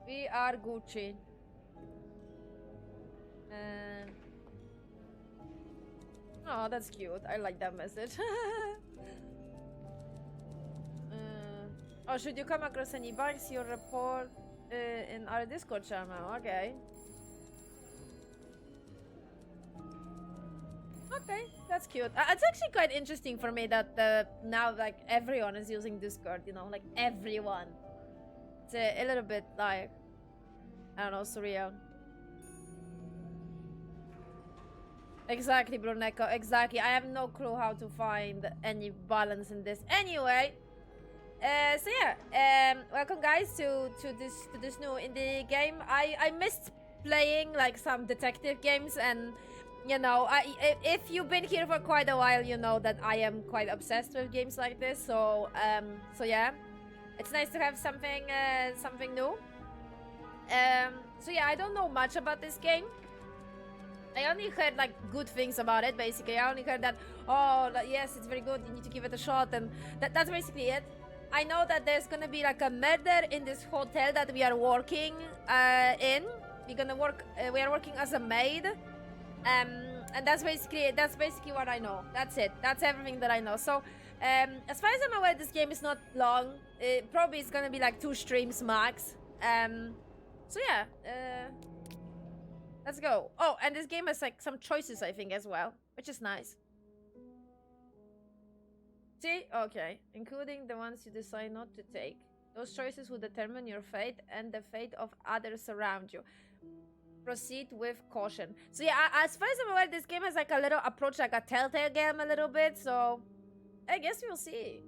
We are Gucci. Oh, that's cute. I like that message. Oh, should you come across any bugs, you report in our Discord channel. Okay. Okay, that's cute. It's actually quite interesting for me that now like everyone is using Discord. You know, like everyone. It's a little bit like, I don't know, surreal. Exactly, Bruneko. Exactly. I have no clue how to find any balance in this. Anyway, so yeah, welcome guys to this new indie game. I missed playing like some detective games, and you know, if you've been here for quite a while, you know that I am quite obsessed with games like this. So so yeah, it's nice to have something something new. So yeah, I don't know much about this game. I only heard like good things about it. Basically, I only heard that, oh yes, it's very good, you need to give it a shot, and that's basically it. I know that there's gonna be like a murder in this hotel that we are working in. We are working as a maid, and that's basically what I know. That's it. That's everything that I know. So as far as I'm aware, this game is not long. Probably it's gonna be like 2 streams max. So yeah, let's go. Oh, and this game has like some choices, I think, as well, which is nice. See? Okay. Including the ones you decide not to take. Those choices will determine your fate and the fate of others around you. Proceed with caution. So yeah, as far as I'm aware, this game has like a little approach like a Telltale game a little bit, so I guess we'll see.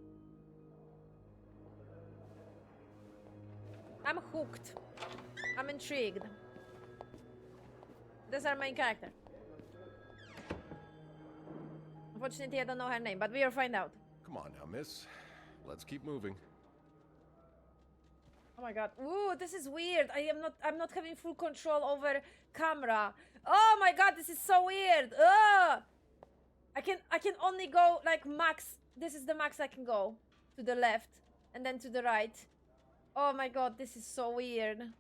I'm hooked. I'm intrigued. This is our main character. Unfortunately, I don't know her name, but we will find out. Come on now, miss. Let's keep moving. Oh my god. Ooh, this is weird. I'm not having full control over camera. Oh my god, this is so weird. Ugh. I can only go like max. This is the max I can go. To the left and then to the right. Oh my god, this is so weird.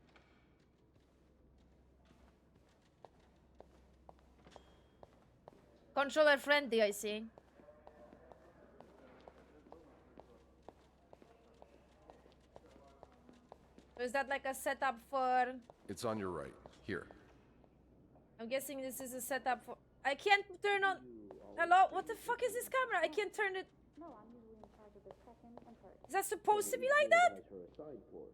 Controller friendly, I see. So is that like a setup for... It's on your right. Here. I'm guessing this is a setup for... I can't turn on... Hello? What the fuck is this camera? I can't turn it... No, I'm usually in charge of the second and third. Is that supposed to be like that? Yes, exactly.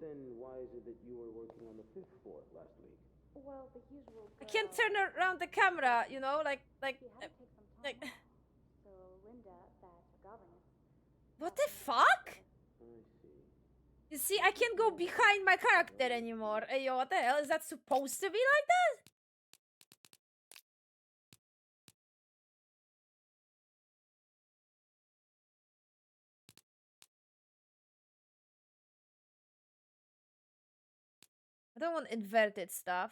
Then why is it that you were working on the 5th floor last week? Well, the usual. I can't turn around the camera, you know, like... She had to take some time like... off. So Linda, that's a governess. What the fuck? I see. You see, I can't go behind my character anymore. Hey, yo, what the hell? Is that supposed to be like that? I don't want inverted stuff.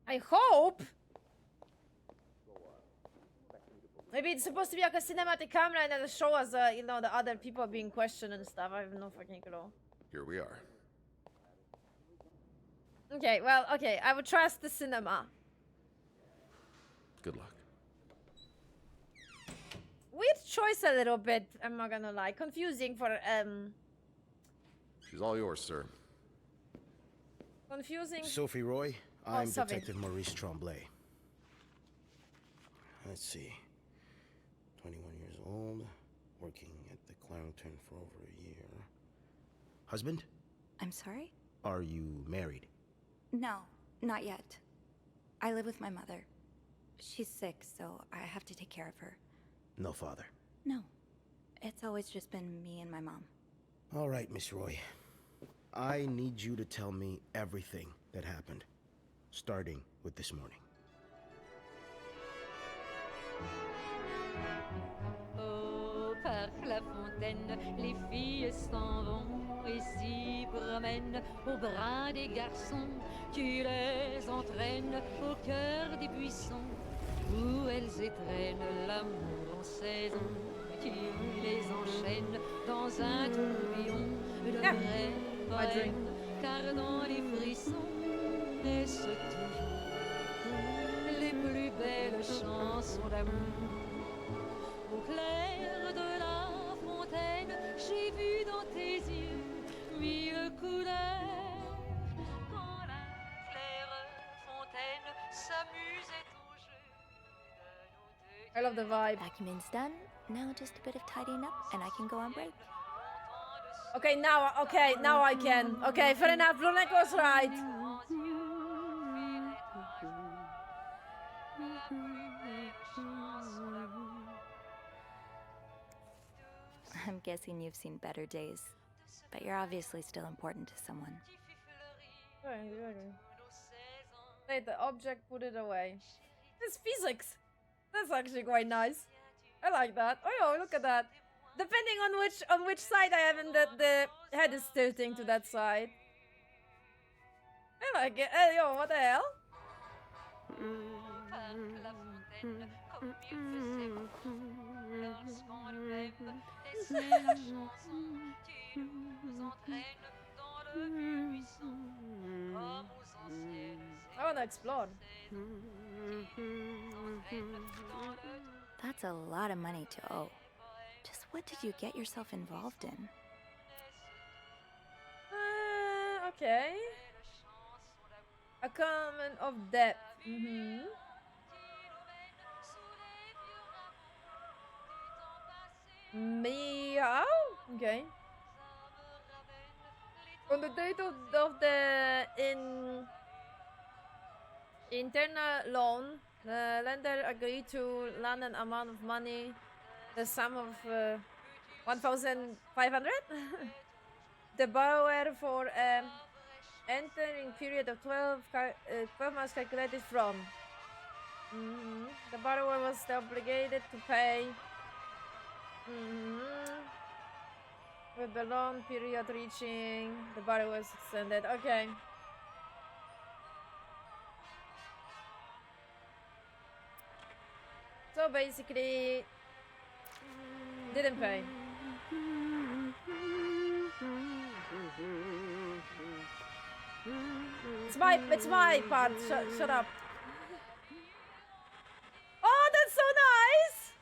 I hope. Maybe it's supposed to be like a cinematic camera and then show us, you know, the other people being questioned and stuff. I have no fucking clue. Here we are. Okay, well, okay. I would trust the cinema. Good luck. Weird choice a little bit, I'm not gonna lie. Confusing for, She's all yours, sir. confusing. Sophie Roy, I'm Sophie. Detective Maurice Tremblay. Let's see. 21 years old, working at the Clarendon for over a year. Husband? I'm sorry? Are you married? No, not yet. I live with my mother. She's sick, so I have to take care of her. No father. No. It's always just been me and my mom. All right, Miss Roy. I need you to tell me everything that happened, starting with this morning. Au parc La Fontaine, les filles s'en vont et s'y promènent au bras des garçons. Tu les entraînes au cœur des buissons où elles étreignent l'amour en saisons qui les enchaînent dans un tourbillon de vrais poèmes, car dans les frissons naissent toujours les plus belles chansons d'amour. Au clair de la fontaine, j'ai vu dans tes yeux mille couleurs. Quand la claire fontaine s'amusait au jeu de nos deux I love the vibe. Vacuuming's done. Now just a bit of tidying up, and I can go on break. Okay, now I can. Okay, fair enough. Brunek was right. I'm guessing you've seen better days, but you're obviously still important to someone. Wait, the object, put it away. It's physics. That's actually quite nice. I like that. Oh, look at that. Depending on which side I am in, the head is tilting to that side. I like it. Hey, yo, what the hell? I wanna explore. That's a lot of money to owe. Just what did you get yourself involved in? Okay. A comment of depth. Mm-hmm. Meow. Okay. On the date of the internal loan, the lender agreed to lend an amount of money, the sum of 1,500. The borrower for entering period of 12 months calculated from. The borrower was obligated to pay with the loan period reaching, the borrower was extended. Okay. So basically, didn't pay. It's my part. Shut up. Oh, that's so nice.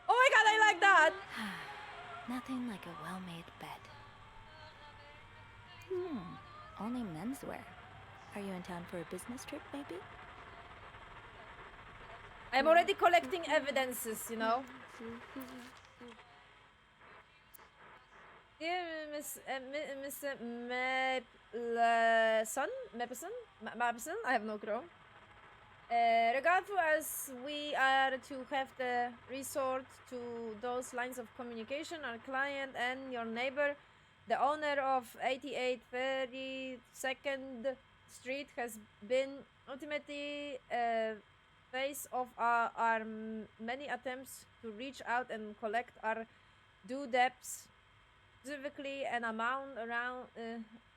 Oh my god, I like that. Nothing like a well-made bed. Only menswear. Are you in town for a business trip, maybe? I'm already collecting evidences, you know. Dear Mr. Mapson, I have no clue. Regardful as we are to have the resort to those lines of communication, our client and your neighbor, the owner of 88 32nd Street, has been ultimately face of our many attempts to reach out and collect our due debts, specifically an amount around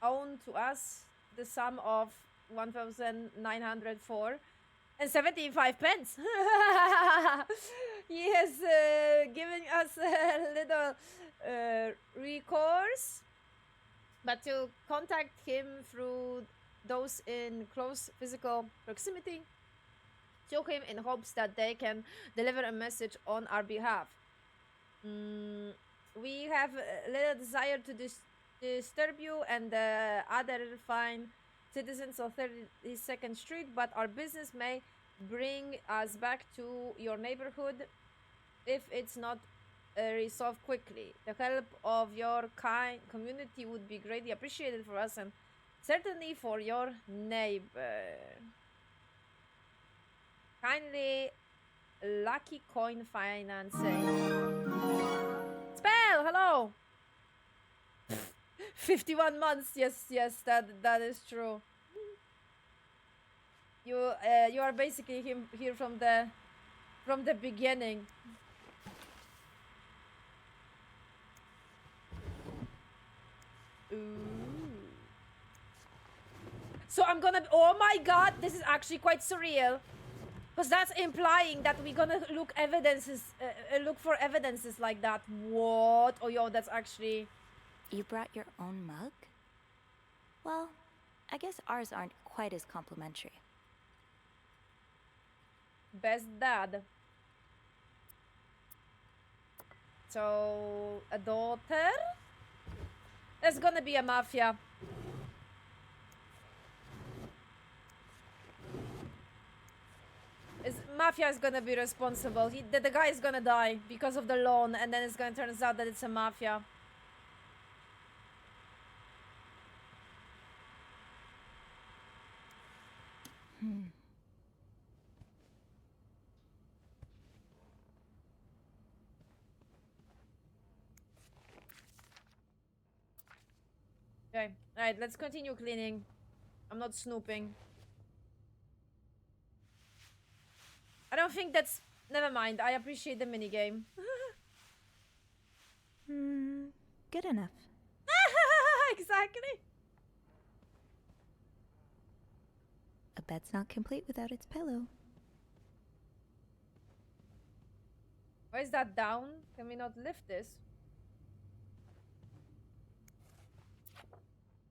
owed to us, the sum of 1,904 and 75 pence. He has given us a little recourse, but to contact him through those in close physical proximity to him in hopes that they can deliver a message on our behalf. We have a little desire to disturb you and the other fine citizens of 32nd Street, but our business may bring us back to your neighborhood if it's not resolved quickly. The help of your kind community would be greatly appreciated for us and certainly for your neighbor. Kindly, Lucky Coin Financing. Spell, hello. 51 months. Yes, that is true. You are basically here from the beginning. Ooh. So I'm gonna. Oh my god, this is actually quite surreal. Because that's implying that we're gonna look look for evidences like that. What? Oh, yo, that's actually... You brought your own mug? Well, I guess ours aren't quite as complimentary. Best dad. So, a daughter? There's gonna be a mafia. Mafia is gonna be responsible. The guy is gonna die because of the loan, and then it's gonna turn out that it's a mafia. Okay, alright, let's continue cleaning. I'm not snooping. I don't think that's... Never mind, I appreciate the minigame. Good enough. Exactly. A bed's not complete without its pillow. Why is that down? Can we not lift this?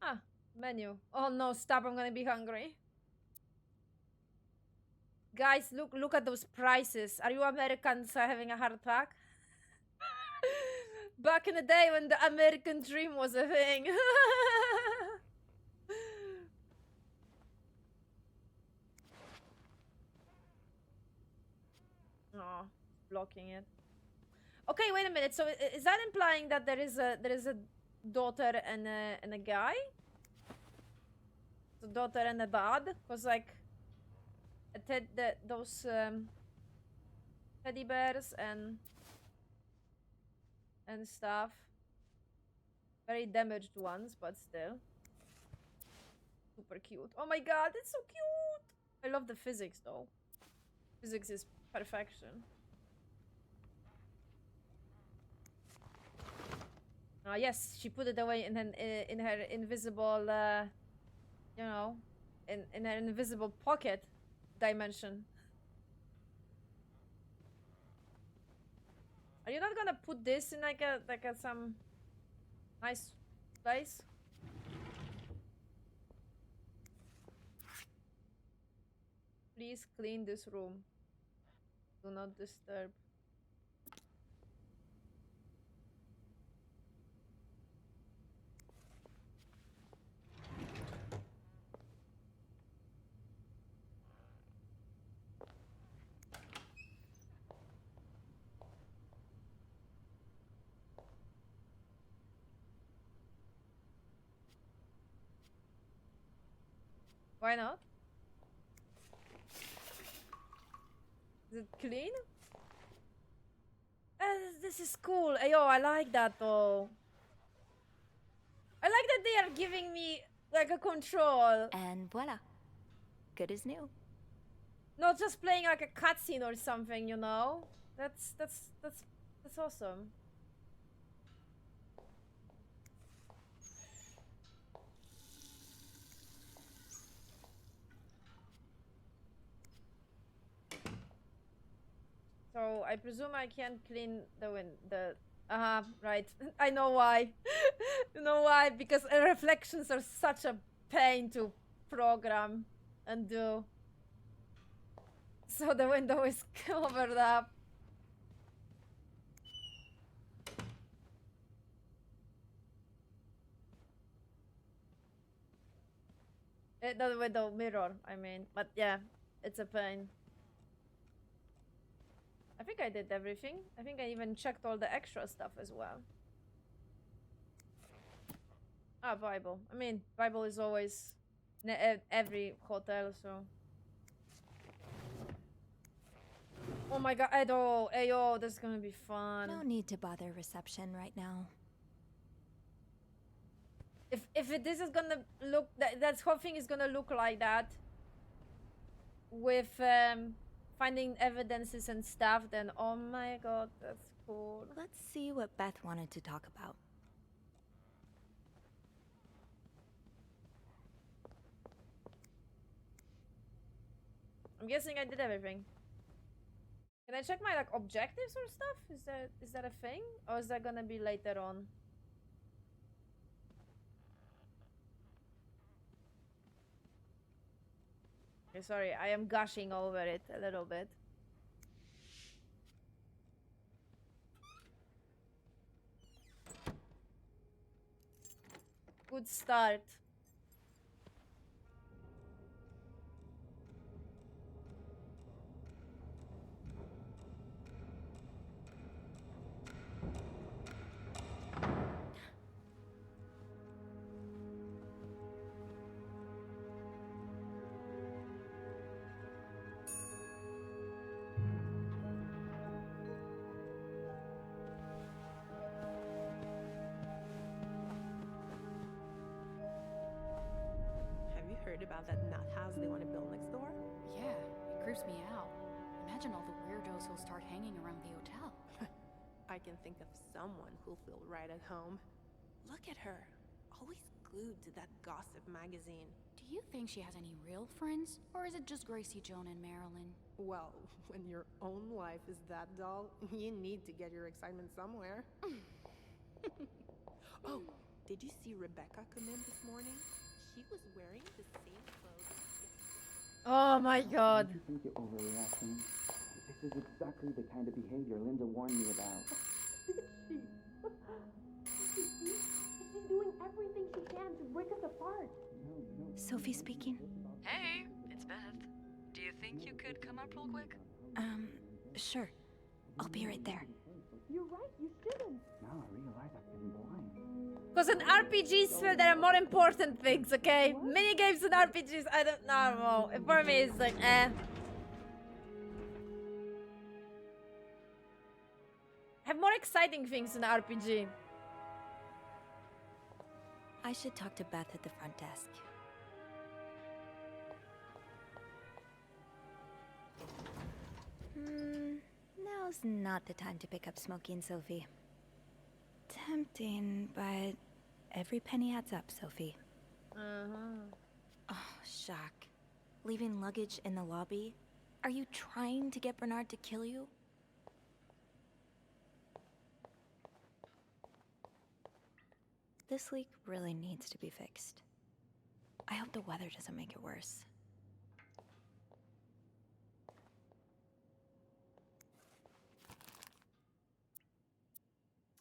Ah, menu. Oh no, stop, I'm gonna be hungry. Guys, look at those prices. Are you Americans having a heart attack? Back in the day when the American dream was a thing. Oh, blocking it. Okay, wait a minute. So is that implying that there is a daughter and a guy? The daughter and a dad? Cause like those teddy bears and stuff. Very damaged ones, but still. Super cute. Oh my god, it's so cute! I love the physics though. Physics is perfection. Ah yes, she put it away in her invisible, you know, in her invisible pocket dimension. Are you not gonna put this in like a some nice place? Please clean this room. Do not disturb. Why not? Is it clean? This is cool. Yo, I like that though. I like that they are giving me like a control. And voila. Good as new. Not just playing like a cutscene or something, you know? That's awesome. So I presume I can't clean the right. I know why. You know why? Because reflections are such a pain to program and do. So the window is covered up. The window mirror, I mean. But yeah, it's a pain. I think I did everything. I think I even checked all the extra stuff as well. Ah, Bible. I mean, Bible is always in every hotel, so... Oh my god, Edo! Ayo, this is gonna be fun. No need to bother reception right now. If this is gonna look... That whole thing is gonna look like that. With, finding evidences and stuff, then oh my god, that's cool. Let's see what Beth wanted to talk about. I'm guessing I did everything. Can I check my like objectives or stuff? Is that a thing? Or is that gonna be later on? Okay, sorry, I am gushing over it a little bit. Good start. Have you heard about that nut house they want to build next door? Yeah, it creeps me out. Imagine all the weirdos who'll start hanging around the hotel. I can think of someone who'll feel right at home. Look at her, always glued to that gossip magazine. Do you think she has any real friends? Or is it just Gracie, Joan, and Marilyn? Well, when your own life is that dull, you need to get your excitement somewhere. Oh, did you see Rebecca come in this morning? She was wearing the same clothes yesterday. Oh my god. I think you're overreacting. This is exactly the kind of behavior Linda warned me about. She's doing everything she can to break us apart. Sophie speaking. Hey, it's Beth. Do you think you could come up real quick? Sure. I'll be right there. You're right, you shouldn't. Now I realize I've been blind. Because in RPGs, there are more important things, okay? Minigames in RPGs, I don't know. For me, it's like, eh. Have more exciting things in RPG. I should talk to Beth at the front desk. Now's not the time to pick up Smokey and Sophie. Tempting, but every penny adds up, Sophie. Oh, shock. Leaving luggage in the lobby? Are you trying to get Bernard to kill you? This leak really needs to be fixed. I hope the weather doesn't make it worse.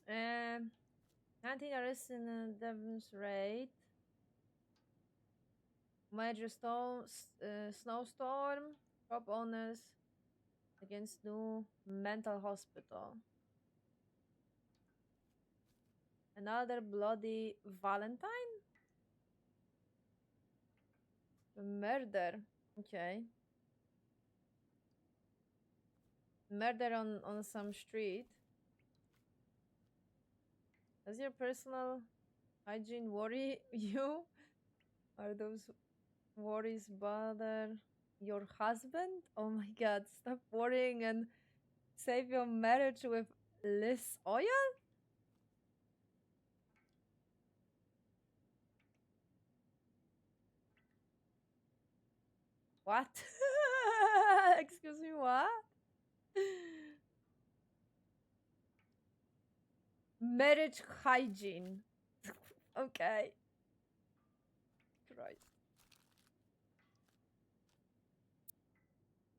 Um, 19 arrests in a Devon's raid. Major snowstorm. Shop owners against new mental hospital. Another bloody Valentine? A murder. Okay. Murder on some street. Does your personal hygiene worry you? Are those worries bother your husband? Oh my god, stop worrying and save your marriage with less oil? What? Excuse me, what? Marriage hygiene. Okay. Christ.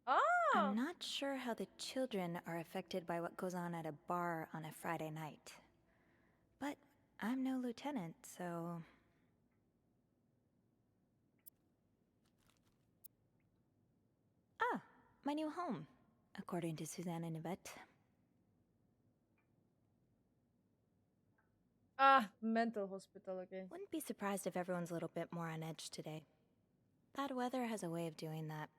Oh! I'm not sure how the children are affected by what goes on at a bar on a Friday night. But I'm no lieutenant, so... Ah, my new home, according to Suzanne and Yvette. Ah, mental hospital, okay. Wouldn't be surprised if everyone's a little bit more on edge today. Bad weather has a way of doing that.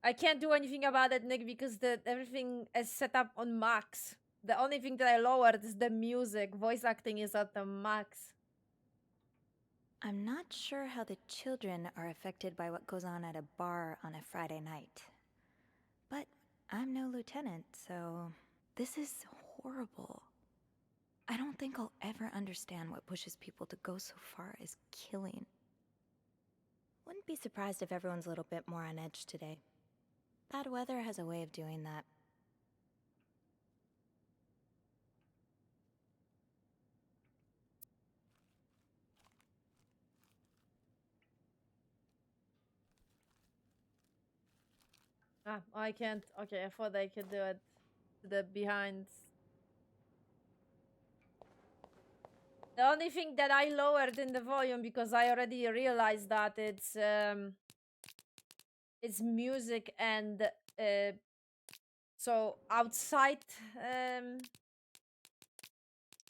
I can't do anything about it, Nick, because everything is set up on max. The only thing that I lowered is the music. Voice acting is at the max. I'm not sure how the children are affected by what goes on at a bar on a Friday night. But I'm no lieutenant, so... This is horrible. I don't think I'll ever understand what pushes people to go so far as killing. Wouldn't be surprised if everyone's a little bit more on edge today. Bad weather has a way of doing that. Ah, I can't. Okay, I thought I could do it. The behind. The only thing that I lowered in the volume because I already realized that it's music and so outside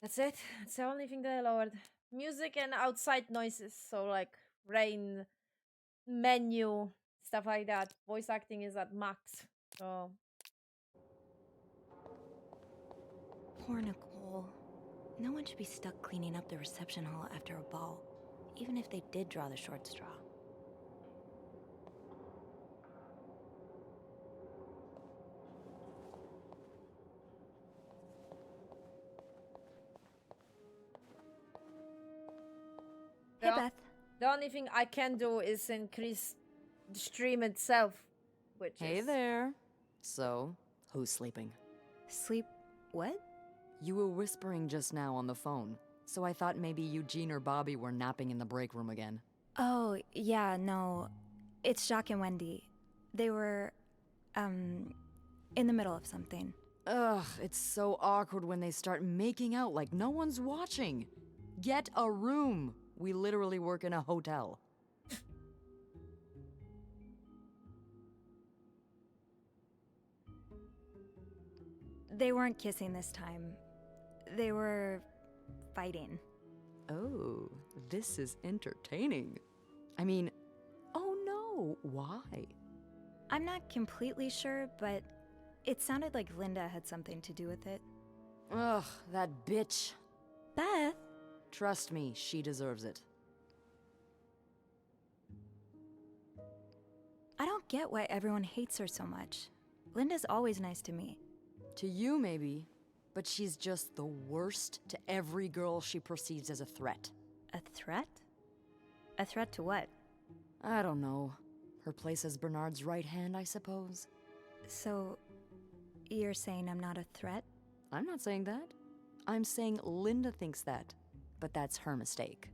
that's it. That's the only thing that I lowered. Music and outside noises, so like rain, menu, stuff like that. Voice acting is at max. So Poor Nicole. No one should be stuck cleaning up the reception hall after a ball, even if they did draw the short straw. Hey, Beth. the only thing I can do is increase the stream itself, which Hey is... there. So, who's sleeping? Sleep... what? You were whispering just now on the phone, so I thought maybe Eugene or Bobby were napping in the break room again. Oh, yeah, no. It's Jacques and Wendy. They were, in the middle of something. Ugh, it's so awkward when they start making out like no one's watching. Get a room. We literally work in a hotel. They weren't kissing this time. They were fighting. Oh, this is entertaining. I mean, oh no, why? I'm not completely sure, but it sounded like Linda had something to do with it. Ugh, that bitch. Beth? Trust me, she deserves it. I don't get why everyone hates her so much. Linda's always nice to me. To you, maybe, but she's just the worst to every girl she perceives as a threat. A threat? A threat to what? I don't know. Her place as Bernard's right hand, I suppose. So, you're saying I'm not a threat? I'm not saying that. I'm saying Linda thinks that, but that's her mistake.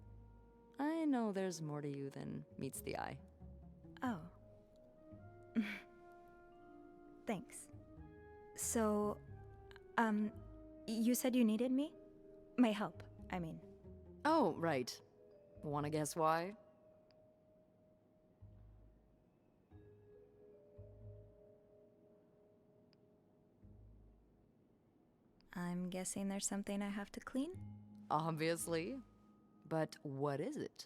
I know there's more to you than meets the eye. Oh. Thanks. So, you said you needed me? My help, I mean. Oh, right. Wanna guess why? I'm guessing there's something I have to clean? Obviously. But what is it?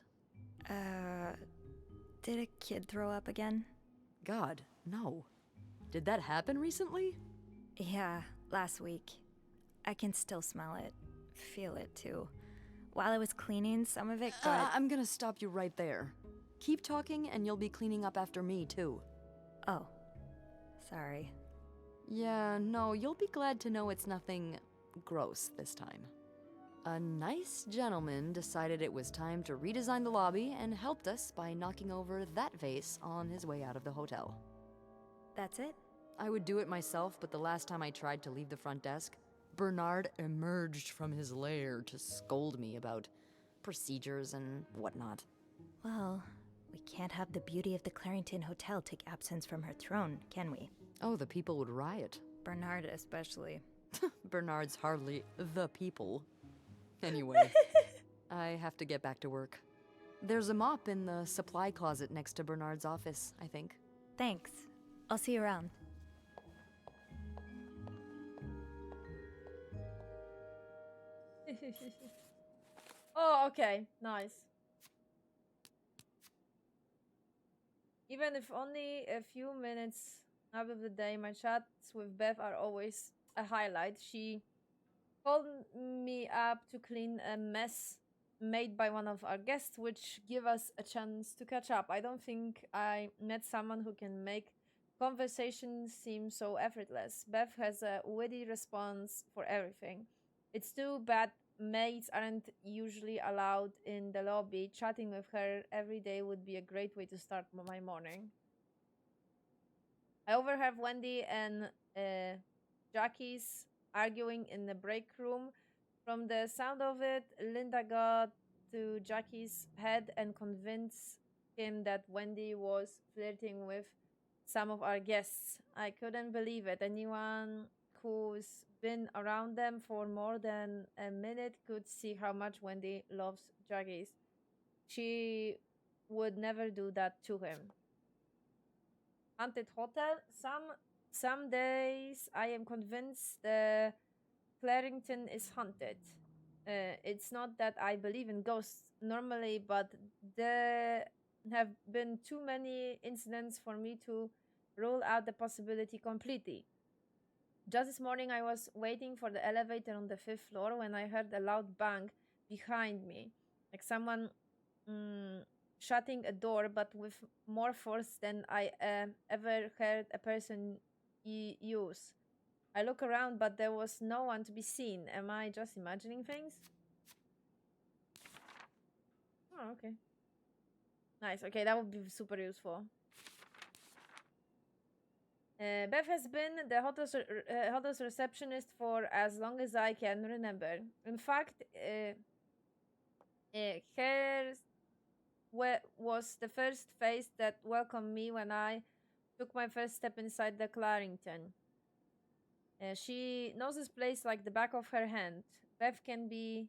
Did a kid throw up again? God, no. Did that happen recently? Yeah, last week. I can still smell it. Feel it, too. While I was cleaning, some of it got... I'm gonna stop you right there. Keep talking and you'll be cleaning up after me, too. Oh. Sorry. Yeah, no, you'll be glad to know it's nothing gross this time. A nice gentleman decided it was time to redesign the lobby and helped us by knocking over that vase on his way out of the hotel. That's it? I would do it myself, but the last time I tried to leave the front desk, Bernard emerged from his lair to scold me about procedures and whatnot. Well, we can't have the beauty of the Clarington Hotel take absence from her throne, can we? Oh, the people would riot. Bernard especially. Bernard's hardly the people. Anyway, I have to get back to work. There's a mop in the supply closet next to Bernard's office, I think. Thanks. I'll see you around. Oh, okay. Nice. Even if only a few minutes out of the day, my chats with Beth are always a highlight. She called me up to clean a mess made by one of our guests, which give us a chance to catch up. I don't think I met someone who can make conversation seem so effortless. Beth has a witty response for everything. It's too bad maids aren't usually allowed in the lobby, chatting with her every day would be a great way to start my morning. I overheard Wendy and Jackie's arguing in the break room. From the sound of it, Linda got to Jackie's head and convinced him that Wendy was flirting with some of our guests. I couldn't believe it. Anyone who's been around them for more than a minute could see how much Wendy loves Jackie's. She would never do that to him. Haunted hotel. Some days I am convinced the Clarington is haunted. It's not that I believe in ghosts normally, but there have been too many incidents for me to rule out the possibility completely. Just this morning, I was waiting for the elevator on the 5th floor when I heard a loud bang behind me, like someone shutting a door, but with more force than I ever heard a person use. I look around, but there was no one to be seen. Am I just imagining things? Oh, okay. Nice. Okay, that would be super useful. Beth has been the hotel's receptionist for as long as I can remember. In fact, hers was the first face that welcomed me when I took my first step inside the Clarington. She knows this place like the back of her hand. Beth can be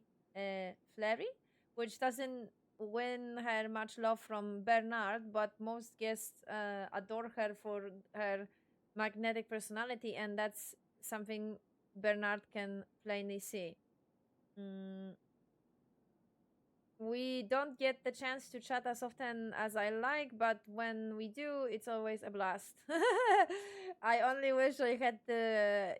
flirty, which doesn't win her much love from Bernard, but most guests adore her for her magnetic personality, and that's something Bernard can plainly see. We don't get the chance to chat as often as I like, but when we do, it's always a blast. I only wish I had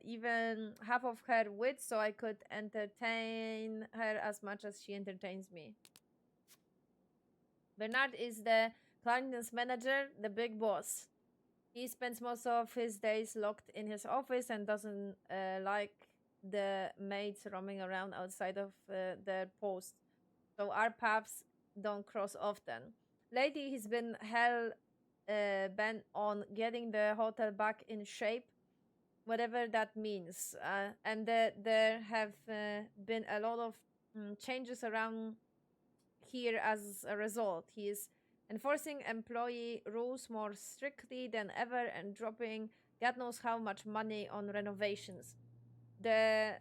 even half of her wit so I could entertain her as much as she entertains me. Bernard is the Clarendon's manager, the big boss. He spends most of his days locked in his office and doesn't like the maids roaming around outside of their post. So our paths don't cross often. Lately, he's been hell bent on getting the hotel back in shape, whatever that means. And there have been a lot of changes around here as a result. He is enforcing employee rules more strictly than ever and dropping God knows how much money on renovations. The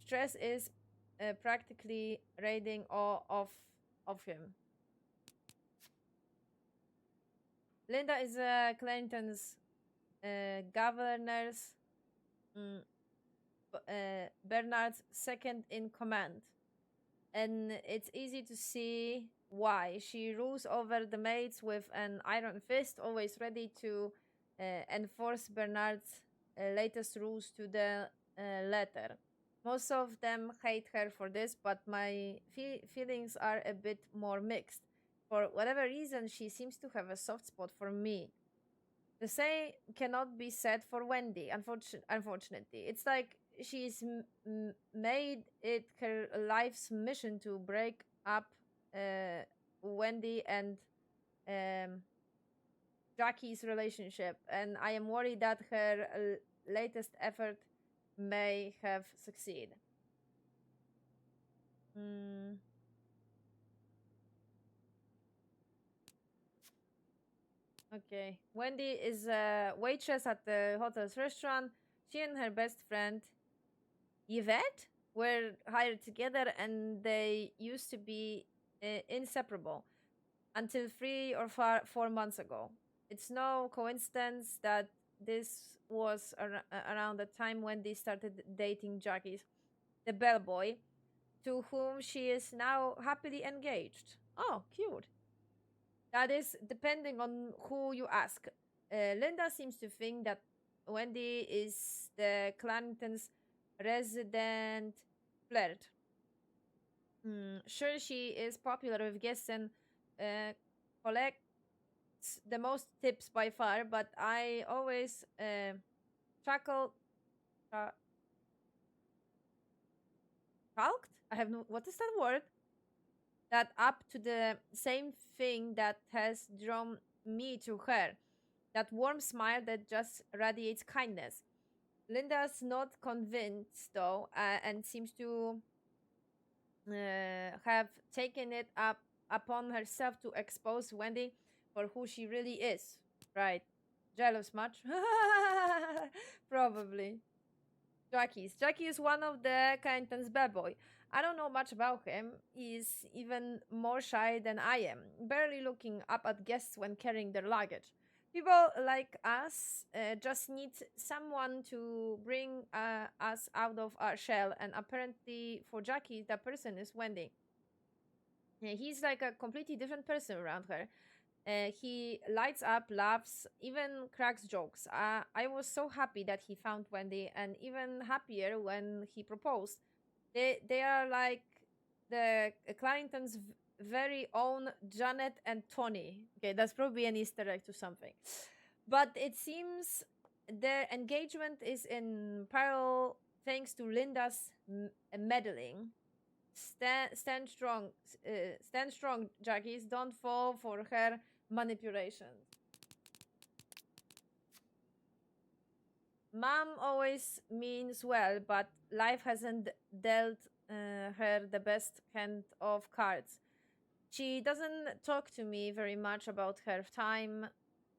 stress is practically raiding all of him. Linda is Clinton's governor's Bernard's second in command, and it's easy to see why. She rules over the maids with an iron fist, always ready to enforce Bernard's latest rules to the letter. Most of them hate her for this, but my feelings are a bit more mixed. For whatever reason, she seems to have a soft spot for me. The same cannot be said for Wendy, unfortunately. It's like she's made it her life's mission to break up Wendy and Jackie's relationship, and I am worried that her latest effort may have succeeded. Okay. Wendy is a waitress at the hotel's restaurant. She and her best friend, Yvette, were hired together and they used to be inseparable until 3 or 4 months ago. It's no coincidence that this was around the time when they started dating Jackie, the bellboy, to whom she is now happily engaged. Oh, cute. That is depending on who you ask. Linda seems to think that Wendy is the Clanton's resident flirt. Sure, she is popular with guests and collects the most tips by far, but I always chuckle. talked? I have no. What is that word? That up to the same thing that has drawn me to her. That warm smile that just radiates kindness. Linda's not convinced though, and seems to have taken it up upon herself to expose Wendy for who she really is. Right. Jealous much? Probably. Jackie is one of the Clinton's bad boy. I don't know much about him. He's even more shy than I am, barely looking up at guests when carrying their luggage. People like us just need someone to bring us out of our shell, and apparently for Jackie, that person is Wendy. He's like a completely different person around her. He lights up, laughs, even cracks jokes. I was so happy that he found Wendy, and even happier when he proposed. They are like the Clarendon's very own Janet and Tony. Okay, that's probably an Easter egg to something. But it seems their engagement is in parallel thanks to Linda's meddling. Stand strong, Jackies. Don't fall for her manipulations. Mom always means well, but life hasn't dealt her the best hand of cards. She doesn't talk to me very much about her time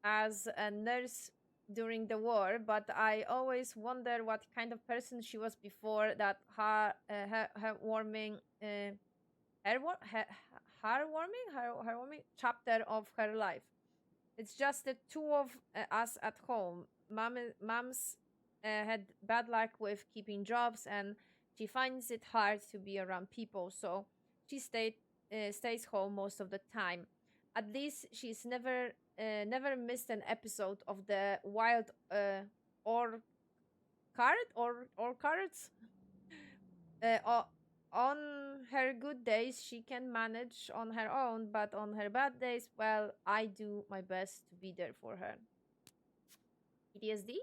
as a nurse during the war, but I always wonder what kind of person she was before that heartwarming chapter of her life. It's just the two of us at home. Mom's had bad luck with keeping jobs, and she finds it hard to be around people, so she stays home most of the time. At least she's never missed an episode of the wild or carrots. On her good days, she can manage on her own, but on her bad days, well, I do my best to be there for her. PTSD?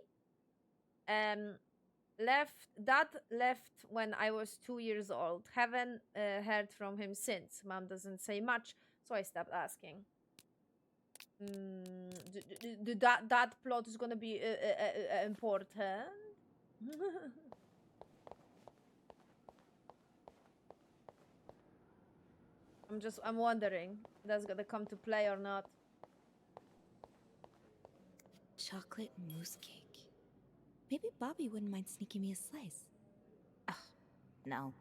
Left when I was 2 years old. Haven't heard from him since. Mom doesn't say much, so I stopped asking. That plot is gonna be important. I'm wondering if that's gonna come to play or not. Chocolate mousse cake. Maybe Bobby wouldn't mind sneaking me a slice. Ugh, no.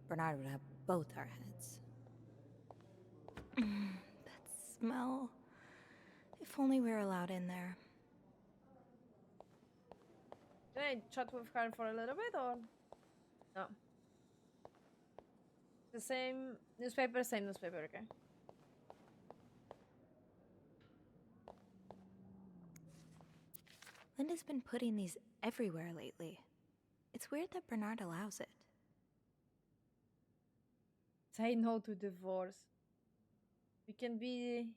Bernard would have both our heads. That smell. If only we were allowed in there. Can I chat with her for a little bit or no? The same newspaper, okay. Linda's been putting these everywhere lately. It's weird that Bernard allows it. Say no to divorce. You can be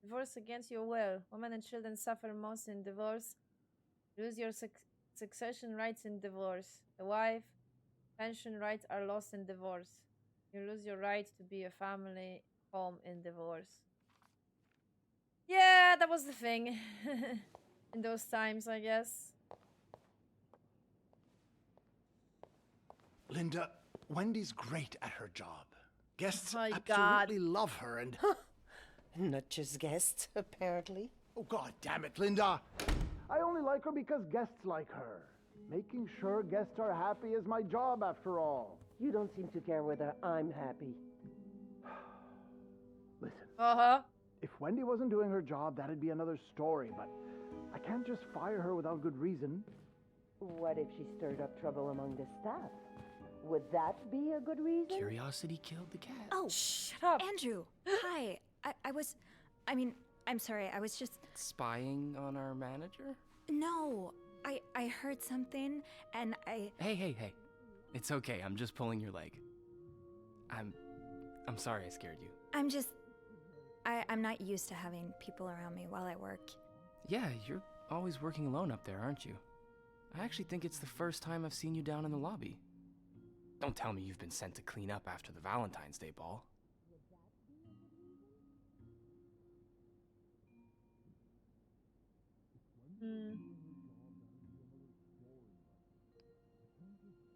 divorced against your will. Women and children suffer most in divorce. Lose your succession rights in divorce. The wife pension rights are lost in divorce. You lose your right to be a family home in divorce. Yeah, that was the thing. In those times, I guess. Linda, Wendy's great at her job. Guests My absolutely God. love her and... Not just guests, apparently. Oh, God damn it, Linda! I only like her because guests like her. Making sure guests are happy is my job, after all. You don't seem to care whether I'm happy. Listen. If Wendy wasn't doing her job, that'd be another story, but I can't just fire her without good reason. What if she stirred up trouble among the staff? Would that be a good reason? Curiosity killed the cat. Oh, shut up. Andrew, hi. I'm sorry, I was just... Spying on our manager? No, I heard something, and I... Hey. It's okay, I'm just pulling your leg. I'm sorry I scared you. I'm not used to having people around me while I work. Yeah, you're always working alone up there, aren't you? I actually think it's the first time I've seen you down in the lobby. Don't tell me you've been sent to clean up after the Valentine's Day ball.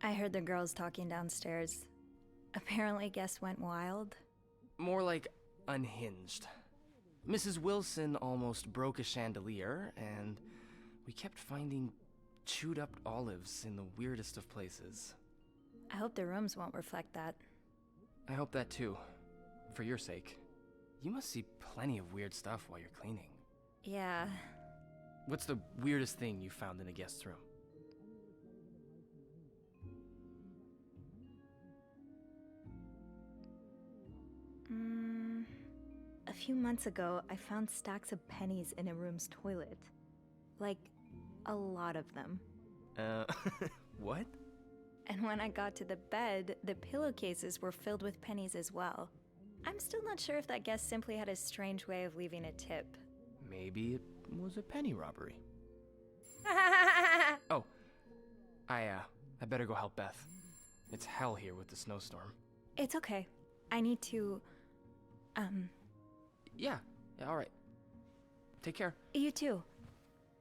I heard the girls talking downstairs. Apparently, guests went wild. More like unhinged. Mrs. Wilson almost broke a chandelier, and we kept finding chewed up olives in the weirdest of places. I hope the rooms won't reflect that. I hope that too. For your sake. You must see plenty of weird stuff while you're cleaning. Yeah. What's the weirdest thing you found in a guest's room? A few months ago, I found stacks of pennies in a room's toilet. Like, a lot of them. What? And when I got to the bed, the pillowcases were filled with pennies as well. I'm still not sure if that guest simply had a strange way of leaving a tip. Maybe it was a penny robbery. Oh, I better go help Beth. It's hell here with the snowstorm. It's okay. I need to, Yeah, all right. Take care. You too.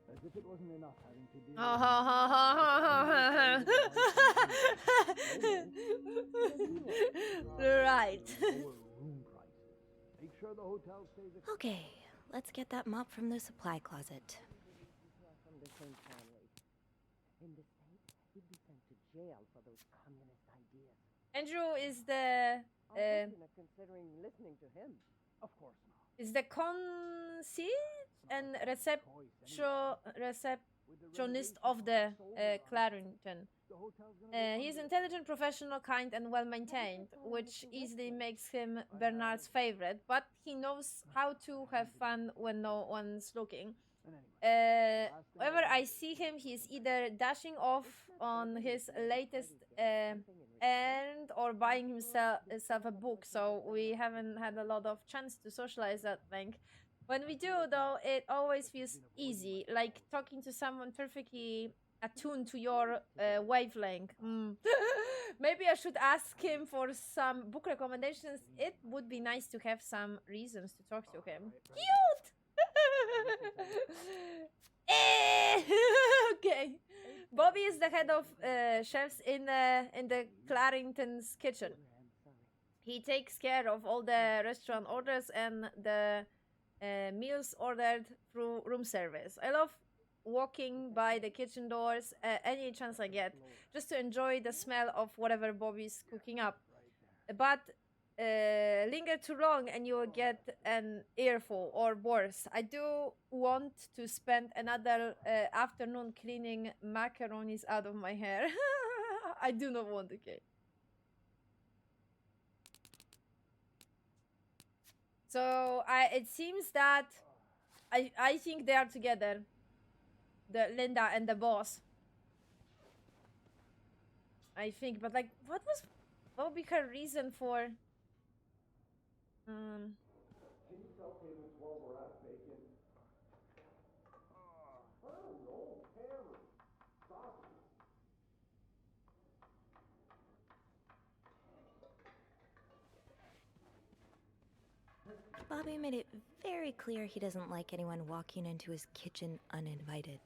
As if it wasn't enough having to deal Right. Make sure the hotel stays Okay, let's get that mop from the supply closet. From the same family. In the States, he'd be sent to jail for those communist ideas. Andrew is the Considering listening to him. Of course not. is the concierge and receptionist of the Clarendon. He's intelligent, professional, kind, and well-maintained, which easily makes him Bernard's favorite, but he knows how to have fun when no one's looking. Whenever I see him, he's either dashing off on his latest errand or buying himself a book, so we haven't had a lot of chance to socialize that thing. When we do, though, it always feels easy, like talking to someone perfectly attuned to your wavelength. Maybe I should ask him for some book recommendations. It would be nice to have some reasons to talk to him. Cute! Okay. Bobby is the head of chefs in the Clarendon's kitchen. He takes care of all the restaurant orders and the meals ordered through room service. I love walking by the kitchen doors any chance I get, just to enjoy the smell of whatever Bobby's cooking up. But linger too long and you will get an earful, or worse. I do want to spend another afternoon cleaning macaronis out of my hair. I do not want to get. So it seems that I think they are together, the Linda and the boss. I think, but like, what would be her reason for? Can you tell payments while we're at bacon? I don't know. Hammer. Sausage. Bobby made it very clear he doesn't like anyone walking into his kitchen uninvited.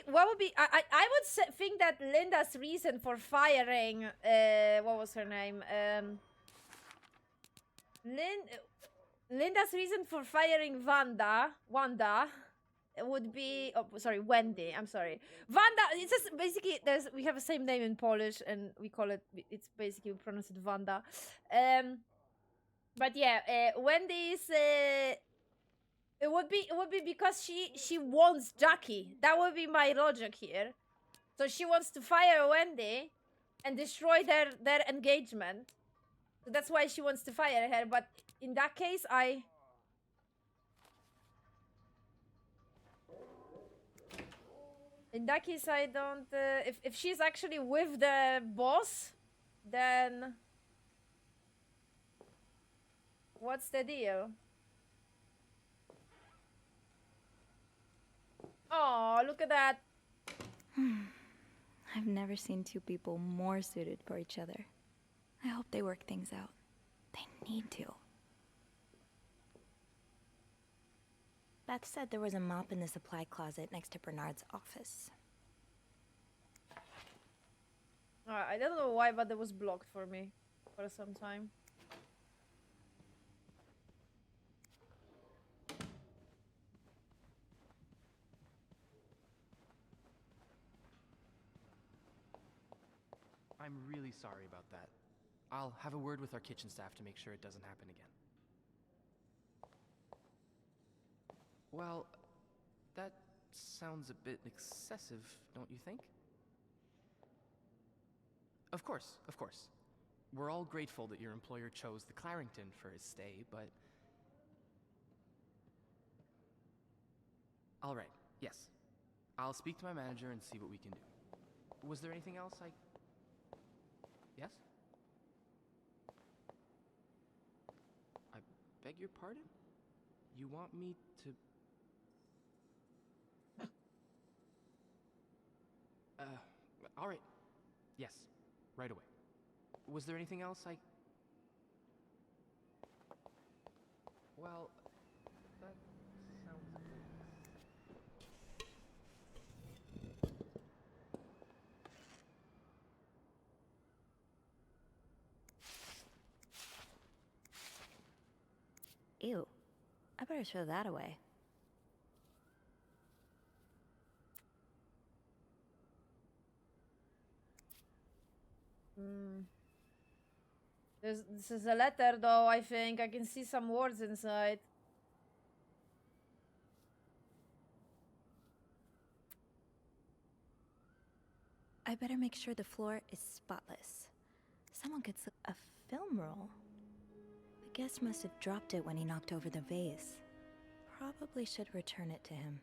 What would be? I would think that Linda's reason for firing what was her name? Linda's reason for firing Wanda would be, oh sorry, Wendy. I'm sorry, Wanda. It's just basically we have the same name in Polish and we call it. It's basically we pronounce it Wanda. But yeah, Wendy's. It would be because she wants Jackie. That would be my logic here. So she wants to fire Wendy and destroy their engagement. So that's why she wants to fire her. But in that case, I don't. If she's actually with the boss, then what's the deal? Oh, look at that. I've never seen two people more suited for each other. I hope they work things out. They need to. Beth said there was a mop in the supply closet next to Bernard's office. I don't know why, but it was blocked for me for some time. I'm really sorry about that. I'll have a word with our kitchen staff to make sure it doesn't happen again. Well, that sounds a bit excessive, don't you think? Of course, of course. We're all grateful that your employer chose the Clarington for his stay, but... All right, yes. I'll speak to my manager and see what we can do. Was there anything else I... Yes? I beg your pardon? You want me to... all right. Yes, right away. Was there anything else I... Well, that sounds a bit... Ew. I better throw that away. This is a letter, though, I think. I can see some words inside. I better make sure the floor is spotless. Someone could slip a film roll. The guest must have dropped it when he knocked over the vase. Probably should return it to him.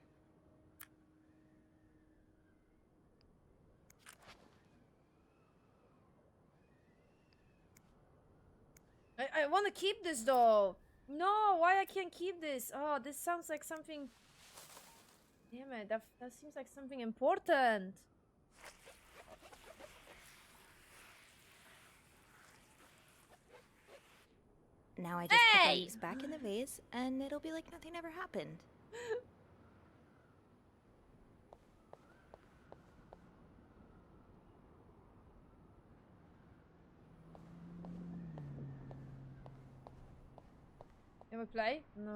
I want to keep this, though. No, why I can't keep this? Oh, this sounds like something... Damn it, that seems like something important. Now I just put the leaves back in the vase, and it'll be like nothing ever happened. Can we play? No.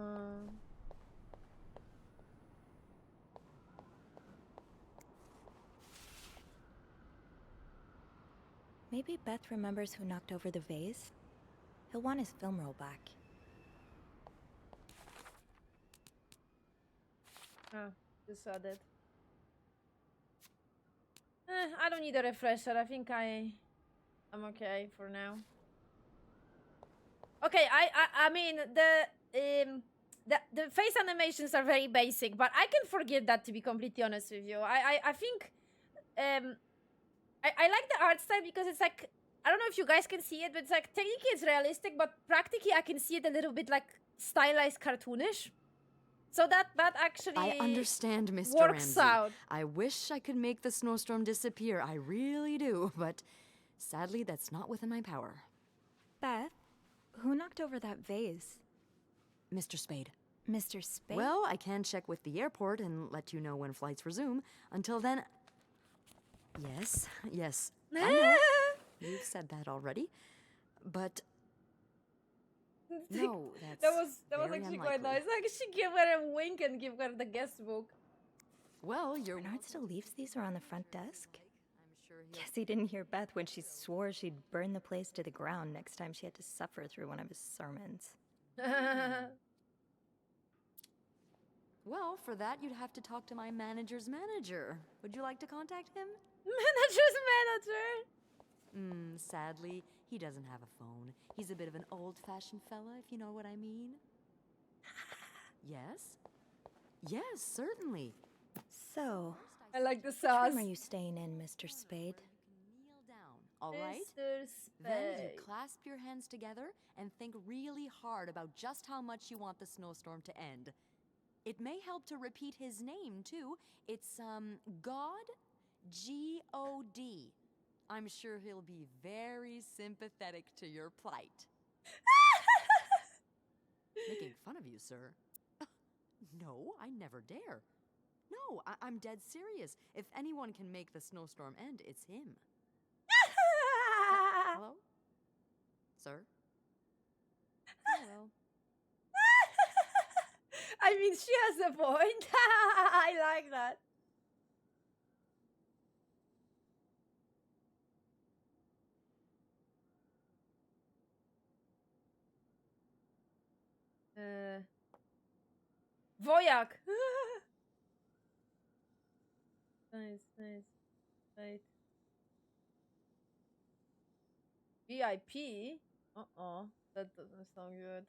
Maybe Beth remembers who knocked over the vase. He'll want his film roll back. Oh, just saw that. I don't need a refresher. I think I'm okay for now. Okay, I mean the face animations are very basic, but I can forgive that, to be completely honest with you. I think I like the art style because it's like, I don't know if you guys can see it, but it's like technically it's realistic, but practically I can see it a little bit like stylized cartoonish. So that actually I understand, Mr. works Ramsey. out. I wish I could make the snowstorm disappear. I really do, but sadly that's not within my power. Beth, who knocked over that vase? Mr. Spade. Mr. Spade? Well, I can check with the airport and let you know when flights resume. Until then... Yes, I know. You've said that already. But... No, that was very actually unlikely. quite nice. Like, she gave her a wink and give her the guest book. Well, you're... Bernard still leaves these around the front desk? I'm sure Guess he didn't hear Beth when she swore she'd burn the place to the ground next time she had to suffer through one of his sermons. Well, for that, you'd have to talk to my manager's manager. Would you like to contact him? Manager's manager? Sadly, he doesn't have a phone. He's a bit of an old-fashioned fella, if you know what I mean. Yes? Yes, certainly. So, I like the which sauce. room are you staying in, Mr. Spade? Kneel down, all right? Mr. Then you Spade. clasp your hands together and think really hard about just how much you want the snowstorm to end. It may help to repeat his name, too. It's, God G-O-D. I'm sure he'll be very sympathetic to your plight. Making fun of you, sir. No, I never dare. No, I'm dead serious. If anyone can make the snowstorm end, it's him. Hello? Sir? Hello. I mean, she has a point. I like that. Wojak. Nice, nice. Right. VIP? Uh-oh. That doesn't sound good.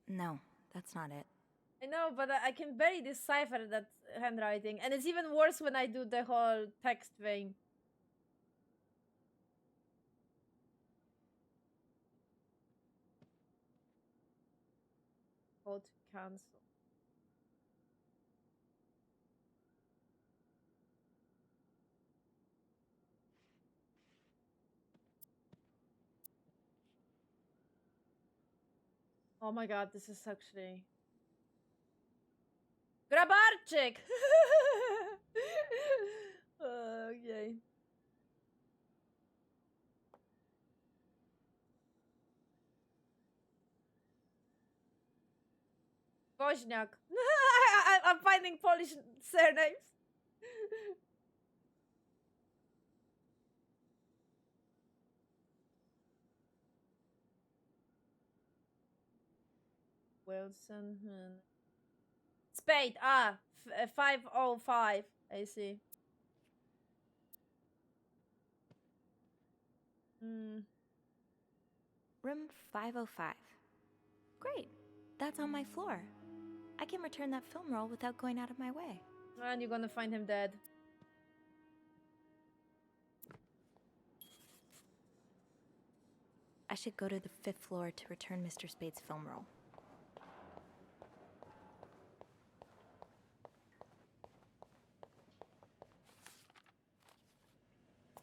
No, that's not it. I know, but I can barely decipher that handwriting. And it's even worse when I do the whole text thing. Code cancel. Oh my god, this is actually... Grabarczyk! Okay. Woźniak. I'm finding Polish surnames. Wilson. Spade. 505. I see. Room 505. Great. That's on my floor. I can return that film roll without going out of my way. And you're gonna find him dead. I should go to the 5th floor to return Mr. Spade's film roll.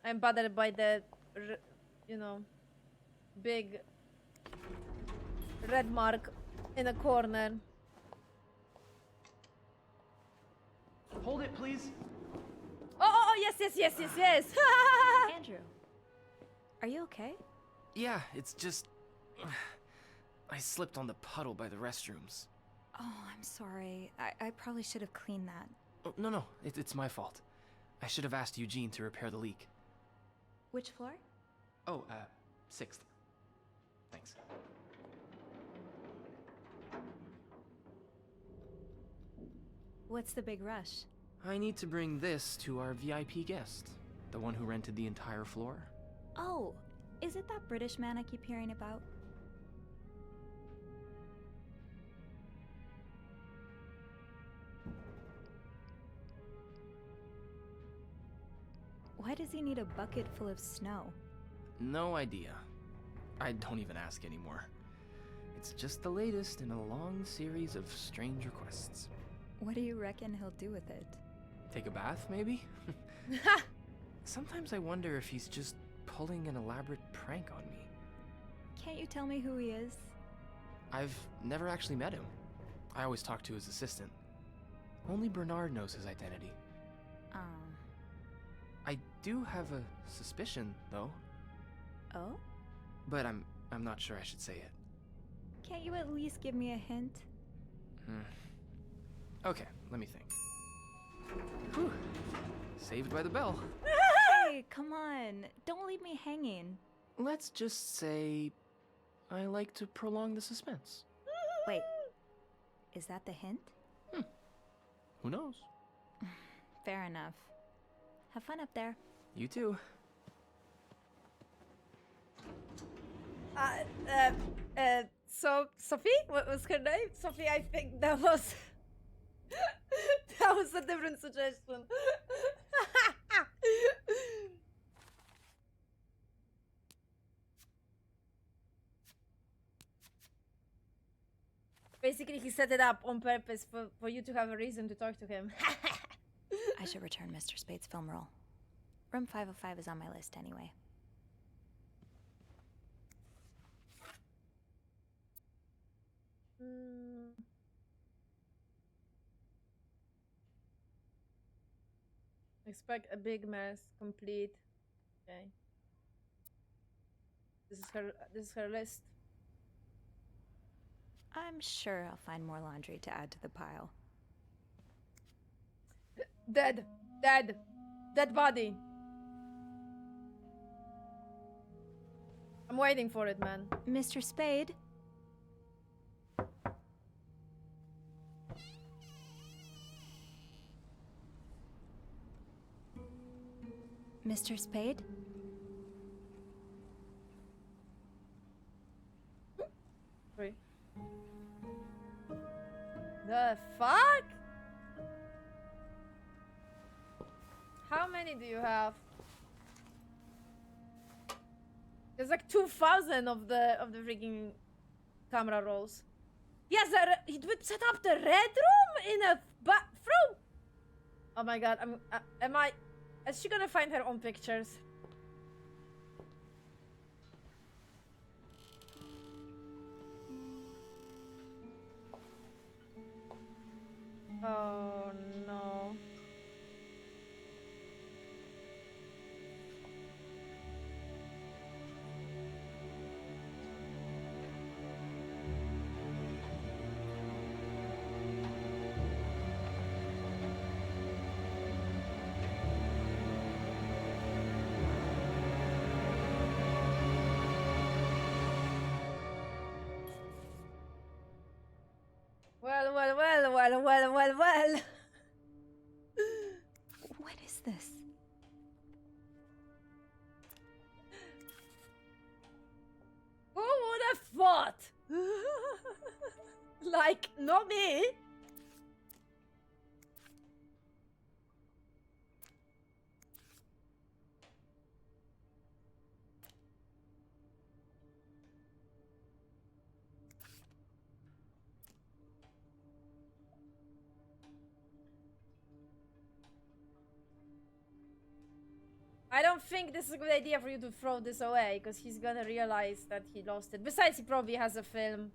I'm bothered by the, you know, big red mark in a corner. Hold it, please. Oh, yes. Andrew, are you okay? Yeah, it's just... I slipped on the puddle by the restrooms. Oh, I'm sorry. I probably should have cleaned that. Oh, no, it's my fault. I should have asked Eugene to repair the leak. Which floor? Oh, 6th. Thanks. What's the big rush? I need to bring this to our VIP guest, the one who rented the entire floor. Oh, is it that British man I keep hearing about? Why does he need a bucket full of snow? No idea. I don't even ask anymore. It's just the latest in a long series of strange requests. What do you reckon he'll do with it? Take a bath, maybe? Sometimes I wonder if he's just pulling an elaborate prank on me. Can't you tell me who he is? I've never actually met him. I always talk to his assistant. Only Bernard knows his identity. I do have a suspicion, though. Oh? But I'm not sure I should say it. Can't you at least give me a hint? Okay, let me think. Whew. Saved by the bell. Hey, come on. Don't leave me hanging. Let's just say I like to prolong the suspense. Wait, is that the hint? Who knows? Fair enough. Have fun up there. You too. So Sophie? What was her name? Sophie, I think that was... that was a different suggestion. Basically, he set it up on purpose for you to have a reason to talk to him. I I should return Mr. Spade's film roll. Room 505 is on my list anyway. Expect a big mess. Complete. Okay. This is her list. I'm sure I'll find more laundry to add to the pile. Dead. Dead. Dead body. I'm waiting for it, man. Mr. Spade? Mr. Spade? Wait. The fuck? How many do you have? There's like 2,000 of the freaking camera rolls. Yes, he would set up the red room in a bathroom. Oh my god, is she gonna find her own pictures? Oh no. Well. What is this? Who would have thought? Like, not me. I don't think this is a good idea for you to throw this away, because he's gonna realize that he lost it. Besides, he probably has a film.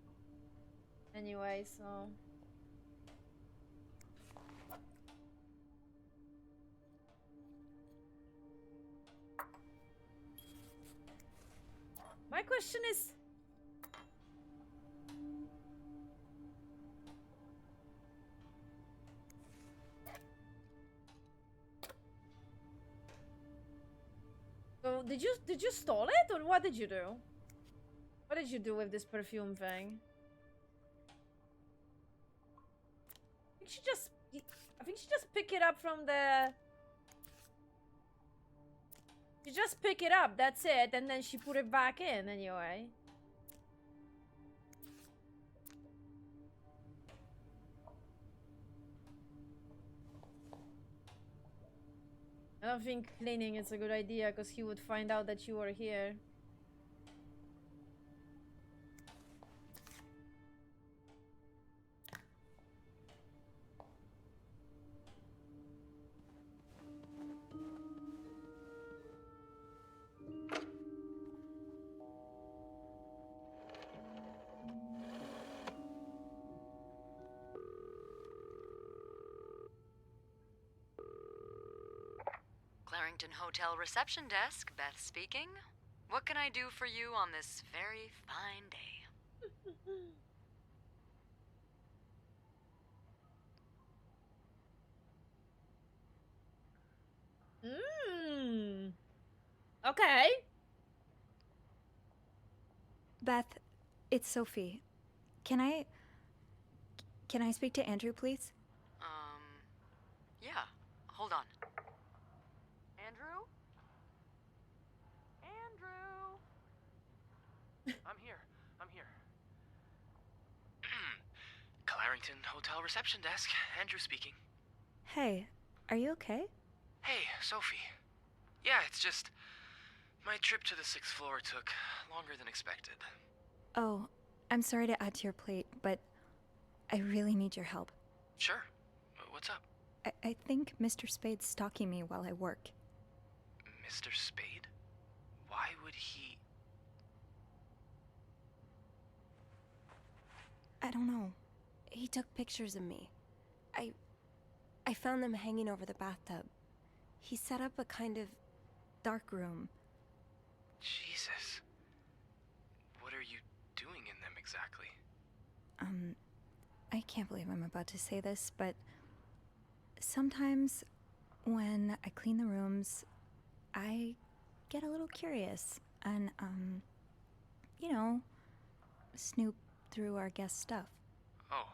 Anyway, so... My question is... So, did you stole it, or what did you do? What did you do with this perfume thing? I think she just picked it up from the... She just picked it up, that's it, and then she put it back in anyway. I don't think cleaning is a good idea, because he would find out that you were here. Clarington Hotel reception desk, Beth speaking. What can I do for you on this very fine day? Okay. Beth, it's Sophie. Can I speak to Andrew, please? Yeah. Hold on. Andrew? Andrew? I'm here. Clarington Hotel reception desk. Andrew speaking. Hey, are you okay? Hey, Sophie. Yeah, it's just... my trip to the 6th floor took longer than expected. Oh, I'm sorry to add to your plate, but I really need your help. Sure. What's up? I think Mr. Spade's stalking me while I work. Mr. Spade? Why would he? I don't know. He took pictures of me. I found them hanging over the bathtub. He set up a kind of dark room. Jesus. What are you doing in them exactly? I can't believe I'm about to say this, but sometimes when I clean the rooms, I get a little curious and, you know, snoop through our guest stuff. Oh.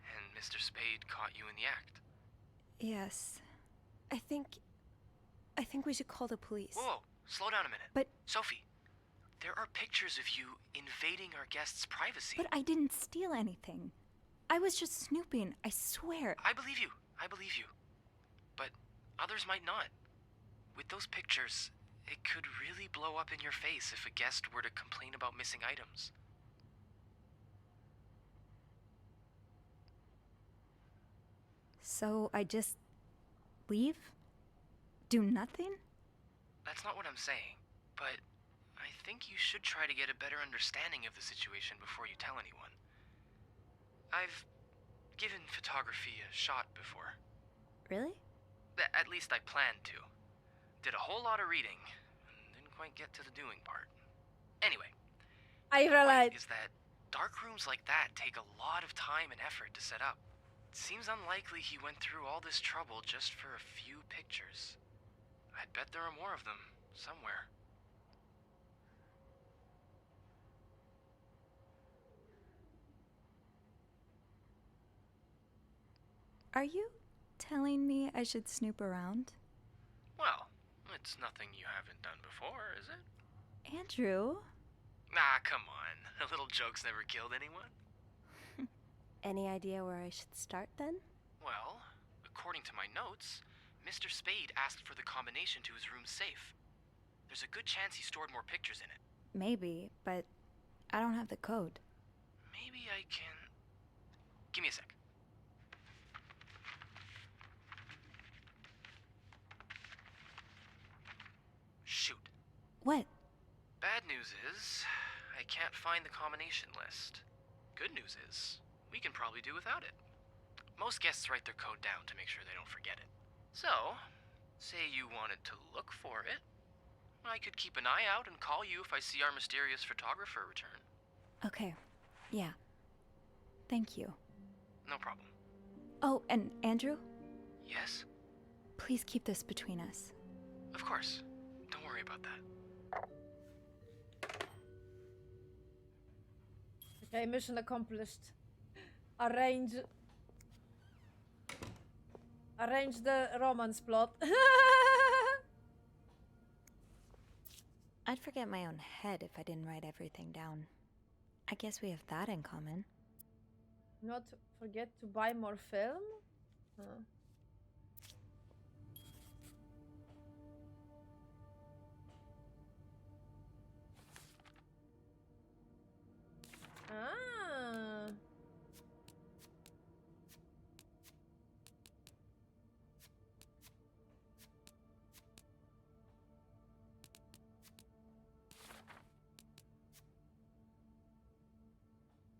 And Mr. Spade caught you in the act? Yes. I think we should call the police. Whoa, slow down a minute. But... Sophie, there are pictures of you invading our guests' privacy. But I didn't steal anything. I was just snooping, I swear. I believe you. But others might not. With those pictures, it could really blow up in your face if a guest were to complain about missing items. So I just leave? Do nothing? That's not what I'm saying, but I think you should try to get a better understanding of the situation before you tell anyone. I've given photography a shot before. Really? At least I planned to. Did a whole lot of reading, and didn't quite get to the doing part. Anyway, I realize is that dark rooms like that take a lot of time and effort to set up. It seems unlikely he went through all this trouble just for a few pictures. I'd bet there are more of them, somewhere. Are you telling me I should snoop around? Well, it's nothing you haven't done before, is it? Andrew? Nah, come on. A little joke's never killed anyone. Any idea where I should start then? Well, according to my notes, Mr. Spade asked for the combination to his room's safe. There's a good chance he stored more pictures in it. Maybe, but I don't have the code. Maybe I can... Give me a sec. Shoot. What? Bad news is, I can't find the combination list. Good news is, we can probably do without it. Most guests write their code down to make sure they don't forget it. So, say you wanted to look for it. I could keep an eye out and call you if I see our mysterious photographer return. Okay, yeah. Thank you. No problem. Oh, and Andrew? Yes? Please keep this between us. Of course. Don't worry about that. Okay, mission accomplished. Arrange the romance plot. I'd forget my own head if I didn't write everything down. I guess we have that in common. Not forget to buy more film? Huh. Ah.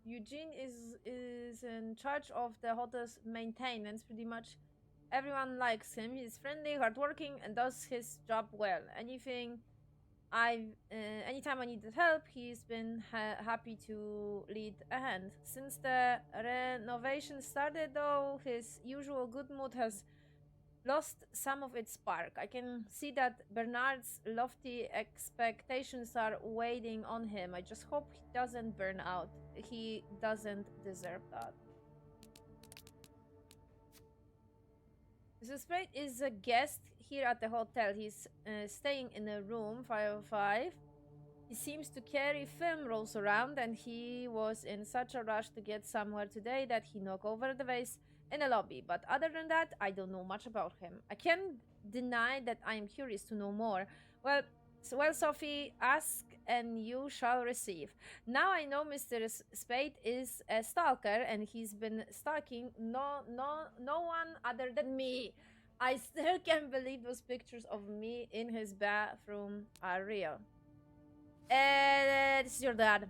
Eugene is in charge of the hotel's maintenance. Pretty much everyone likes him. He's friendly, hardworking, and does his job well. Anytime I needed help, he's been happy to lead a hand. Since the renovation started, though, his usual good mood has lost some of its spark. I can see that Bernard's lofty expectations are weighing on him. I just hope he doesn't burn out. He doesn't deserve that. Mr. Spade is a guest here at the hotel. He's staying in a room 505. He seems to carry film rolls around, and he was in such a rush to get somewhere today that he knocked over the vase in the lobby. But other than that, I don't know much about him. I can't deny that I am curious to know more. Well, So, well, Sophie, ask and you shall receive. Now I know Mr. Spade is a stalker and he's been stalking no one other than me. I still can't believe those pictures of me in his bathroom are real. This is your dad.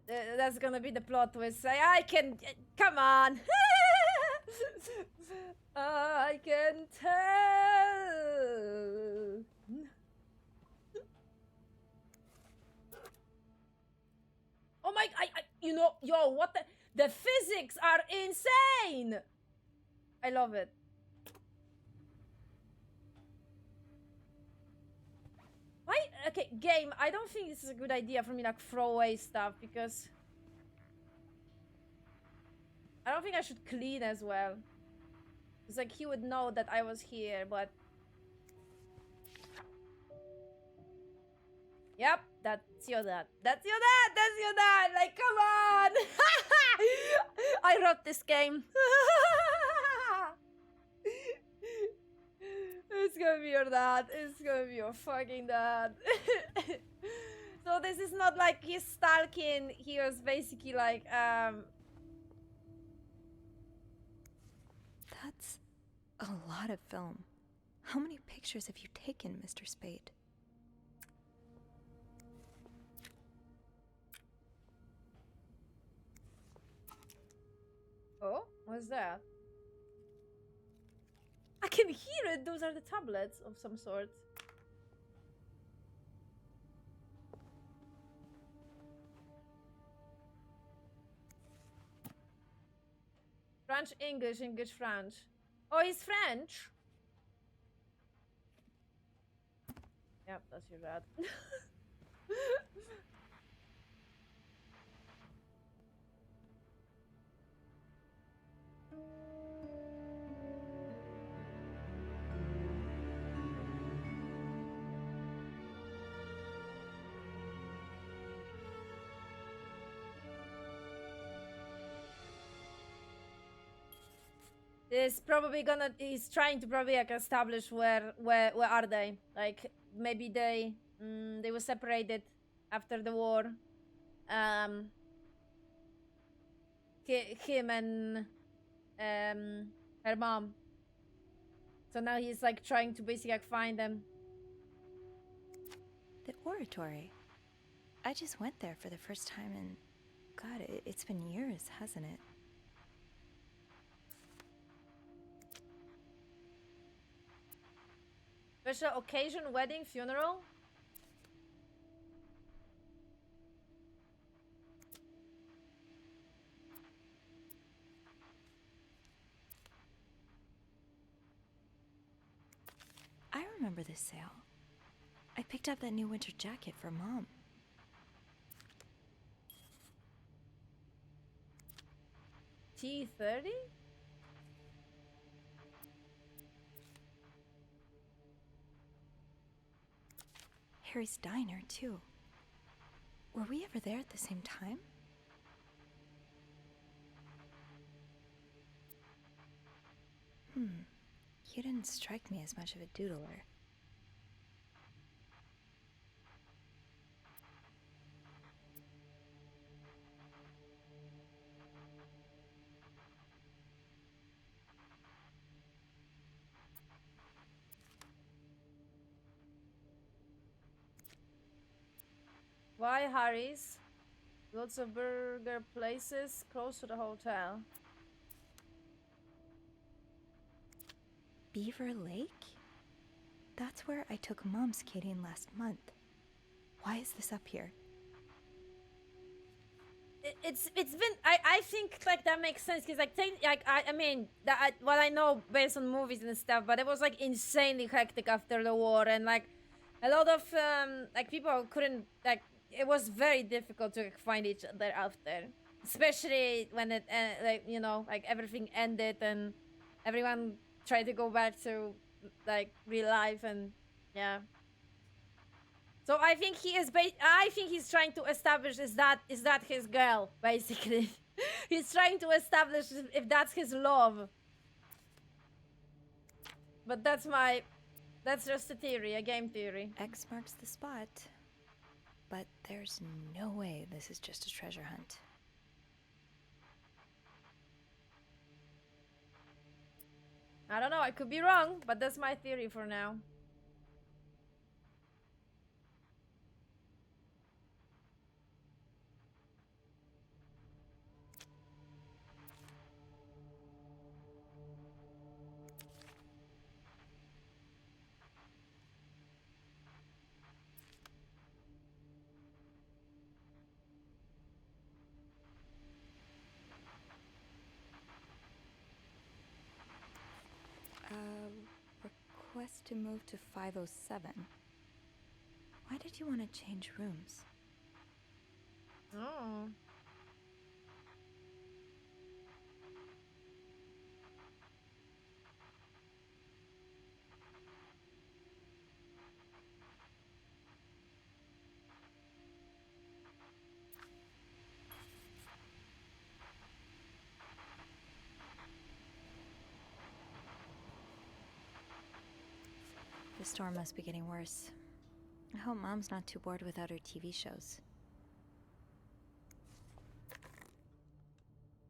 That's gonna be the plot twist. I can... Come on! I can tell. Oh my... you know... Yo, what the... The physics are insane! I love it. Why? Okay, game. I don't think this is a good idea for me, like, throw away stuff, because... I don't think I should clean as well. It's like he would know that I was here, but... Yep, that's your dad. That's your dad! That's your dad! Like, come on! I wrote this game. It's gonna be your dad. It's gonna be your fucking dad. So this is not like he's stalking. He was basically like, That's a lot of film. How many pictures have you taken, Mr. Spade? Oh, what's that? I can hear it. Those are the tablets of some sort. French, English, English, French. Oh, he's French. Yep, that's your dad. Is probably gonna... He's trying to probably like establish where are they? Like maybe they were separated after the war. Him and her mom. So now he's like trying to basically like find them. The oratory. I just went there for the first time and... God, it's been years, hasn't it? Special occasion, wedding, funeral? I remember this sale. I picked up that new winter jacket for Mom. T30? Harry's diner, too. Were we ever there at the same time? You didn't strike me as much of a doodler. Why Harry's? Lots of burger places close to the hotel. Beaver Lake? That's where I took Mom skating last month. Why is this up here? It's been... I think like that makes sense because like I mean that what I know based on movies and stuff, but it was like insanely hectic after the war, and like a lot of like people couldn't like... It was very difficult to like, find each other after, especially when it like, you know, like everything ended and everyone tried to go back to like real life, and yeah. So I think he is I think he's trying to establish is that his girl, basically. He's trying to establish if that's his love. But that's That's just a theory, a game theory. X marks the spot. But there's no way this is just a treasure hunt. I don't know, I could be wrong, but that's my theory for now. Request to move to 507. Why did you want to change rooms? Oh. The storm must be getting worse. I hope Mom's not too bored without her TV shows.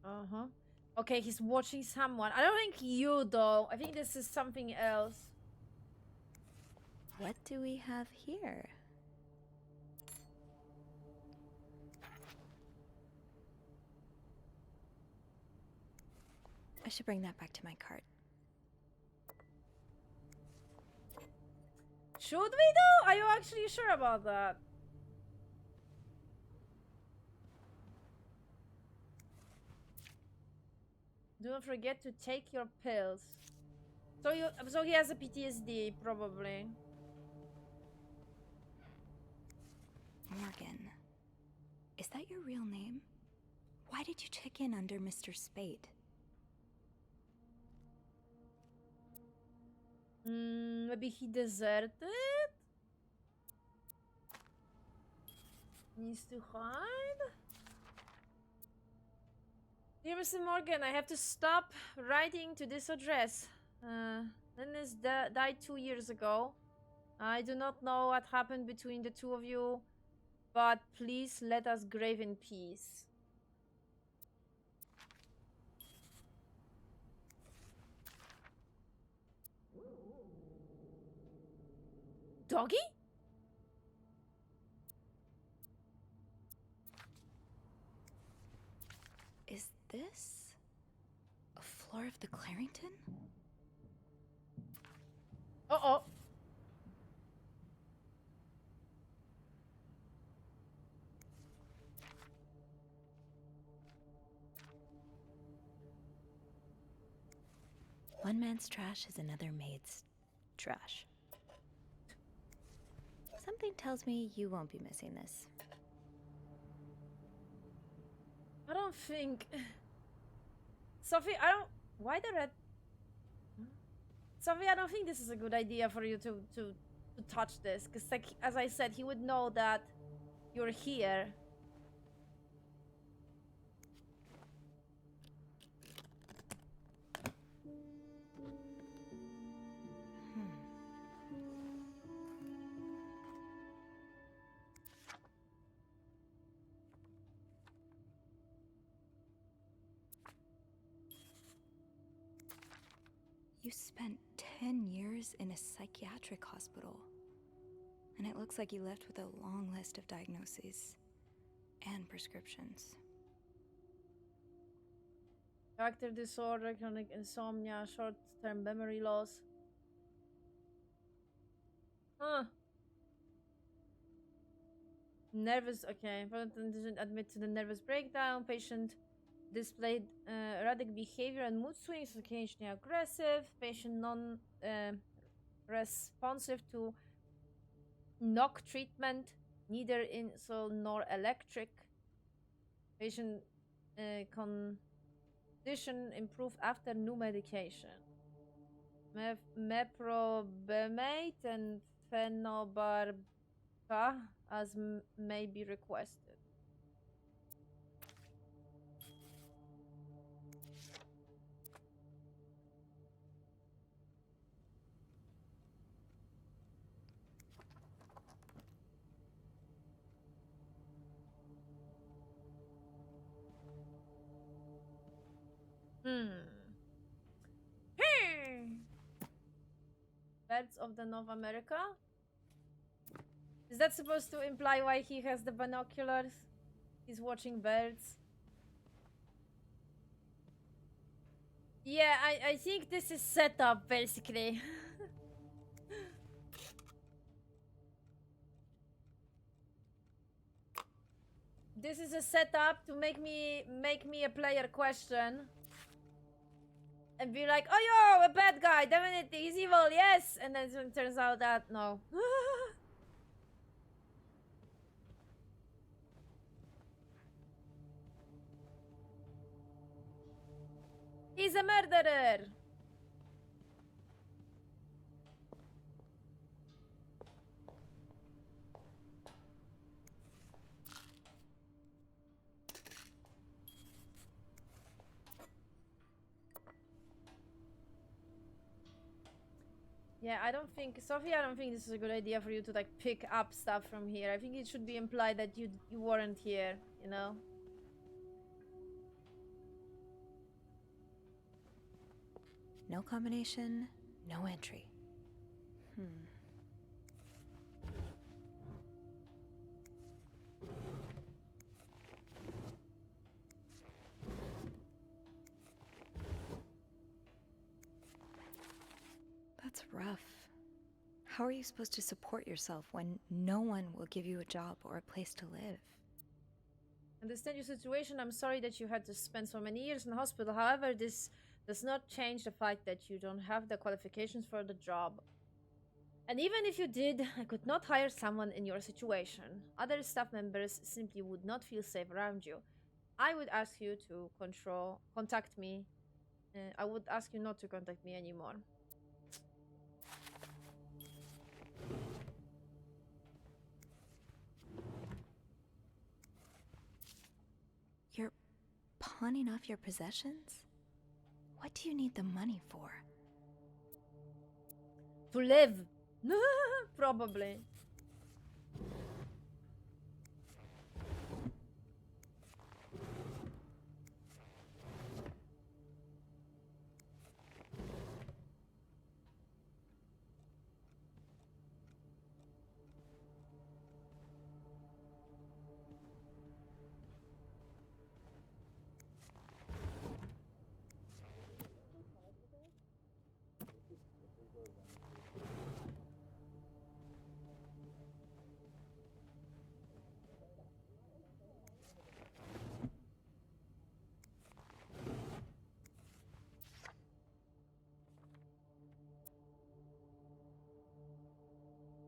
Uh-huh. Okay, he's watching someone. I don't think you, though. I think this is something else. What do we have here? I should bring that back to my cart. Should we, though? Are you actually sure about that? Do not forget to take your pills. So he has a PTSD, probably. Morgan. Is that your real name? Why did you check in under Mr. Spade? Maybe he deserted? Needs to hide? Dear Mr. Morgan, I have to stop writing to this address. Dennis died 2 years ago. I do not know what happened between the two of you, but please let us grave in peace. Doggy? Is this a floor of the Clarington? Uh-oh. One man's trash is another maid's trash. Something tells me you won't be missing this. I don't think... Sophie, I don't... Why the red... Sophie, I don't think this is a good idea for you to touch this. Because, like, as I said, he would know that you're here. You spent 10 years in a psychiatric hospital. And it looks like you left with a long list of diagnoses and prescriptions. Character disorder, chronic insomnia, short-term memory loss. Huh. Nervous, okay. Patient didn't admit to the nervous breakdown. Patient displayed erratic behavior and mood swings, occasionally aggressive. Patient non-responsive to knock treatment, neither insult nor electric. Patient condition improved after new medication. Meprobamate and phenobarbital as may be requested. Birds of the North America? Is that supposed to imply why he has the binoculars? He's watching birds. Yeah, I think this is set up basically. This is a setup to make me a player question and be like, oh yo, a bad guy, definitely he's evil, yes, and then it turns out that no. He's a murderer. Yeah, I don't think, Sophie, I don't think this is a good idea for you to like pick up stuff from here. I think it should be implied that you weren't here, you know? No combination, no entry. That's rough. How are you supposed to support yourself when no one will give you a job or a place to live? Understand your situation. I'm sorry that you had to spend so many years in the hospital. However, this does not change the fact that you don't have the qualifications for the job. And even if you did, I could not hire someone in your situation. Other staff members simply would not feel safe around you. I would ask you to contact me. I would ask you not to contact me anymore. You're pawning off your possessions? What do you need the money for? To live. Probably.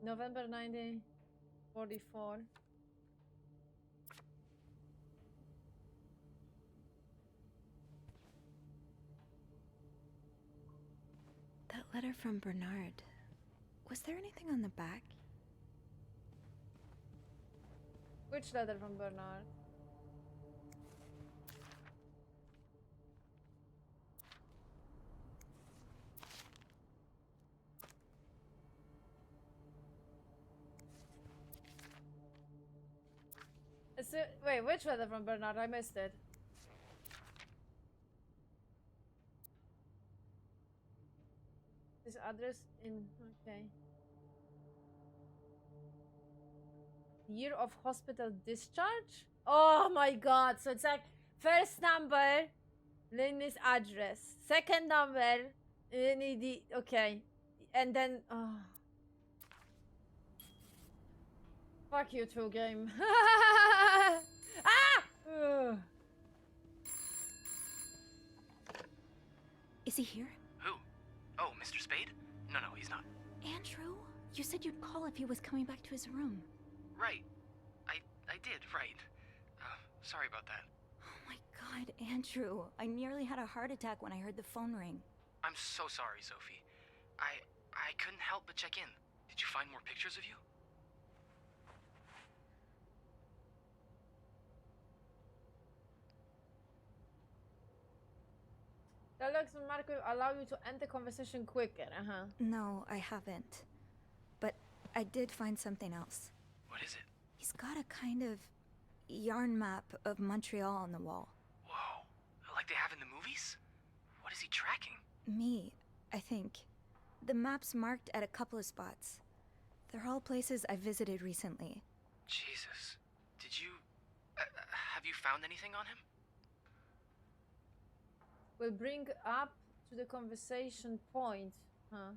November 1944. That letter from Bernard. Was there anything on the back? Which letter from Bernard? Wait, which letter from Bernard? I missed it. This address in... okay. Year of hospital discharge? Oh my god, so it's like first number, Lindy's address. Second number, Lindy, okay. And then... oh. Fuck you too, game. Ah! Ugh. Is he here? Who? Oh, Mr. Spade? No, he's not. Andrew? You said you'd call if he was coming back to his room. Right. I did, right. Sorry about that. Oh my god, Andrew. I nearly had a heart attack when I heard the phone ring. I'm so sorry, Sophie. I couldn't help but check in. Did you find more pictures of you? Alex and Marco allow you to end the conversation quicker, No, I haven't. But I did find something else. What is it? He's got a kind of yarn map of Montreal on the wall. Whoa. Like they have in the movies? What is he tracking? Me, I think. The map's marked at a couple of spots. They're all places I've visited recently. Jesus. Did you... have you found anything on him? Will bring up to the conversation point. Huh.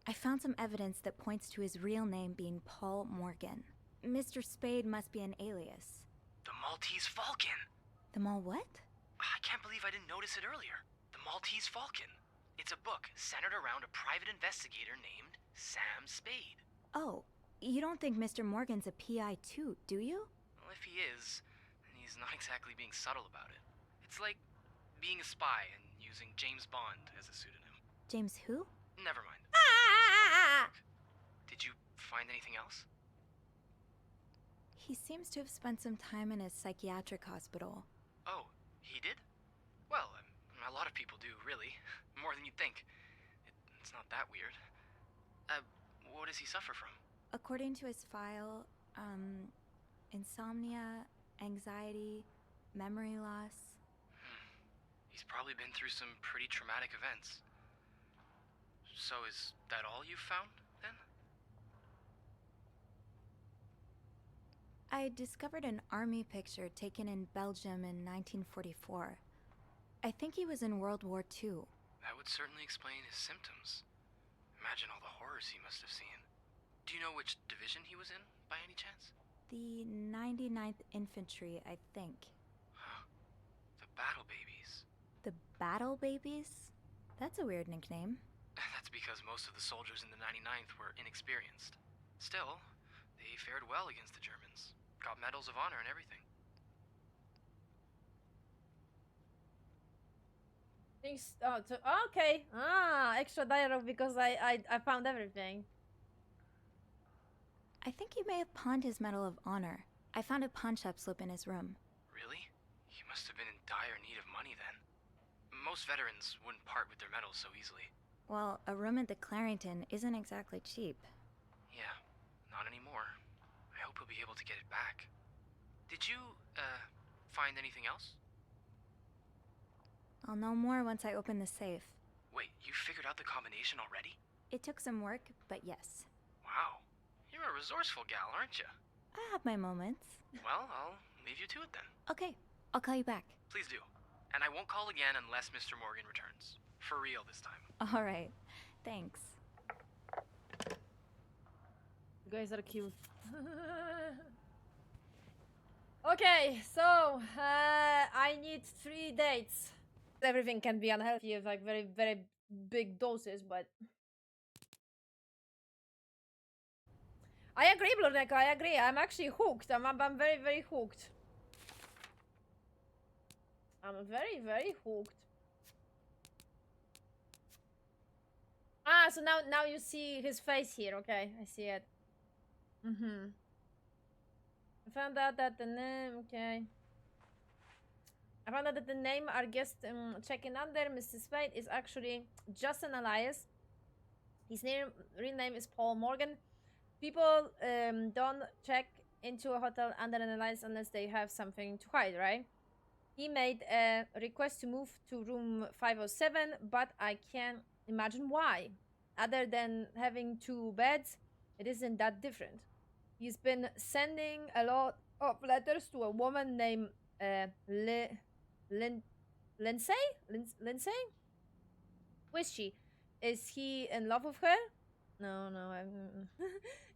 I found some evidence that points to his real name being Paul Morgan. Mr. Spade must be an alias. The Maltese Falcon! The mall what? I can't believe I didn't notice it earlier. The Maltese Falcon. It's a book centered around a private investigator named Sam Spade. Oh, you don't think Mr. Morgan's a PI too, do you? Well, if he is, then he's not exactly being subtle about it. It's like being a spy and using James Bond as a pseudonym. James who? Never mind. Did you find anything else? He seems to have spent some time in a psychiatric hospital. Oh, he did? Well, a lot of people do, really. More than you'd think. It's not that weird. What does he suffer from? According to his file, insomnia, anxiety, memory loss. He's probably been through some pretty traumatic events. So is that all you've found, then? I discovered an army picture taken in Belgium in 1944. I think he was in World War II. That would certainly explain his symptoms. Imagine all the horrors he must have seen. Do you know which division he was in, by any chance? The 99th Infantry, I think. Huh. The Battle Babies. The Battle Babies? That's a weird nickname. That's because most of the soldiers in the 99th were inexperienced. Still, they fared well against the Germans. Got medals of honor and everything. Okay. Extra dialogue because I found everything. I think he may have pawned his Medal of Honor. I found a pawn shop slip in his room. Really? He must have been in dire need of money then. Most veterans wouldn't part with their medals so easily. Well, a room at the Clarington isn't exactly cheap. Yeah, not anymore. I hope he'll be able to get it back. Did you, find anything else? I'll know more once I open the safe. Wait, you figured out the combination already? It took some work, but yes. Wow. You're a resourceful gal, aren't you? I have my moments. Well, I'll leave you to it then. Okay, I'll call you back. Please do. And I won't call again unless Mr. Morgan returns. For real this time. All right. Thanks. You guys are cute. Okay, so I need 3 dates. Everything can be unhealthy with like very, very big doses, but I agree, Blurnek, I agree. I'm actually hooked. I'm very, very hooked. I'm very, very hooked. Ah, so now you see his face here. Okay, I see it. I found out that the name. Okay. I found out that the name our guest checking under, Mr. Spade, is actually just an alias. His real name is Paul Morgan. People don't check into a hotel under an alias unless they have something to hide, right? He made a request to move to room 507, but I can't imagine why. Other than having 2 beds, it isn't that different. He's been sending a lot of letters to a woman named Lindsay? Lindsay? Who is she? Is he in love with her? No,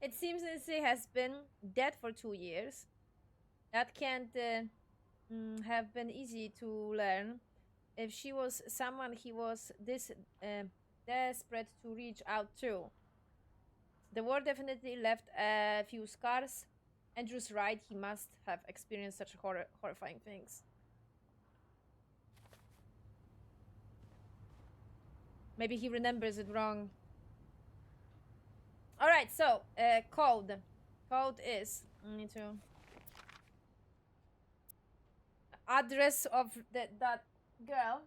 it seems Lindsay has been dead for 2 years. That can't have been easy to learn. If she was someone he was this desperate to reach out to. The war definitely left a few scars. Andrew's right, he must have experienced such horrifying things. Maybe he remembers it wrong. Alright, so, code. Code is... I need to... Address of that girl.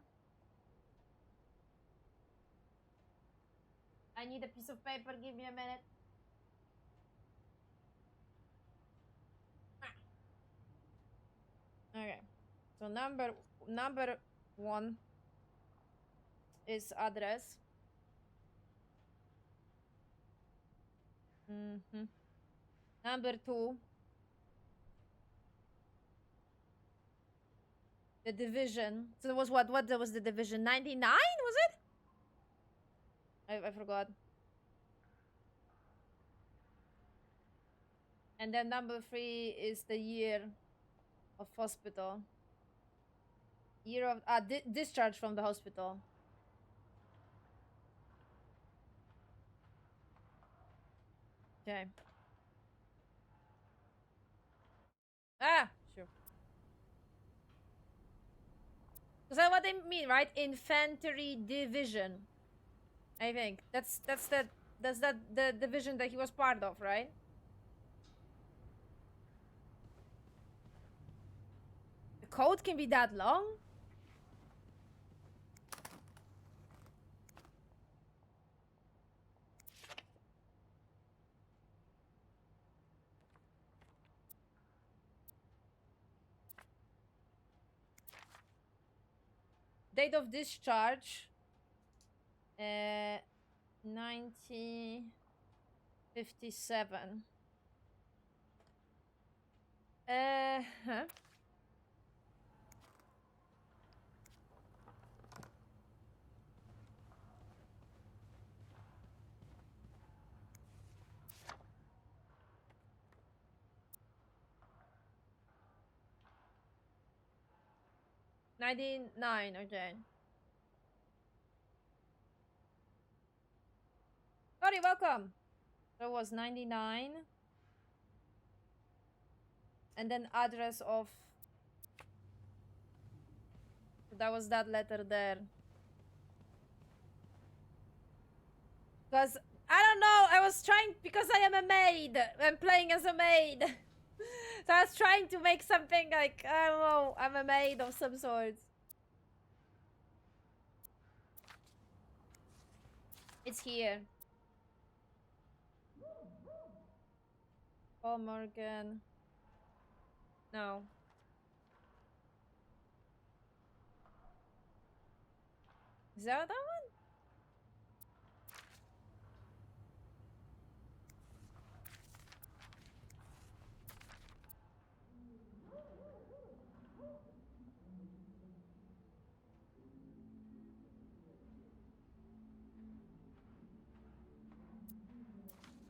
I need a piece of paper, give me a minute. Okay. So number 1 is address. Number 2, the division. So it was what was the division? 99, was it? I forgot. And then number 3 is the year of hospital. Year of discharge from the hospital. Okay. Ah, sure. Is that what they mean, right? Infantry division. I think that's the division that he was part of, right? The code can be that long? Date of discharge. 1957. Huh? '99, okay. Sorry, welcome. That was 99. And then address of... That was that letter there. Because, I don't know, I was trying... Because I am a maid. I'm playing as a maid. So I was trying to make something like, I don't know, I'm a maid of some sort. It's here. Oh, Morgan. No. Is that one?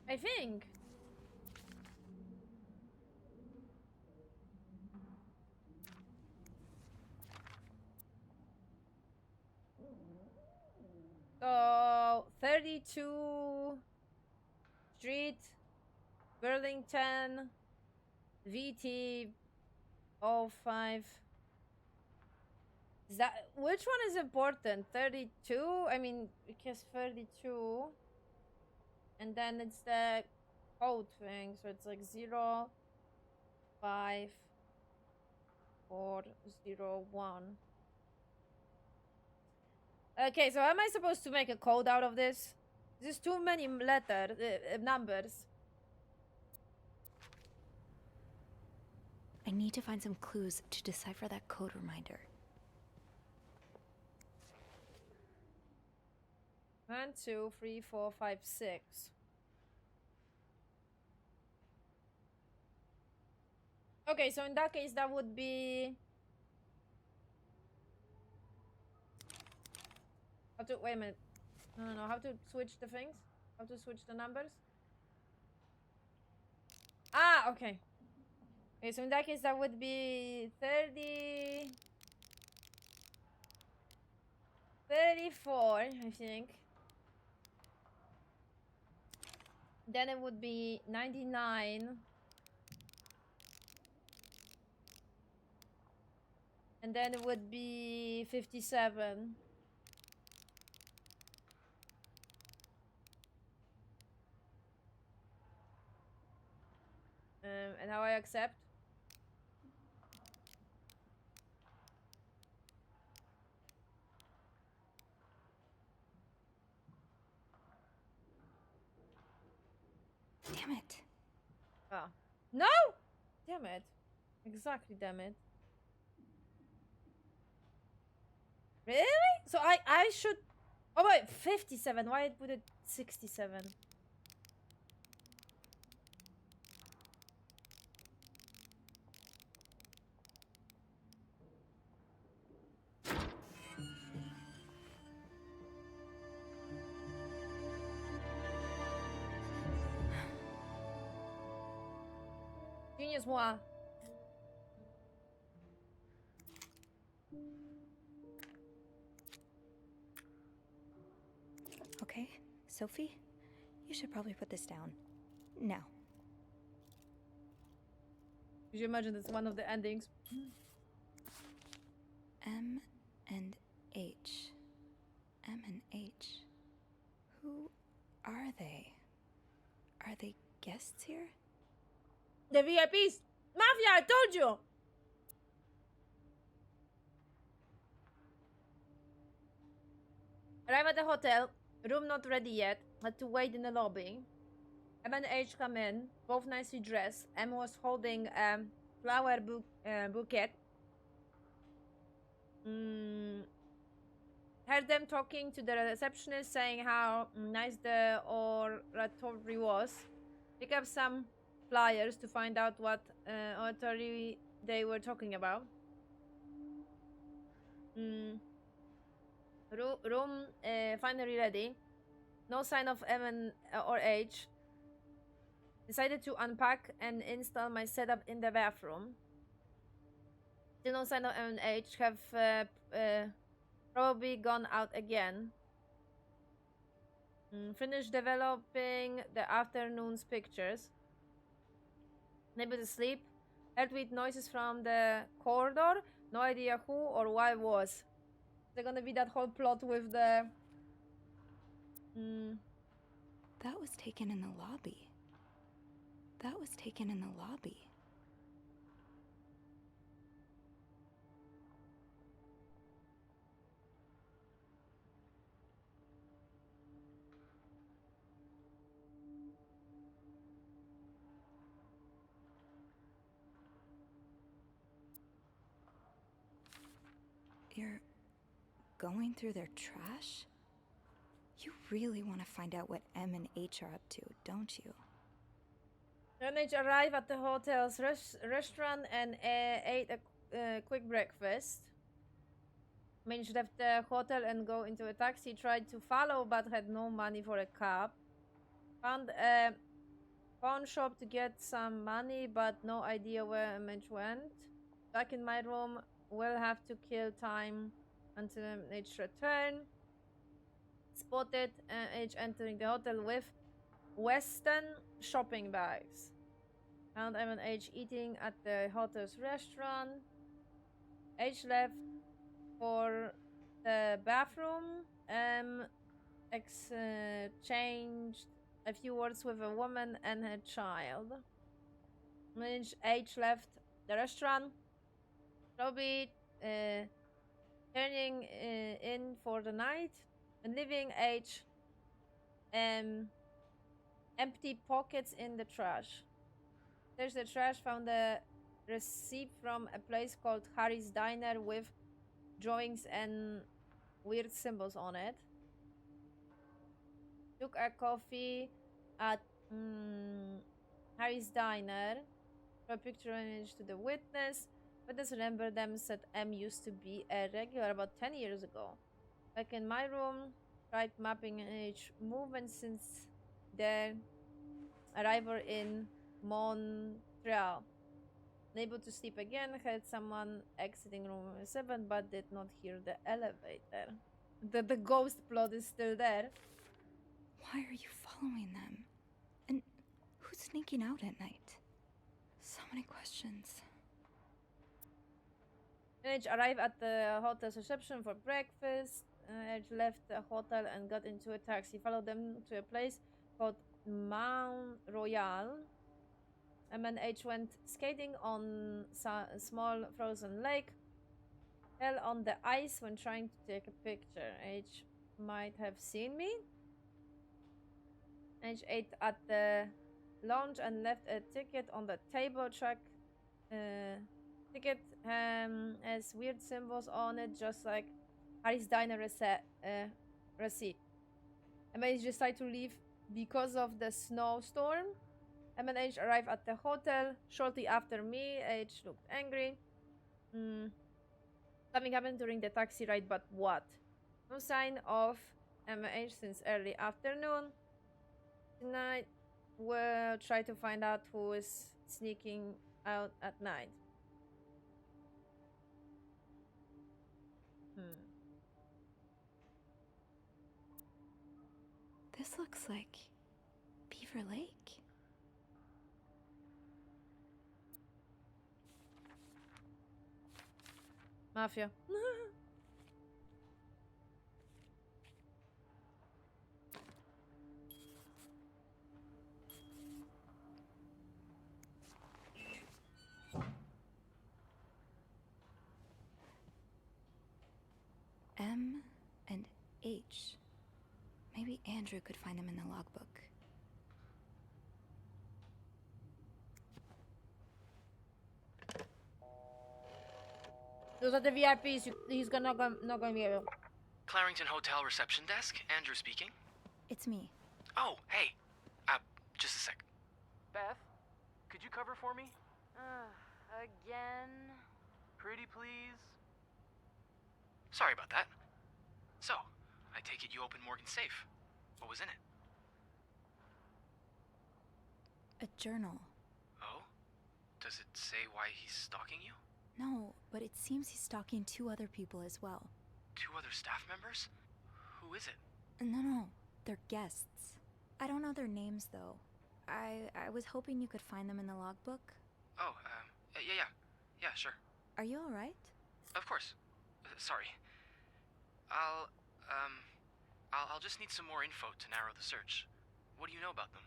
I think. So, 32 Street, Burlington, VT 05. Is that... Which one is important? 32? I mean, because 32. And then it's the code thing, so it's like 0, 5, 4, 0, 1. Okay, so am I supposed to make a code out of this? There's too many numbers. I need to find some clues to decipher that code reminder. 1, 2, 3, 4, 5, 6. Okay, so in that case, that would be... How to... Wait a minute. No. How to switch the things? How to switch the numbers? Ah, okay. Okay, so in that case, that would be 30... 34, I think. Then it would be 99. And then it would be 57. And how I accept? Damn it. Oh. No! Damn it. Exactly, damn it. Really? So I should. Oh wait, 57. Why put it 67? Genius moi. Okay, Sophie, you should probably put this down. Now. Could you imagine that's one of the endings? M and H. M and H. Who are they? Are they guests here? The VIPs! Mafia, I told you! Arrive at the hotel. Room not ready yet. Had to wait in the lobby. M and H come in. Both nicely dressed. M was holding a flower bouquet. Heard them talking to the receptionist, saying how nice the oratory was. Pick up some flyers to find out what oratory they were talking about. Room finally ready. No sign of M or H. Decided to unpack and install my setup in the bathroom. Still no sign of M and H. Have probably gone out again. Finished developing the afternoon's pictures. Unable to sleep. Heard with noises from the corridor. No idea who or why it was. There's gonna be that whole plot with the... That was taken in the lobby. That was taken in the lobby. You're going through their trash? You really want to find out what M and H are up to, don't you? H arrived at the hotel's restaurant and ate a quick breakfast. Managed left the hotel and go into a taxi. Tried to follow but had no money for a cab. Found a pawn shop to get some money but no idea where Mitch went. Back in my room, will have to kill time until H return. Spotted H entering the hotel with Western shopping bags. Found M and H eating at the hotel's restaurant. H left for the bathroom. Exchanged a few words with a woman and her child. H left the restaurant. Probably turning in for the night and leaving H empty pockets in the trash. There's the trash. Found a receipt from a place called Harry's Diner with drawings and weird symbols on it. Took a coffee at Harry's Diner. A picture image to the witness. Witness remember them, said M used to be a regular about 10 years ago. Back in my room, tried mapping each movement since their arrival in Montreal. Unable to sleep again, heard someone exiting room 7 but did not hear the elevator. The ghost plot is still there. Why are you following them? And who's sneaking out at night? So many questions. H arrived at the hotel's reception for breakfast. H left the hotel and got into a taxi. Followed them to a place called Mount Royal. And then H went skating on a small frozen lake. Fell on the ice when trying to take a picture. H might have seen me. H ate at the lounge and left a ticket on the table. Ticket has weird symbols on it, just like Harry's diner receipt. M&H decide to leave because of the snowstorm. M&H arrived at the hotel shortly after me. H looked angry. Something happened during the taxi ride, but what? No sign of M&H since early afternoon. Tonight, we'll try to find out who is sneaking out at night. This looks like Beaver Lake. Mafia. M and H. Maybe Andrew could find them in the logbook. Those are the VIPs. He's not going to be able. Clarington Hotel reception desk, Andrew speaking. It's me. Oh, hey. Just a sec. Beth, could you cover for me? Again? Pretty please? Sorry about that. So, I take it you opened Morgan's safe. What was in it? A journal. Oh? Does it say why he's stalking you? No, but it seems he's stalking 2 other people as well. 2 other staff members? Who is it? No, they're guests. I don't know their names, though. I was hoping you could find them in the logbook. Oh, yeah, sure. Are you alright? Of course. Sorry. I'll just need some more info to narrow the search. What do you know about them?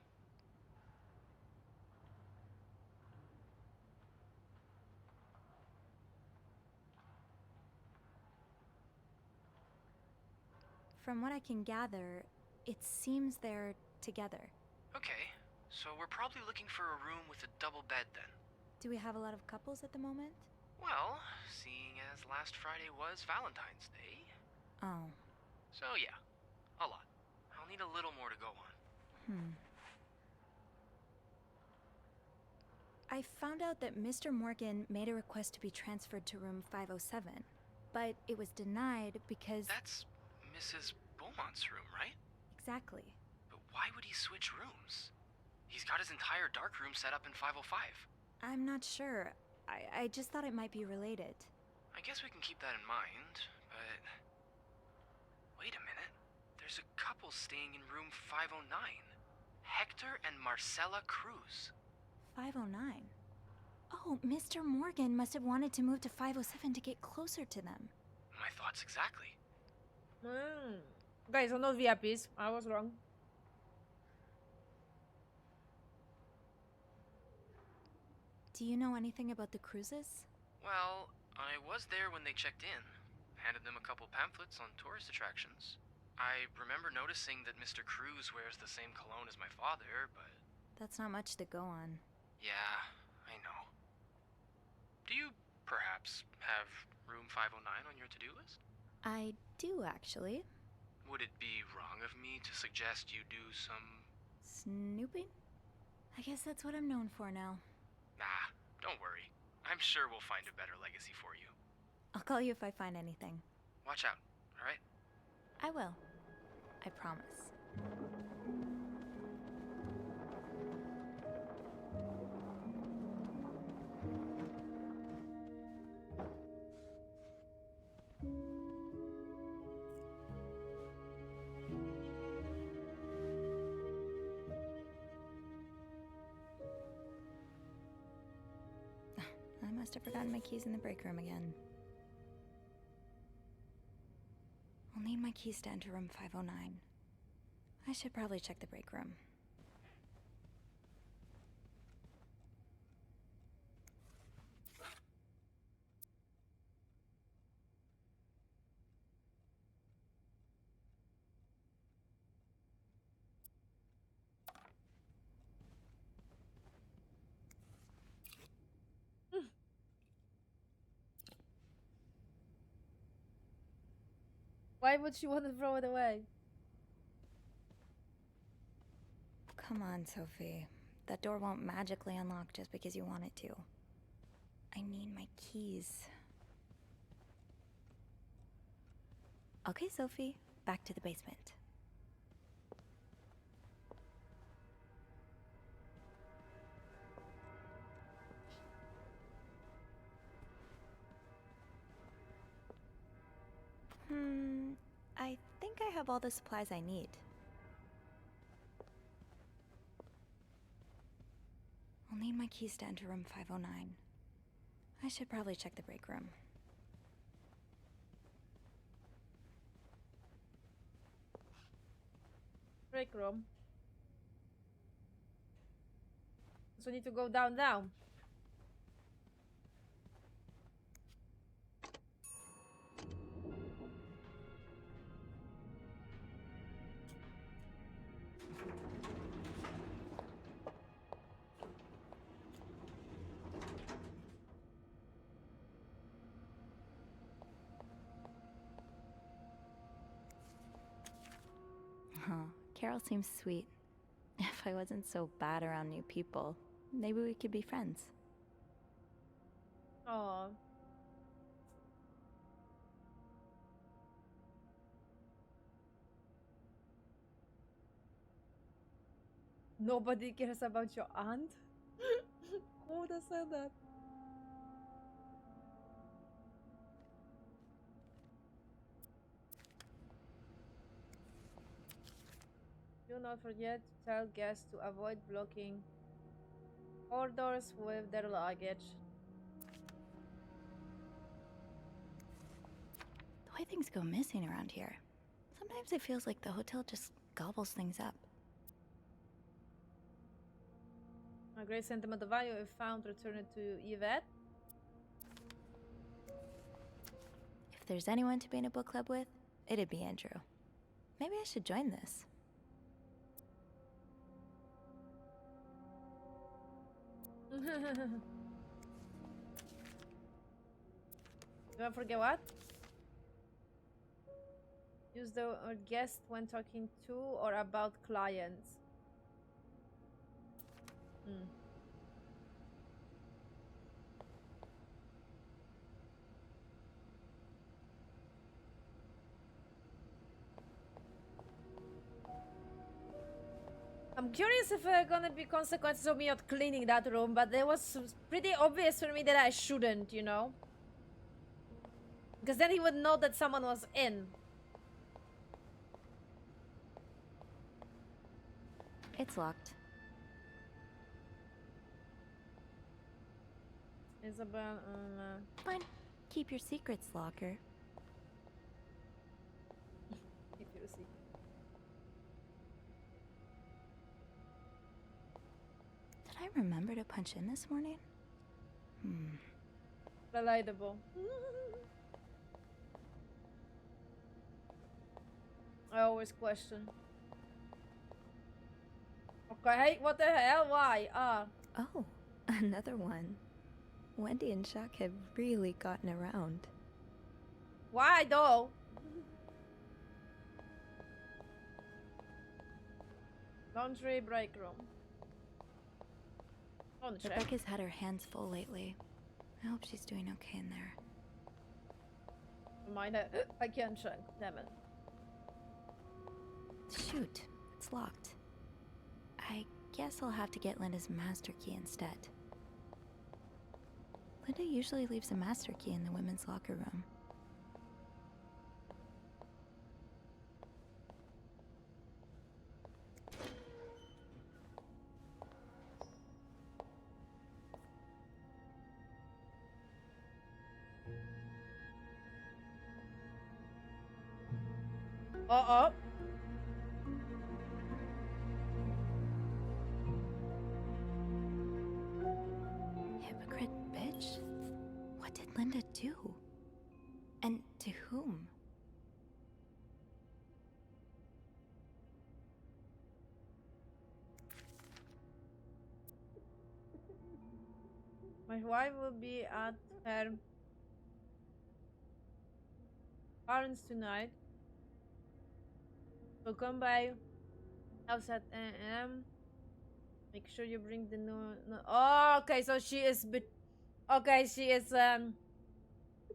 From what I can gather, it seems they're together. Okay, so we're probably looking for a room with a double bed then. Do we have a lot of couples at the moment? Well, seeing as last Friday was Valentine's Day. Oh. So yeah, a lot. I'll need a little more to go on. I found out that Mr. Morgan made a request to be transferred to room 507, but it was denied because... That's Mrs. Beaumont's room, right? Exactly. But why would he switch rooms? He's got his entire dark room set up in 505. I'm not sure. I just thought it might be related. I guess we can keep that in mind, but... Wait a minute. There's a couple staying in room 509. Hector and Marcella Cruz. 509? Oh, Mr. Morgan must have wanted to move to 507 to get closer to them. My thoughts exactly. Guys, I'm not VIPs. I was wrong. Do you know anything about the cruises? Well, I was there when they checked in. Handed them a couple pamphlets on tourist attractions. I remember noticing that Mr. Cruz wears the same cologne as my father, but... That's not much to go on. Yeah, I know. Do you, perhaps, have room 509 on your to-do list? I do, actually. Would it be wrong of me to suggest you do some... Snooping? I guess that's what I'm known for now. Nah, don't worry. I'm sure we'll find a better legacy for you. I'll call you if I find anything. Watch out, alright? I will. I promise. I must have forgotten my keys in the break room again. I'll need my keys to enter room 509. I should probably check the break room. Why would she want to throw it away? Come on, Sophie. That door won't magically unlock just because you want it to. I need my keys. Okay, Sophie. Back to the basement. I think I have all the supplies I need. I'll need my keys to enter room 509. I should probably check the break room. Break room. So we need to go down. Huh. Carol seems sweet. If I wasn't so bad around new people, maybe we could be friends. Oh. Nobody cares about your aunt? Who would have said that? Do not forget to tell guests to avoid blocking corridors with their luggage. The way things go missing around here, sometimes it feels like the hotel just gobbles things up. A great sentimental value if found, return it to Yvette. If there's anyone to be in a book club with, it'd be Andrew. Maybe I should join this. Don't forget what? Use the word guest when talking to or about clients. I'm curious if there are gonna be consequences of me not cleaning that room, but it was pretty obvious for me that I shouldn't, you know? Because then he would know that someone was in. It's locked. Isabel, Fine. Keep your secrets, locker. Keep your secret. Did I remember to punch in this morning? Relatable. I always question. Okay, what the hell? Why? Oh, another one. Wendy and Shaq have really gotten around. Why though? Laundry break room. Rebecca's had her hands full lately. I hope she's doing okay in there. Mind it. I can't check. Damn it. Shoot, it's locked. I guess I'll have to get Linda's master key instead. Linda usually leaves a master key in the women's locker room. Uh-oh. Hypocrite bitch? What did Linda do? And to whom? My wife will be at her parents tonight. So come by house at AM. Make sure you bring the no. Oh, okay. So she is. Okay, she is.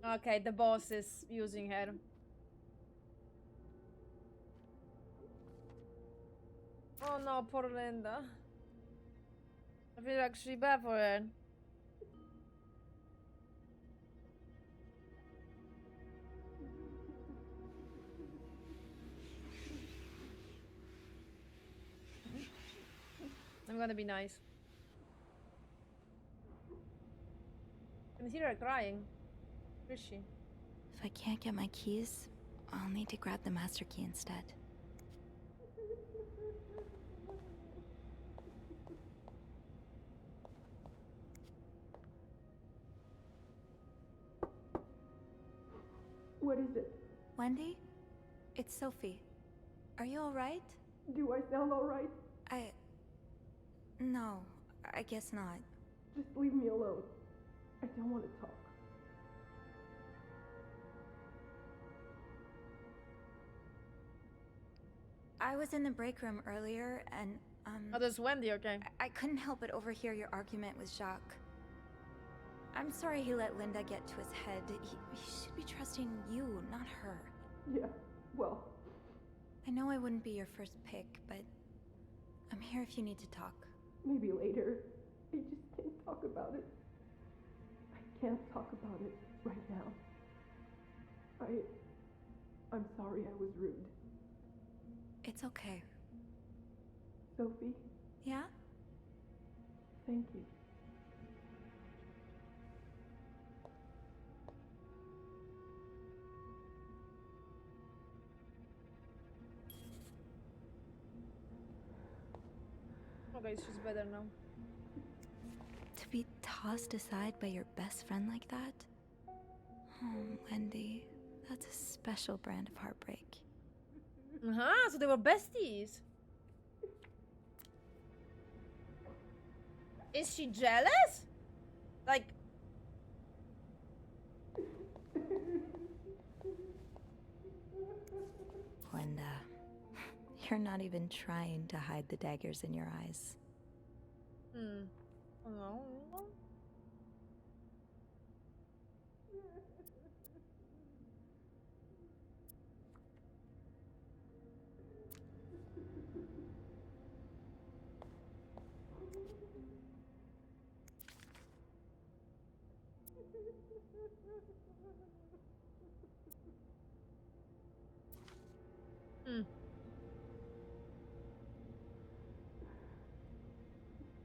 Okay, the boss is using her. Oh no, poor Linda. I feel actually bad for her. I'm gonna be nice. I can hear her crying. Where is she? If I can't get my keys, I'll need to grab the master key instead. What is it? Wendy? It's Sophie. Are you alright? Do I sound alright? No, I guess not. Just leave me alone. I don't want to talk. I was in the break room earlier and, Oh, there's Wendy, okay. I couldn't help but overhear your argument with Jacques. I'm sorry he let Linda get to his head. He should be trusting you, not her. Yeah, well... I know I wouldn't be your first pick, but I'm here if you need to talk. Maybe later. I just can't talk about it. I can't talk about it right now. I'm sorry I was rude. It's okay. Sophie? Yeah? Thank you. Okay, she's better now. To be tossed aside by your best friend like that? Oh, Wendy, that's a special brand of heartbreak. So they were besties. Is she jealous? Like... Linda, you're not even trying to hide the daggers in your eyes. No.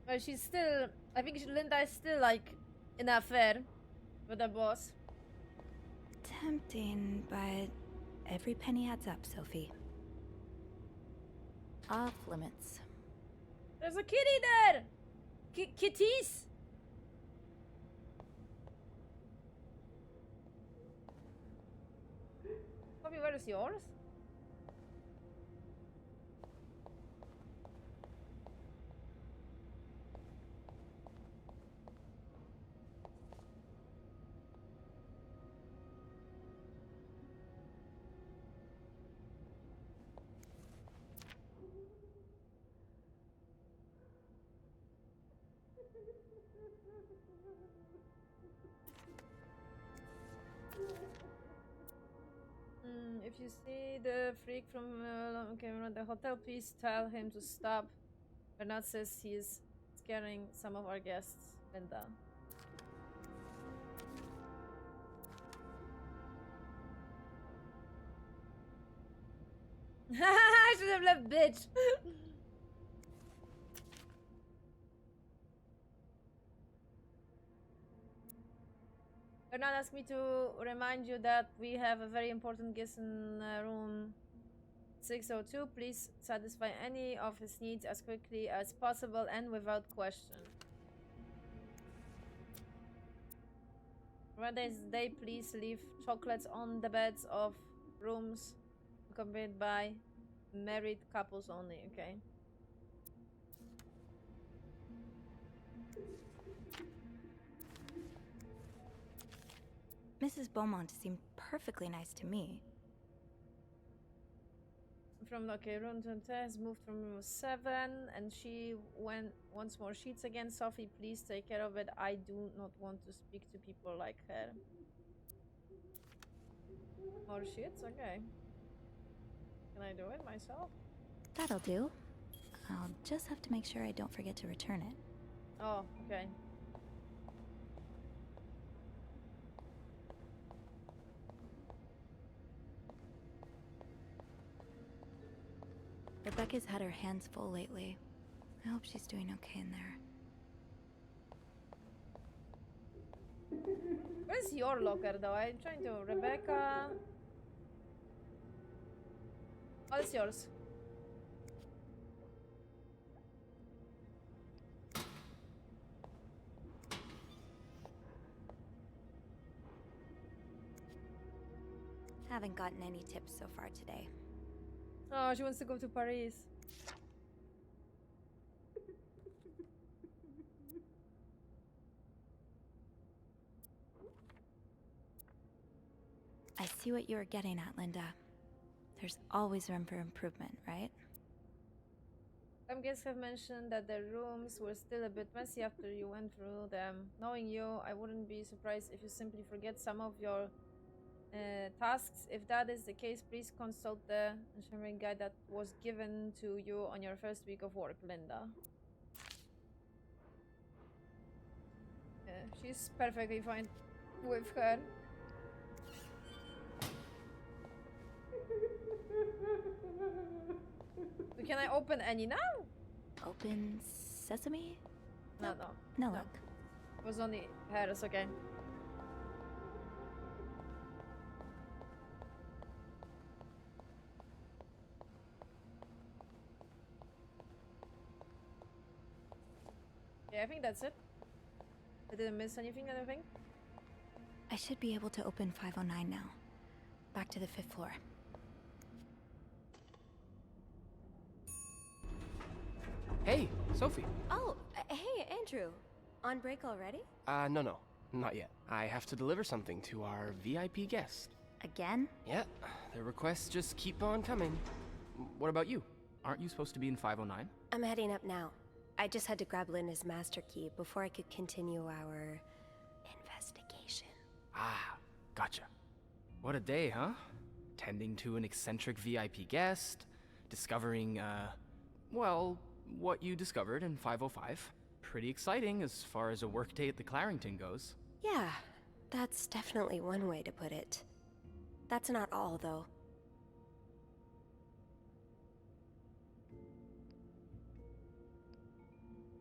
Well, she's still... I think Linda is still, like, in an affair with the boss. Tempting, but every penny adds up, Sophie. Off limits. There's a kitty there! Kitties! Bobby, where is yours? If you see the freak from camera at the hotel, please tell him to stop. Bernard says he is scaring some of our guests. Linda. I should have left, bitch. Bernard asked me to remind you that we have a very important guest in room 602. Please satisfy any of his needs as quickly as possible and without question. Wednesday, please leave chocolates on the beds of rooms accompanied by married couples only, okay? Mrs. Beaumont seemed perfectly nice to me. from room 10 has moved from room 7, and she wants more sheets again. Sophie, please take care of it. I do not want to speak to people like her. More sheets? Okay. Can I do it myself? That'll do. I'll just have to make sure I don't forget to return it. Oh, okay. Rebecca's had her hands full lately. I hope she's doing okay in there. Where's your locker though? I'm trying to. Rebecca. Oh, it's yours. Haven't gotten any tips so far today. Oh, she wants to go to Paris. I see what you were getting at, Linda. There's always room for improvement, right? Some guests have mentioned that the rooms were still a bit messy after you went through them. Knowing you, I wouldn't be surprised if you simply forget some of your tasks. If that is the case, please consult the sharing guide that was given to you on your first week of work, Linda. She's perfectly fine with her. So can I open any now? Open sesame? No. No luck. It was only hers, okay. Yeah, I think that's it. I didn't miss anything, I don't think. I should be able to open 509 now. Back to the 5th floor. Hey, Sophie. Oh, hey, Andrew. On break already? No, not yet. I have to deliver something to our VIP guest. Again? Yeah, the requests just keep on coming. What about you? Aren't you supposed to be in 509? I'm heading up now. I just had to grab Linda's master key before I could continue our investigation. Ah, gotcha. What a day, huh? Tending to an eccentric VIP guest, discovering, well, what you discovered in 505. Pretty exciting as far as a workday at the Clarington goes. Yeah, that's definitely one way to put it. That's not all, though.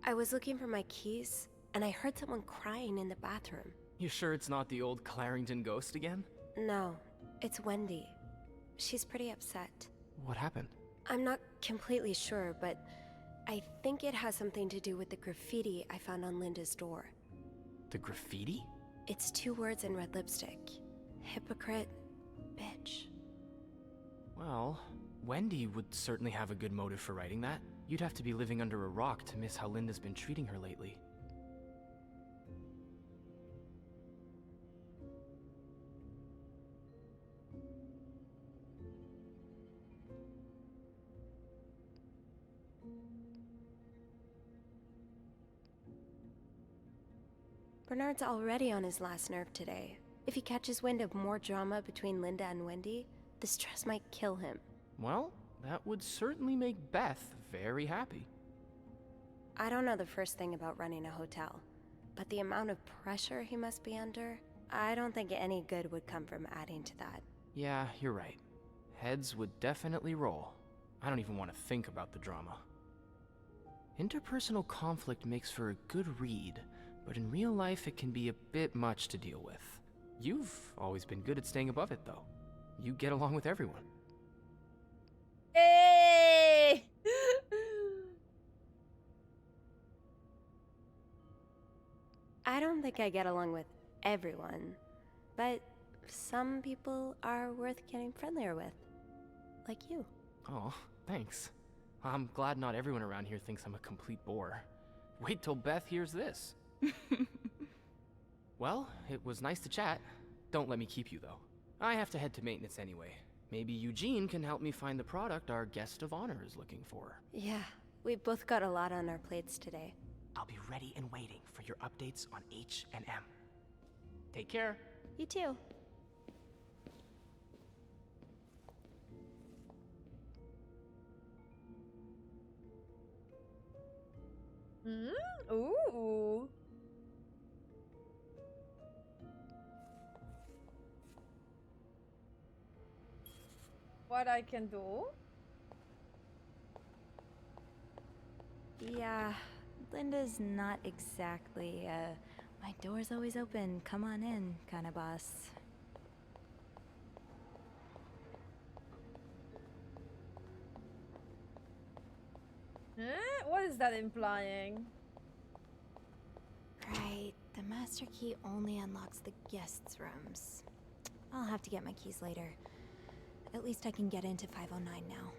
I was looking for my keys, and I heard someone crying in the bathroom. You sure it's not the old Clarington ghost again? No, it's Wendy. She's pretty upset. What happened? I'm not completely sure, but I think it has something to do with the graffiti I found on Linda's door. The graffiti? It's 2 words in red lipstick. Hypocrite, bitch. Well, Wendy would certainly have a good motive for writing that. You'd have to be living under a rock to miss how Linda's been treating her lately. Bernard's already on his last nerve today. If he catches wind of more drama between Linda and Wendy, the stress might kill him. Well, that would certainly make Beth very happy. I don't know the first thing about running a hotel, but the amount of pressure he must be under, I don't think any good would come from adding to that. Yeah, you're right. Heads would definitely roll. I don't even want to think about the drama. Interpersonal conflict makes for a good read, but in real life it can be a bit much to deal with. You've always been good at staying above it, though. You get along with everyone. Hey! I don't think I get along with everyone, but some people are worth getting friendlier with. Like you. Oh, thanks. I'm glad not everyone around here thinks I'm a complete bore. Wait till Beth hears this. Well, it was nice to chat. Don't let me keep you, though. I have to head to maintenance anyway. Maybe Eugene can help me find the product our guest of honor is looking for. Yeah, we've both got a lot on our plates today. I'll be ready and waiting for your updates on H&M. Take care. You too. Ooh. What I can do? Yeah, Linda's not exactly, my door's always open, come on in kind of boss. What is that implying? Right, the master key only unlocks the guests' rooms. I'll have to get my keys later. At least I can get into 509 now.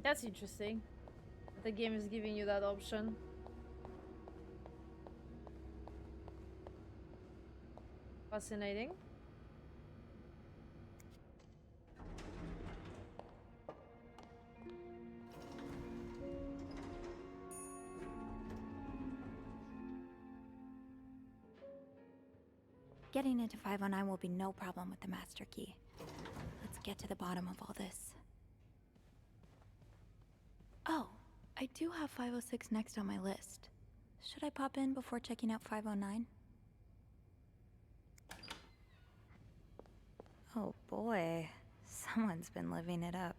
That's interesting. The game is giving you that option. Fascinating. Getting into 509 will be no problem with the master key. Let's get to the bottom of all this. Oh, I do have 506 next on my list. Should I pop in before checking out 509? Oh boy, someone's been living it up.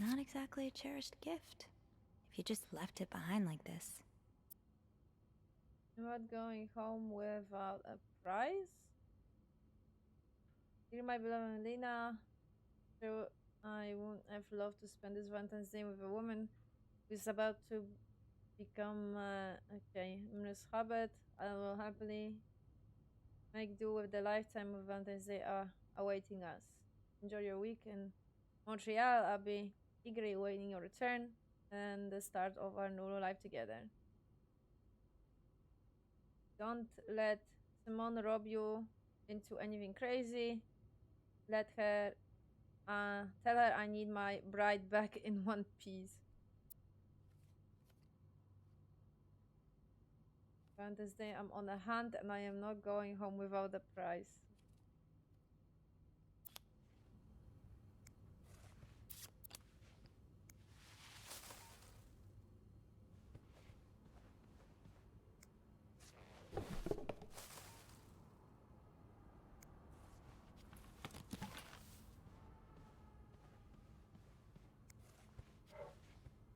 Not exactly a cherished gift, if you just left it behind like this. Not going home without a prize? Dear my beloved Lena, so I would have loved to spend this Valentine's Day with a woman who is about to become, okay, Miss Hubbard. I will happily make do with the lifetime of Valentine's Day awaiting us. Enjoy your week in Montreal. I'll be eagerly awaiting your return and the start of our new life together. Don't let Simone rob you into anything crazy. Let her, tell her I need my bride back in one piece. Valentine's Day, I'm on a hunt and I am not going home without a prize.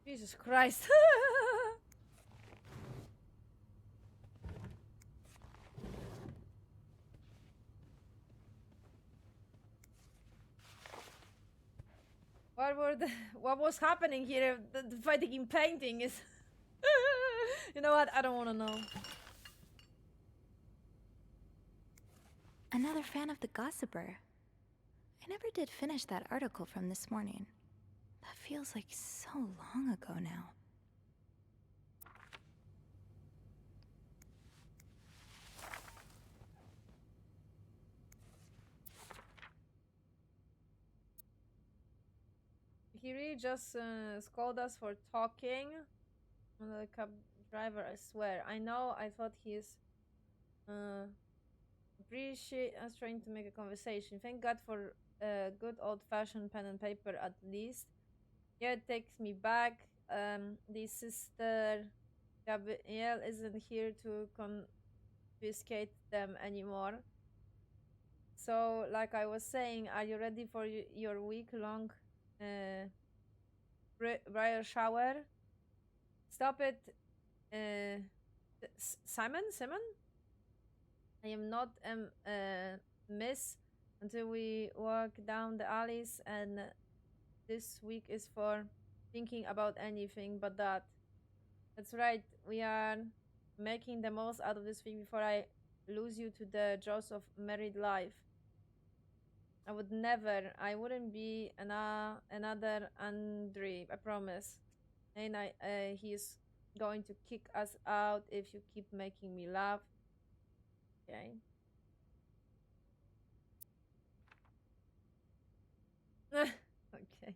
Jesus Christ. What was happening here? The fighting in painting is you know what? I don't want to know. Another fan of the Gossiper. I never did finish that article from this morning. That feels like so long ago now. He really just scolded us for talking. The cab driver, I swear. I know, I thought he's appreciate us trying to make a conversation. Thank God for good old-fashioned pen and paper at least. Yeah, it takes me back. The sister Gabrielle isn't here to confiscate them anymore. So, like I was saying, are you ready for your week-long bridal shower? Stop it, Simon? I am not miss until we walk down the alleys, and this week is for thinking about anything but that. That's right. We are making the most out of this thing before I lose you to the jaws of married life. I would never. I wouldn't be another Andre. I promise. And he's going to kick us out if you keep making me laugh. Okay. Okay.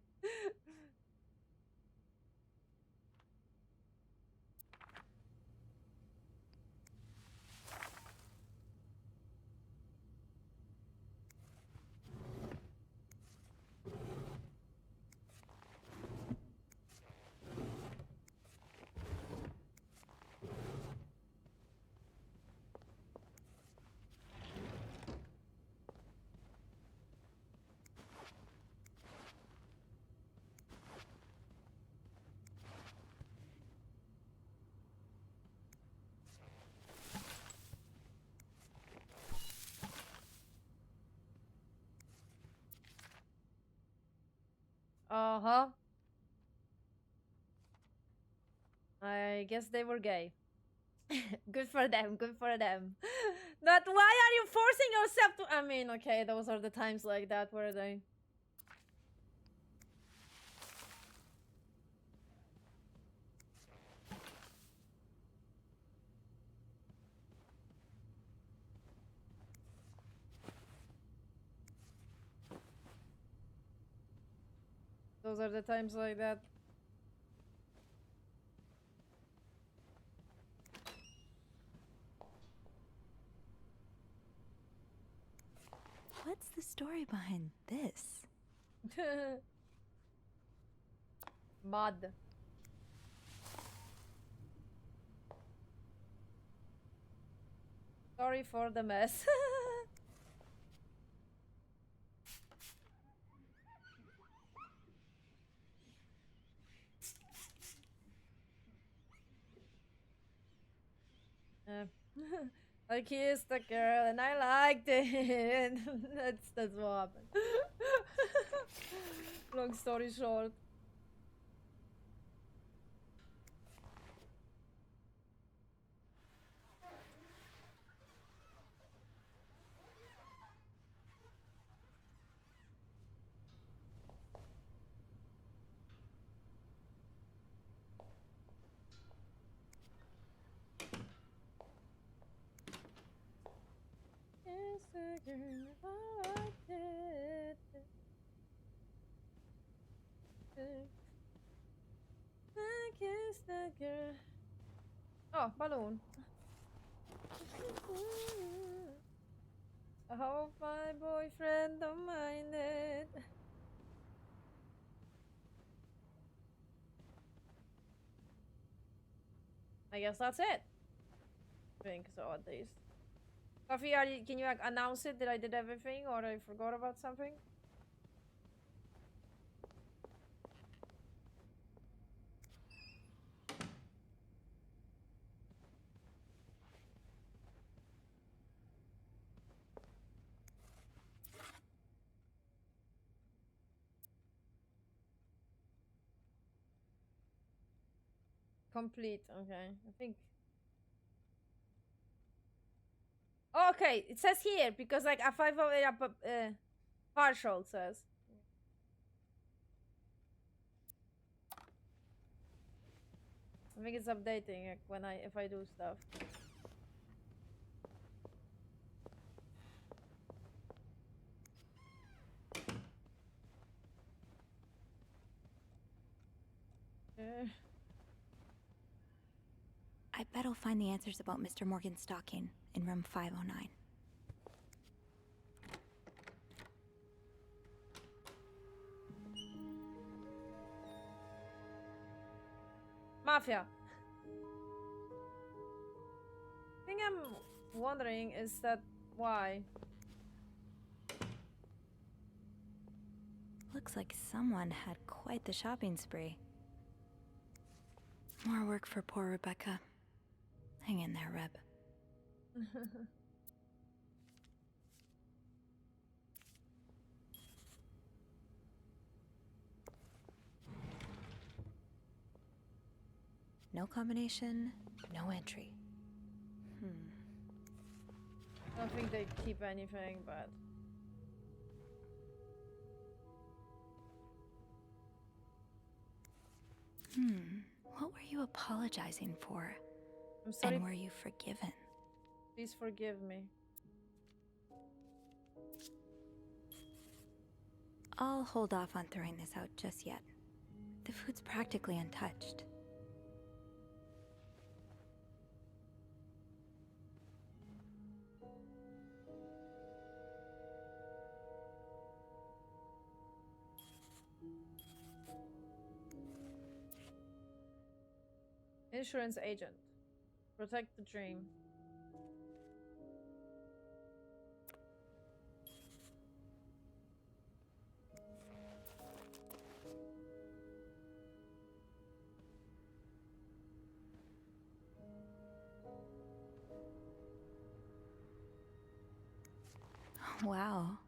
Uh-huh. I guess they were gay. Good for them, good for them. But why are you forcing yourself to... I mean, okay, those are the times like that where they... Those are the times like that. What's the story behind this? Mud. Sorry for the mess. I kissed the girl and I liked it. That's what happened. Long story short. Kiss the girl, I liked it. I kissed the girl. Oh, balloon. I hope my boyfriend don't mind it. I guess that's it. I think so, at least. Coffee, can you like, announce it that I did everything or I forgot about something? Complete, okay. I think. Oh, okay, it says here because like a 5 of it partial says. I think it's updating like, when if I do stuff. I bet I'll find the answers about Mr. Morgan's stalking in room 509. Mafia. Thing I'm wondering is that why? Looks like someone had quite the shopping spree. More work for poor Rebecca. Hang in there, Reb. No combination, no entry. I don't think they keep anything, but... What were you apologizing for? I'm sorry. And were you forgiven? Please forgive me. I'll hold off on throwing this out just yet. The food's practically untouched. Insurance agent. Protect the dream. Wow.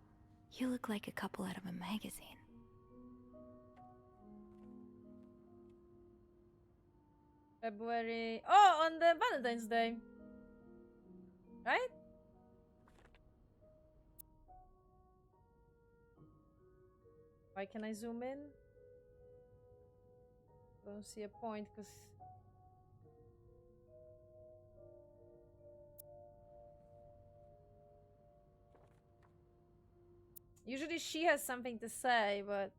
You look like a couple out of a magazine. February. Oh, on the Valentine's Day. Right? Why can I zoom in? Don't see a point because usually she has something to say, but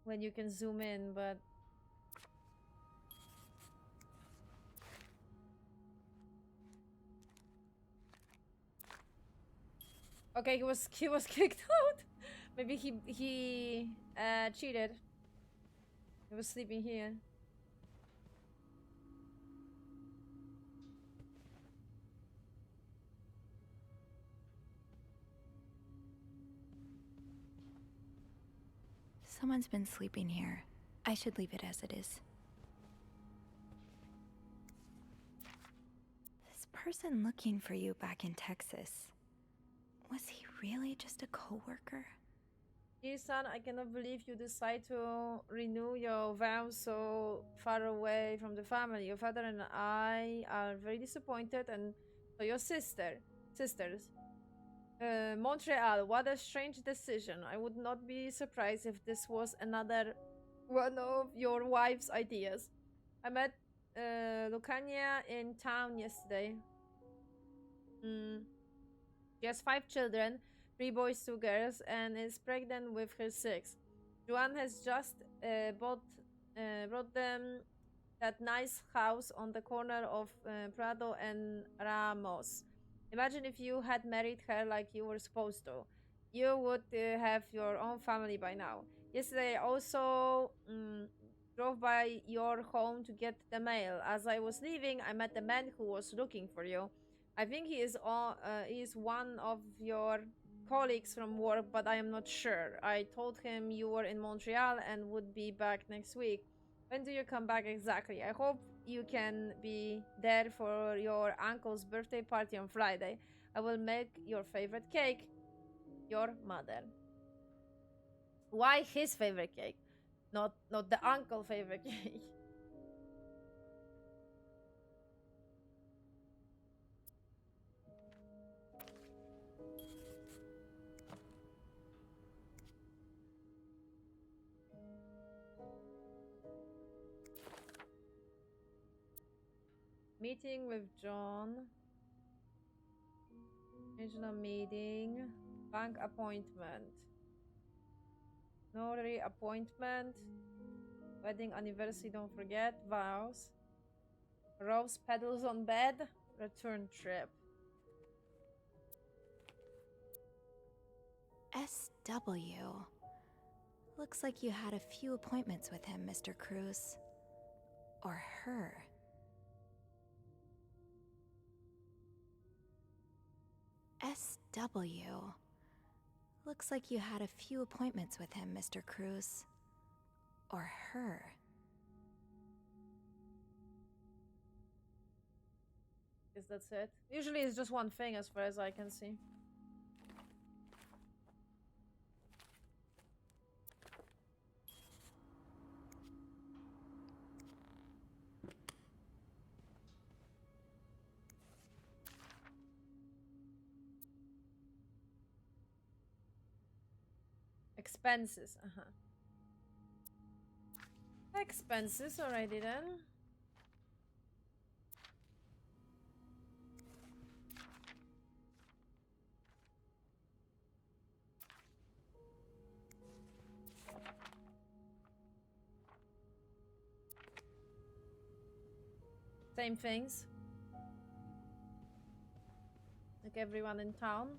when you can zoom in, but okay, he was kicked out. Maybe he cheated. He was sleeping here. Someone's been sleeping here. I should leave it as it is. This person looking for you back in Texas, was he really just a co-worker? Dear son, I cannot believe you decide to renew your vows so far away from the family. Your father and I are very disappointed, and so your sisters. Montreal, what a strange decision. I would not be surprised if this was another one of your wife's ideas. I met Lucania in town yesterday. She has 5 children, 3 boys, 2 girls, and is pregnant with her 6th. Joan has just brought them that nice house on the corner of Prado and Ramos. Imagine if you had married her like you were supposed to. You would have your own family by now. Yesterday I also drove by your home to get the mail. As I was leaving, I met a man who was looking for you. I think he is one of your colleagues from work, but I am not sure. I told him you were in Montreal and would be back next week. When do you come back exactly? I hope you can be there for your uncle's birthday party on Friday. I will make your favorite cake. Your mother. Why his favorite cake? Not the uncle favorite cake. Meeting with John. Regional meeting. Bank appointment. Notary appointment. Wedding anniversary, don't forget. Vows. Rose petals on bed. Return trip. SW. Looks like you had a few appointments with him, Mr. Cruz. Or her. SW. Looks like you had a few appointments with him, Mr. Cruz. Or her. Guess that's it. Usually it's just one thing as far as I can see. Expenses. Expenses, alrighty then. Same things. Like everyone in town.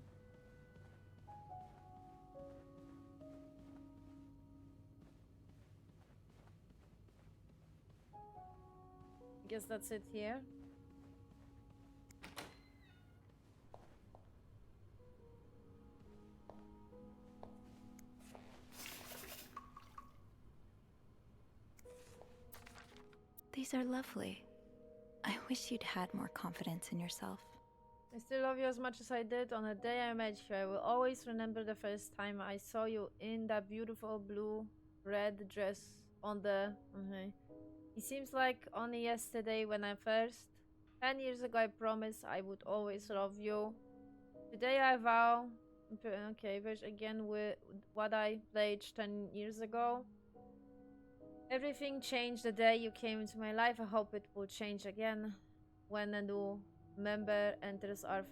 Guess that's it here. These are lovely. I wish you'd had more confidence in yourself. I still love you as much as I did on the day I met you. I will always remember the first time I saw you in that beautiful blue-red dress on the... It seems like only yesterday when I first... 10 years ago I promised I would always love you. Today I vow... Okay, verse again with what I pledged 10 years ago. Everything changed the day you came into my life. I hope it will change again when a new member enters our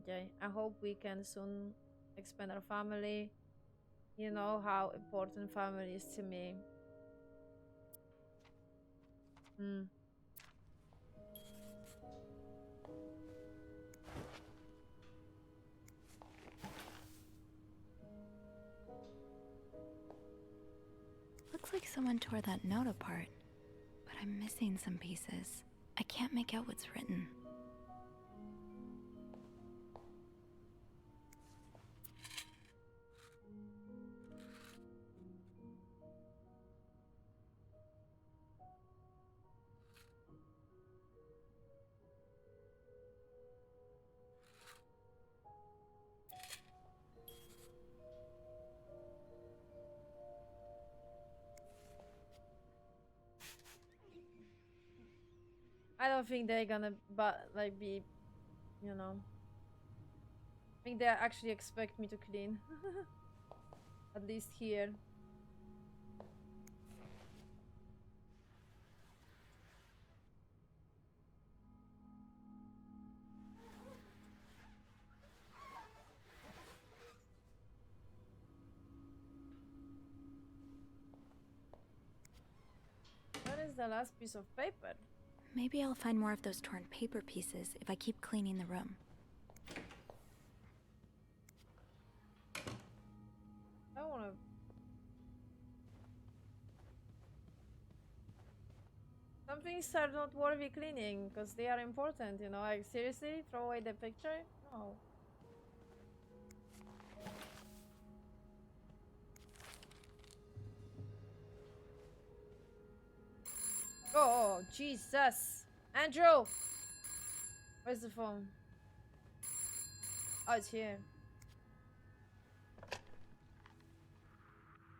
okay, I hope we can soon expand our family. You know how important family is to me. Looks like someone tore that note apart, but I'm missing some pieces. I can't make out what's written. I don't think they're gonna be, you know. I think they actually expect me to clean. At least here. What is the last piece of paper? Maybe I'll find more of those torn paper pieces if I keep cleaning the room. I wanna... Some things are not worthy cleaning because they are important, you know. Like, seriously? Throw away the picture? No. Oh, Jesus. Andrew! Where's the phone? Oh, it's here.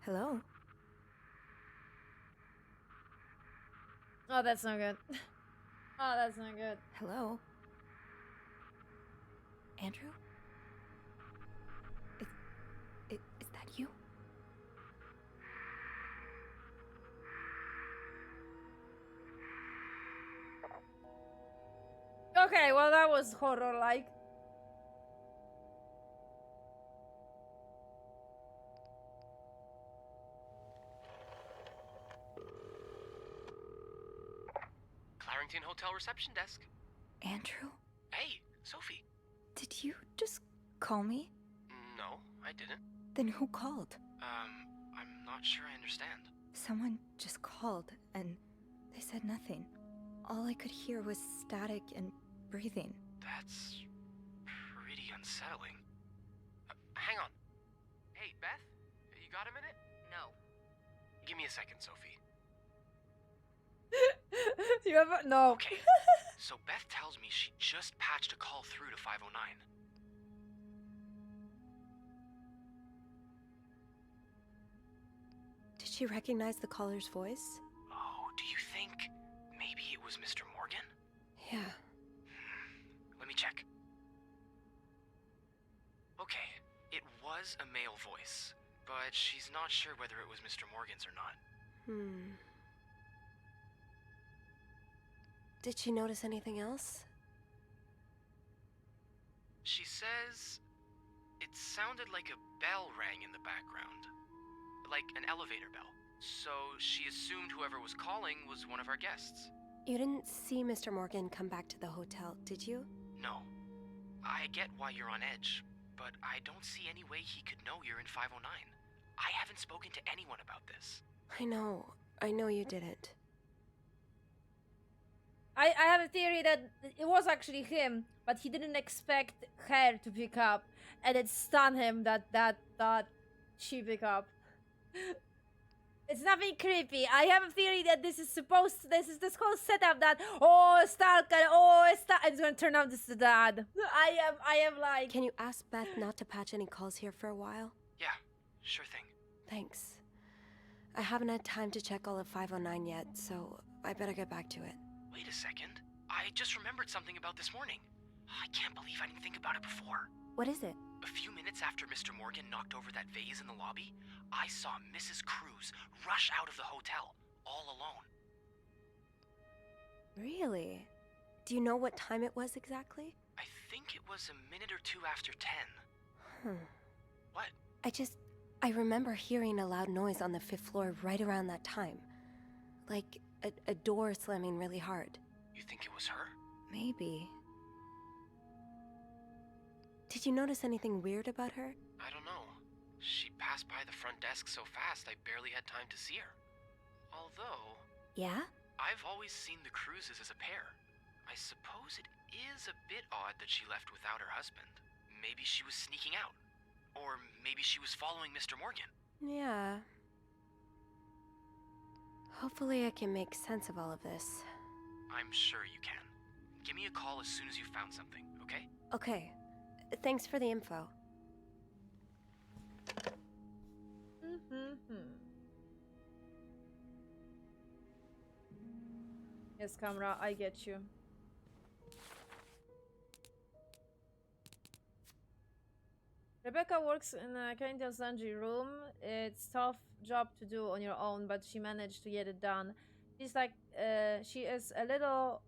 Hello? Oh, that's not good. Oh, that's not good. Hello? Andrew? Is that you? Okay, well that was horror-like. Clarrington Hotel reception desk. Andrew? Hey, Sophie. Did you just call me? No, I didn't. Then who called? I'm not sure I understand. Someone just called, and they said nothing. All I could hear was static and breathing. That's pretty unsettling. Hang on. Hey, Beth? You got a minute? No. Give me a second, Sophie. You ever? No. Okay. So Beth tells me she just patched a call through to 509. Did she recognize the caller's voice? Oh, do you think maybe it was Mr. Morgan? Yeah. Let me check. Okay, it was a male voice. but she's not sure whether it was Mr. Morgan's or not. Did she notice anything else? She says it sounded like a bell rang in the background. Like an elevator bell. So she assumed whoever was calling was one of our guests. You didn't see Mr. Morgan come back to the hotel, did you? No. I get why you're on edge, but I don't see any way he could know you're in 509. I haven't spoken to anyone about this. I know you didn't. I have a theory that it was actually him, but he didn't expect her to pick up, and it stunned him that she pick up. It's nothing creepy. I have a theory that this is this whole setup that stalker, it's gonna turn out this is the dad. I am like. Can you ask Beth not to patch any calls here for a while? Yeah, sure thing. Thanks. I haven't had time to check all of 509 yet, so I better get back to it. Wait a second. I just remembered something about this morning. I can't believe I didn't think about it before. What is it? A few minutes after Mr. Morgan knocked over that vase in the lobby, I saw Mrs. Cruz rush out of the hotel, all alone. Really? Do you know what time it was exactly? I think it was a minute or two after 10. What? I remember hearing a loud noise on the 5th floor right around that time. Like a door slamming really hard. You think it was her? Maybe. Did you notice anything weird about her? I don't know. She passed by the front desk so fast I barely had time to see her. Although... Yeah? I've always seen the Cruzes as a pair. I suppose it is a bit odd that she left without her husband. Maybe she was sneaking out. Or maybe she was following Mr. Morgan. Yeah. Hopefully I can make sense of all of this. I'm sure you can. Give me a call as soon as you've found something, okay? Okay. Thanks for the info. Yes, camera, I get you. Rebecca works in a Canadian's laundry room. It's tough job to do on your own, but she managed to get it done. She's like, she is a little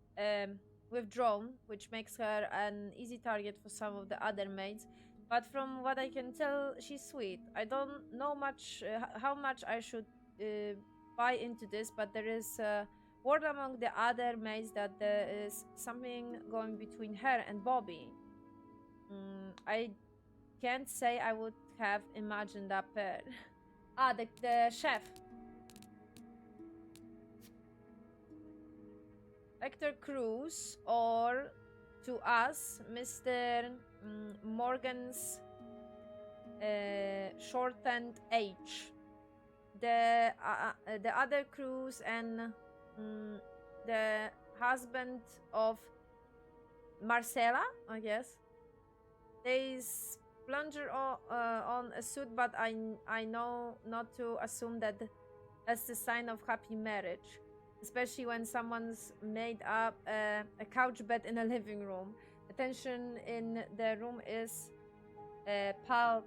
withdrawn, which makes her an easy target for some of the other maids. But from what I can tell, she's sweet. I don't know much how much I should buy into this, but there is word among the other maids that there is something going between her and Bobby. I can't say I would have imagined that pair. The chef. Hector Cruz, or to us, Mr. Morgan's shortened H. The other Cruz and the husband of Marcela, I guess. They plunger on a suit, but I know not to assume that that's the sign of happy marriage. Especially when someone's made up a couch bed in a living room. The tension in the room is palpable.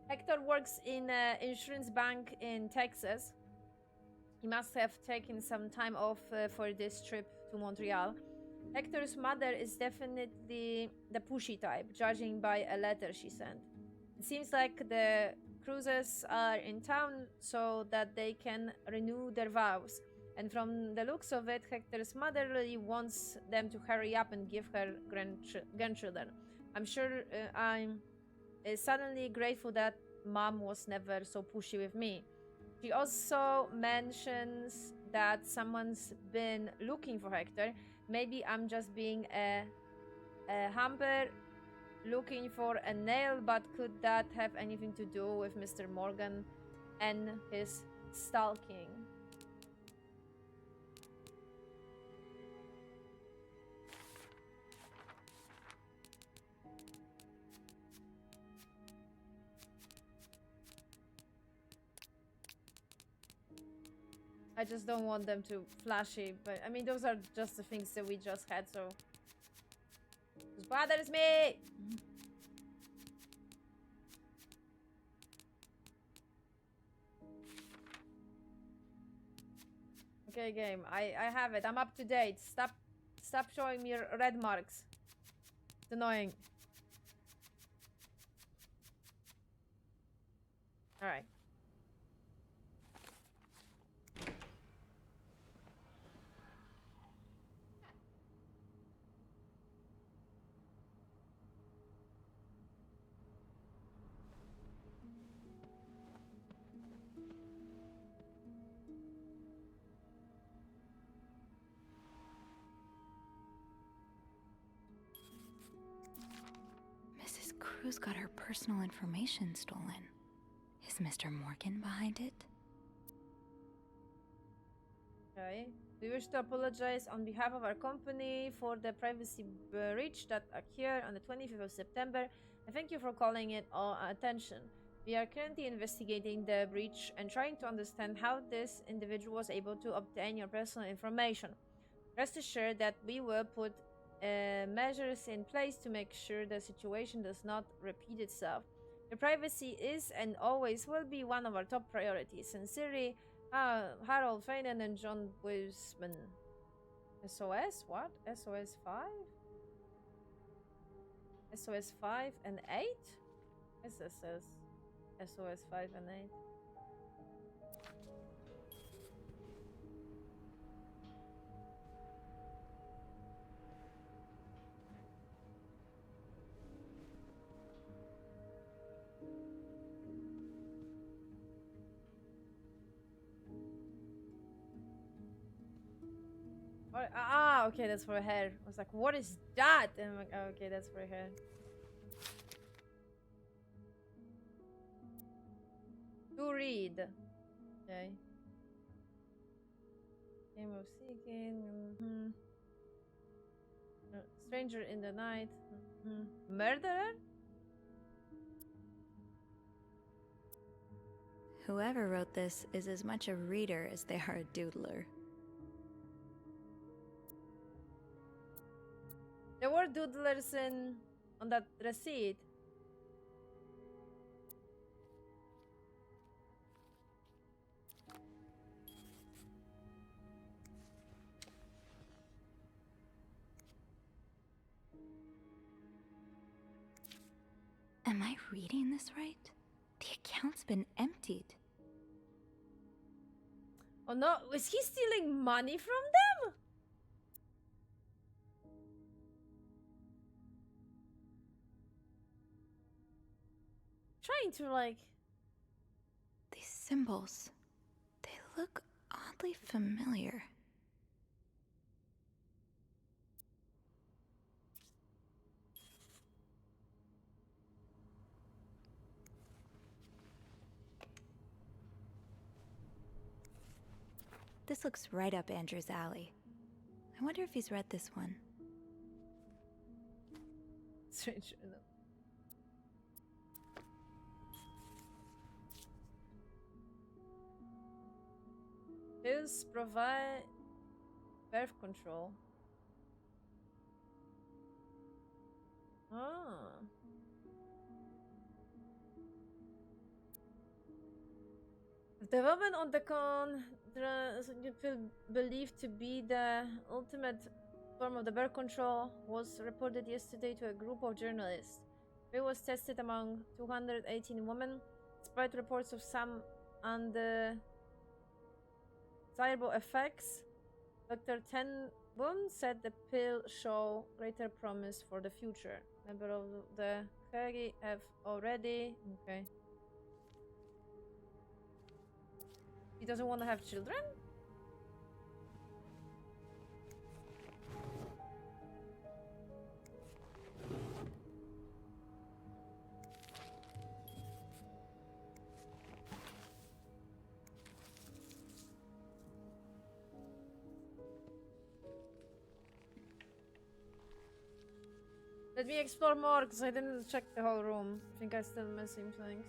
Hector works in an insurance bank in Texas. He must have taken some time off for this trip to Montreal. Hector's mother is definitely the pushy type, judging by a letter she sent. It seems like the Cruzes are in town so that they can renew their vows. And from the looks of it, Hector's mother really wants them to hurry up and give her grandchildren. I'm sure I'm suddenly grateful that mom was never so pushy with me. She also mentions that someone's been looking for Hector. Maybe I'm just being a hamper looking for a nail, but could that have anything to do with Mr. Morgan and his stalking? I just don't want them to flashy, but I mean those are just the things that we just had, so this bothers me. Okay, game. I have it. I'm up to date. Stop showing me red marks. It's annoying. All right. Mrs. Cruz got her personal information stolen. Is Mr. Morgan behind it? Okay. We wish to apologize on behalf of our company for the privacy breach that occurred on the 25th of September, and thank you for calling it our attention. We are currently investigating the breach and trying to understand how this individual was able to obtain your personal information. Rest assured that we will put measures in place to make sure the situation does not repeat itself. Your privacy is and always will be one of our top priorities. Sincerely, Harold Faden and John Wiseman. SOS? What? SOS 5? SOS 5 and 8? Yes, this says SOS 5 and 8. Okay, that's for her hair. I was like, what is that? And I'm like, oh, okay, that's for her hair. To read. Okay. Game of seeking. Stranger in the night. Murderer? Whoever wrote this is as much a reader as they are a doodler. There were doodlers on that receipt. Am I reading this right? The account's been emptied. Oh no, was he stealing money from them? Trying to like... These symbols, they look oddly familiar. This looks right up Andrew's alley. I wonder if he's read this one. Strange enough. Pills provide birth control. Ah. Development on the believed to be the ultimate form of the birth control was reported yesterday to a group of journalists. It was tested among 218 women, despite reports of some undesirable effects. Dr. Tenboom said the pill show greater promise for the future. Members of the Kagi have already... Okay. He doesn't want to have children? Let me explore more, because I didn't check the whole room. I think I'm still missing things.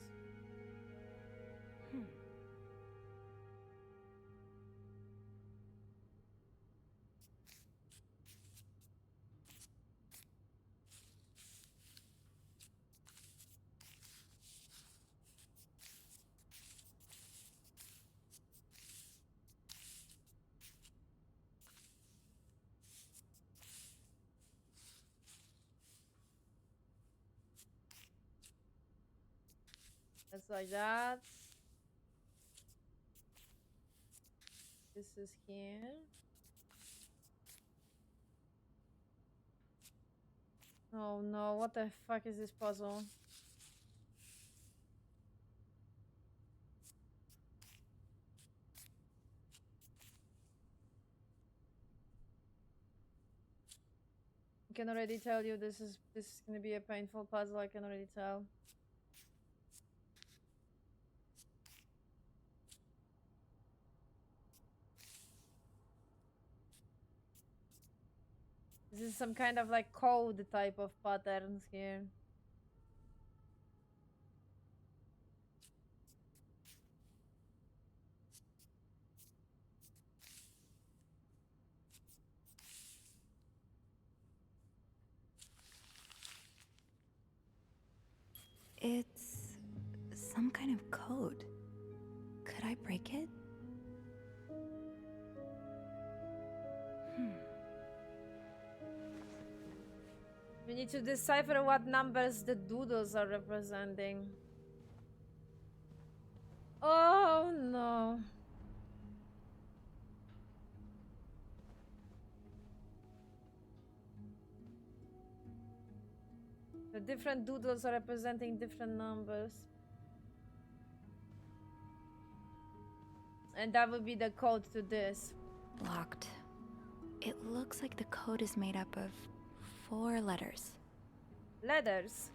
That's like that. This is here. Oh no, what the fuck is this puzzle? I can already tell you this is gonna be a painful puzzle, I can already tell. This is some kind of like code type of patterns here. It's some kind of code. Could I break it? We need to decipher what numbers the doodles are representing. Oh no. The different doodles are representing different numbers. And that would be the code to this. Locked. It looks like the code is made up of 4 letters. Letters.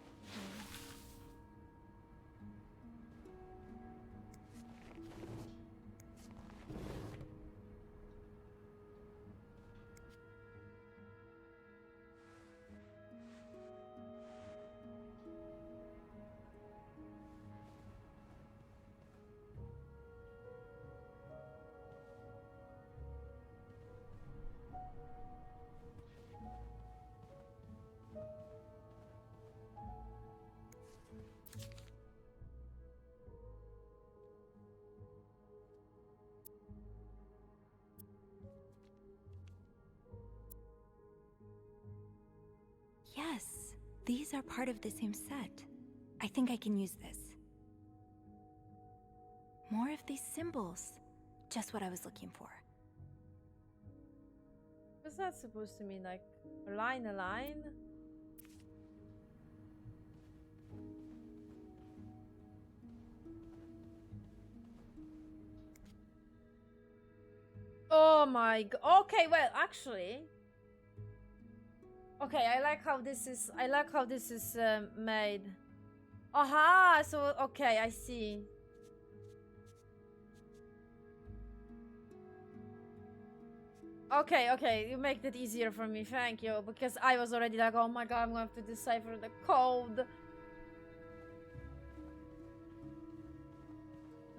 Yes, these are part of the same set. I think I can use this. More of these symbols. Just what I was looking for. What's that supposed to mean? Like a line, a line? Oh my god. Okay, well, actually. Okay, I like how this is. I like how this is made. Aha! So okay, I see. Okay, okay, you make it easier for me. Thank you, because I was already like, oh my god, I'm gonna have to decipher the code.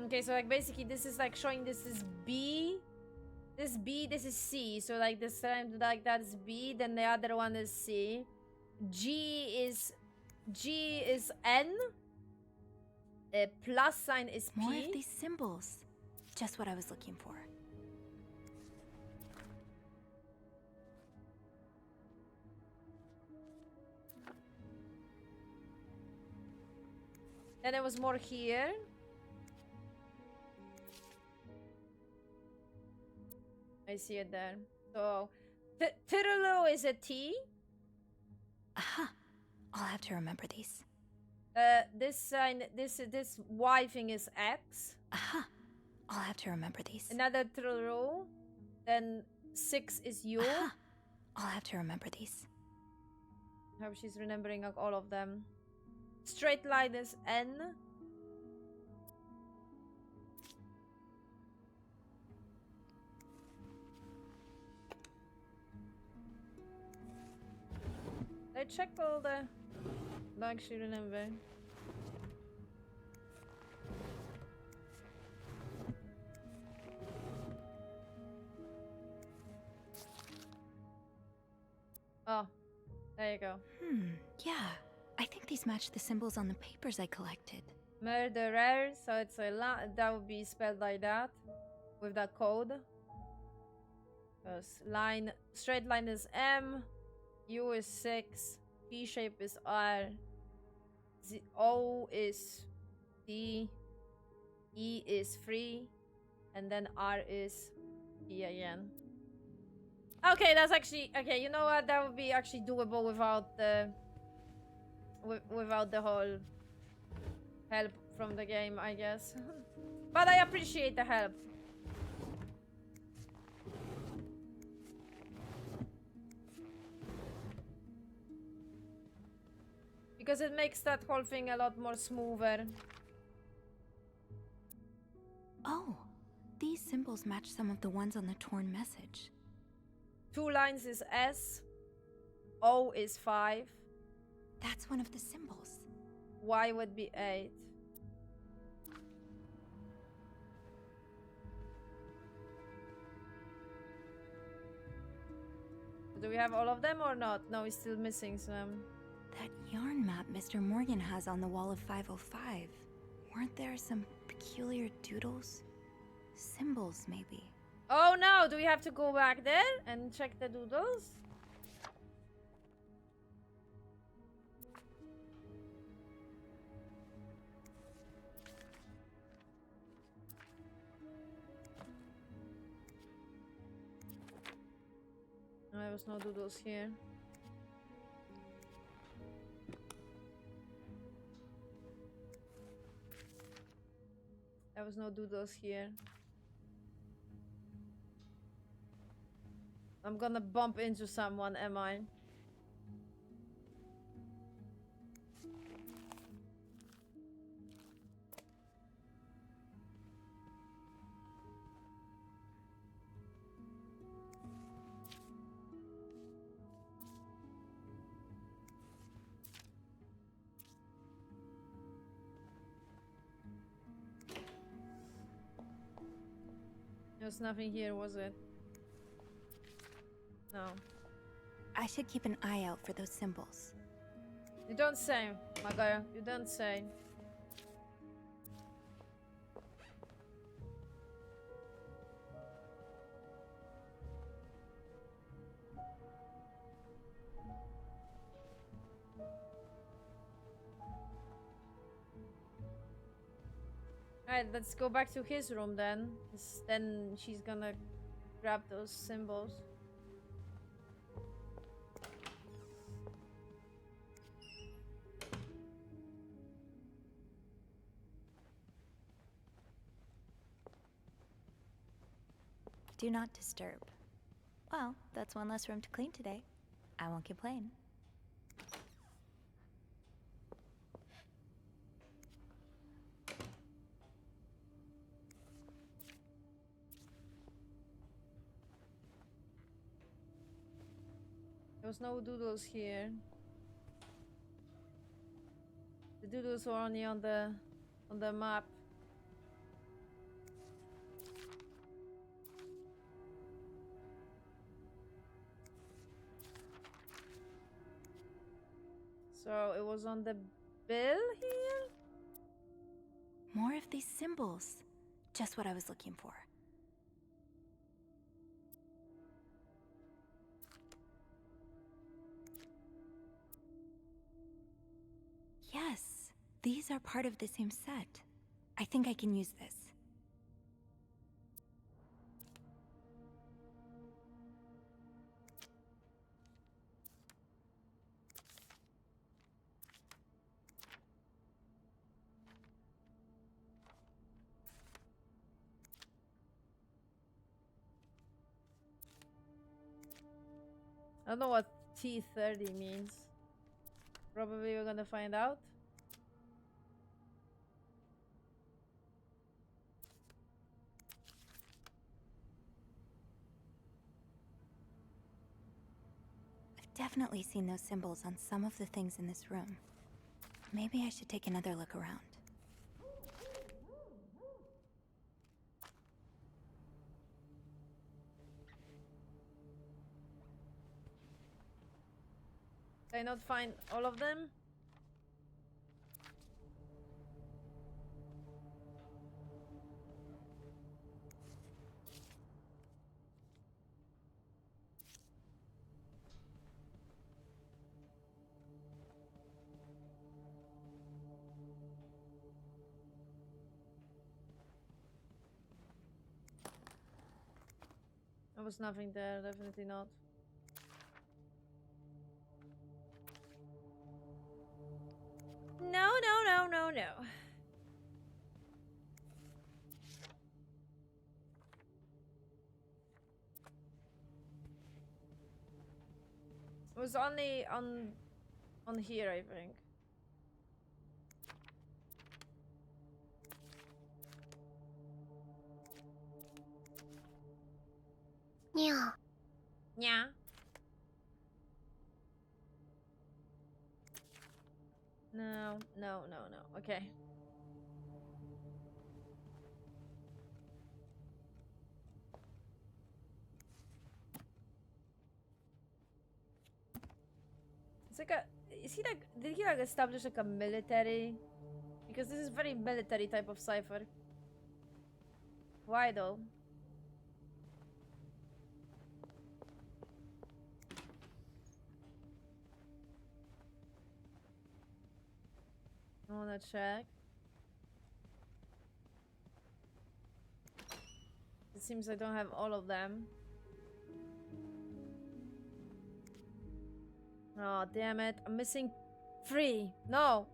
Okay, so like basically, this is like showing this is B. This B, this is C. So like this time like that is B, then the other one is C. G is N. Plus sign is P. More of these symbols. Just what I was looking for. Then there was more here. I see it there. So, Tirulu is a T. Aha! I'll have to remember these. This sign, this Y thing is X. Aha! I'll have to remember these. Another Tirulu. Then 6 is U. Aha! I'll have to remember these. How she's remembering like, all of them. Straight line is N. I checked all the... Don't actually remember. Oh, there you go. Yeah. I think these match the symbols on the papers I collected. Murderer, so it's a lot. That would be spelled like that. With that code. Because line, straight line is M. U is 6, P shape is R, O is D. E is 3. And then R is E again. Okay, that's actually... Okay, you know what? That would be actually doable without the... without the whole help from the game, I guess. But I appreciate the help. Because it makes that whole thing a lot more smoother. Oh, these symbols match some of the ones on the torn message. 2 lines is S. O is 5. That's one of the symbols. Y would be 8. Do we have all of them or not? No, we're still missing some. That yarn map Mr. Morgan has on the wall of 505. Weren't there some peculiar doodles? Symbols, maybe. Oh no! Do we have to go back there and check the doodles? No, there was no doodles here. There was no doodles here. I'm gonna bump into someone, am I? There's nothing here, was it? No. I should keep an eye out for those symbols. You don't say, my girl. You don't say. Alright, let's go back to his room then. 'Cause then she's gonna grab those symbols. Do not disturb. Well, that's one less room to clean today. I won't complain. There was no doodles here. The doodles were only on the map. So it was on the bill here? More of these symbols. Just what I was looking for. Yes, these are part of the same set. I think I can use this. I don't know what T30 means. Probably we're gonna find out. I've definitely seen those symbols on some of the things in this room. Maybe I should take another look around. Did I not find all of them? was nothing there, definitely not. No, no, no, no, no. It was only on here, I think. Yeah. Yeah. No, no, no, no. Okay. It's like a. Is he like? Did he like establish like a military? Because this is very military type of cipher. Why though? I wanna check. It seems I don't have all of them. Oh, damn it. I'm missing 3. No.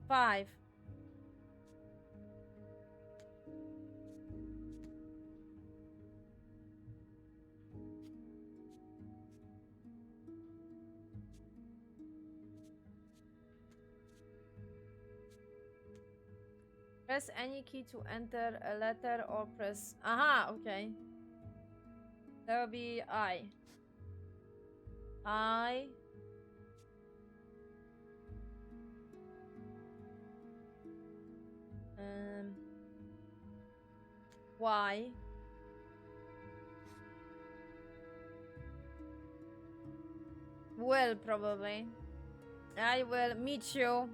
5. Press any key to enter a letter or press... Aha, okay. That will be I. I... Y. Will, probably. I will meet you.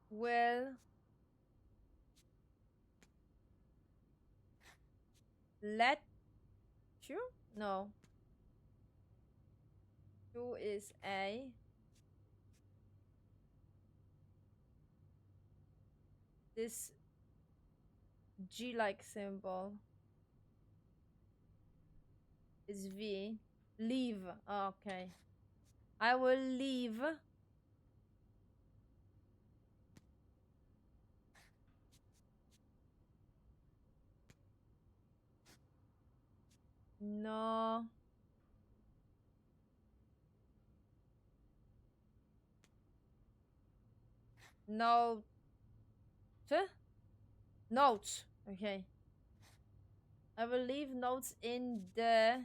Will. Let you? No. 2 is A. This G-like symbol is V. Leave. Okay. I will leave. No. Note. Notes. Okay. I will leave notes in the...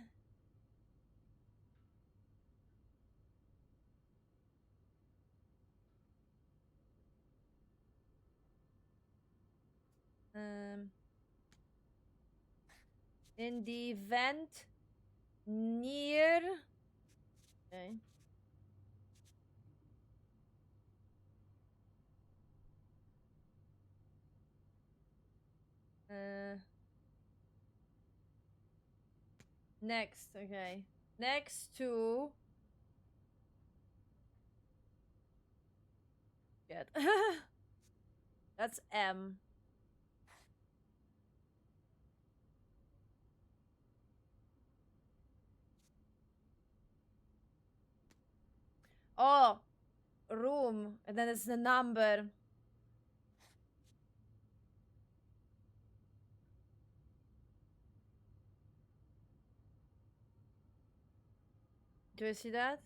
in the vent near... Okay. Next, okay. Next to... Shit. That's M. Oh, room. And then it's the number. Do you see that?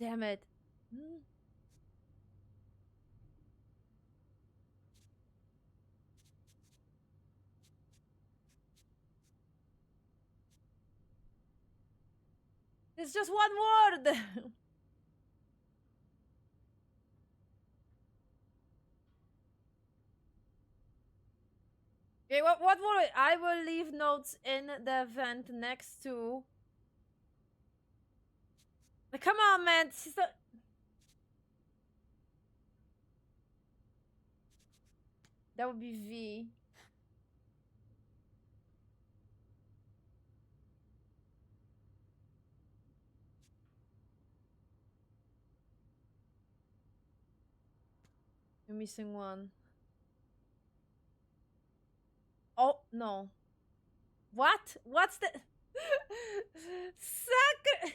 Damn it. It's just one word. Okay, what word? I will leave notes in the vent next to... Come on, man. That would be V. You're missing one. Oh, no. What? What's the... Sacre...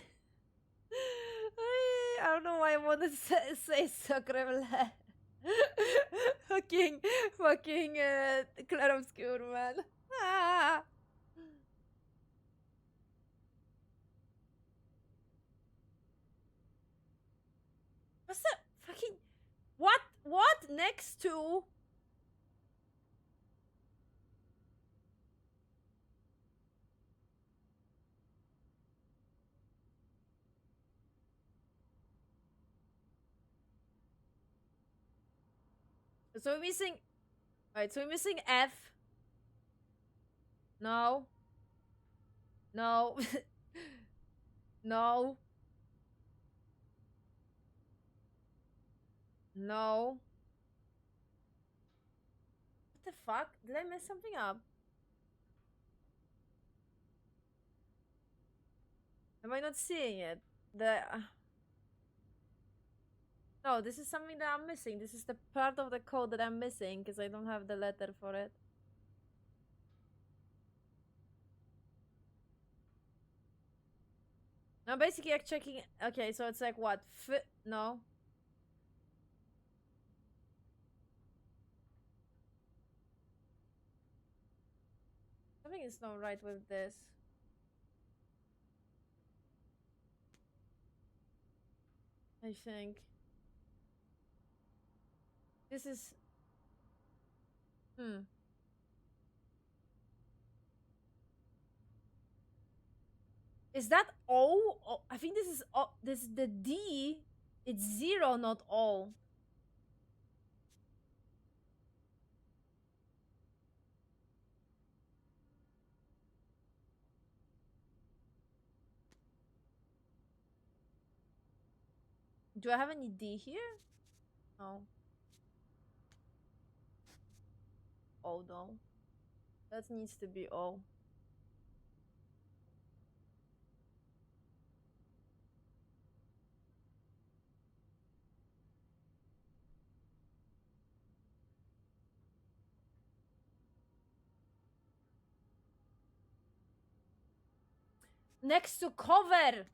I don't know why I wanted to say sacre bleu. fucking clarobscure, man. Ah. What's that fucking... What? What? Next to... So we're missing... Alright, so we're missing F. No. No. No. No. What the fuck? Did I mess something up? Am I not seeing it? No, this is something that I'm missing. This is the part of the code that I'm missing because I don't have the letter for it. Now basically I'm checking... Okay, so it's like what? No. Something is not right with this. I think. This is... Is that O? Oh, I think this is O. This is the D. It's 0, not O. Do I have any D here? No. O though. That needs to be O. Next to cover!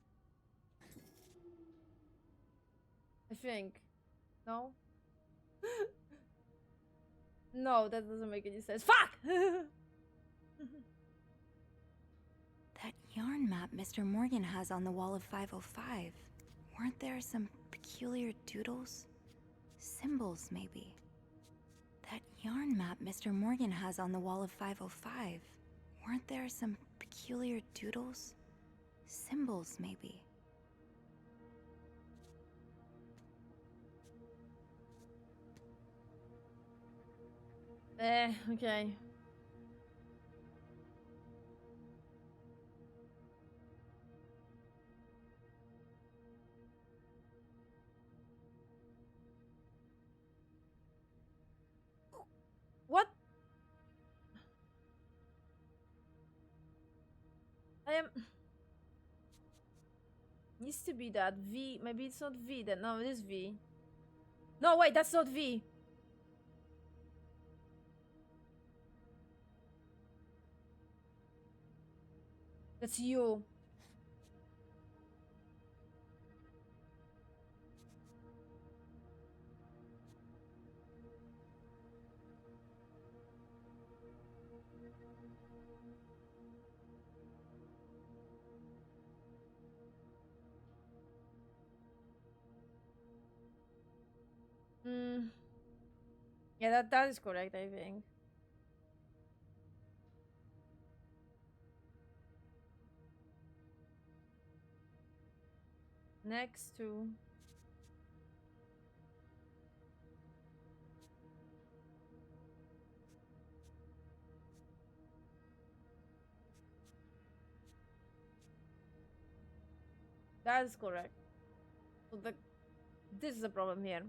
I think. No? No, that doesn't make any sense. Fuck! That yarn map Mr. Morgan has on the wall of 505. Weren't there some peculiar doodles? Symbols, maybe. That yarn map Mr. Morgan has on the wall of 505. Weren't there some peculiar doodles? Symbols, maybe. Okay. What? I am... Needs to be that. V. Maybe it's not V then. No, it is V. No, wait, that's not V. That's you. Yeah, that is correct, I think. Next to... That is correct. So this is a problem here.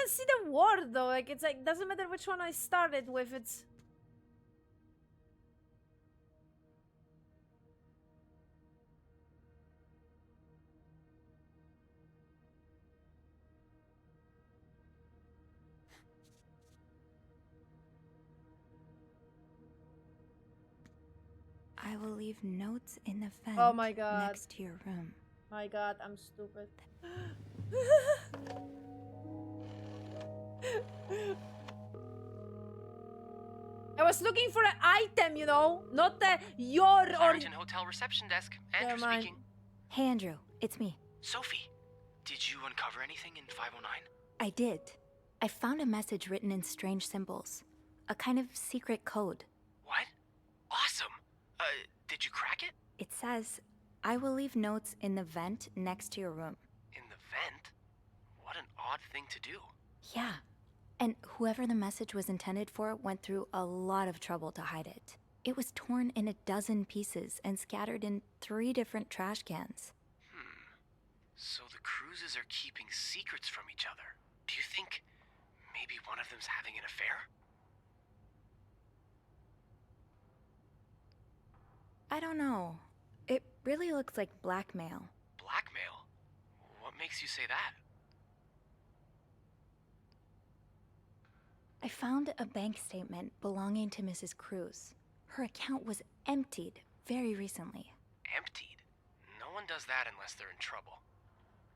even see the word though. Like it's like doesn't matter which one I started with. It's I will leave notes in the vent oh my god. next to your room. My god, I'm stupid. I was looking for an item, you know, not the your or. Clarendon Hotel reception desk. Andrew Never mind. speaking. Hey, Andrew, it's me. Sophie, did you uncover anything in 509? I did. I found a message written in strange symbols. A kind of secret code. What? Awesome. Did you crack it? It says, I will leave notes in the vent next to your room. In the vent? What an odd thing to do. Yeah. And whoever the message was intended for went through a lot of trouble to hide it. It was torn in a dozen pieces and scattered in 3 different trash cans. So the cruises are keeping secrets from each other. Do you think maybe one of them's having an affair? I don't know. It really looks like blackmail. Blackmail? What makes you say that? I found a bank statement belonging to Mrs. Cruz. Her account was emptied very recently. Emptied? No one does that unless they're in trouble.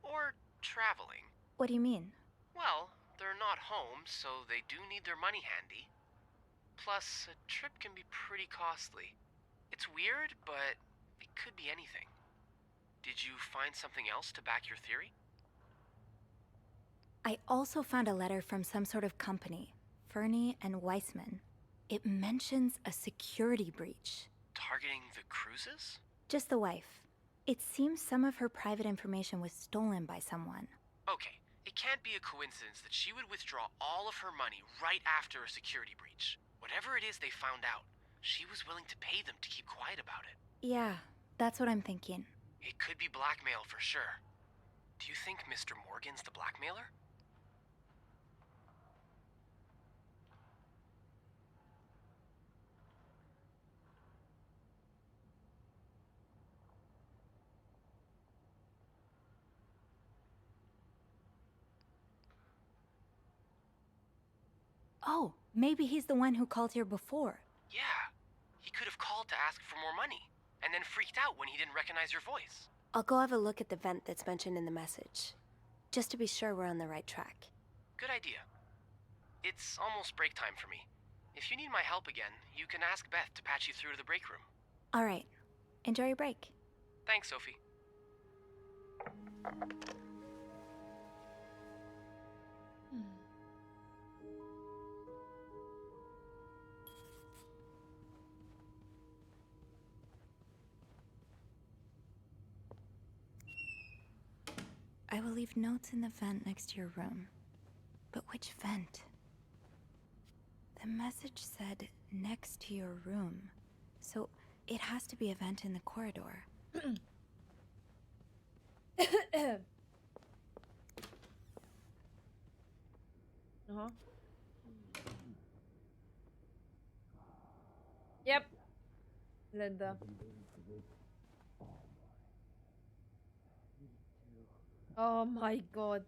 Or traveling. What do you mean? Well, they're not home, so they do need their money handy. Plus, a trip can be pretty costly. It's weird, but it could be anything. Did you find something else to back your theory? I also found a letter from some sort of company, Fernie and Weissman. It mentions a security breach. Targeting the cruises? Just the wife. It seems some of her private information was stolen by someone. Okay, it can't be a coincidence that she would withdraw all of her money right after a security breach. Whatever it is they found out, she was willing to pay them to keep quiet about it. Yeah, that's what I'm thinking. It could be blackmail for sure. Do you think Mr. Morgan's the blackmailer? Oh, maybe he's the one who called here before. Yeah. He could have called to ask for more money, and then freaked out when he didn't recognize your voice. I'll go have a look at the vent that's mentioned in the message, just to be sure we're on the right track. Good idea. It's almost break time for me. If you need my help again, you can ask Beth to patch you through to the break room. All right. Enjoy your break. Thanks, Sophie. I will leave notes in the vent next to your room. But which vent? The message said next to your room. So it has to be a vent in the corridor. Uh-huh. Yep. Linda. Oh my god.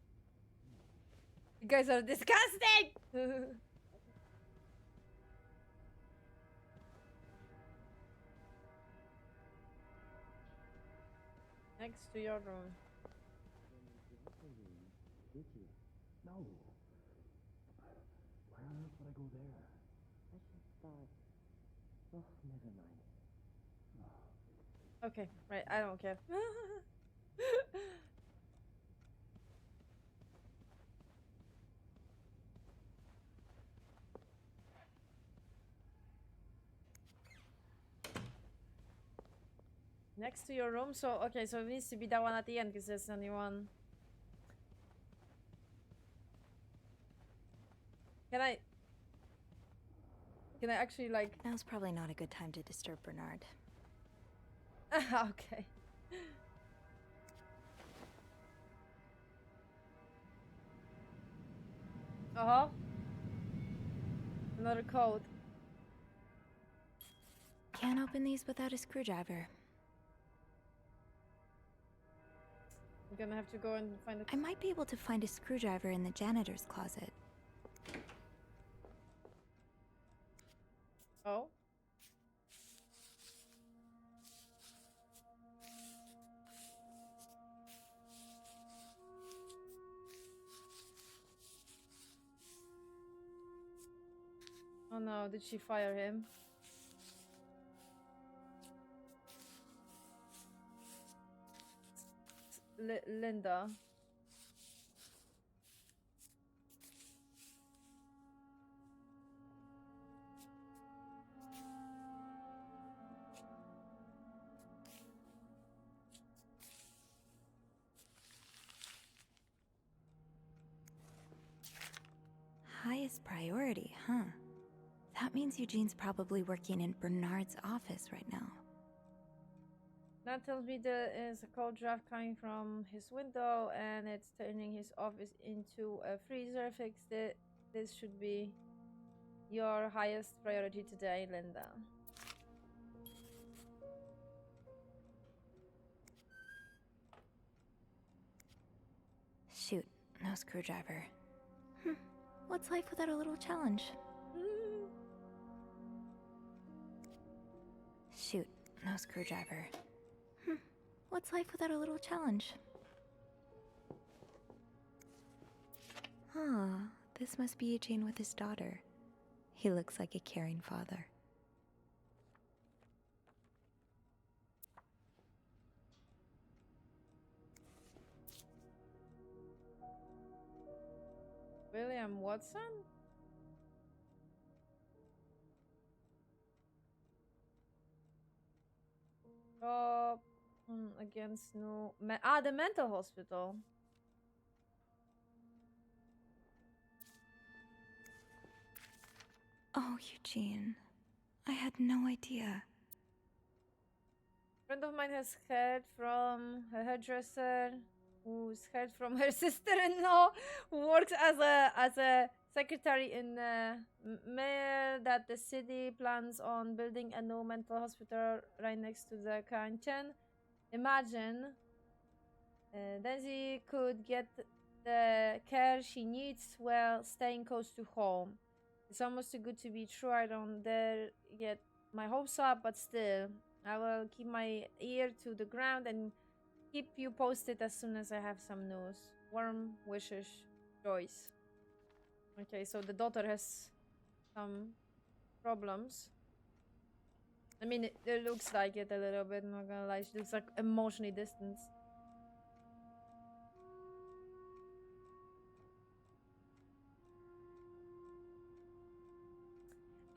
You guys are disgusting! Next to your room. No. Why on earth would I go there? I should start. Oh, never mind. Okay, right, I don't care. Next to your room, so okay, so it needs to be that one at the end because there's only one. Can I actually like? Now's probably not a good time to disturb Bernard. Okay. Uh-huh. Another code. Can't open these without a screwdriver. I'm gonna have to go and find I might be able to find a screwdriver in the janitor's closet. Oh. Oh no, did she fire him? Linda. Highest priority, huh? That means Eugene's probably working in Bernard's office right now. That tells me there is a cold draft coming from his window and it's turning his office into a freezer. Fix it. This should be your highest priority today, Linda. Shoot, no screwdriver. What's life without a little challenge? Shoot, no screwdriver. What's life without a little challenge? This must be Eugene with his daughter. He looks like a caring father. William Watson? Oh, against no... the mental hospital. Oh, Eugene. I had no idea. A friend of mine has heard from her hairdresser, who's heard from her sister-in-law, who works as a secretary in mayor, that the city plans on building a new mental hospital right next to the canteen. Imagine, then she could get the care she needs while staying close to home. It's almost too good to be true. I don't dare get my hopes up, but still, I will keep my ear to the ground and keep you posted as soon as I have some news. Warm wishes, Joyce. Okay, so the daughter has some problems. I mean, it looks like it a little bit, I'm not gonna lie. She looks like emotionally distant.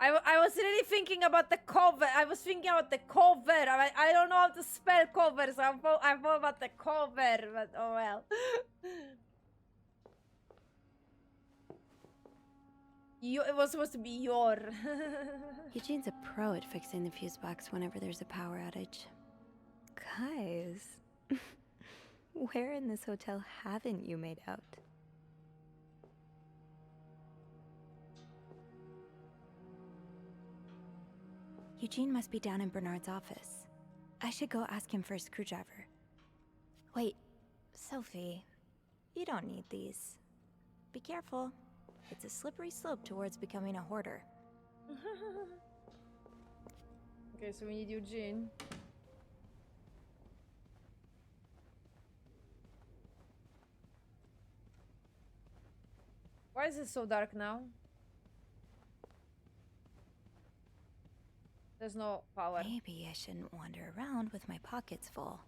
I was really thinking about the cover. I was thinking about the cover. I don't know how to spell cover, so I thought about the cover, but oh well. It was supposed to be your. Eugene's a pro at fixing the fuse box whenever there's a power outage. Guys, where in this hotel haven't you made out? Eugene must be down in Bernard's office. I should go ask him for a screwdriver. Wait, Sophie, you don't need these. Be careful. It's a slippery slope towards becoming a hoarder. Okay, so we need Eugene. Why is it so dark now? There's no power. Maybe I shouldn't wander around with my pockets full.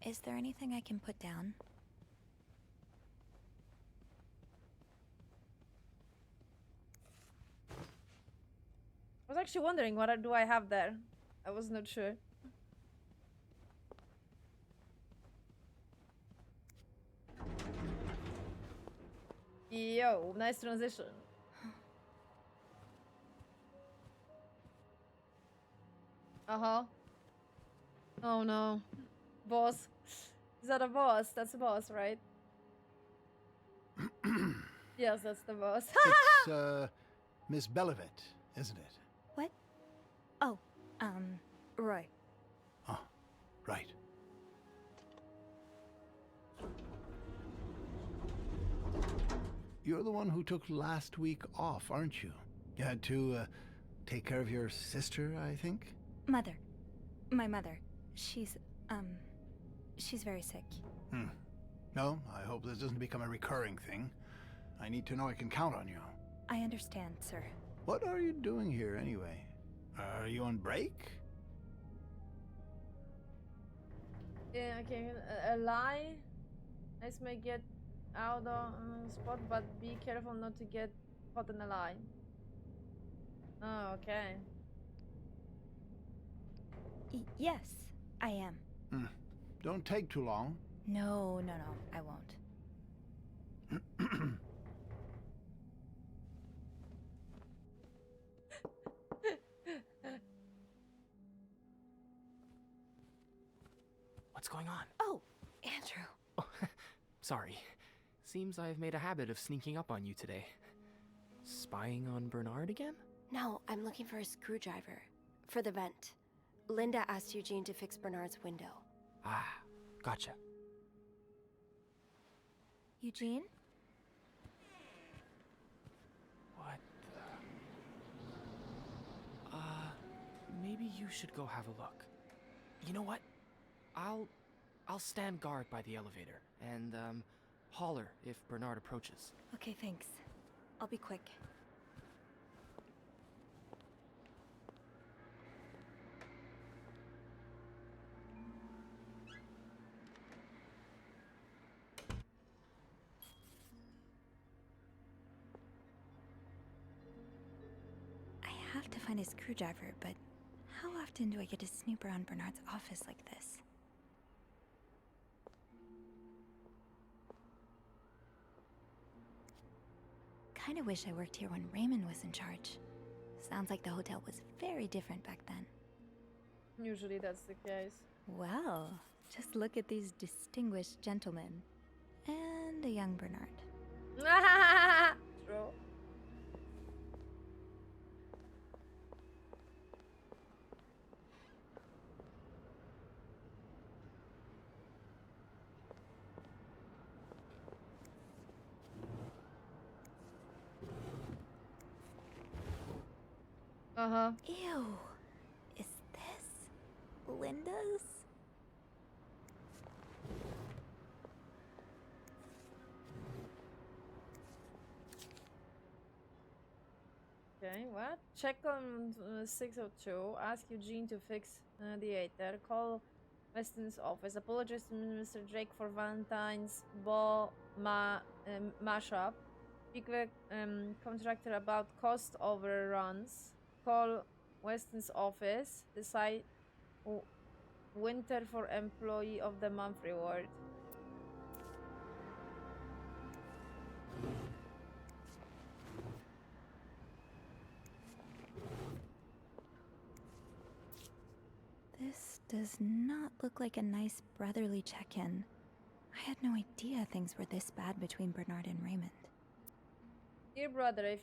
Is there anything I can put down? I was actually wondering what do I have there. I was not sure. Yo, nice transition. Uh-huh. Oh no. Boss. Is that a boss? That's a boss, right? Yes, that's the most. It's, Miss Belivet, isn't it? What? Oh, Roy. Oh, right. You're the one who took last week off, aren't you? You had to, take care of your sister, I think? Mother. My mother. She's very sick. No, I hope this doesn't become a recurring thing. I need to know I can count on you. I understand, sir. What are you doing here, anyway? Are you on break? Yeah, okay. A lie. This may get out on the spot, but be careful not to get caught in a lie. Oh, okay. Yes, I am. Don't take too long. No, I won't. What's going on? Oh, Andrew. Oh, sorry. Seems I've made a habit of sneaking up on you today. Spying on Bernard again? No, I'm looking for a screwdriver. For the vent. Linda asked Eugene to fix Bernard's window. Ah, gotcha. Eugene? What the... maybe you should go have a look. You know what? I'll stand guard by the elevator and, holler if Bernard approaches. Okay, thanks. I'll be quick. I have to find a screwdriver, but how often do I get to snoop around Bernard's office like this? Kinda wish I worked here when Raymond was in charge. Sounds like the hotel was very different back then. Usually that's the case. Well, just look at these distinguished gentlemen. And a young Bernard. True. Uh-huh. Ew. Is this Linda's? Okay, what? Check on 602. Ask Eugene to fix the radiator. Call Weston's office. Apologize to Mr. Drake for Valentine's ball mashup. Speak with contractor about cost overruns. Call Weston's office. Decide winter for employee of the month reward. This does not look like a nice brotherly check-in. I had no idea things were this bad between Bernard and Raymond. Dear brother, I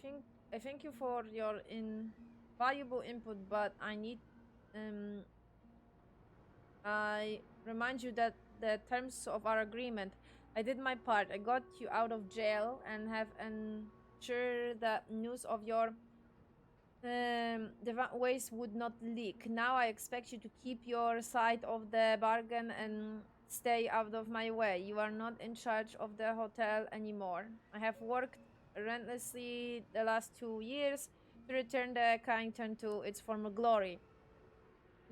thank you for your invaluable input, but I remind you that the terms of our agreement. I did my part. I got you out of jail and have ensured that news of your waste would not leak. Now I expect you to keep your side of the bargain and stay out of my way. You are not in charge of the hotel anymore. I have worked relentlessly the last 2 years to return the Carrington to its former glory.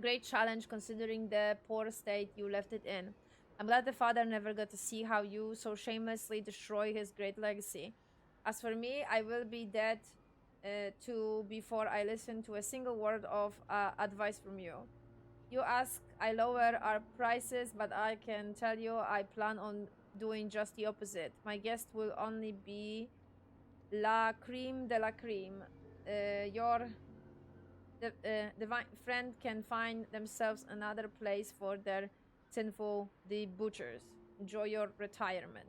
Great challenge considering the poor state you left it in. I'm glad the father never got to see how you so shamelessly destroy his great legacy. As for me, I will be dead too before I listen to a single word of advice from you. You ask I lower our prices, but I can tell you I plan on doing just the opposite. My guest will only be la creme de la creme. Your divine friend can find themselves another place for their sinful debauchers. Enjoy your retirement.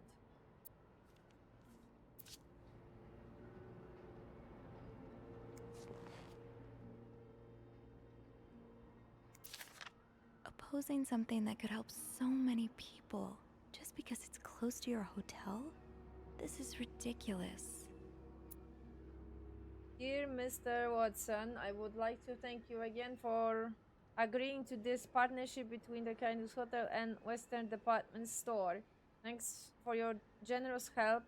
proposing something that could help so many people just because it's close to your hotel? This is ridiculous. Dear Mr. Watson, I would like to thank you again for agreeing to this partnership between the Kindness Hotel and Western Department Store. Thanks for your generous help.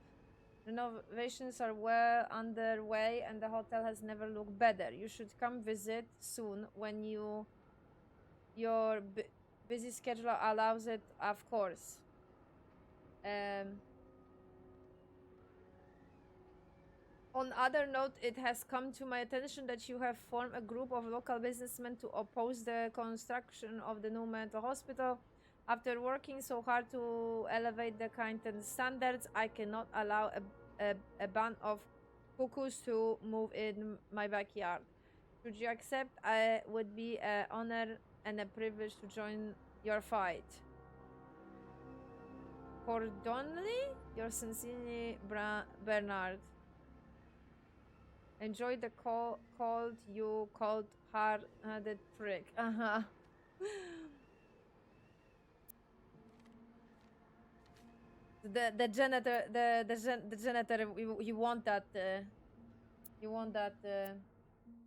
Renovations are well underway and the hotel has never looked better. You should come visit soon when your busy schedule allows it, of course. On other note, it has come to my attention that you have formed a group of local businessmen to oppose the construction of the new mental hospital. After working so hard to elevate the Kyneton standards, I cannot allow a band of cuckoos to move in my backyard. Should you accept, I would be an honor and a privilege to join your fight. Cordonly? Your sincerely, Bernard. Enjoy the cold, you cold-hearted prick. Uh-huh. The janitor, the janitor, you want that,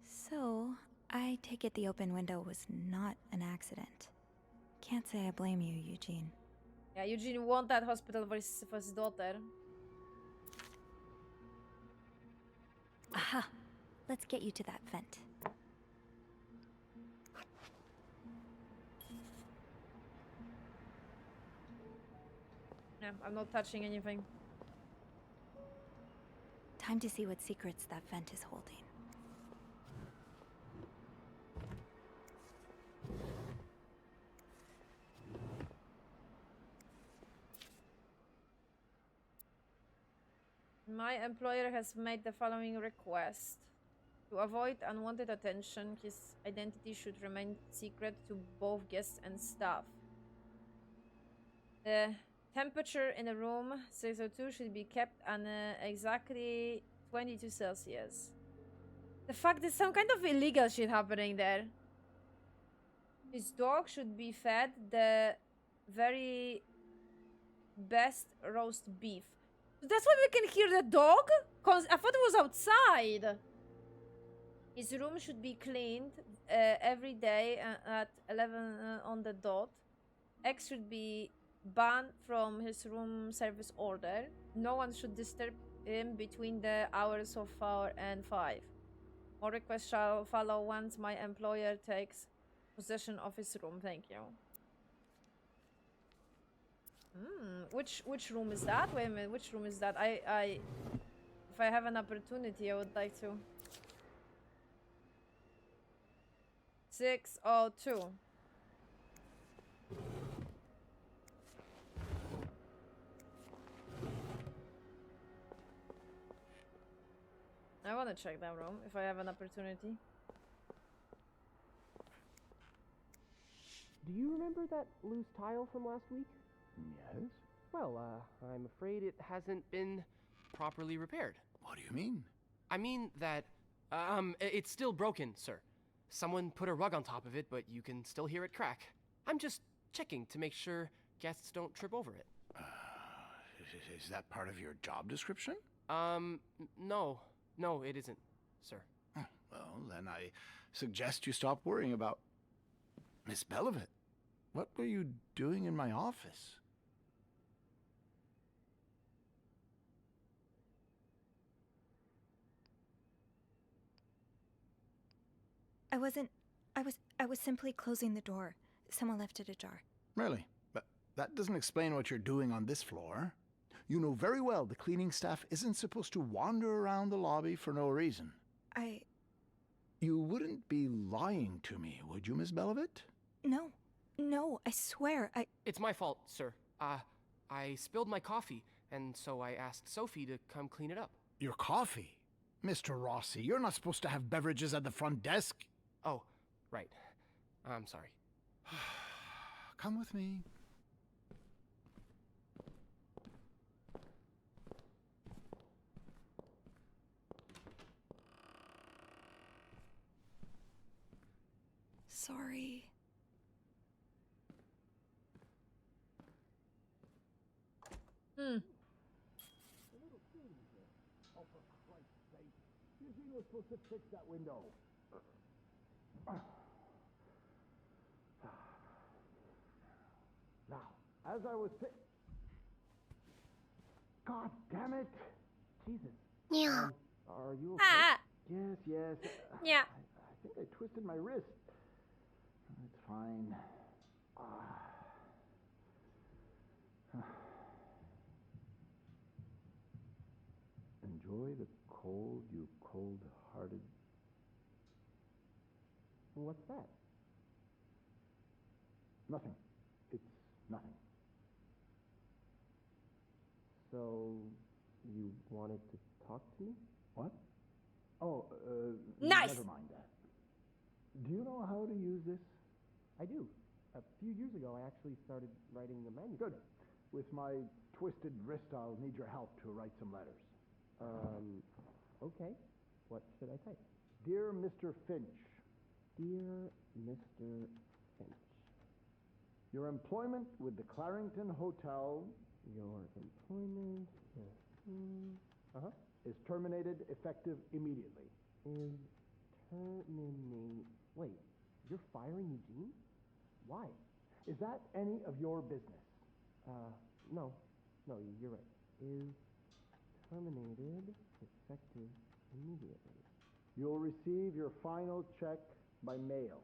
So, I take it the open window was not an accident. Can't say I blame you, Eugene. Yeah, Eugene want that hospital for his daughter. Aha! Let's get you to that vent. Yeah, I'm not touching anything. Time to see what secrets that vent is holding. My employer has made the following request. To avoid unwanted attention, his identity should remain secret to both guests and staff. The temperature in the room 602 should be kept on exactly 22 Celsius. The fact there's some kind of illegal shit happening there. His dog should be fed the very best roast beef. That's why we can hear the dog? Cause I thought it was outside. His room should be cleaned every day at 11 on the dot. X should be banned from his room service order. No one should disturb him between the hours of 4 and 5. More requests shall follow once my employer takes possession of his room. Thank you. Which room is that? Wait a minute, which room is that? If I have an opportunity, I would like to. 602. I want to check that room if I have an opportunity. Do you remember that loose tile from last week? Yes? Well, I'm afraid it hasn't been properly repaired. What do you mean? I mean that, it's still broken, sir. Someone put a rug on top of it, but you can still hear it crack. I'm just checking to make sure guests don't trip over it. Is that part of your job description? No. No, it isn't, sir. Oh, well, then I suggest you stop worrying about Miss Belivet. What were you doing in my office? I was simply closing the door. Someone left it ajar. Really? But that doesn't explain what you're doing on this floor. You know very well the cleaning staff isn't supposed to wander around the lobby for no reason. You wouldn't be lying to me, would you, Miss Belivet? No, I swear, It's my fault, sir. I spilled my coffee, and so I asked Sophie to come clean it up. Your coffee? Mr. Rossi, you're not supposed to have beverages at the front desk. Oh, right. I'm sorry. Come with me. sorry. was supposed to fix that window. Now, as I was God damn it! Jesus. Yeah. Are you okay? Ah. Yes, yes. Yeah. I think I twisted my wrist. It's fine. Enjoy the cold, you cold-hearted. What's that? Nothing. It's nothing. So, you wanted to talk to me? What? Oh, nice. Never mind that. Do you know how to use this? I do. A few years ago, I actually started writing a manuscript. Good. With my twisted wrist, I'll need your help to write some letters. Okay. What should I type? Dear Mr. Finch. Dear Mr. Finch. Your employment with the Clarington Hotel. Your employment is terminated effective immediately. Wait, you're firing Eugene? Why? Is that any of your business? No, you're right. Is terminated effective immediately. You'll receive your final check by mail.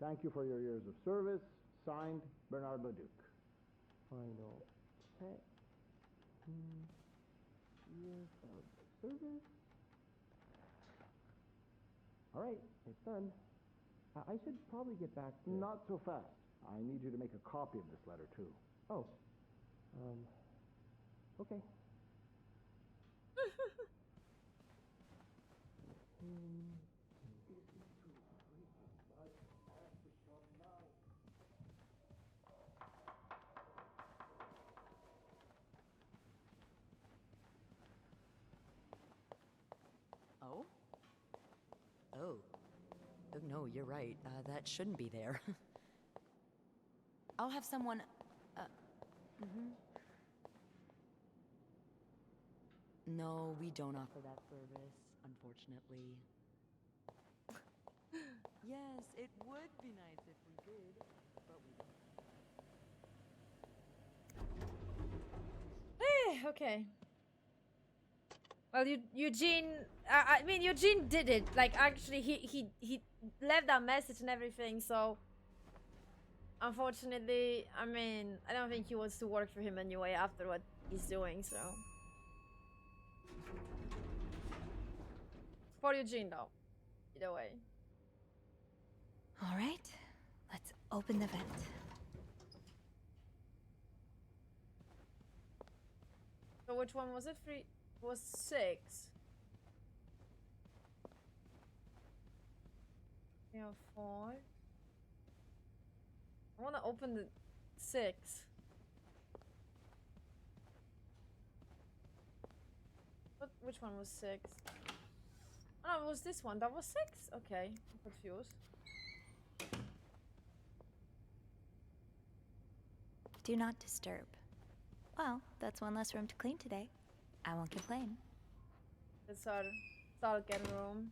Thank you for your years of service. Signed, Bernard Leduc. Final check. Years of service. All right, it's done. I should probably get back to... Not so fast. I need you to make a copy of this letter, too. Oh. Okay. Oh? Oh. Oh, no, you're right. That shouldn't be there. I'll have someone... No, we don't offer that service, unfortunately. Yes, it would be nice if we did, but we don't. Okay. Well, Eugene, I mean, Eugene did it. Like, actually, he left that message and everything. So, unfortunately, I mean, I don't think he wants to work for him anyway after what he's doing. So, for Eugene, though, either way. All right, let's open the vent. So, which one was it? Three. Was 6. Yeah, 5. I want to open the 6. Which one was 6? Oh, it was this one. That was 6? Okay, I'm confused. Do not disturb. Well, that's one less room to clean today. I won't complain. It's our getting room.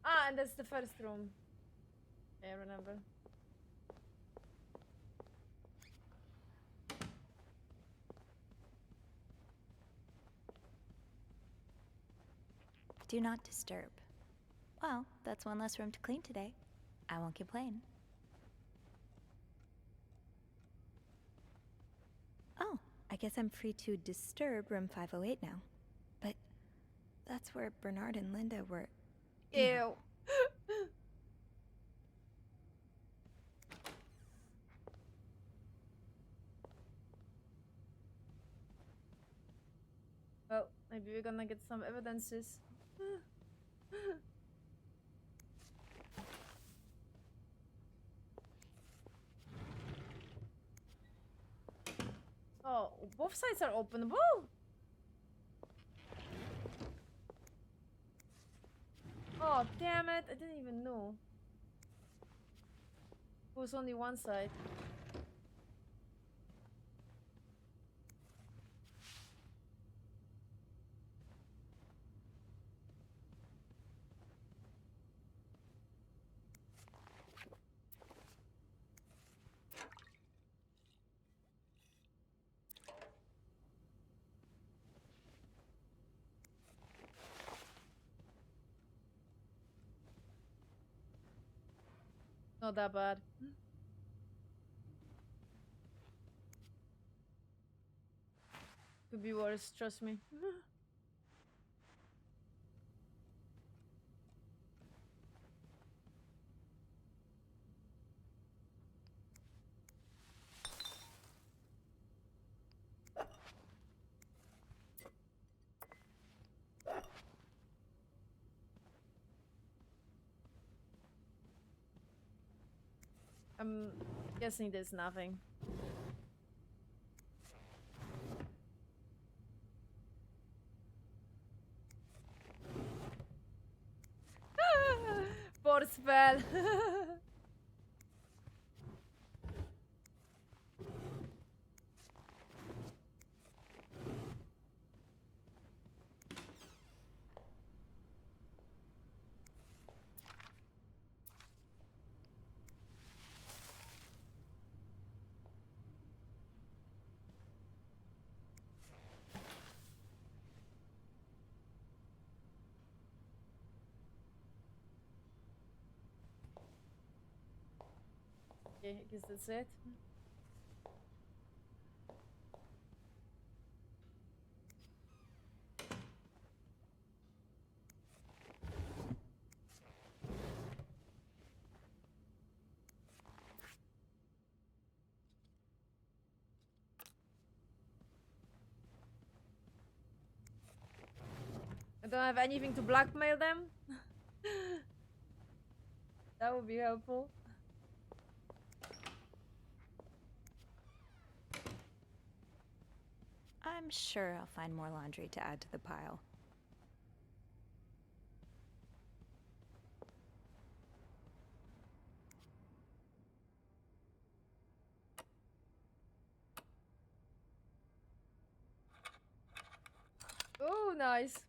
Ah, and that's the first room. Yeah, I remember. Do not disturb. Well, that's one less room to clean today. I won't complain. Oh, I guess I'm free to disturb room 508 now. But that's where Bernard and Linda were. Ew. Well, maybe we're gonna get some evidences. Oh, both sides are openable. Oh, damn it. I didn't even know. It was only one side. not that bad. Could be worse, trust me. I'm guessing there's nothing. Poor spell. Okay, I guess that's it. I don't have anything to blackmail them. That would be helpful. I'm sure I'll find more laundry to add to the pile. Oh, nice.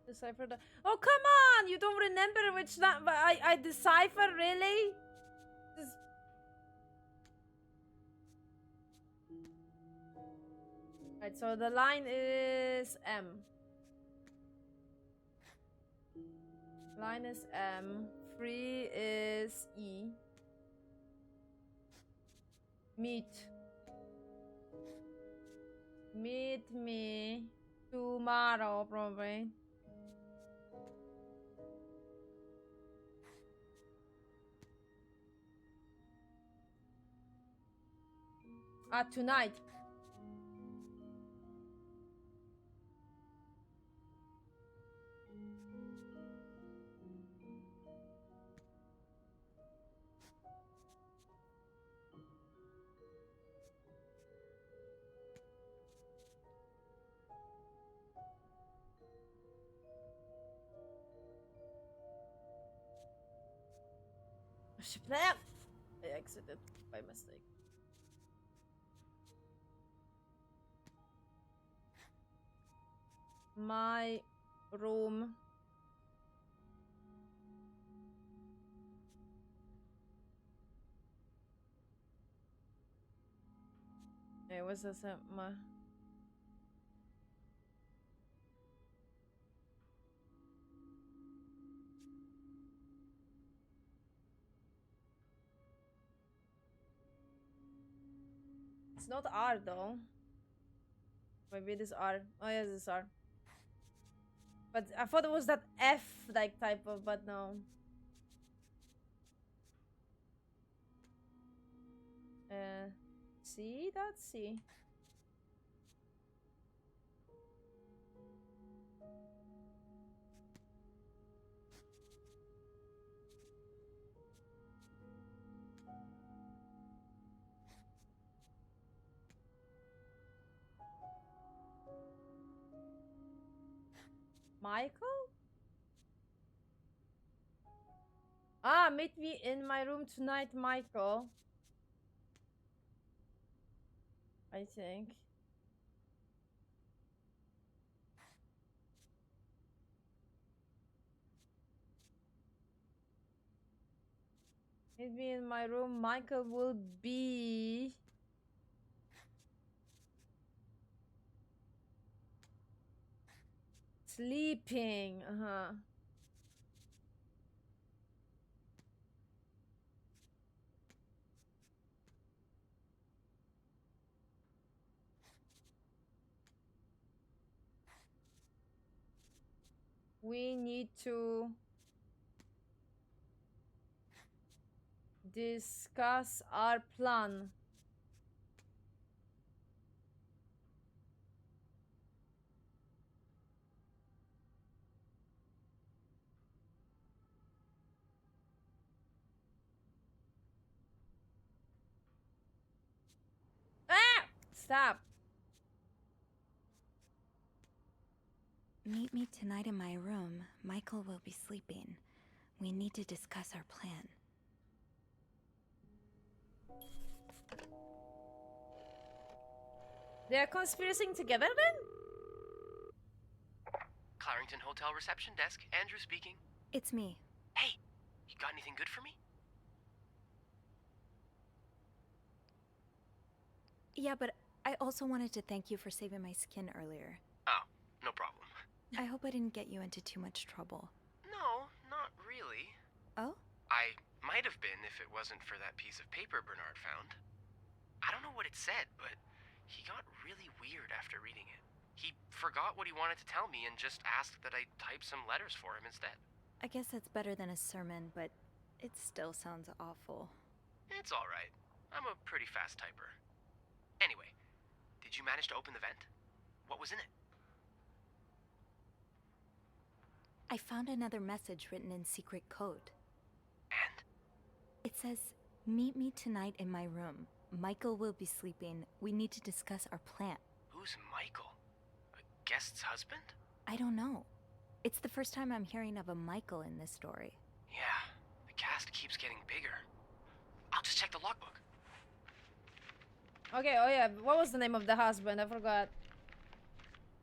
Decipher the. Oh, come on! You don't remember which number I decipher, really? This... Right, so the line is M. Line is M. 3 is E. Meet. Meet me tomorrow, probably. Tonight. I exited by mistake. My room. Hey, what's this? My... It's not R though. Maybe it is R. Oh yes, it's R. But I thought it was that F like type of, but no. C? That's C. Michael? Ah, meet me in my room tonight, Michael. I think. Meet me in my room. Michael will be sleeping. We need to discuss our plan. Ah! Stop. Meet me tonight in my room. Michael will be sleeping. We need to discuss our plan. They're conspiring together then? Clarington Hotel reception desk. Andrew speaking. It's me. Hey, you got anything good for me? Yeah, but I also wanted to thank you for saving my skin earlier. Oh, no problem. I hope I didn't get you into too much trouble. No, not really. Oh? I might have been if it wasn't for that piece of paper Bernard found. I don't know what it said, but he got really weird after reading it. He forgot what he wanted to tell me and just asked that I type some letters for him instead. I guess that's better than a sermon, but it still sounds awful. It's alright. I'm a pretty fast typer. Anyway, did you manage to open the vent? What was in it? I found another message written in secret code. And? It says, meet me tonight in my room. Michael will be sleeping. We need to discuss our plan. Who's Michael? A guest's husband? I don't know. It's the first time I'm hearing of a Michael in this story. Yeah, the cast keeps getting bigger. I'll just check the logbook. Okay, oh yeah, what was the name of the husband? I forgot.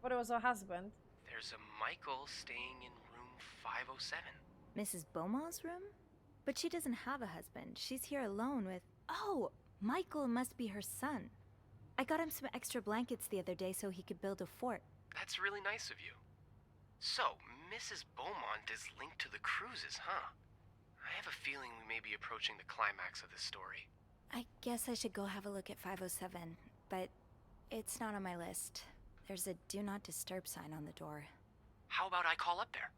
What was her husband? There's a Michael staying in room 507. Mrs. Beaumont's room? But she doesn't have a husband. She's here alone with... Oh, Michael must be her son. I got him some extra blankets the other day so he could build a fort. That's really nice of you. So, Mrs. Beaumont is linked to the cruises, huh? I have a feeling we may be approaching the climax of this story. I guess I should go have a look at 507, but it's not on my list. There's a do not disturb sign on the door. How about I call up there?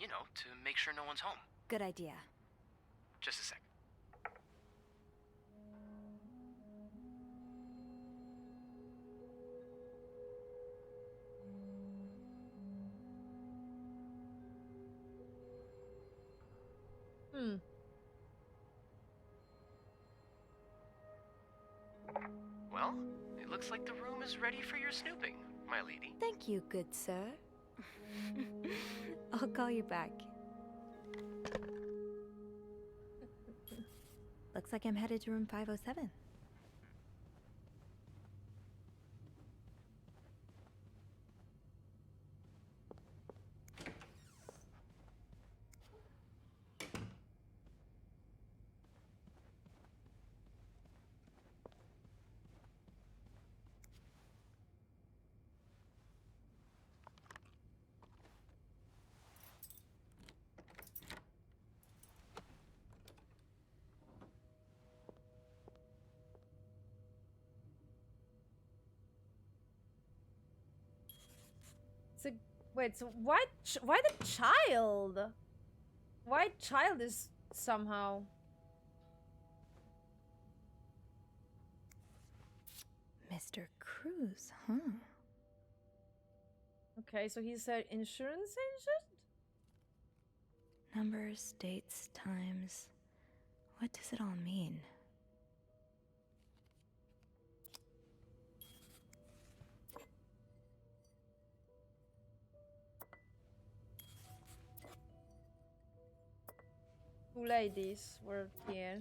You know, to make sure no one's home. Good idea. Just a sec. Well, it looks like the room is ready for your snooping, my lady. Thank you, good sir. I'll call you back. Looks like I'm headed to room 507. So, wait, so why the child? Why child is somehow... Mr. Cruz, huh? Okay, so he's an insurance agent? Numbers, dates, times. What does it all mean? Two ladies were here.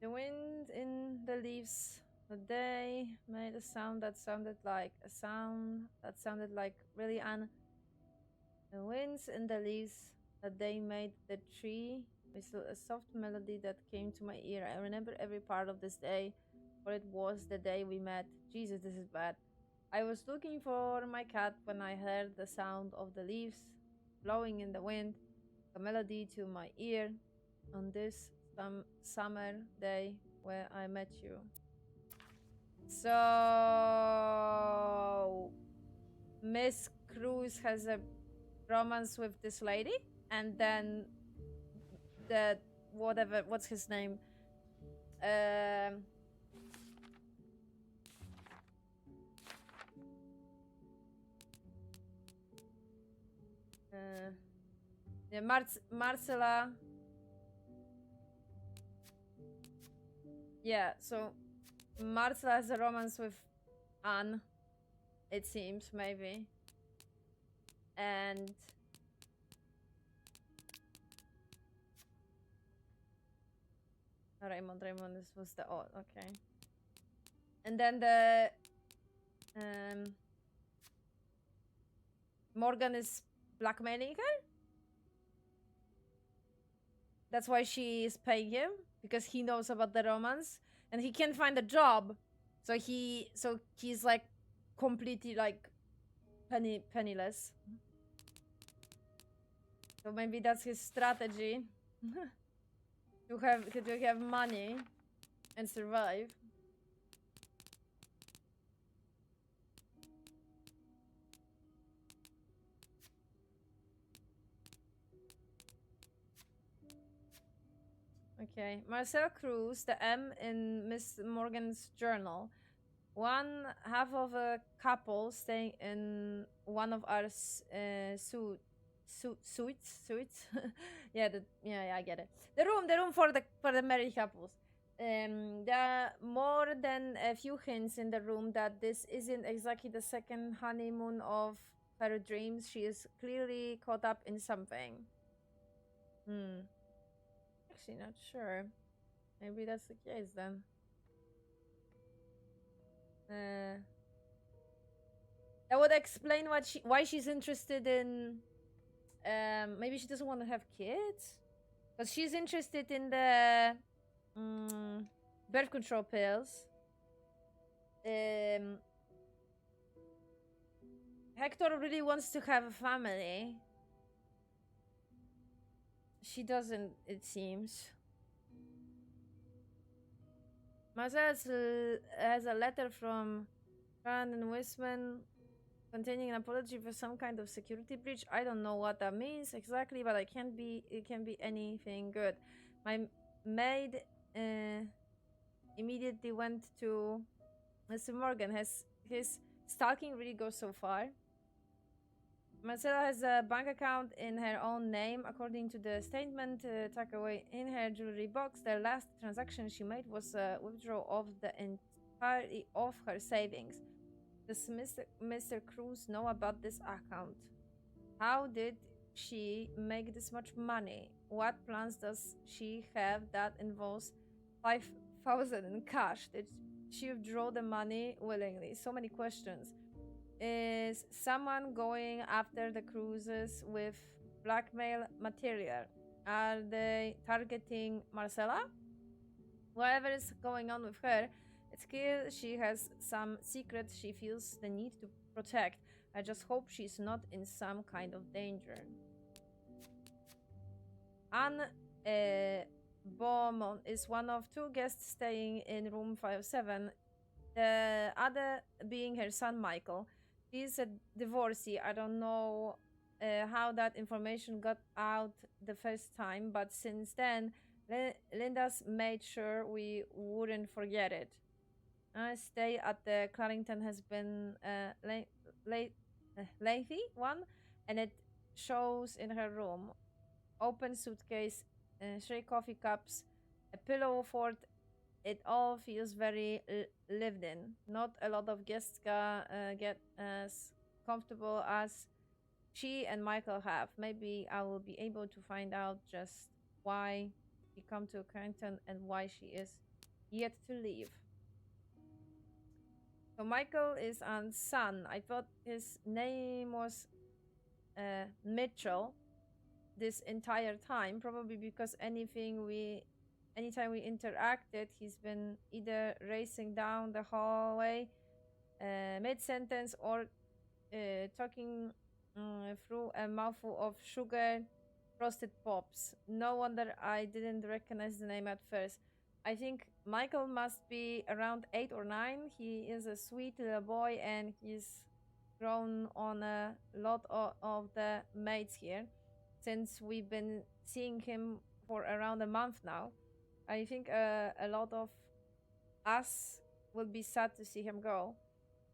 The wind in the leaves. The day made a sound that sounded like really an. The winds in the leaves that they made the tree whistle a soft melody that came to my ear. I remember every part of this day, for it was the day we met. Jesus, this is bad. I was looking for my cat when I heard the sound of the leaves blowing in the wind, a melody to my ear on this summer day where I met you. So Miss Cruz has a romance with this lady, and then the what's his name? Yeah, Marcela. Yeah, so Marcela has a romance with Anne, it seems, maybe. And Raymond, this was the okay. And then the Morgan is blackmailing her. That's why she is paying him, because he knows about the romance and he can't find a job. So he's like completely like penniless. So maybe that's his strategy to have money and survive. Okay, Marcel Cruz, the M in Miss Morgan's journal. One half of a couple staying in one of our suites. Yeah, I get it. The room for the married couples. There are more than a few hints in the room that this isn't exactly the second honeymoon of her dreams. She is clearly caught up in something. Actually, not sure. Maybe that's the case then. That would explain why she's interested in. Maybe she doesn't want to have kids, but she's interested in the birth control pills. Hector really wants to have a family. She doesn't, it seems. Marcel has a letter from Brandon Wisman containing an apology for some kind of security breach. I don't know what that means exactly, but it can be anything good. My maid immediately went to Mr. Morgan. Has his stalking really go so far? Marcella has a bank account in her own name. According to the statement tucked away in her jewelry box, the last transaction she made was a withdrawal of the entirety of her savings. Does Mr. Cruz know about this account? How did she make this much money? What plans does she have that involves 5,000 in cash? Did she withdraw the money willingly? So many questions. Is someone going after the Cruzes with blackmail material? Are they targeting Marcella? Whatever is going on with her, it's clear she has some secret she feels the need to protect. I just hope she's not in some kind of danger. Anne Beaumont is one of two guests staying in room 507, the other being her son Michael. He's a divorcee. I don't know how that information got out the first time, but since then, Linda's made sure we wouldn't forget it. Stay at the Clarendon has been lengthy one, and it shows in her room. Open suitcase, 3 coffee cups, a pillow fort. It all feels very lived in. Not a lot of guests get as comfortable as she and Michael have. Maybe I will be able to find out just why she come to Carrington and why she is yet to leave. So Michael is Anne's son. I thought his name was Mitchell this entire time, probably because anytime we interacted, he's been either racing down the hallway mid-sentence or talking through a mouthful of sugar frosted pops. No wonder I didn't recognize the name at first. I think Michael must be around 8 or 9. He is a sweet little boy and he's grown on a lot of the maids here since we've been seeing him for around a month now. I think a lot of us will be sad to see him go.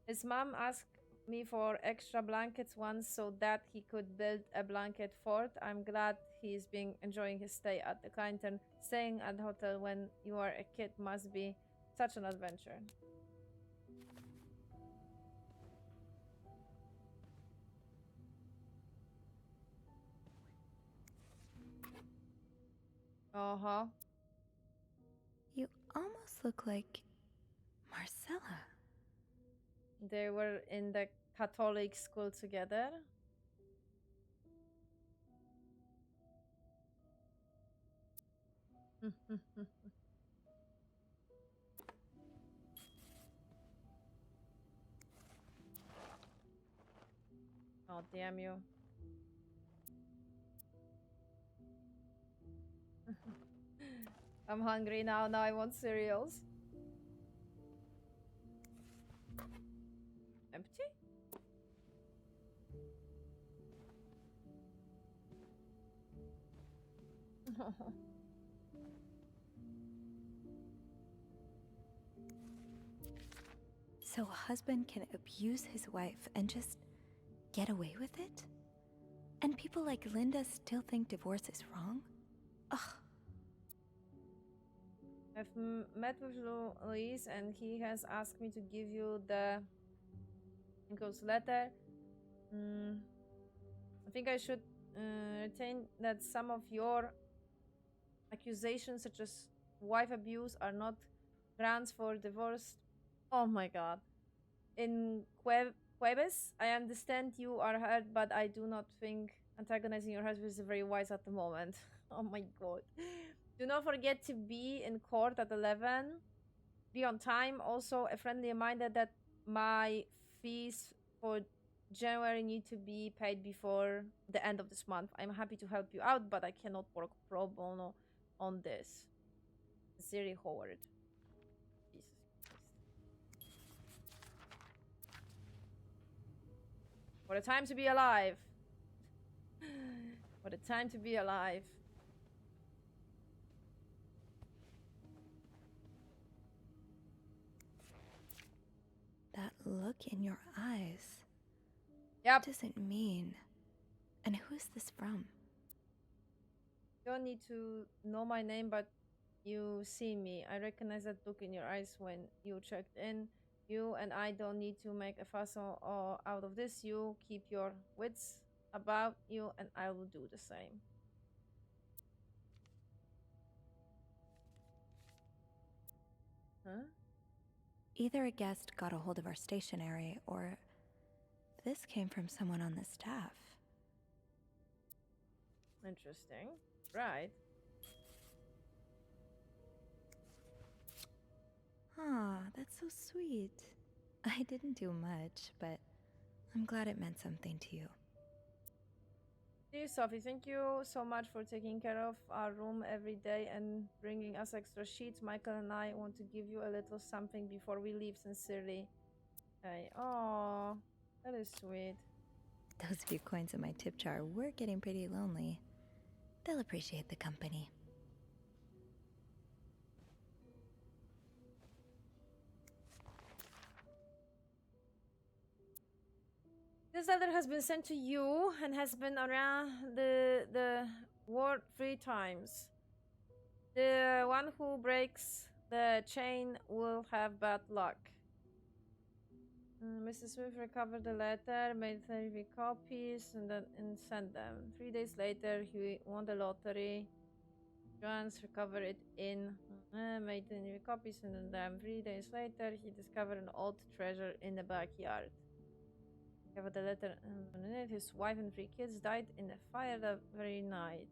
His mom asked me for extra blankets once so that he could build a blanket fort. I'm glad he's been enjoying his stay at the Clinton. Staying at the hotel when you are a kid must be such an adventure. Uh-huh. You almost look like Marcella. They were in the Catholic school together. Oh, damn you. I'm hungry now. Now I want cereals. Empty? So a husband can abuse his wife and just get away with it? And people like Linda still think divorce is wrong? Ugh. I've met with Luis and he has asked me to give you the Nichols letter. I think I should retain that some of your accusations, such as wife abuse, are not grounds for divorce. Oh my god. In Cuevas, I understand you are hurt, but I do not think antagonizing your husband is very wise at the moment. Oh my god. Do not forget to be in court at 11. Be on time. Also, a friendly reminder that my fees for January need to be paid before the end of this month. I'm happy to help you out, but I cannot work pro bono on this. Siri Howard. Jesus Christ. What a time to be alive. What a time to be alive. That look in your eyes. Yep. What does it mean? And who is this from? You don't need to know my name, but you see me. I recognize that look in your eyes when you checked in. You and I don't need to make a fuss out of this. You keep your wits about you, and I will do the same. Huh? Either a guest got a hold of our stationery, or this came from someone on the staff. Interesting. Right. Ah, that's so sweet. I didn't do much, but I'm glad it meant something to you. Dear Sophie, thank you so much for taking care of our room every day and bringing us extra sheets. Michael and I want to give you a little something before we leave, sincerely. Hey, oh, that is sweet. Those few coins in my tip jar were getting pretty lonely. They'll appreciate the company. This letter has been sent to you and has been around the world 3 times. The one who breaks the chain will have bad luck. Mrs. Smith recovered the letter, made 30 copies, and sent them. 3 days later, he won the lottery. Jones recovered it in made new copies, and then 3 days later he discovered an old treasure in the backyard. He had a letter on it. His wife and 3 kids died in a fire that very night.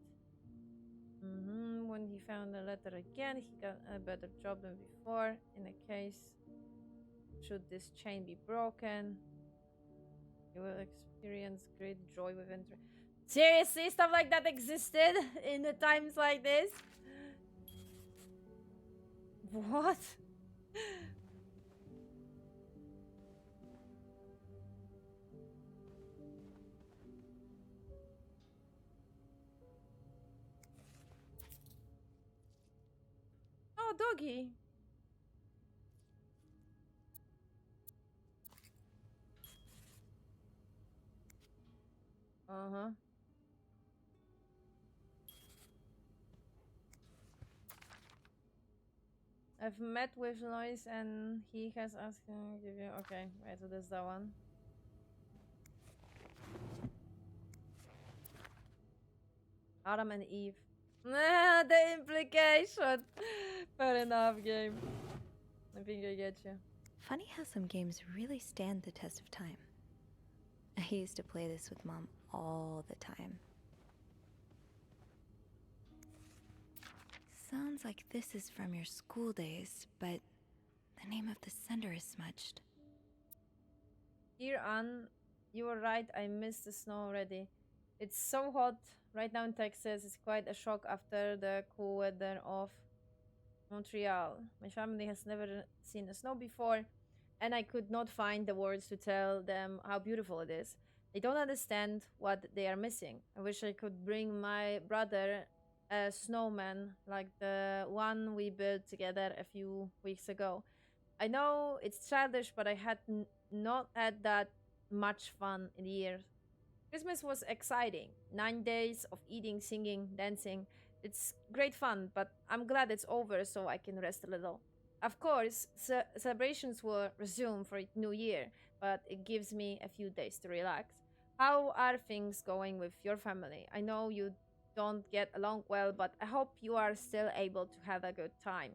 When he found the letter again, he got a better job than before. In a case, should this chain be broken, you will experience great joy within. Seriously, stuff like that existed in the times like this? What? Oh, doggy. Uh-huh. I've met with Lois and he has asked him to give you. Okay, right, so there's that one. Adam and Eve. Nah, the implication. Fair enough, game. I think I get you. Funny how some games really stand the test of time. I used to play this with Mom all the time. Sounds like this is from your school days, but the name of the sender is smudged. Dear Anne, you were right, I missed the snow already. It's so hot right now in Texas. It's quite a shock after the cool weather of Montreal. My family has never seen the snow before, and I could not find the words to tell them how beautiful it is. They don't understand what they are missing. I wish I could bring my brother a snowman like the one we built together a few weeks ago. I know it's childish, but I had not had that much fun in years. Christmas was exciting. 9 days of eating, singing, dancing. It's great fun, but I'm glad it's over so I can rest a little. Of course, celebrations will resume for New Year, but it gives me a few days to relax. How are things going with your family? I know you don't get along well, but I hope you are still able to have a good time.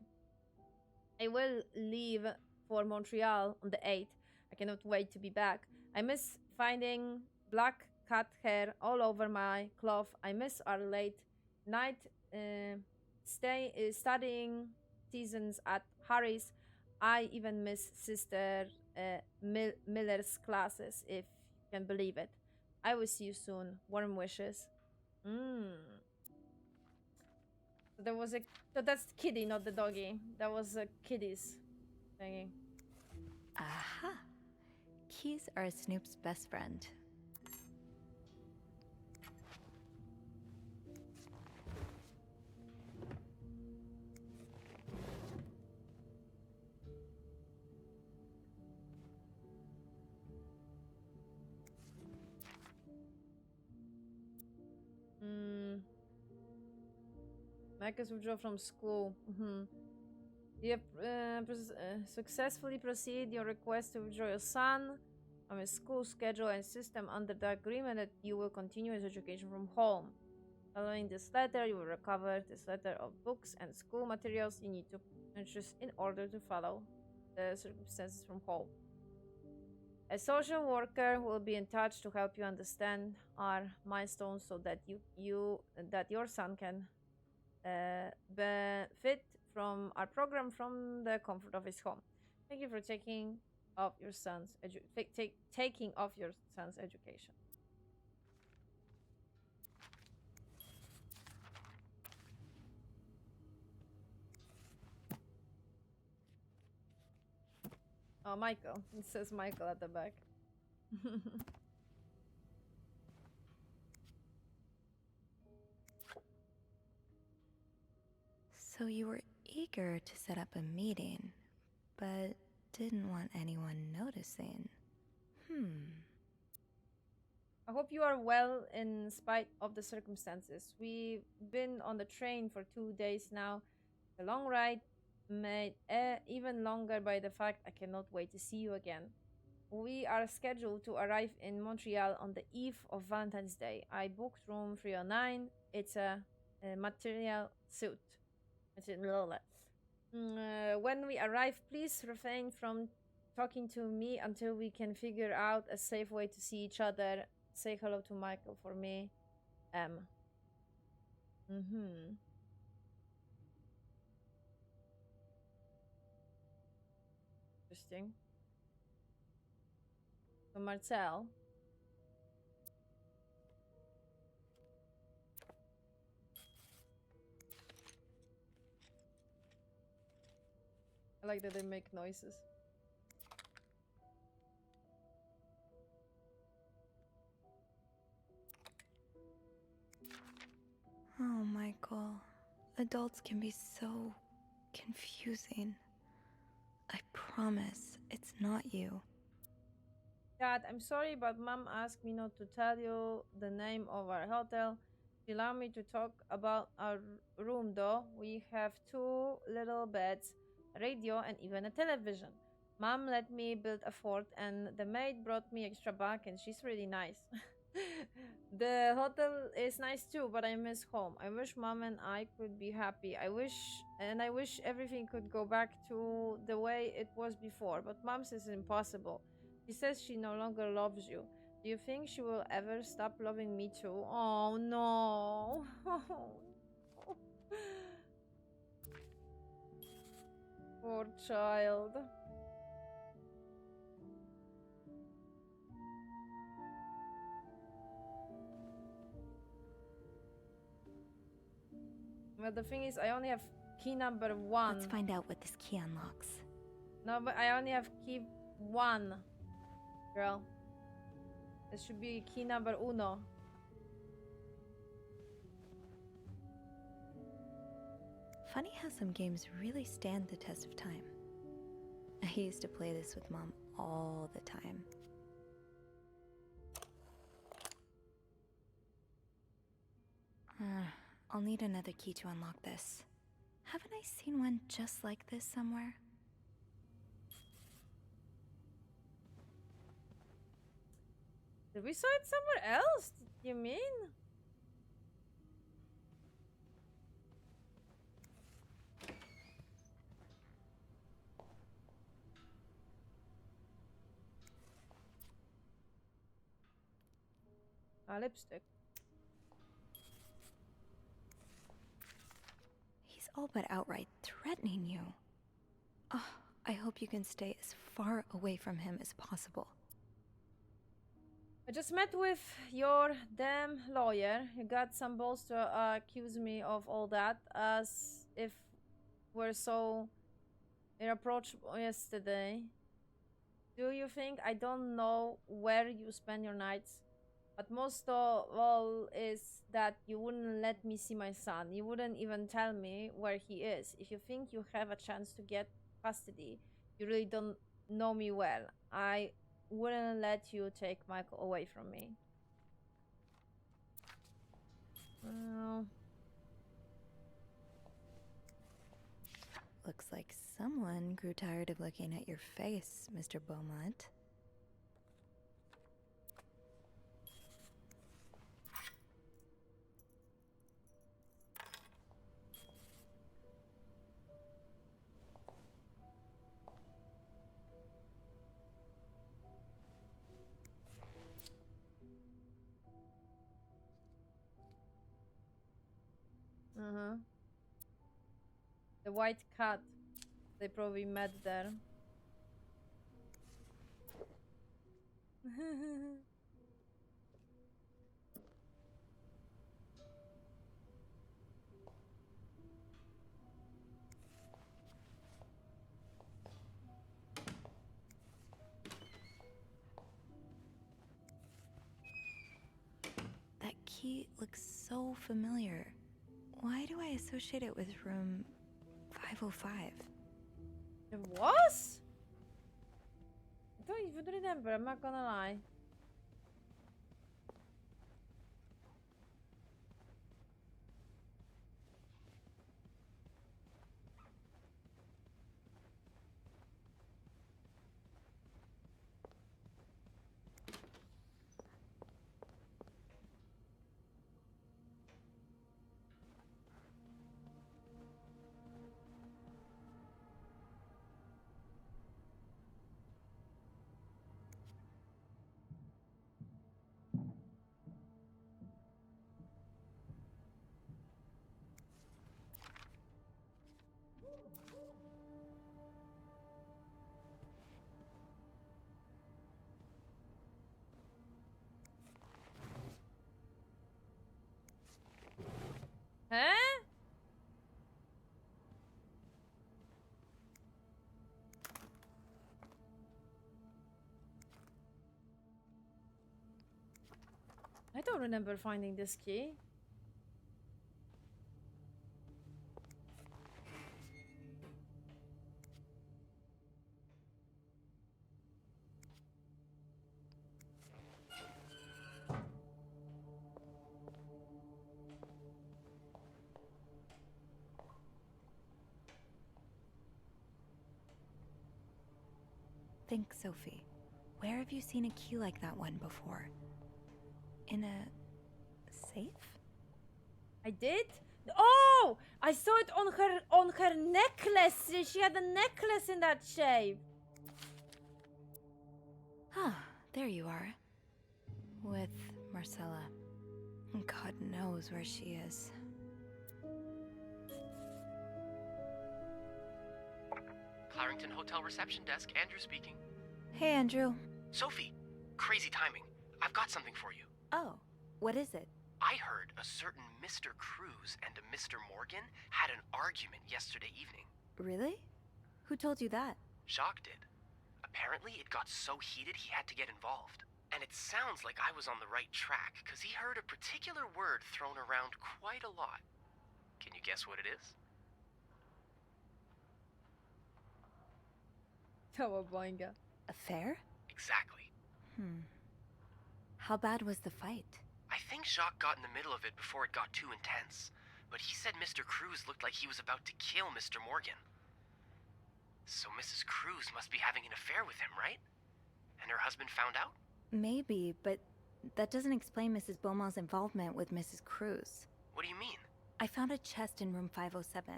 I will leave for Montreal on the 8th. I cannot wait to be back. I miss finding black cat hair all over my cloth. I miss our late night studying seasons at Harry's. I even miss Sister Miller's classes, if you can believe it. I will see you soon. Warm wishes. So there was a. So that's Kitty, not the doggy. That was a Kitty's thingy. Aha! Keys are Snoop's best friend. Marcus withdraw from school. You have successfully proceed your request to withdraw your son from his school schedule and system under the agreement that you will continue his education from home. Following this letter, you will recover this letter of books and school materials you need to purchase in order to follow the circumstances from home. A social worker will be in touch to help you understand our milestones so that your son can benefit from our program from the comfort of his home. Thank you for taking off your son's taking off your son's education. Oh, Michael. It says Michael at the back. So you were eager to set up a meeting, but didn't want anyone noticing. I hope you are well in spite of the circumstances. We've been on the train for 2 days now. The long ride made even longer by the fact I cannot wait to see you again. We are scheduled to arrive in Montreal on the eve of Valentine's Day. I booked room 309. It's a material suit. When we arrive, please refrain from talking to me until we can figure out a safe way to see each other. Say hello to Michael for me. M. Interesting. So Marcel. I like that they make noises. Oh, Michael. Adults can be so confusing. I promise it's not you. Dad, I'm sorry, but Mom asked me not to tell you the name of our hotel. She allowed me to talk about our room, though. We have 2 little beds, a radio, and even a television. Mom let me build a fort, and the maid brought me extra bag, and she's really nice. The hotel is nice too, but I miss home. I wish Mom and I could be happy. I wish everything could go back to the way it was before, but Mom says it's impossible. She says she no longer loves you. Do you think she will ever stop loving me too? Oh no. Poor child. Well, the thing is, I only have key number 1. Let's find out what this key unlocks. No, but I only have key 1. Girl. This should be key number 1. Funny how some games really stand the test of time. I used to play this with Mom all the time. I'll need another key to unlock this. Haven't I seen one just like this somewhere? Did we saw it somewhere else? You mean? A lipstick. He's all but outright threatening you. Oh, I hope you can stay as far away from him as possible. I just met with your damn lawyer. You got some balls to accuse me of all that, as if we're so inapproachable yesterday. Do you think I don't know where you spend your nights? But most of all is that you wouldn't let me see my son. You wouldn't even tell me where he is. If you think you have a chance to get custody, you really don't know me well. I wouldn't let you take Michael away from me. Looks like someone grew tired of looking at your face, Mr. Beaumont. The white cat. They probably met there. That key looks so familiar. Why do I associate it with room 505? It was? I don't even remember, I'm not gonna lie. I don't remember finding this key. Think, Sophie. Where have you seen a key like that one before? In a safe? I did? Oh! I saw it on her necklace. She had a necklace in that shape. Ah, there you are. With Marcella. God knows where she is. Clarrington Hotel reception desk, Andrew speaking. Hey, Andrew. Sophie, crazy timing. I've got something for you. Oh, what is it? I heard a certain Mr. Cruz and a Mr. Morgan had an argument yesterday evening. Really? Who told you that? Jacques did. Apparently, it got so heated he had to get involved. And it sounds like I was on the right track, because he heard a particular word thrown around quite a lot. Can you guess what it is? Cowabunga. Affair? Exactly. How bad was the fight? I think Jacques got in the middle of it before it got too intense. But he said Mr. Cruz looked like he was about to kill Mr. Morgan. So Mrs. Cruz must be having an affair with him, right? And her husband found out? Maybe, but that doesn't explain Mrs. Beaumont's involvement with Mrs. Cruz. What do you mean? I found a chest in room 507.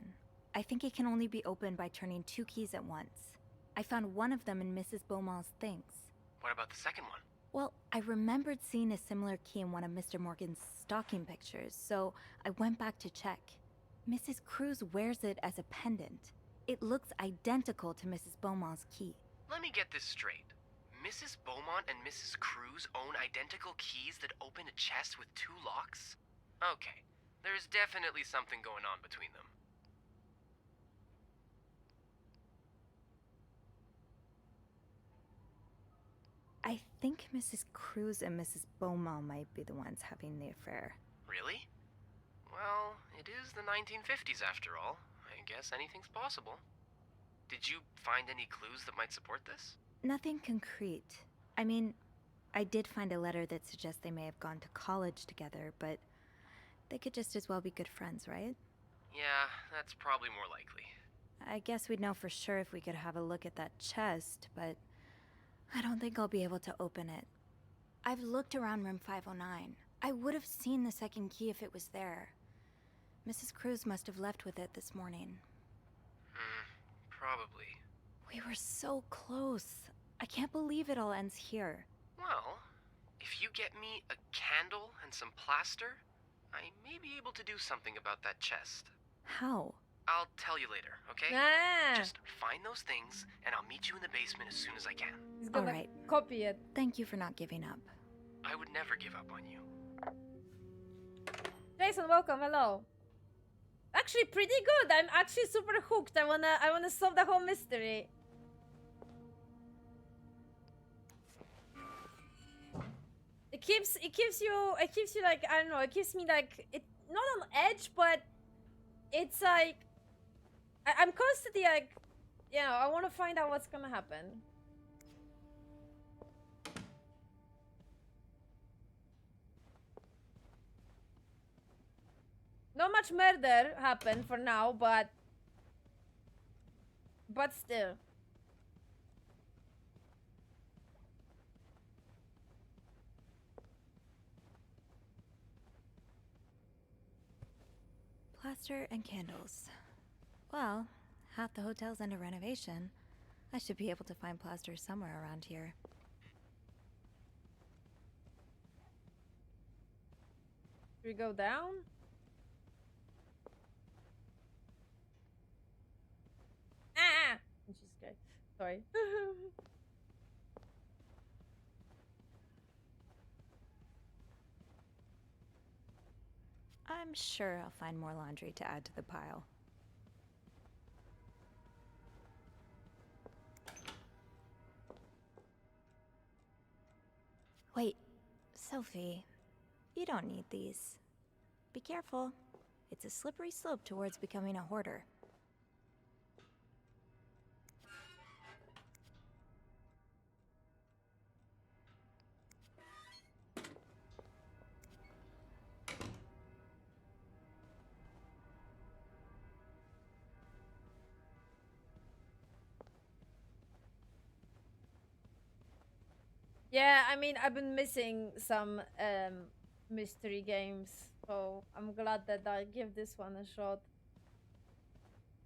I think it can only be opened by turning 2 keys at once. I found one of them in Mrs. Beaumont's things. What about the second one? Well, I remembered seeing a similar key in one of Mr. Morgan's stocking pictures, so I went back to check. Mrs. Cruz wears it as a pendant. It looks identical to Mrs. Beaumont's key. Let me get this straight. Mrs. Beaumont and Mrs. Cruz own identical keys that open a chest with 2 locks? Okay, there's definitely something going on between them. I think Mrs. Cruz and Mrs. Beaumont might be the ones having the affair. Really? Well, it is the 1950s after all. I guess anything's possible. Did you find any clues that might support this? Nothing concrete. I mean, I did find a letter that suggests they may have gone to college together, but they could just as well be good friends, right? Yeah, that's probably more likely. I guess we'd know for sure if we could have a look at that chest, but I don't think I'll be able to open it. I've looked around room 509. I would have seen the second key if it was there. Mrs. Cruz must have left with it this morning. Probably. We were so close. I can't believe it all ends here. Well, if you get me a candle and some plaster, I may be able to do something about that chest. How? I'll tell you later, okay? Ah. Just find those things, and I'll meet you in the basement as soon as I can. He's gonna Alright. copy it. Thank you for not giving up. I would never give up on you. Jason, welcome. Hello. Actually, pretty good. I'm actually super hooked. I wanna solve the whole mystery. It keeps you like, I don't know, it keeps me like, it not on edge, but it's like I'm constantly like, you know, I want to find out what's gonna happen. Not much murder happened for now, but still. Plaster and candles. Well, half the hotel's under renovation. I should be able to find plaster somewhere around here. Should we go down? Ah! She's scared. Sorry. I'm sure I'll find more laundry to add to the pile. Wait, Sophie, You don't need these. Be careful. It's a slippery slope towards becoming a hoarder. Yeah, I mean, I've been missing some mystery games, so I'm glad that I give this one a shot.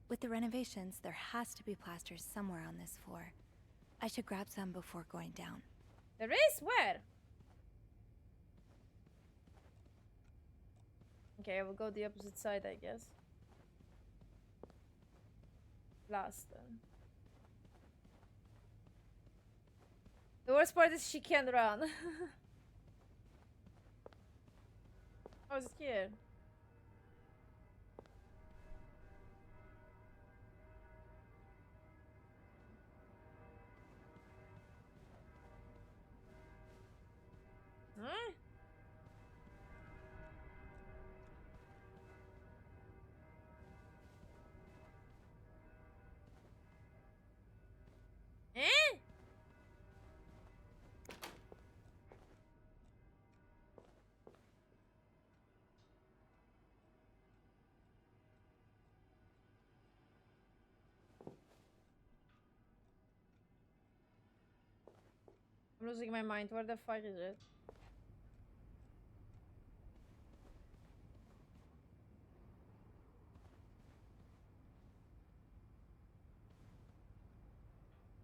With the renovations, there has to be plasters somewhere on this floor. I should grab some before going down. There is? Where? Okay, I will go the opposite side, I guess. Last then. The worst part is she can't run. I was scared. Huh? Eh? I'm losing my mind. Where the fuck is it?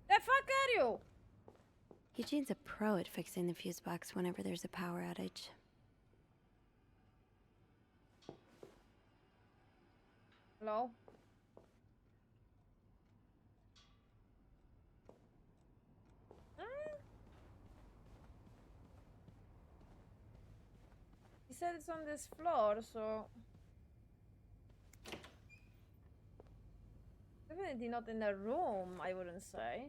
The fuck are you? Eugene's a pro at fixing the fuse box whenever there's a power outage. Hello? He said it's on this floor, so... Definitely not in a room, I wouldn't say.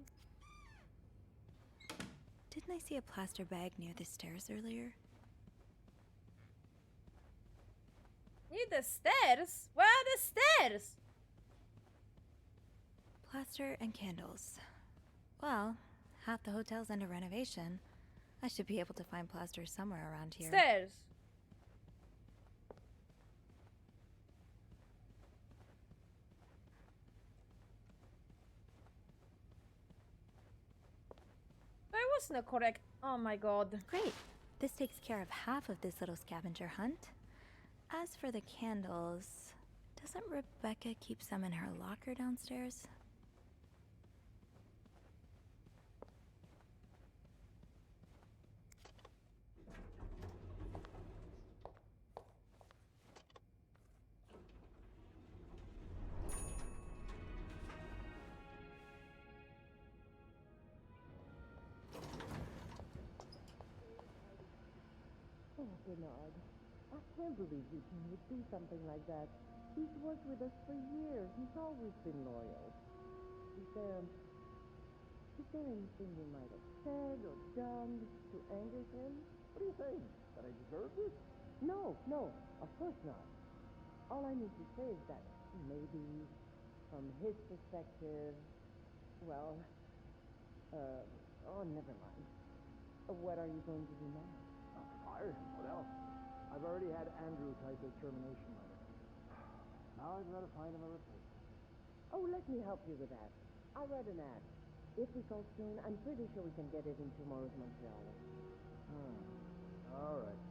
Didn't I see a plaster bag near the stairs earlier? Near the stairs? Where are the stairs? Plaster and candles. Well, half the hotel's under renovation. I should be able to find plaster somewhere around here. Stairs. That wasn't correct. Oh my god. Great. This takes care of half of this little scavenger hunt. As for the candles, doesn't Rebecca keep some in her locker downstairs? Oh, Bernard. I can't believe Eugene would do something like that. He's worked with us for years. He's always been loyal. Is there anything you might have said or done to anger him? What are you saying? That I deserve this? No, of course not. All I need to say is that maybe, from his perspective, well, never mind. What are you going to do now? Fire him. What else? I've already had Andrew type his termination letter. Now I've got to find him a replacement. Oh, let me help you with that. I'll write an ad. If we go soon, I'm pretty sure we can get it in tomorrow's Montreal. All right.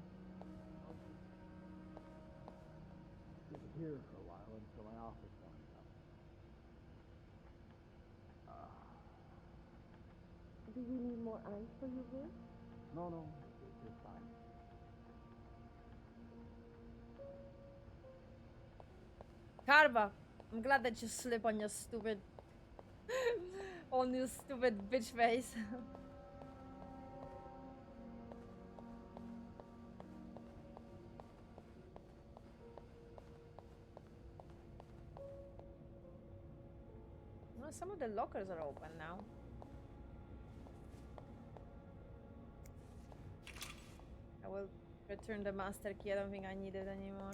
Keep it here for a while until my office warms up. Do you need more ice for your wrist? No, it's fine. Karma. I'm glad that you slip on your stupid... on your stupid bitch face. Well, some of the lockers are open now. I will Return the master key. I don't think I need it anymore.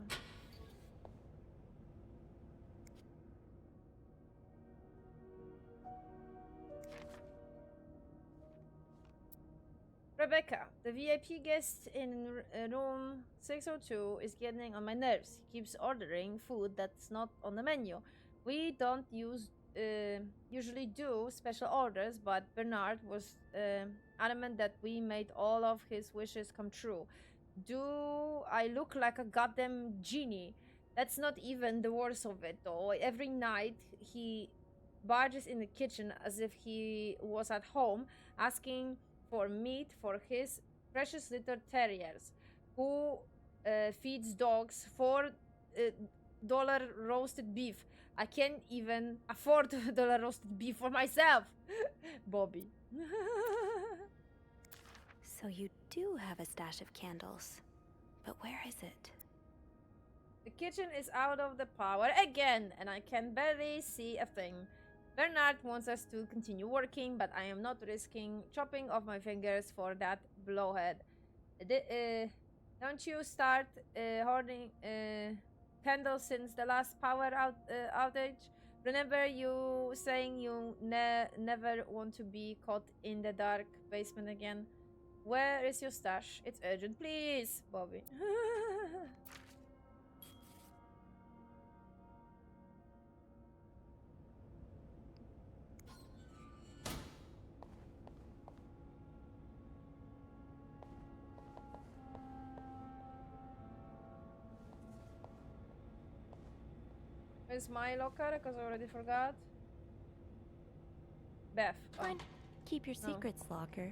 Rebecca, the VIP guest in room 602 is getting on my nerves. He keeps ordering food that's not on the menu. We don't usually do special orders, but Bernard was adamant that we made all of his wishes come true. Do I look like a goddamn genie? That's not even the worst of it, though. Every night he barges in the kitchen as if he was at home, asking for meat for his precious little terriers, who feeds dogs $4 roasted beef. I can't even afford $1 roasted beef for myself. Bobby. So you do have a stash of candles. But where is it? The kitchen is out of the power again, and I can barely see a thing. Bernard wants us to continue working, but I am not risking chopping off my fingers for that blowhead. Don't you start hoarding candles since the last power outage? Remember you saying you never want to be caught in the dark basement again? Where is your stash? It's urgent, please, Bobby. Where's my locker? Because I already forgot. Beth. Fine. Keep your secrets locker.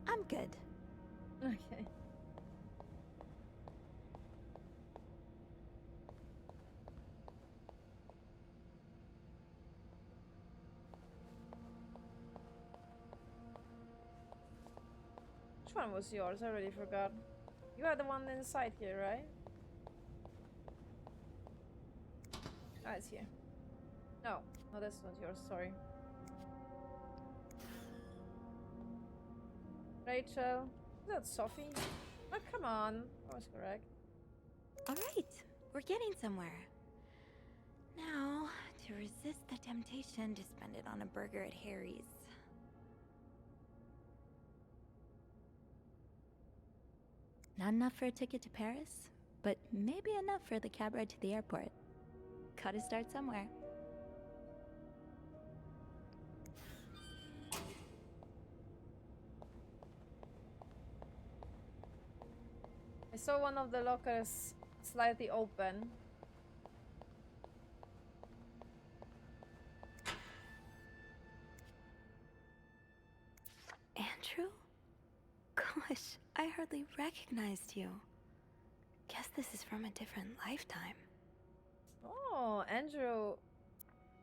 I'm good. Okay. Which one was yours? I already forgot. You are the one inside here, right? Ah, it's here. No, that's not yours, sorry. Rachel. Is that Sophie? Oh, come on. I was correct. Alright, we're getting somewhere. Now, to resist the temptation to spend it on a burger at Harry's. Not enough for a ticket to Paris, but maybe enough for the cab ride to the airport. Gotta start somewhere. I saw one of the lockers slightly open. Andrew? Gosh, I hardly recognized you. Guess this is from a different lifetime. Oh, Andrew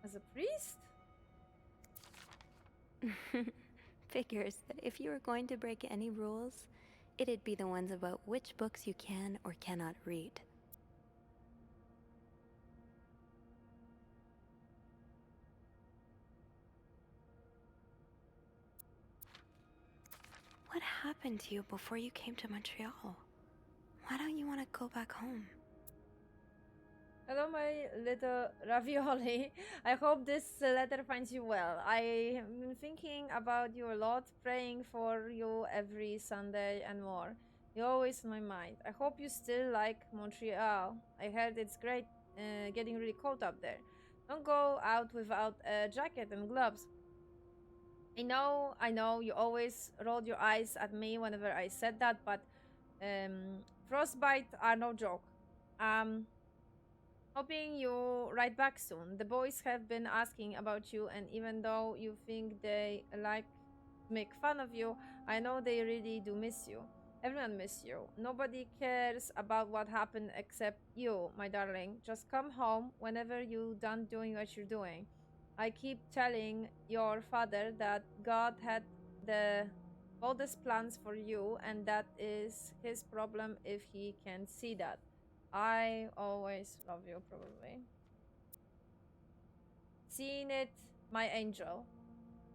as a priest? Figures that if you were going to break any rules, it'd be the ones about which books you can or cannot read. What happened to you before you came to Montreal? Why don't you want to go back home? Hello, my little ravioli. I hope this letter finds you well. I have been thinking about you a lot, praying for you every Sunday and more. You're always in my mind. I hope you still like Montreal. I heard it's great, getting really cold up there. Don't go out without a jacket and gloves. I know, you always rolled your eyes at me whenever I said that, but frostbite are no joke. Hoping you write back soon. The boys have been asking about you, and even though you think they like to make fun of you, I know they really do miss you. Everyone miss you. Nobody cares about what happened except you, my darling. Just come home whenever you're done doing what you're doing. I keep telling your father that God had the boldest plans for you, and that is his problem if he can see that. I always love you, probably. Seen it, my angel.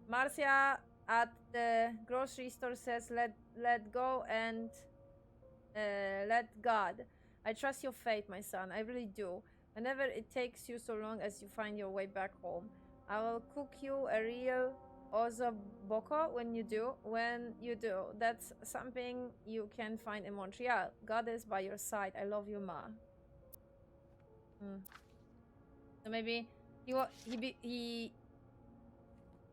Marcia at the grocery store says let go and let God. I trust your fate, my son. I really do. Whenever it takes you so long as you find your way back home, I will cook you a real ossobuco when you do. When you do, that's something you can find in Montreal. God is by your side. I love you, Ma. So maybe he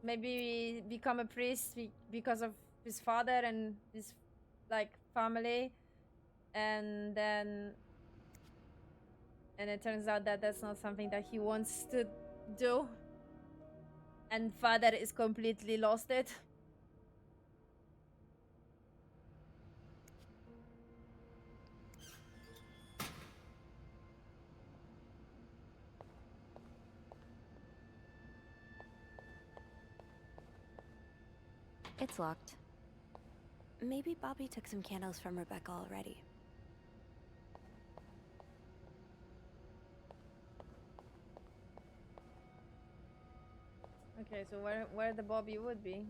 maybe become a priest because of his father and his like family, and then it turns out that that's not something that he wants to do, and father is completely lost it. It's locked. Maybe Bobby took some candles from Rebecca already. Okay, so where the Bobby would be?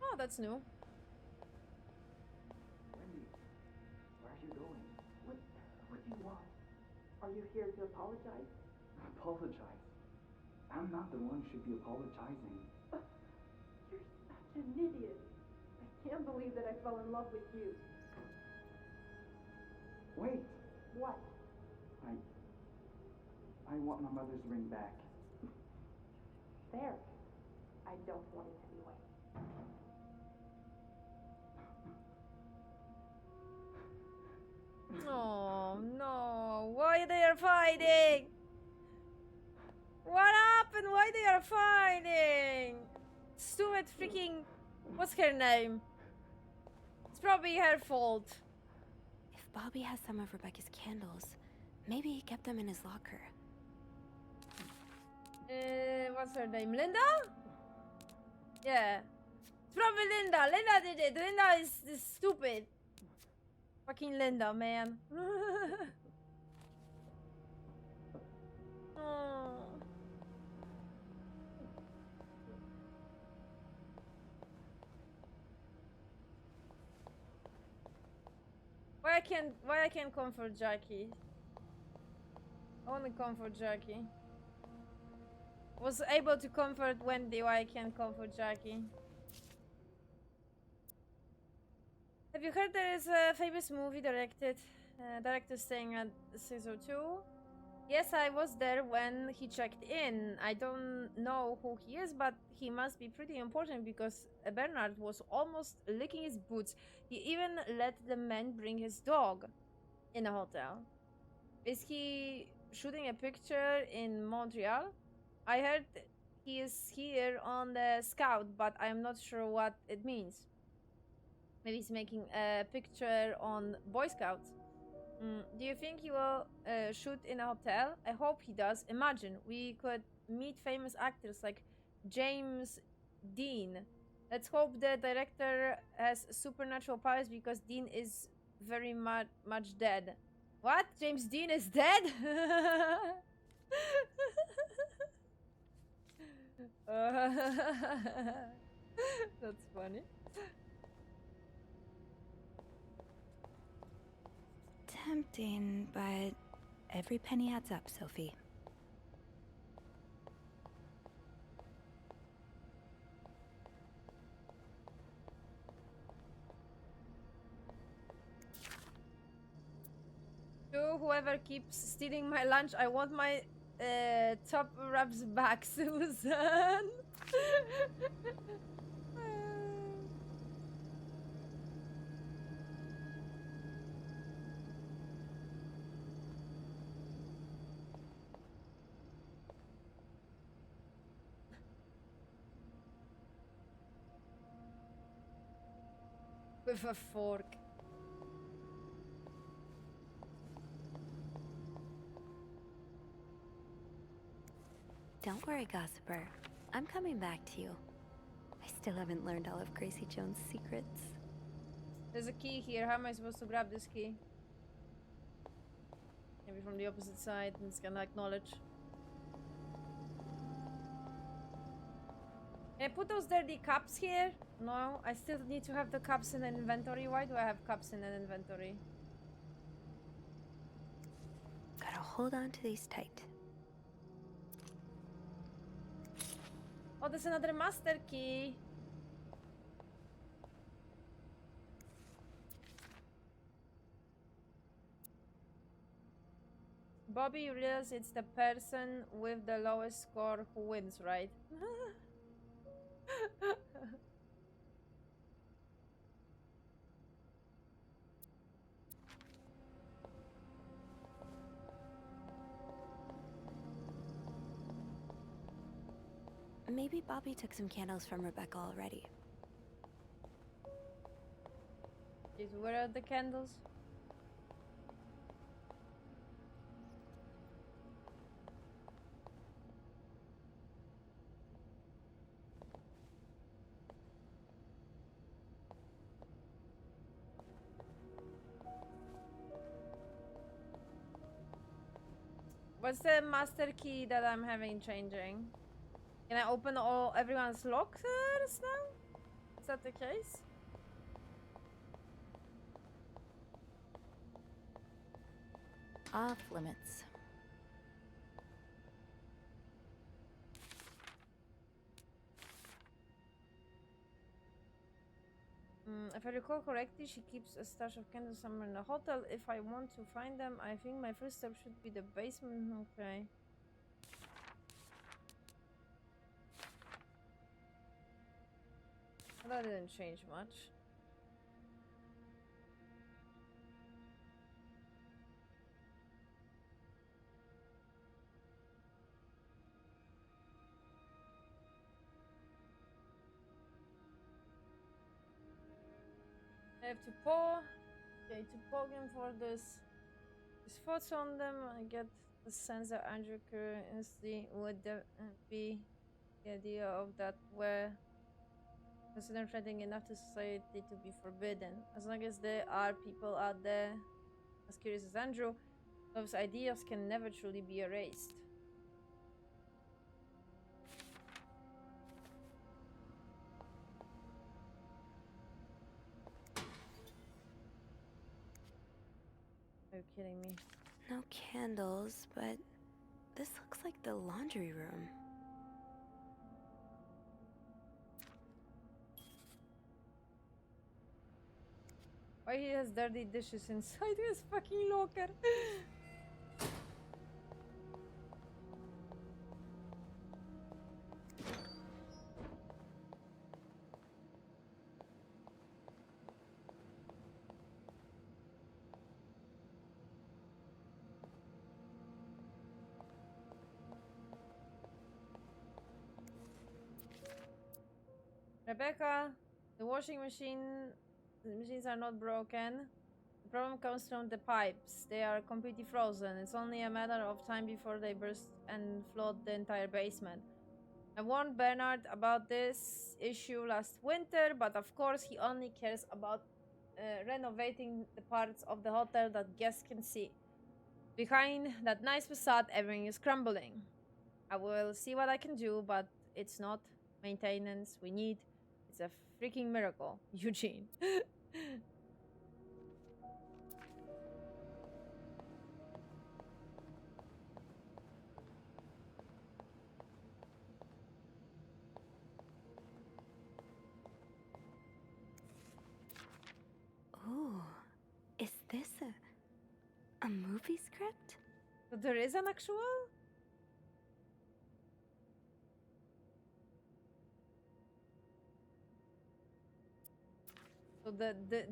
Oh, that's new. Wendy, where are you going? What do you want? Are you here to apologize? Apologize? I'm not the one who should be apologizing. You're such an idiot. I can't believe that I fell in love with you. Wait, What? I want my mother's ring back. There. I don't want it anyway. Oh no, why they are fighting? What happened? Why they are fighting? Stupid freaking, what's her name? It's probably her fault. If Bobby has some of Rebecca's candles, maybe he kept them in his locker. What's her name? Linda? Yeah. It's probably Linda. Linda did it. Linda is stupid. Fucking Linda, man. Oh. Why I can't comfort Jackie? I wanna comfort Jackie. Was able to comfort Wendy, why I can't comfort Jackie? Have you heard there is a famous movie director staying at 602? Yes, I was there when he checked in. I don't know who he is, but he must be pretty important because Bernard was almost licking his boots. He even let the man bring his dog in a hotel. Is he shooting a picture in Montreal? I heard he is here on the scout, but I'm not sure what it means. Maybe he's making a picture on Boy Scouts. Do you think he will shoot in a hotel? I hope he does. Imagine, we could meet famous actors like James Dean. Let's hope the director has supernatural powers because Dean is very much dead. What? James Dean is dead? That's funny. Tempting, but every penny adds up, Sophie. To whoever keeps stealing my lunch, I want my top wraps back, Susan. With a fork. Don't worry, gossiper. I'm coming back to you. I still haven't learned all of Gracie Jones' secrets. There's a key here. How am I supposed to grab this key? Maybe from the opposite side. I'm just gonna acknowledge. Can I put those dirty cups here? No, I still need to have the cups in the inventory. Why do I have cups in an inventory? Gotta hold on to these tight. Oh, there's another master key. Bobby, you realize it's the person with the lowest score who wins, right? Maybe Bobby took some candles from Rebecca already. Where are the candles? What's the master key that I'm having changing? Can I open everyone's lockers now? Is that the case? Off limits. If I recall correctly, she keeps a stash of candles somewhere in the hotel. If I want to find them, I think my first step should be the basement. Okay. That didn't change much. I have to pour. Okay, to poke him for this. His thoughts on them. I get the sense that Andrew curiously would be the idea of that where consider threatening enough to society to be forbidden. As long as there are people out there as curious as Andrew, those ideas can never truly be erased. Are you kidding me? No candles, but this looks like the laundry room. Why he has dirty dishes inside his fucking locker? Rebecca, the machines are not broken. The problem comes from the pipes. They are completely frozen. It's only a matter of time before they burst and flood the entire basement. I warned Bernard about this issue last winter, but of course he only cares about renovating the parts of the hotel that guests can see. Behind that nice facade, everything is crumbling. I will see what I can do, but it's not maintenance we need. It's a freaking miracle, Eugene. Ooh, is this a movie script? So there is an actual? So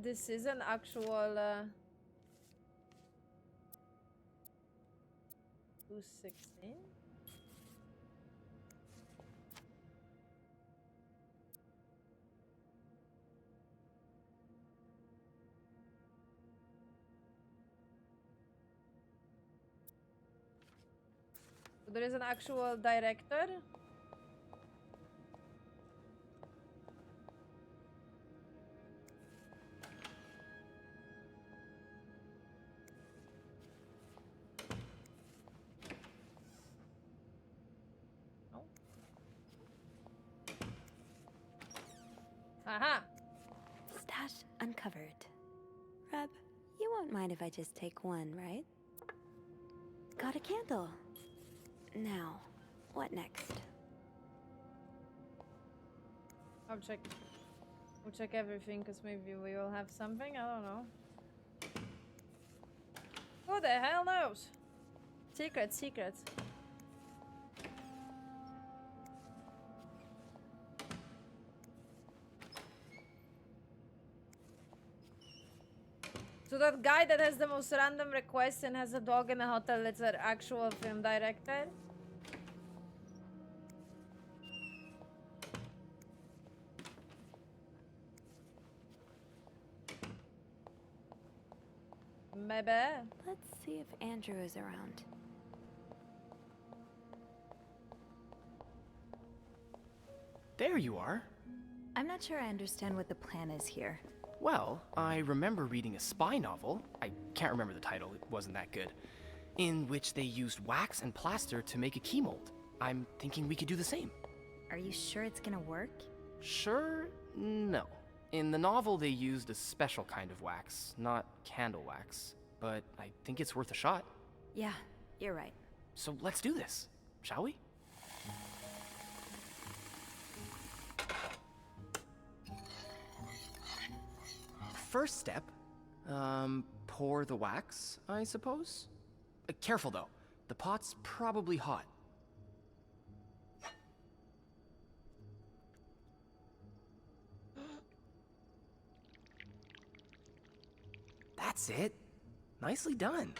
this is an actual 216? So there is an actual director? Aha. Stash uncovered. Reb, you won't mind if I just take one, right? Got a candle. Now, what next? I'll check. We'll check everything because maybe we will have something. I don't know. Who the hell knows? Secrets, secrets. So that guy that has the most random requests and has a dog in a hotel, it's an actual film director? Maybe. Let's see if Andrew is around. There you are. I'm not sure I understand what the plan is here. Well, I remember reading a spy novel, I can't remember the title, it wasn't that good, in which they used wax and plaster to make a key mold. I'm thinking we could do the same. Are you sure it's gonna work? Sure? No. In the novel, they used a special kind of wax, not candle wax. But I think it's worth a shot. Yeah, you're right. So let's do this, shall we? First step, pour the wax, I suppose? Careful though, the pot's probably hot. That's it. Nicely done.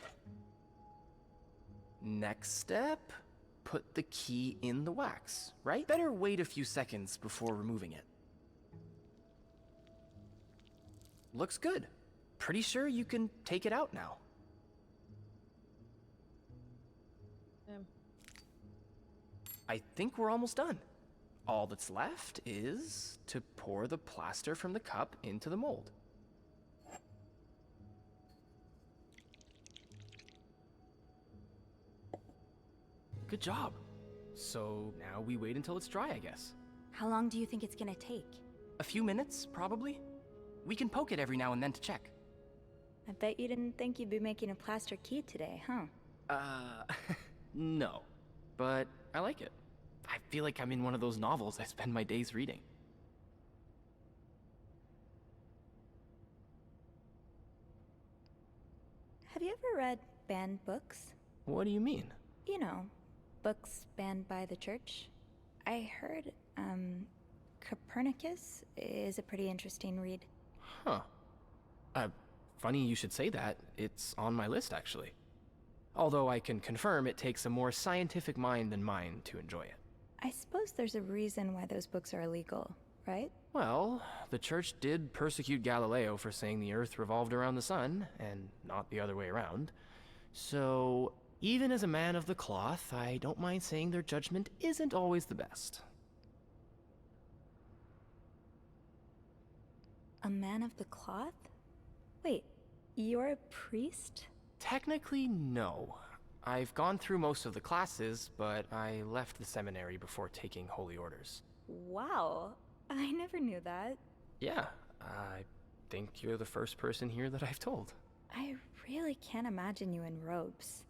Next step, put the key in the wax, right? Better wait a few seconds before removing it. Looks good. Pretty sure you can take it out now. I think we're almost done. All that's left is to pour the plaster from the cup into the mold. Good job. So now we wait until it's dry, I guess. How long do you think it's gonna take? A few minutes, probably. We can poke it every now and then to check. I bet you didn't think you'd be making a plaster key today, huh? No. But I like it. I feel like I'm in one of those novels I spend my days reading. Have you ever read banned books? What do you mean? You know, books banned by the church. I heard, Copernicus is a pretty interesting read. Huh. Funny you should say that. It's on my list, actually. Although I can confirm it takes a more scientific mind than mine to enjoy it. I suppose there's a reason why those books are illegal, right? Well, the church did persecute Galileo for saying the Earth revolved around the sun, and not the other way around. So, even as a man of the cloth, I don't mind saying their judgment isn't always the best. A man of the cloth? Wait, you're a priest? Technically, no. I've gone through most of the classes, but I left the seminary before taking holy orders. Wow, I never knew that. Yeah, I think you're the first person here that I've told. I really can't imagine you in robes.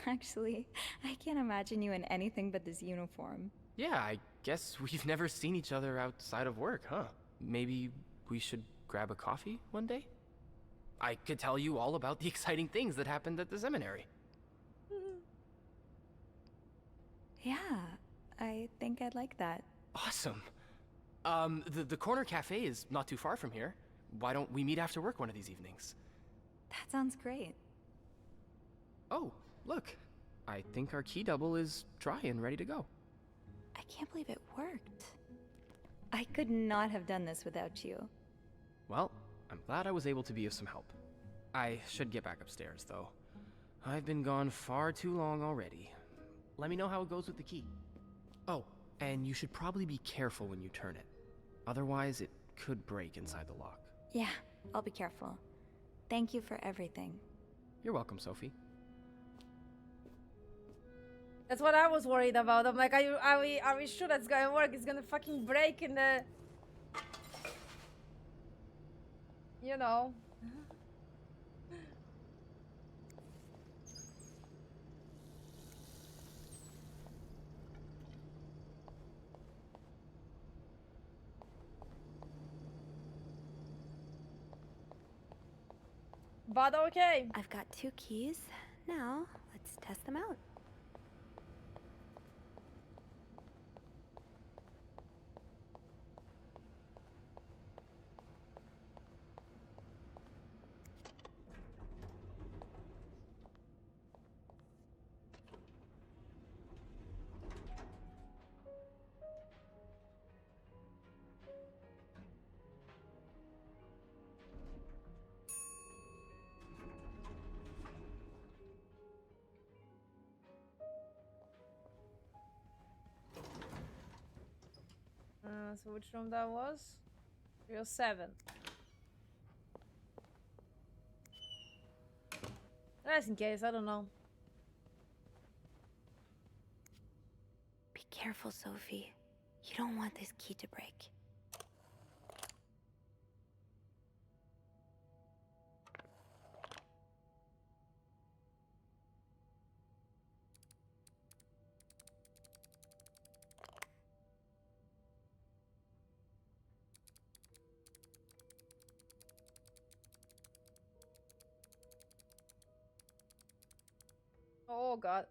Actually, I can't imagine you in anything but this uniform. Yeah, I guess we've never seen each other outside of work, huh? Maybe we should grab a coffee one day? I could tell you all about the exciting things that happened at the seminary. Yeah, I think I'd like that. Awesome. The corner cafe is not too far from here. Why don't we meet after work one of these evenings? That sounds great. Oh, look. I think our key double is dry and ready to go. I can't believe it worked. I could not have done this without you. Well, I'm glad I was able to be of some help. I should get back upstairs, though. I've been gone far too long already. Let me know how it goes with the key. Oh, and you should probably be careful when you turn it. Otherwise, it could break inside the lock. Yeah, I'll be careful. Thank you for everything. You're welcome, Sophie. That's what I was worried about. I'm like, are we sure that's gonna work? It's gonna fucking break in the... you know. But okay. I've got 2 keys. Now, let's test them out. So which room that was? 307. Just in case, I don't know. Be careful, Sophie. You don't want this key to break. Oh god.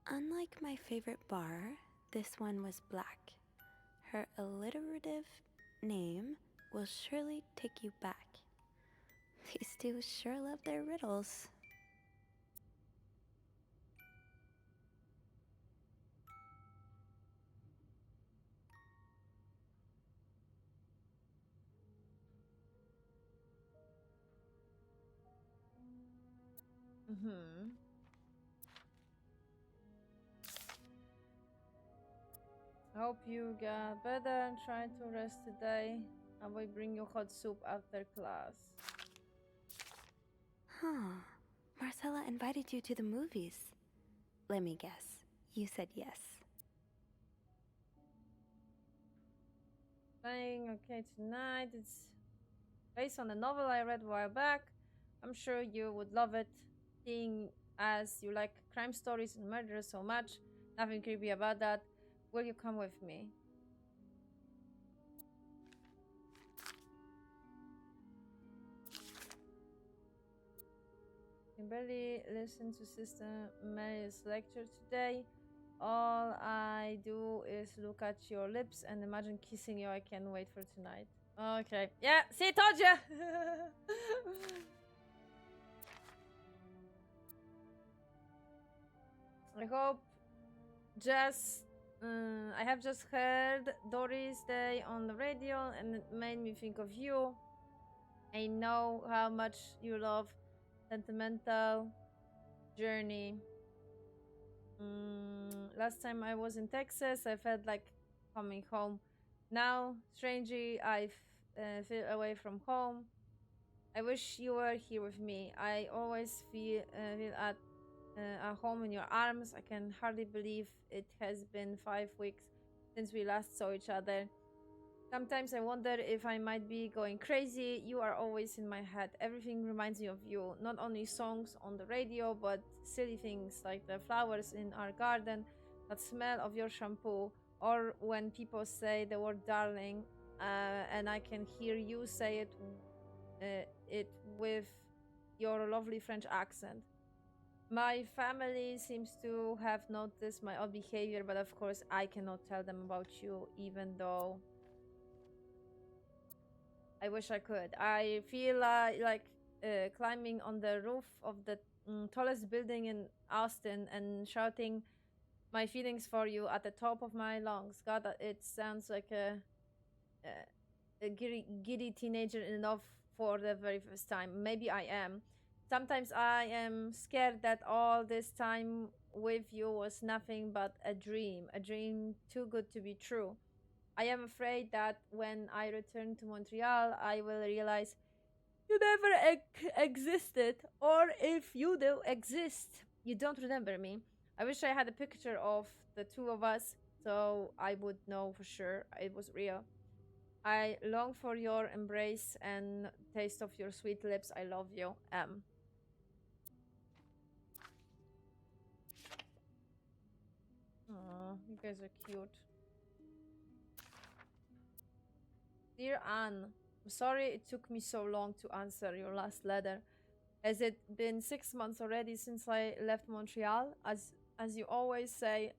Unlike my favorite bar, this one was black. Her alliterative name will surely take you back. These two sure love their riddles. Mm-hmm. Hope you got better and try to rest today. I will bring you hot soup after class. Huh. Marcella invited you to the movies. Let me guess. You said yes. Playing okay tonight. It's based on a novel I read a while back. I'm sure you would love it, seeing as you like crime stories and murder so much. Nothing creepy about that. Will you come with me? Kimberly listened to Sister Mary's lecture today. All I do is look at your lips and imagine kissing you. I can't wait for tonight. Okay. Yeah, see, told ya! I hope I have just heard Doris Day on the radio and it made me think of you. I know how much you love Sentimental Journey. Last time I was in Texas, I felt like coming home. Now, strangely, I feel away from home. I wish you were here with me. I always feel at home in your arms. I can hardly believe it has been 5 weeks since we last saw each other. Sometimes I wonder if I might be going crazy. You are always in my head. Everything reminds me of you. Not only songs on the radio, but silly things like the flowers in our garden, that smell of your shampoo, or when people say the word darling, and I can hear you say it with your lovely French accent. My family seems to have noticed my odd behavior, but of course I cannot tell them about you, even though I wish I could. I feel like climbing on the roof of the tallest building in Austin and shouting my feelings for you at the top of my lungs. God, it sounds like a giddy teenager in love for the very first time. Maybe I am. Sometimes I am scared that all this time with you was nothing but a dream too good to be true. I am afraid that when I return to Montreal, I will realize you never existed, or if you do exist, you don't remember me. I wish I had a picture of the two of us so I would know for sure it was real. I long for your embrace and taste of your sweet lips. I love you. Aw, you guys are cute. Dear Anne, I'm sorry it took me so long to answer your last letter. Has it been 6 months already since I left Montreal? As you always say,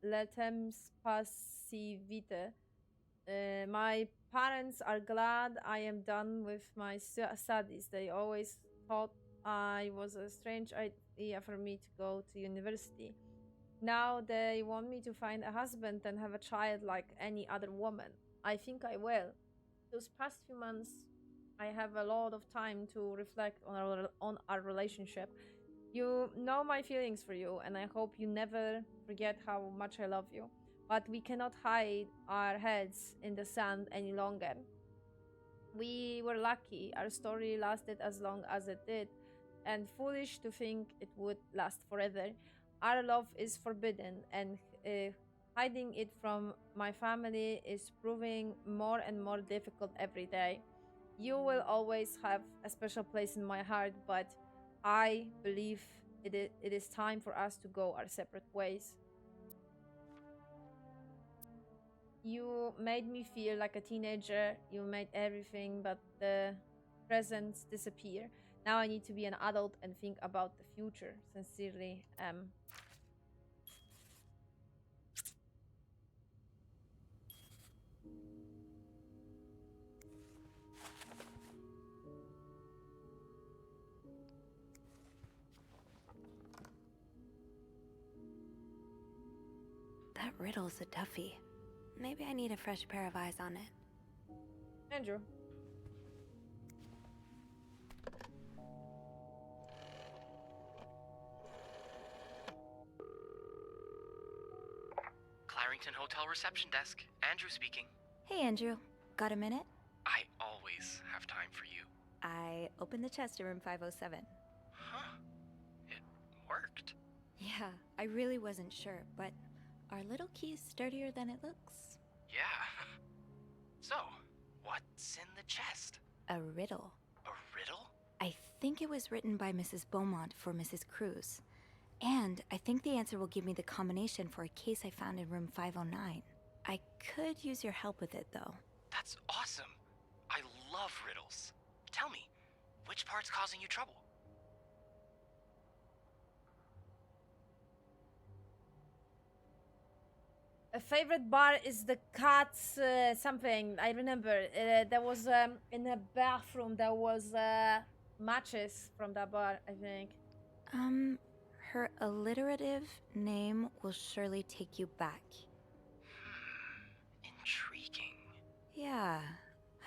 le temps passe si vite. My parents are glad I am done with my studies. They always thought I was a strange idea for me to go to university. Now they want me to find a husband and have a child like any other woman. I think I will. Those past few months, I have a lot of time to reflect on our relationship. You know my feelings for you, and I hope you never forget how much I love you. But we cannot hide our heads in the sand any longer. We were lucky our story lasted as long as it did, and foolish to think it would last forever. Our love is forbidden, and hiding it from my family is proving more and more difficult every day. You will always have a special place in my heart, but I believe it is time for us to go our separate ways. You made me feel like a teenager. You made everything but the presents disappear. Now I need to be an adult and think about the future. Sincerely, M. That riddle's a toughie. Maybe I need a fresh pair of eyes on it. Andrew. Clarington Hotel reception desk. Andrew speaking. Hey, Andrew. Got a minute? I always have time for you. I opened the chest in room 507. Huh. It worked. Yeah, I really wasn't sure, but our little key's sturdier than it looks. Yeah. So, what's in the chest? A riddle. A riddle? I think it was written by Mrs. Beaumont for Mrs. Cruz. And I think the answer will give me the combination for a case I found in room 509. I could use your help with it, though. That's awesome. I love riddles. Tell me, which part's causing you trouble? A favorite bar is the cat's something. I remember there was in the bathroom there was matches from that bar. I think. Her alliterative name will surely take you back. Intriguing. Yeah,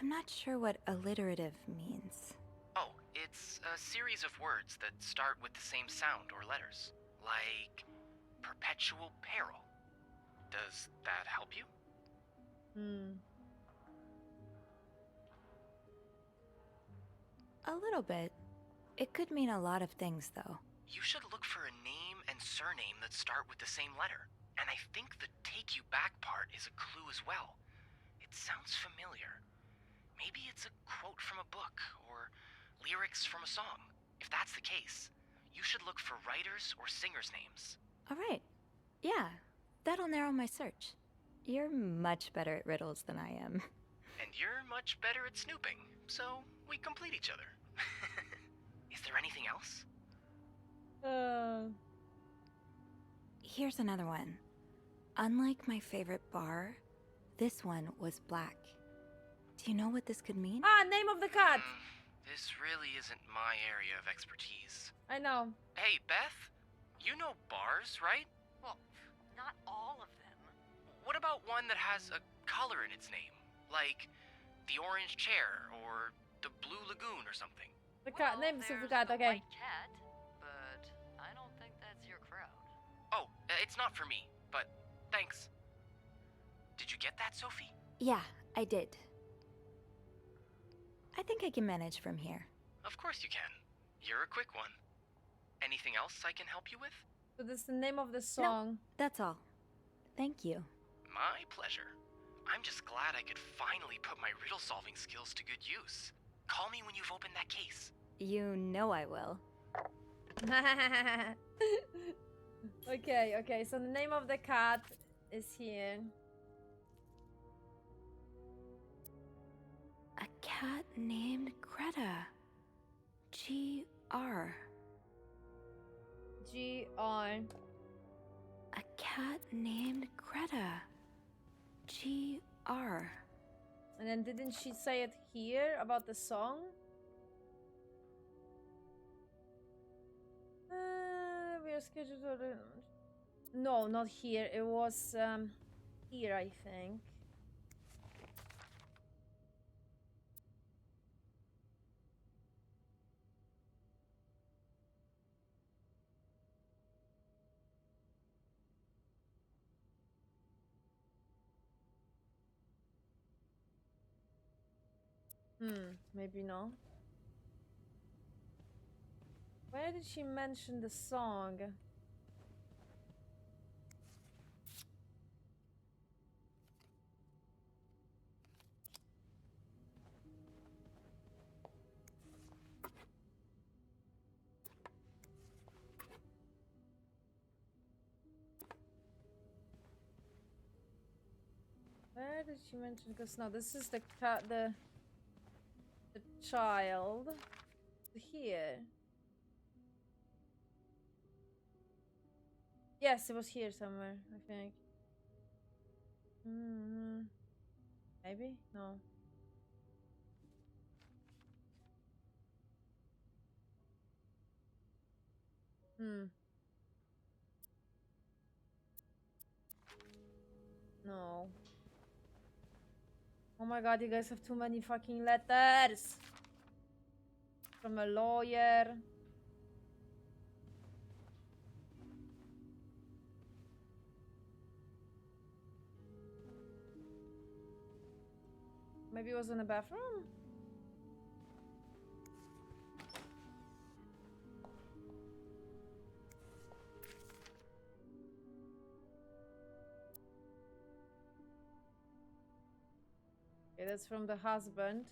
I'm not sure what alliterative means. Oh, it's a series of words that start with the same sound or letters. Like perpetual peril. Does that help you? A little bit. It could mean a lot of things, though. You should look for a name and surname that start with the same letter. And I think the take you back part is a clue as well. It sounds familiar. Maybe it's a quote from a book or lyrics from a song. If that's the case, you should look for writers or singers' names. All right. Yeah, that'll narrow my search. You're much better at riddles than I am. And you're much better at snooping, so we complete each other. Is there anything else? Here's another one. Unlike my favorite bar, this one was black. Do you know what this could mean? Ah, name of the cat! This really isn't my area of expertise. I know. Hey, Beth, you know bars, right? Well, not all of them. What about one that has a color in its name? Like the orange chair or the blue lagoon or something? The cat, name of the cat, okay. White cat, but I don't think that's your crowd. Oh, it's not for me, but thanks. Did you get that, Sophie? Yeah, I did. I think I can manage from here. Of course you can. You're a quick one. Anything else I can help you with? So this is the name of the song. No, that's all. Thank you. My pleasure. I'm just glad I could finally put my riddle-solving skills to good use. Call me when you've opened that case. You know I will. Okay, so the name of the cat is here. A cat named Greta. G-R. G-R. A cat named Greta. G-R. And then didn't she say it here about the song? We are scheduled to... No, not here. It was here, I think. Maybe no. Where did she mention the song? Where did she mention? Because no, this is the cat, the child. Here. Yes, it was here somewhere, I think. Maybe? No. No. Oh my god, you guys have too many fucking letters. From a lawyer. Maybe it was in the bathroom? Okay, that's from the husband.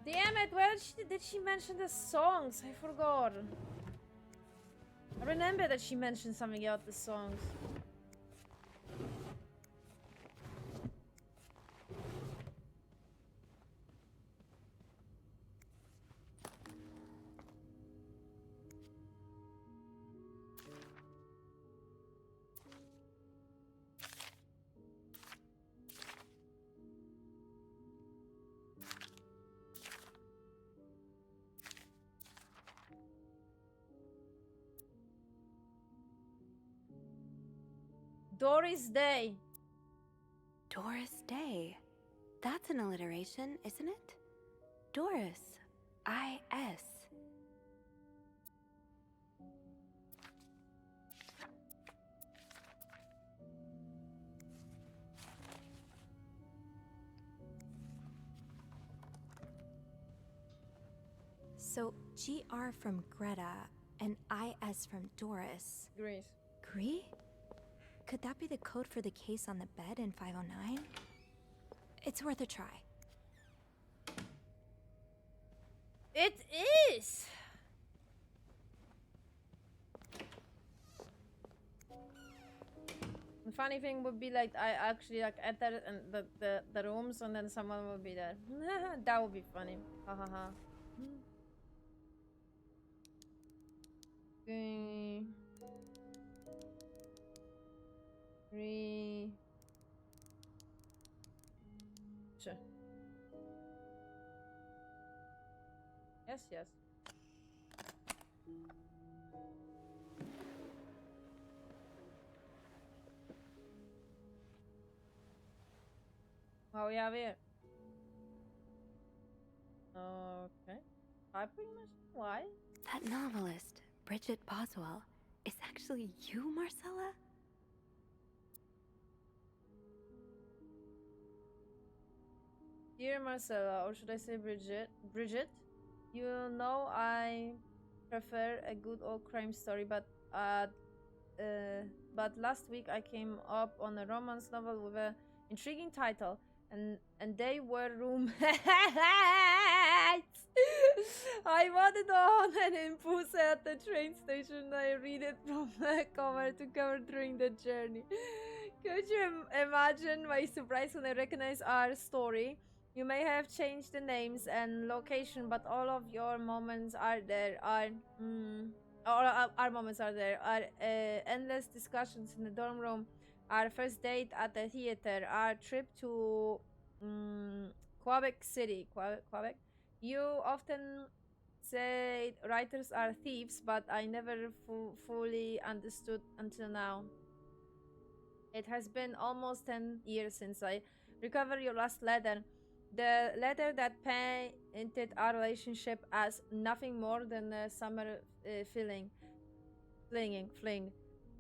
Damn it, where did she mention the songs? I forgot. I remember that she mentioned something about the songs. Doris Day. Doris Day. That's an alliteration, isn't it? Doris. I-S. So, GR from Greta and IS from Doris. Greece. Gree? Could that be the code for the case on the bed in 509? It's worth a try. It is! The funny thing would be like I actually like enter the rooms and then someone would be there. That would be funny. Ha ha ha. Okay. 3. Sure. Yes, yes. What we have here? Okay. Typing machine? Why? That novelist, Bridget Boswell, is actually you, Marcella? Dear Marcella, or should I say Bridget? Bridget, you know I prefer a good old crime story, but last week I came up on a romance novel with an intriguing title, and they were roommates. I wanted on an impulse at the train station. I read it from the cover to cover during the journey. Could you imagine my surprise when I recognized our story? You may have changed the names and location, but all of your moments are there. All our moments are there. Our endless discussions in the dorm room, our first date at the theater, our trip to Quebec City. Quebec. You often say writers are thieves, but I never fully understood until now. It has been almost 10 years since I recovered your last letter. The letter that painted our relationship as nothing more than a summer fling.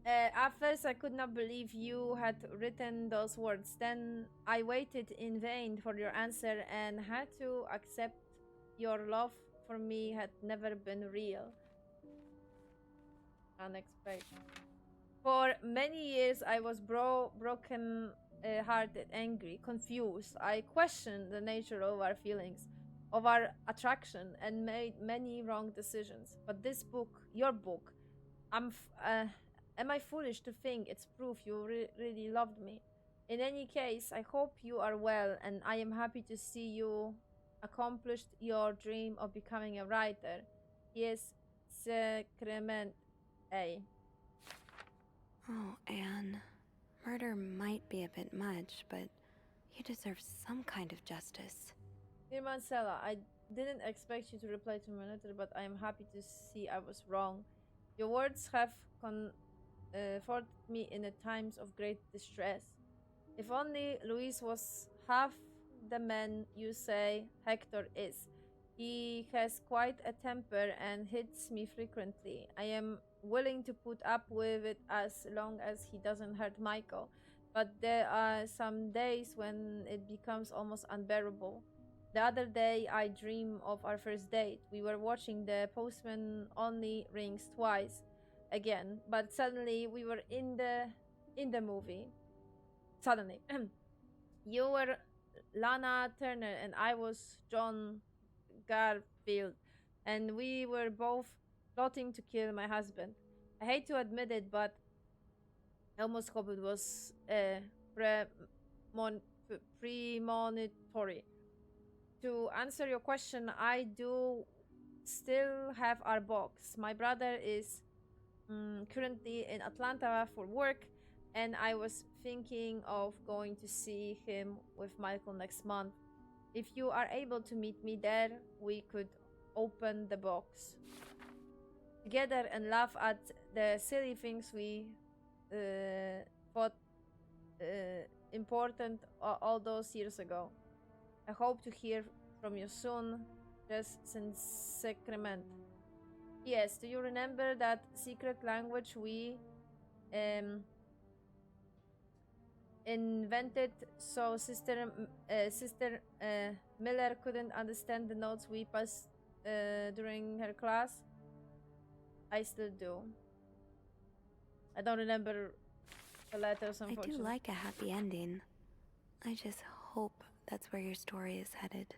At first, I could not believe you had written those words. Then I waited in vain for your answer and had to accept your love for me had never been real. Unexpected. For many years, I was broken hearted, angry, confused. I questioned the nature of our feelings, of our attraction, and made many wrong decisions. But this book, your book, am I foolish to think it's proof you really loved me? In any case, I hope you are well, and I am happy to see you accomplished your dream of becoming a writer. Yes, Sacrament A. Oh, Anne. Murder might be a bit much, but you deserve some kind of justice. Dear Marcella, I didn't expect you to reply to my letter, but I am happy to see I was wrong. Your words have comforted me in the times of great distress. If only Luis was half the man you say Hector is. He has quite a temper and hits me frequently. I am willing to put up with it as long as he doesn't hurt Michael, but there are some days when it becomes almost unbearable. The other day, I dreamed of our first date. We were watching The Postman Only Rings Twice again, but suddenly we were in the movie. Suddenly, you were Lana Turner and I was John Garfield, and we were both plotting to kill my husband. I hate to admit it, but I almost hope it was premonitory. To answer your question, I do still have our box. My brother is currently in Atlanta for work, and I was thinking of going to see him with Michael next month. If you are able to meet me there, we could open the box together and laugh at the silly things we thought important all those years ago. I hope to hear from you soon. Just since Sacrament. Yes, do you remember that secret language we invented so Sister Miller couldn't understand the notes we passed during her class? I still do. I don't remember the letters, unfortunately. I do like a happy ending. I just hope that's where your story is headed.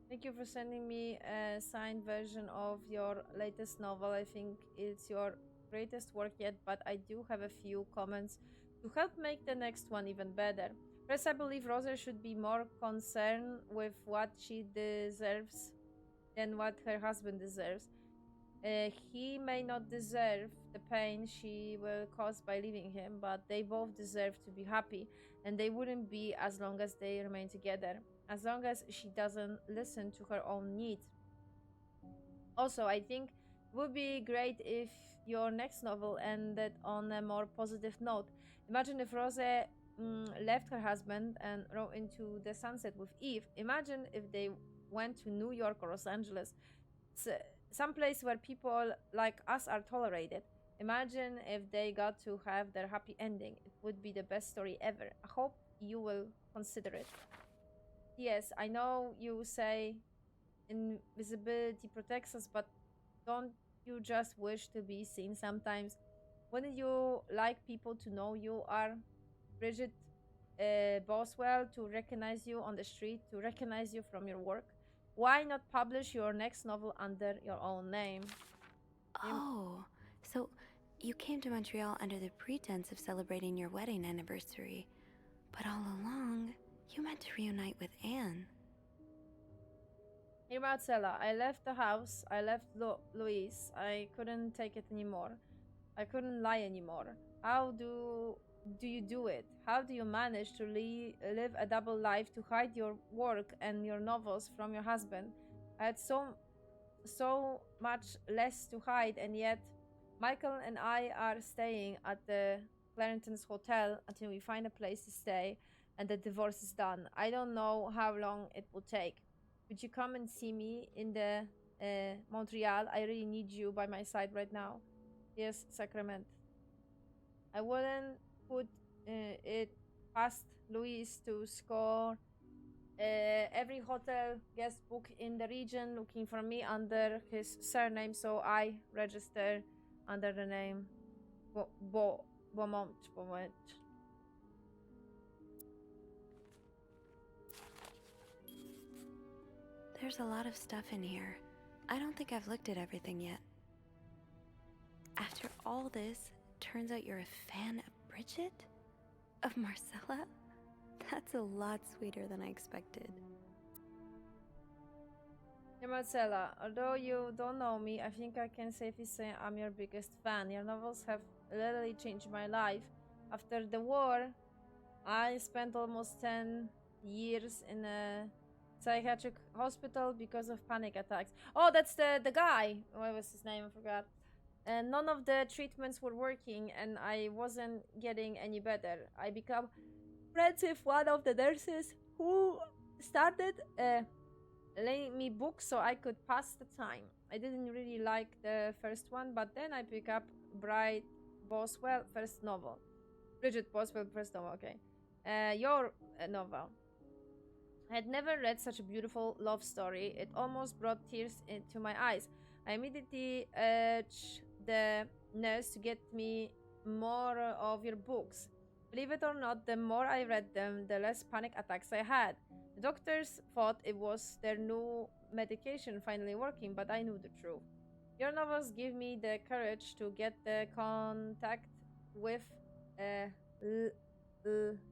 Thank you for sending me a signed version of your latest novel. I think it's your greatest work yet, but I do have a few comments to help make the next one even better. First, I believe Rosa should be more concerned with what she deserves than what her husband deserves. He may not deserve the pain she will cause by leaving him, but they both deserve to be happy, and they wouldn't be as long as they remain together, as long as she doesn't listen to her own needs. Also, I think it would be great if your next novel ended on a more positive note. Imagine if Rose left her husband and rode into the sunset with Eve. Imagine if they went to New York or Los Angeles, some place where people like us are tolerated. Imagine if they got to have their happy ending. It would be the best story ever. I hope you will consider it. Yes, I know you say invisibility protects us, but don't you just wish to be seen sometimes? Wouldn't you like people to know you are Bridget Boswell, to recognize you on the street, to recognize you from your work? Why not publish your next novel under your own name? Oh, so you came to Montreal under the pretense of celebrating your wedding anniversary, but all along, you meant to reunite with Anne. Dear Marcella, I left the house, I left Louise, I couldn't take it anymore. I couldn't lie anymore. How do you do it? How do you manage to live a double life, to hide your work and your novels from your husband? I had so much less to hide, and yet Michael and I are staying at the Clarenton's hotel until we find a place to stay and the divorce is done. I don't know how long it will take. Would you come and see me in the Montreal? I really need you by my side right now. Yes, Sacrament. I wouldn't put it past Luis to score every hotel guest book in the region looking for me under his surname, so I register under the name Beaumont. There's a lot of stuff in here. I don't think I've looked at everything yet. After all this, turns out you're a fan of Bridget? Of Marcella? That's a lot sweeter than I expected. Dear Marcella, although you don't know me, I think I can safely say I'm your biggest fan. Your novels have literally changed my life. After the war, I spent almost 10 years in a psychiatric hospital because of panic attacks. Oh, that's the guy. What was his name? I forgot. And none of the treatments were working, and I wasn't getting any better. I became friends with one of the nurses who started lending me books so I could pass the time. I didn't really like the first one, but then I picked up Bridget Boswell first novel. Bridget Boswell first novel, okay. Your novel. I had never read such a beautiful love story. It almost brought tears into my eyes. I immediately urged the nurse to get me more of your books. Believe it or not, the more I read them, the less panic attacks I had. The doctors thought it was their new medication finally working, but I knew the truth. Your novels give me the courage to get the contact with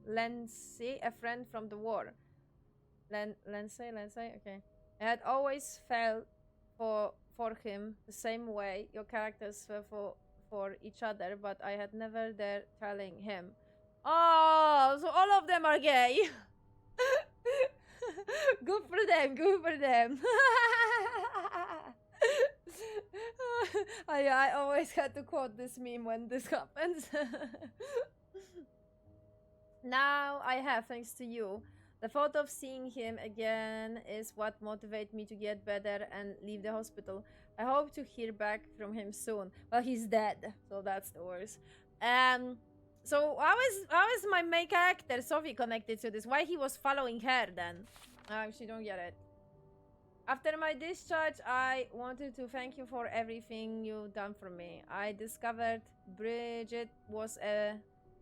Lindsay, a friend from the war. Lindsay, okay. I had always felt for him the same way your characters fell for each other, but I had never dared telling him. Oh, so all of them are gay. Good for them, good for them. I always had to quote this meme when this happens. Now I have, thanks to you. The thought of seeing him again is what motivates me to get better and leave the hospital. I hope to hear back from him soon. Well, he's dead, so that's the worst. So how is my main character Sophie connected to this? Why he was following her then? I actually don't get it. After my discharge, I wanted to thank you for everything you've done for me. I discovered Bridget was a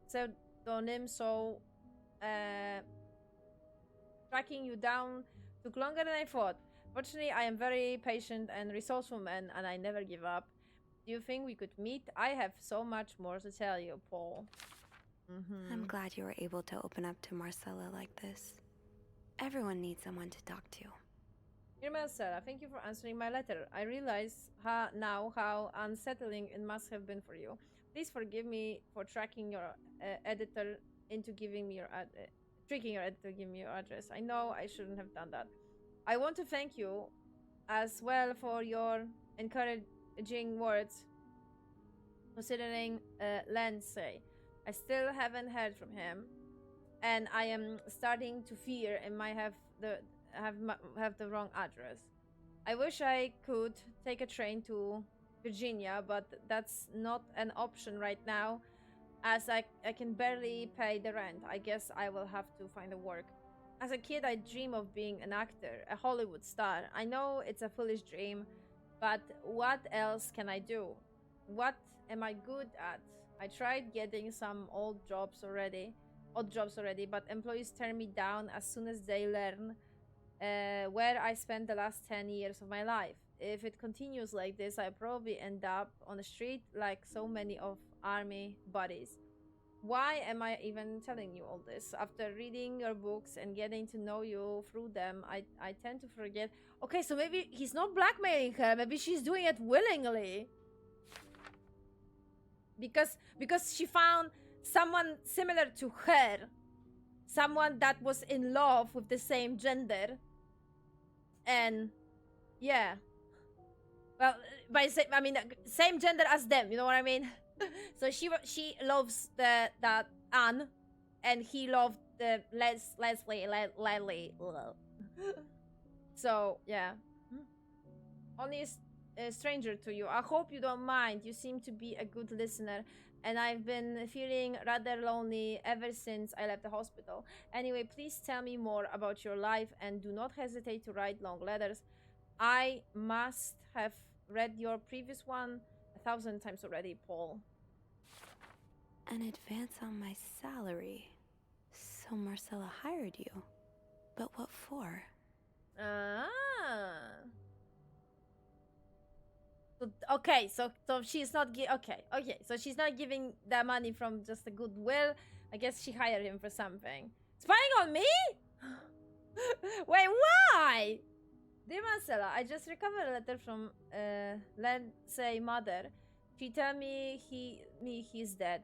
pseudonym, so tracking you down took longer than I thought. Fortunately, I am very patient and resourceful man, and I never give up. Do you think we could meet? I have so much more to tell you, Paul. I'm glad you were able to open up to Marcella like this. Everyone needs someone to talk to. Dear Marcella, thank you for answering my letter. I realize now how unsettling it must have been for you. Please forgive me for tracking your editor into giving me your tricking your editor to give me your address. I know I shouldn't have done that. I want to thank you as well for your encouraging words considering Lindsay. I still haven't heard from him. and I am starting to fear it might have the wrong address. I wish I could take a train to Virginia, but that's not an option right now, as I can barely pay the rent. I guess I will have to find a work. As a kid, I dream of being an actor, a Hollywood star. I know it's a foolish dream, but what else can I do? What am I good at? I tried getting some odd jobs already, but employees turn me down as soon as they learn where I spent the last 10 years of my life. If it continues like this, I probably end up on the street like so many of army buddies. Why am I even telling you all this? After reading your books and getting to know you through them, I tend to forget. Okay, so maybe he's not blackmailing her. Maybe she's doing it willingly. Because she found someone similar to her. Someone that was in love with the same gender. And yeah. Well, I mean same gender as them, you know what I mean? So she loves that Anne, and he loved the Leslie. So yeah, only a stranger to you. I hope you don't mind. You seem to be a good listener, and I've been feeling rather lonely ever since I left the hospital. Anyway, please tell me more about your life, and do not hesitate to write long letters. I must have read your previous one 1,000 times already, Paul. An advance on my salary. So Marcella hired you. But what for? Okay, so she's not okay. So she's not giving the money from just a goodwill. I guess she hired him for something. Spying on me? Wait, why? Dear Marcella, I just recovered a letter from Lindsay's mother. She told me he's dead.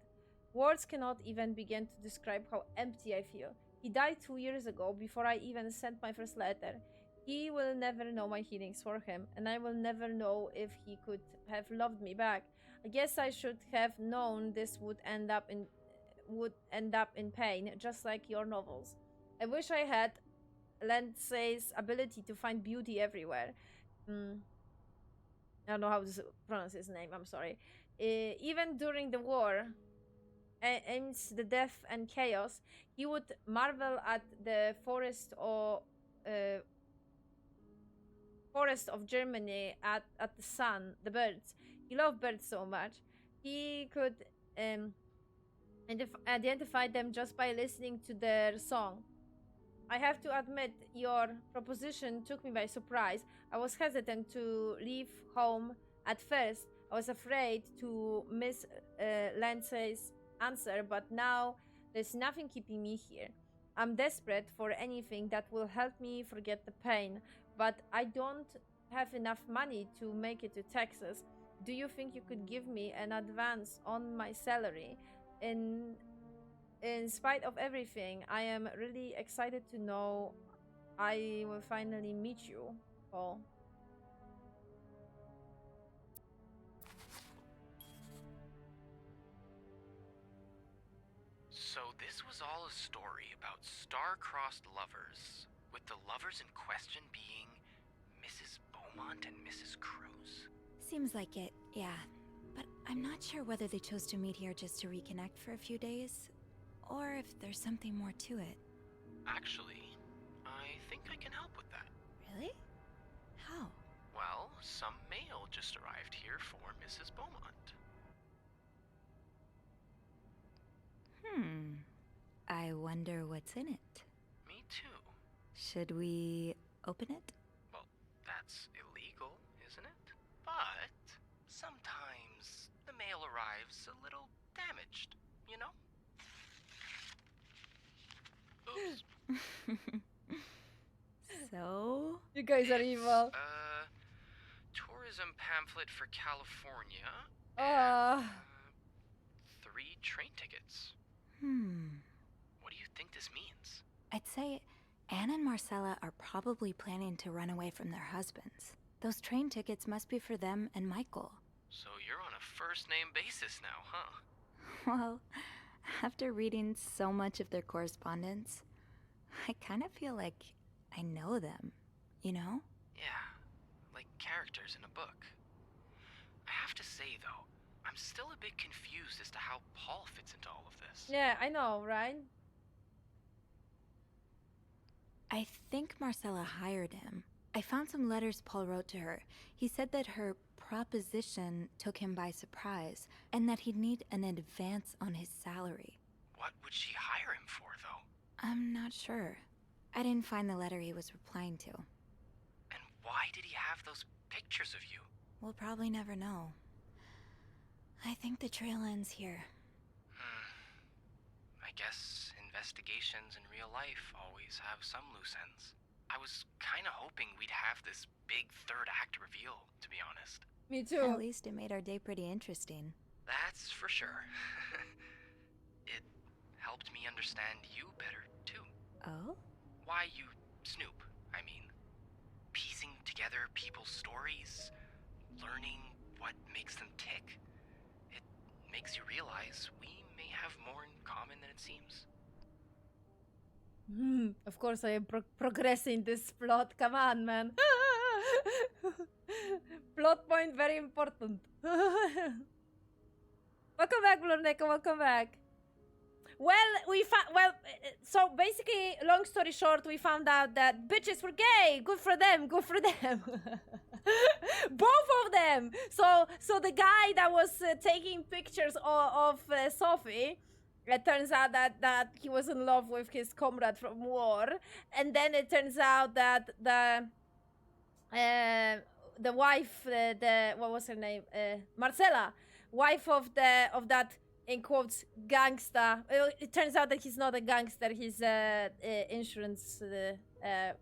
Words cannot even begin to describe how empty I feel. He died 2 years ago, before I even sent my first letter. He will never know my feelings for him, and I will never know if he could have loved me back. I guess I should have known this would end up in pain, just like your novels. I wish I had Lindsay's ability to find beauty everywhere. I don't know how to pronounce his name, I'm sorry. Even during the war, amidst the death and chaos, he would marvel at the forest of Germany, at the sun, the birds. He loved birds so much. He could identify them just by listening to their song. I have to admit, your proposition took me by surprise. I was hesitant to leave home at first. I was afraid to miss Lindsay's answer, but now there's nothing keeping me here. I'm desperate for anything that will help me forget the pain, but I don't have enough money to make it to Texas. Do you think you could give me an advance on my salary? In spite of everything, I am really excited to know I will finally meet you, Paul. So this was all a story about star-crossed lovers, with the lovers in question being Mrs. Beaumont and Mrs. Cruz? Seems like it, yeah. But I'm not sure whether they chose to meet here just to reconnect for a few days, or if there's something more to it. Actually, I think I can help with that. Really? How? Well, some mail just arrived here for Mrs. Beaumont. I wonder what's in it. Me too. Should we open it? Well, that's illegal, isn't it? But sometimes the mail arrives a little damaged, you know? Oops. So? You guys are evil. Tourism pamphlet for California. 3 train tickets. What do you think this means? I'd say Anne and Marcella are probably planning to run away from their husbands. Those train tickets must be for them and Michael. So you're on a first-name basis now, huh? Well, After reading so much of their correspondence, I kind of feel like I know them, you know? Yeah, like characters in a book. I have to say, though, I'm still a bit confused as to how Paul fits into all of this. Yeah, I know, right? I think Marcella hired him. I found some letters Paul wrote to her. He said that her proposition took him by surprise, and that he'd need an advance on his salary. What would she hire him for, though? I'm not sure. I didn't find the letter he was replying to. And why did he have those pictures of you? We'll probably never know. I think the trail ends here. I guess investigations in real life always have some loose ends. I was kinda hoping we'd have this big third act reveal, to be honest. Me too. At least it made our day pretty interesting. That's for sure. It helped me understand you better, too. Oh? Why you snoop, I mean. Piecing together people's stories, learning what makes them tick. It makes you realize we may have more in common than it seems. Of course I am progressing this plot. Come on, man. Plot point very important. Welcome back, Blorneko. Welcome back. So basically, long story short, we found out that bitches were gay. Good for them. Good for them. Both of them. So the guy that was taking pictures of Sophie, it turns out that he was in love with his comrade from war, and then it turns out that the wife, what was her name, Marcella, wife of that in quotes gangster. It turns out that he's not a gangster; he's a insurance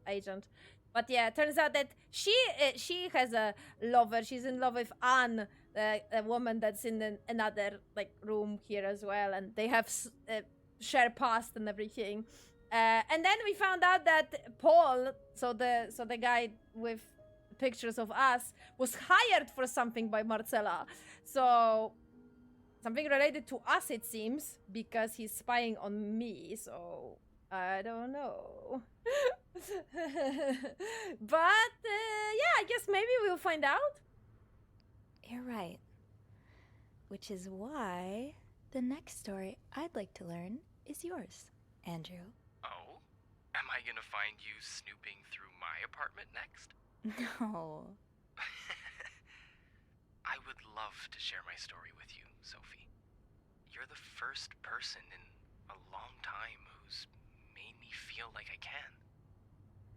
agent. But yeah, it turns out that she has a lover. She's in love with Anne, a woman that's in another like room here as well, and they have share past and everything. And then we found out that Paul, so the guy with pictures of us, was hired for something by Marcella. So something related to us, it seems, because he's spying on me. So I don't know. But yeah, I guess maybe we'll find out. You're right. Which is why the next story I'd like to learn is yours, Andrew. Oh? Am I gonna find you snooping through my apartment next? No. I would love to share my story with you, Sophie. You're the first person in a long time who's made me feel like I can.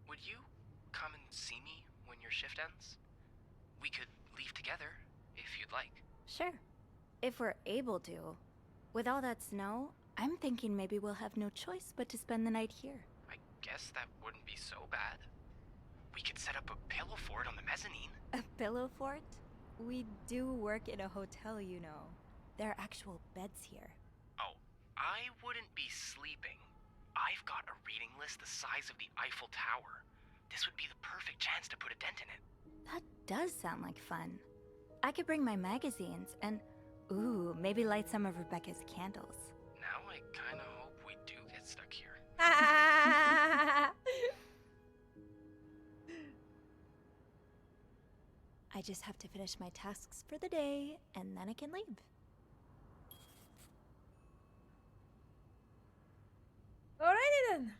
Would you come and see me when your shift ends? We could leave together, if you'd like. Sure. If we're able to. With all that snow, I'm thinking maybe we'll have no choice but to spend the night here. I guess that wouldn't be so bad. We could set up a pillow fort on the mezzanine. A pillow fort? We do work in a hotel, you know. There are actual beds here. Oh, I wouldn't be sleeping. I've got a reading list the size of the Eiffel Tower. This would be the perfect chance to put a dent in it. That does sound like fun. I could bring my magazines and, ooh, maybe light some of Rebecca's candles. Now I kinda hope we do get stuck here. I just have to finish my tasks for the day, and then I can leave. Alrighty then.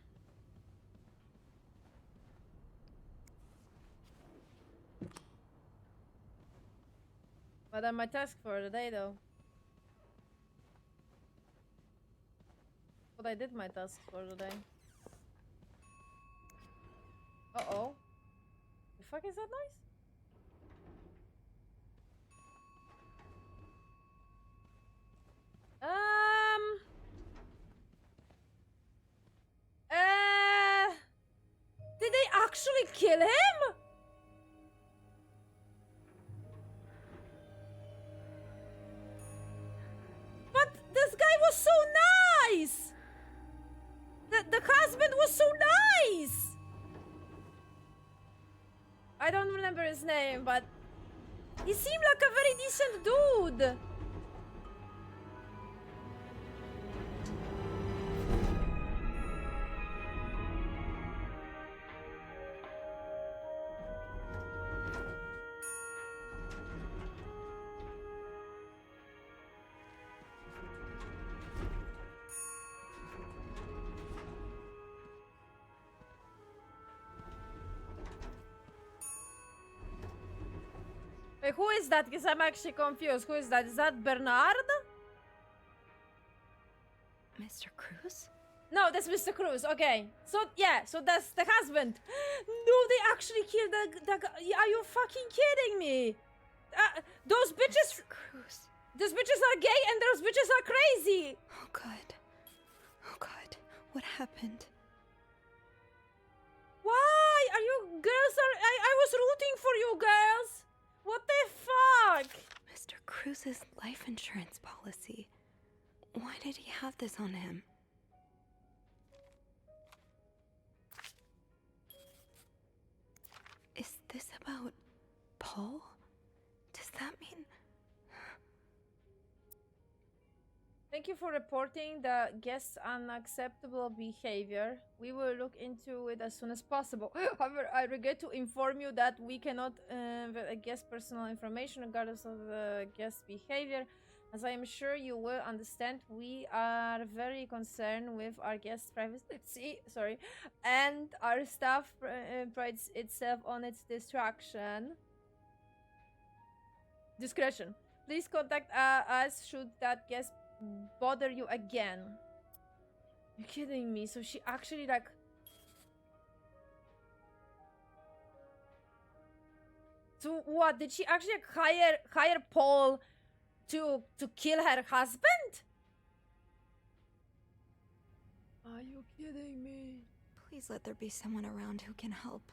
What are my tasks for the day, though? What I did my tasks for the day. Uh-oh. The fuck is that noise? Did they actually kill him? But this guy was so nice! The husband was so nice! I don't remember his name, but he seemed like a very decent dude. Wait, who is that? Because I'm actually confused. Who is that? Is that Bernard? Mr. Cruz? No, that's Mr. Cruz. Okay. So, yeah. So that's the husband. No, they actually killed the guy. Are you fucking kidding me? Those bitches... Mr. Cruz. Those bitches are gay and those bitches are crazy. Oh, God. Oh, God. What happened? Why? Are you girls... I was rooting for you girls. What the fuck? Mr. Cruz's life insurance policy. Why did he have this on him? Is this about Paul? Does that mean... Thank you for reporting the guest's unacceptable behavior. We will look into it as soon as possible. However, I regret to inform you that we cannot guest personal information regardless of the guest's behavior. As I am sure you will understand, we are very concerned with our guest's privacy, and our staff prides itself on its discretion. Please contact us should that guest bother you again. You're kidding me? So she actually like... So what? Did she actually hire Paul to kill her husband? Are you kidding me? Please let there be someone around who can help.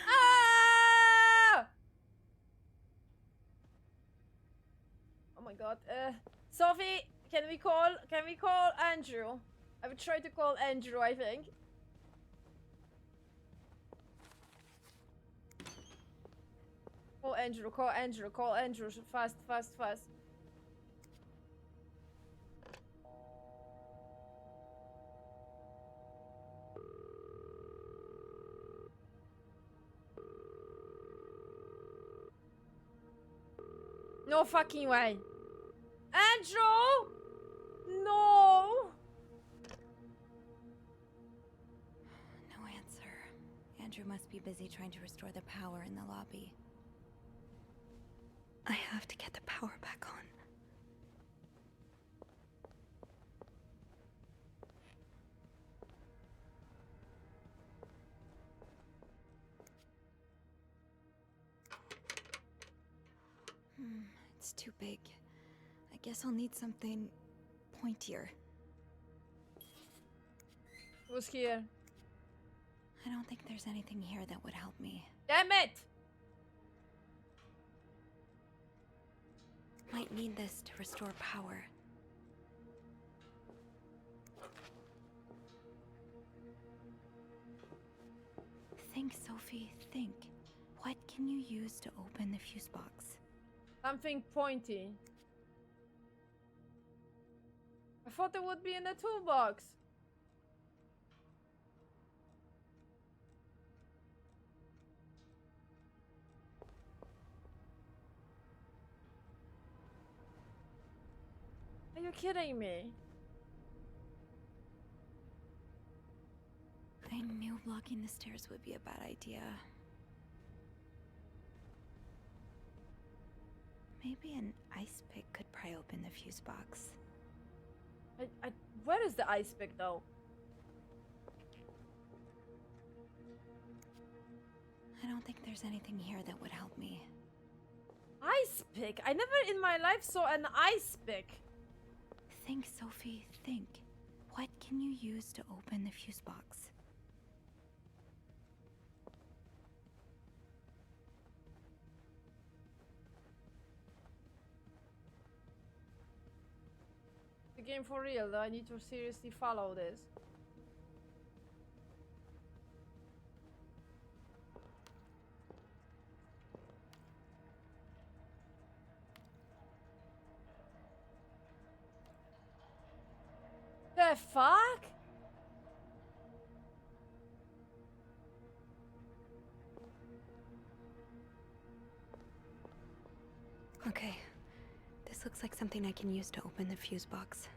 Ah! Oh my god. Sophie, can we call Andrew? I would try to call Andrew, I think. Call Andrew, fast. No fucking way. Andrew! No! No answer. Andrew must be busy trying to restore the power in the lobby. I have to get the power back on. It's too big. I guess I'll need something pointier. Who's here? I don't think there's anything here that would help me. Damn it! Might need this to restore power. Think, Sophie, think. What can you use to open the fuse box? Something pointy. I thought it would be in the toolbox. Are you kidding me? I knew blocking the stairs would be a bad idea. Maybe an ice pick could pry open the fuse box. Where is the ice pick though? I don't think there's anything here that would help me. Ice pick? I never in my life saw an ice pick. Think, Sophie, think. What can you use to open the fuse box? The game for real though, I need to seriously follow this. The fuck? Okay. This looks like something I can use to open the fuse box.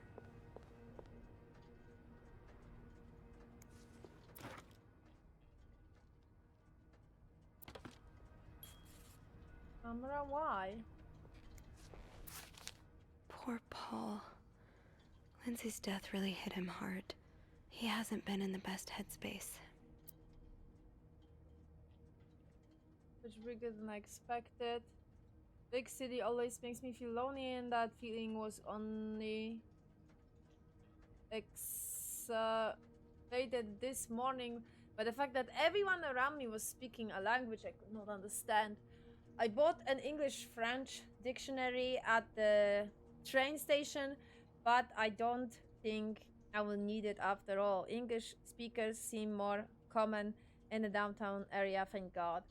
Camera, why? Poor Paul. Lindsay's death really hit him hard. He hasn't been in the best headspace. Much bigger than I expected. Big city always makes me feel lonely, and that feeling was only exacerbated this morning by the fact that everyone around me was speaking a language I could not understand. I bought an English-French dictionary at the train station, but I don't think I will need it after all. English speakers seem more common in the downtown area, thank God.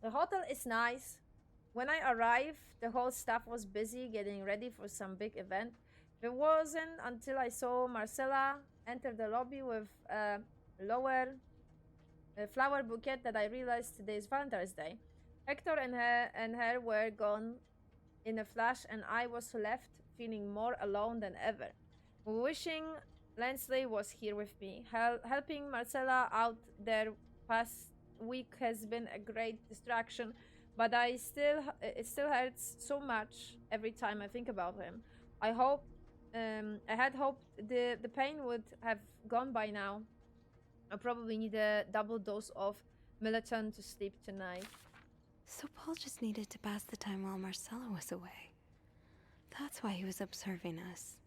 The hotel is nice. When I arrived, the whole staff was busy getting ready for some big event. It wasn't until I saw Marcella enter the lobby with a flower bouquet that I realized today is Valentine's Day. Hector and her were gone in a flash, and I was left feeling more alone than ever. Wishing Lansley was here with me. Helping Marcella out there past week has been a great distraction, but it still hurts so much every time I think about him. I had hoped the pain would have gone by now. I probably need a double dose of melatonin to sleep tonight. So Paul just needed to pass the time while Marcella was away. That's why he was observing us.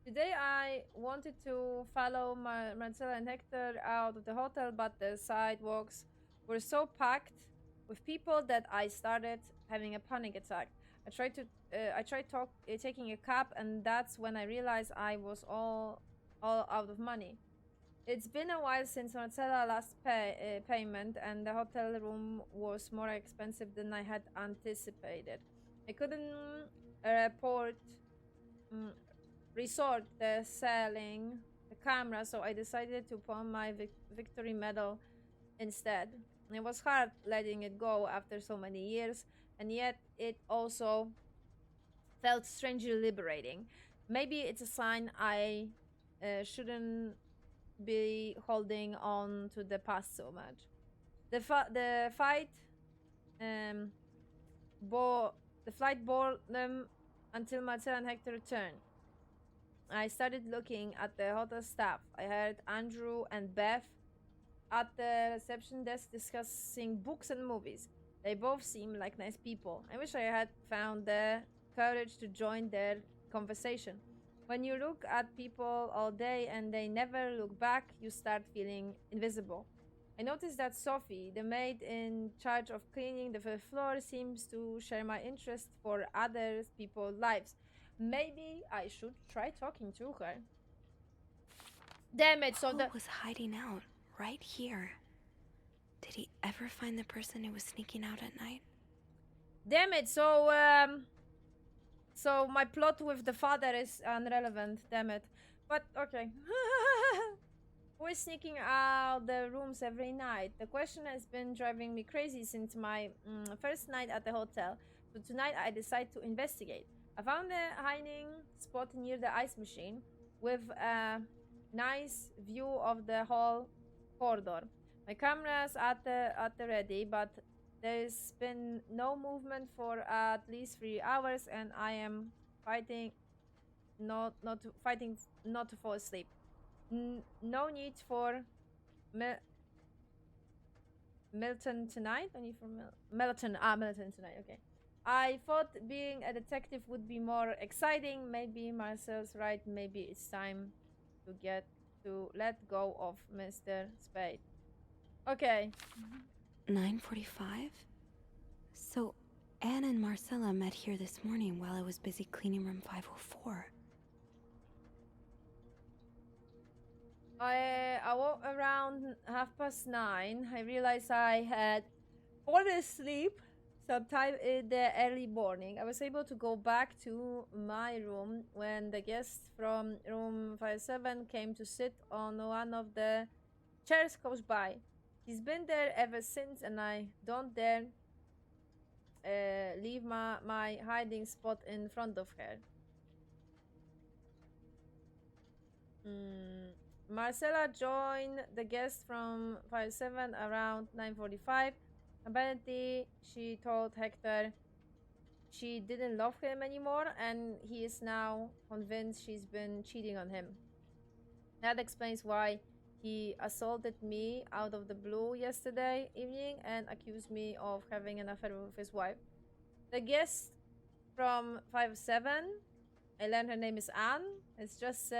Today I wanted to follow Marcella and Hector out of the hotel, but the sidewalks were so packed with people that I started having a panic attack. I tried taking a cab, and that's when I realized I was all out of money. It's been a while since Marcella last payment, and the hotel room was more expensive than I had anticipated. I couldn't resort to selling the camera, so I decided to pawn my victory medal instead. It was hard letting it go after so many years, and yet it also felt strangely liberating. Maybe it's a sign I shouldn't be holding on to the past so much. The flight bore them until Marcel and Hector returned. I started looking at the hotel staff. I heard Andrew and Beth at the reception desk discussing books and movies. They both seem like nice people. I wish I had found the courage to join their conversation. When you look at people all day and they never look back, you start feeling invisible. I noticed that Sophie, the maid in charge of cleaning the fifth floor, seems to share my interest for other people's lives. Maybe I should try talking to her. Damn it, so Paul was hiding out right here. Did he ever find the person who was sneaking out at night? Damn it, so my plot with the father is irrelevant, damn it. But okay. We're sneaking out the rooms every night. The question has been driving me crazy since my first night at the hotel. So tonight I decided to investigate. I found a hiding spot near the ice machine with a nice view of the whole corridor. My camera's at the ready, but there's been no movement for at least 3 hours, and I am fighting not to fall asleep. No need for Milton tonight. No need for Melton. Melton tonight. Okay. I thought being a detective would be more exciting. Maybe Marcel's right. Maybe it's time to let go of Mr. Spade. Okay. 9:45? So Anne and Marcella met here this morning while I was busy cleaning room 504. I woke around 9:30. I realized I had fallen asleep sometime in the early morning. I was able to go back to my room when the guest from room 57 came to sit on one of the chairs close by. He's been there ever since, and I don't dare leave my hiding spot in front of her. Marcella joined the guest from 57 around 9:45. Apparently, she told Hector she didn't love him anymore, and he is now convinced she's been cheating on him. That explains why he assaulted me out of the blue yesterday evening and accused me of having an affair with his wife. The guest from 5-7, I learned her name is Anne, has just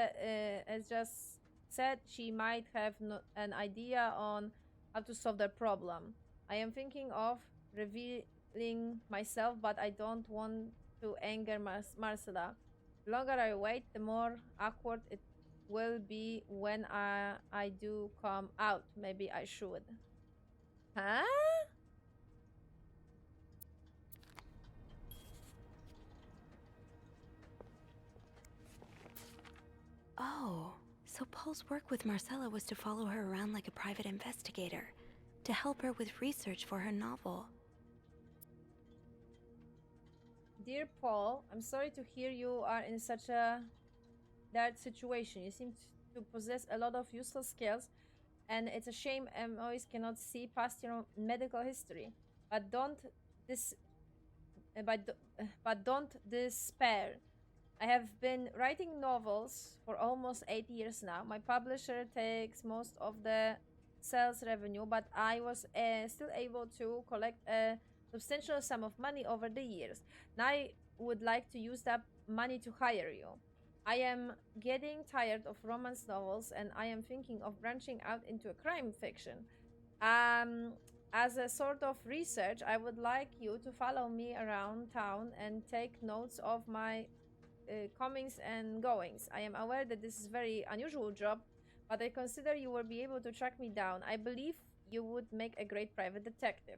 said she might have an idea on how to solve the problem. I am thinking of revealing myself, but I don't want to anger Marcella. The longer I wait, the more awkward it will be when I do come out. Maybe I should. Huh? Oh, so Paul's work with Marcella was to follow her around like a private investigator, to help her with research for her novel. Dear Paul, I'm sorry to hear you are in such a that situation. You seem to possess a lot of useful skills, and it's a shame MOs cannot see past your medical history. But dis- but don't despair. I have been writing novels for almost 8 years now. My publisher takes most of the sales revenue, but I was still able to collect a substantial sum of money over the years. Now I would like to use that money to hire you. I am getting tired of romance novels, and I am thinking of branching out into a crime fiction. Um, as a sort of research, I would like you to follow me around town and take notes of my comings and goings. I am aware that this is a very unusual job, but I consider you will be able to track me down. I believe you would make a great private detective.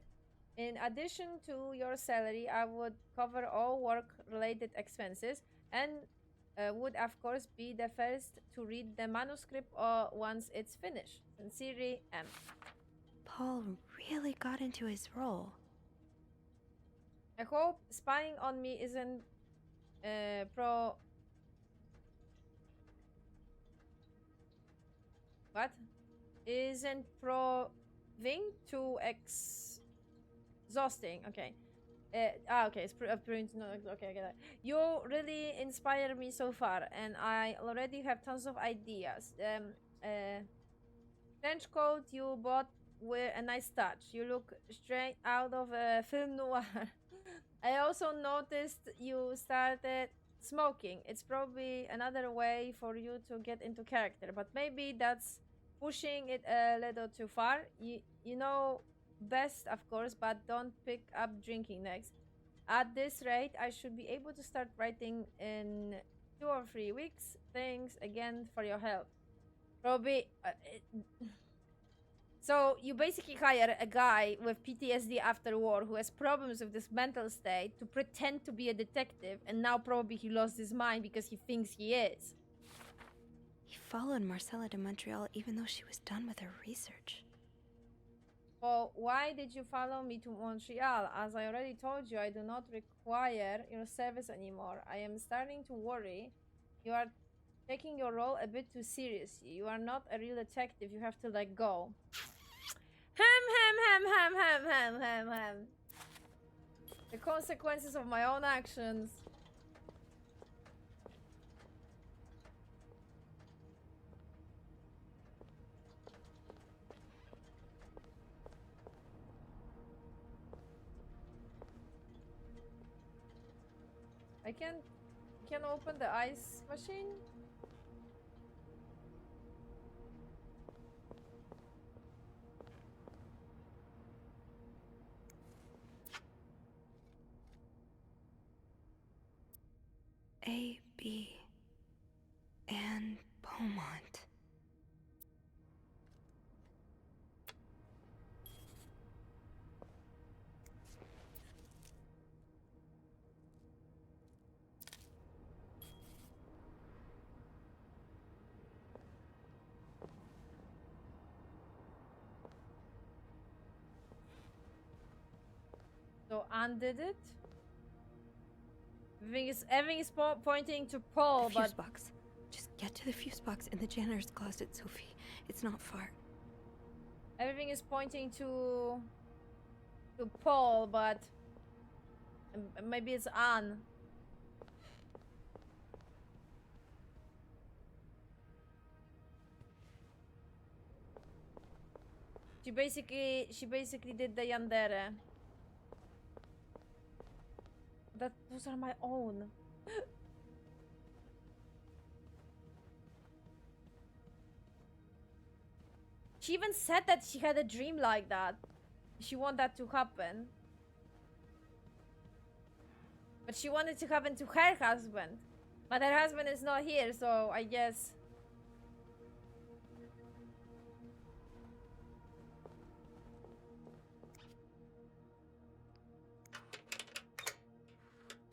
In addition to your salary, I would cover all work-related expenses and would, of course, be the first to read the manuscript once it's finished. Sincerely, M. Paul really got into his role. I hope spying on me isn't pro. What? Isn't proving too exhausting. Okay. Okay, it's no, okay, I get it. You really inspire me so far, and I already have tons of ideas. Trench coat you bought with a nice touch. You look straight out of a film noir. I also noticed you started smoking. It's probably another way for you to get into character, but maybe that's pushing it a little too far. You know best, of course, but don't pick up drinking next. At this rate, I should be able to start writing in 2 or 3 weeks. Thanks again for your help. Probably. So you basically hire a guy with PTSD after war who has problems with this mental state to pretend to be a detective, and now probably he lost his mind because he thinks he is. He followed Marcella to Montreal even though she was done with her research. Well, why did you follow me to Montreal? As I already told you, I do not require your service anymore. I am starting to worry. You are taking your role a bit too seriously. You are not a real detective. You have to let go. Ham. The consequences of my own actions. I can open the ice machine. A, B, and Beaumont. So undid it. Everything is pointing to Paul, The but fuse box. Just get to the fuse box in the janitor's closet, Sophie. It's not far. everything is pointing to to Paul, but maybe it's Anne. She basically did the yandere. Those are my own. She even said that she had a dream like that. She wanted that to happen. But she wanted to happen to her husband. But her husband is not here, so I guess...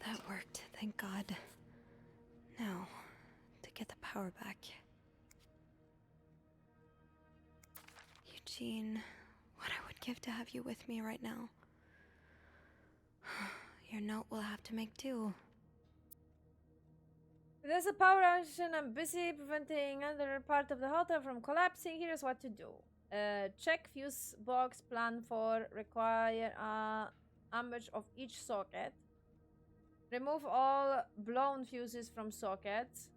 That worked, thank God. Now, to get the power back. Eugene, what I would give to have you with me right now. Your note will have to make do. There's a power outage and I'm busy preventing another part of the hotel from collapsing. Here's what to do. Check fuse box plan for require amperage of each socket. Remove all blown fuses from sockets.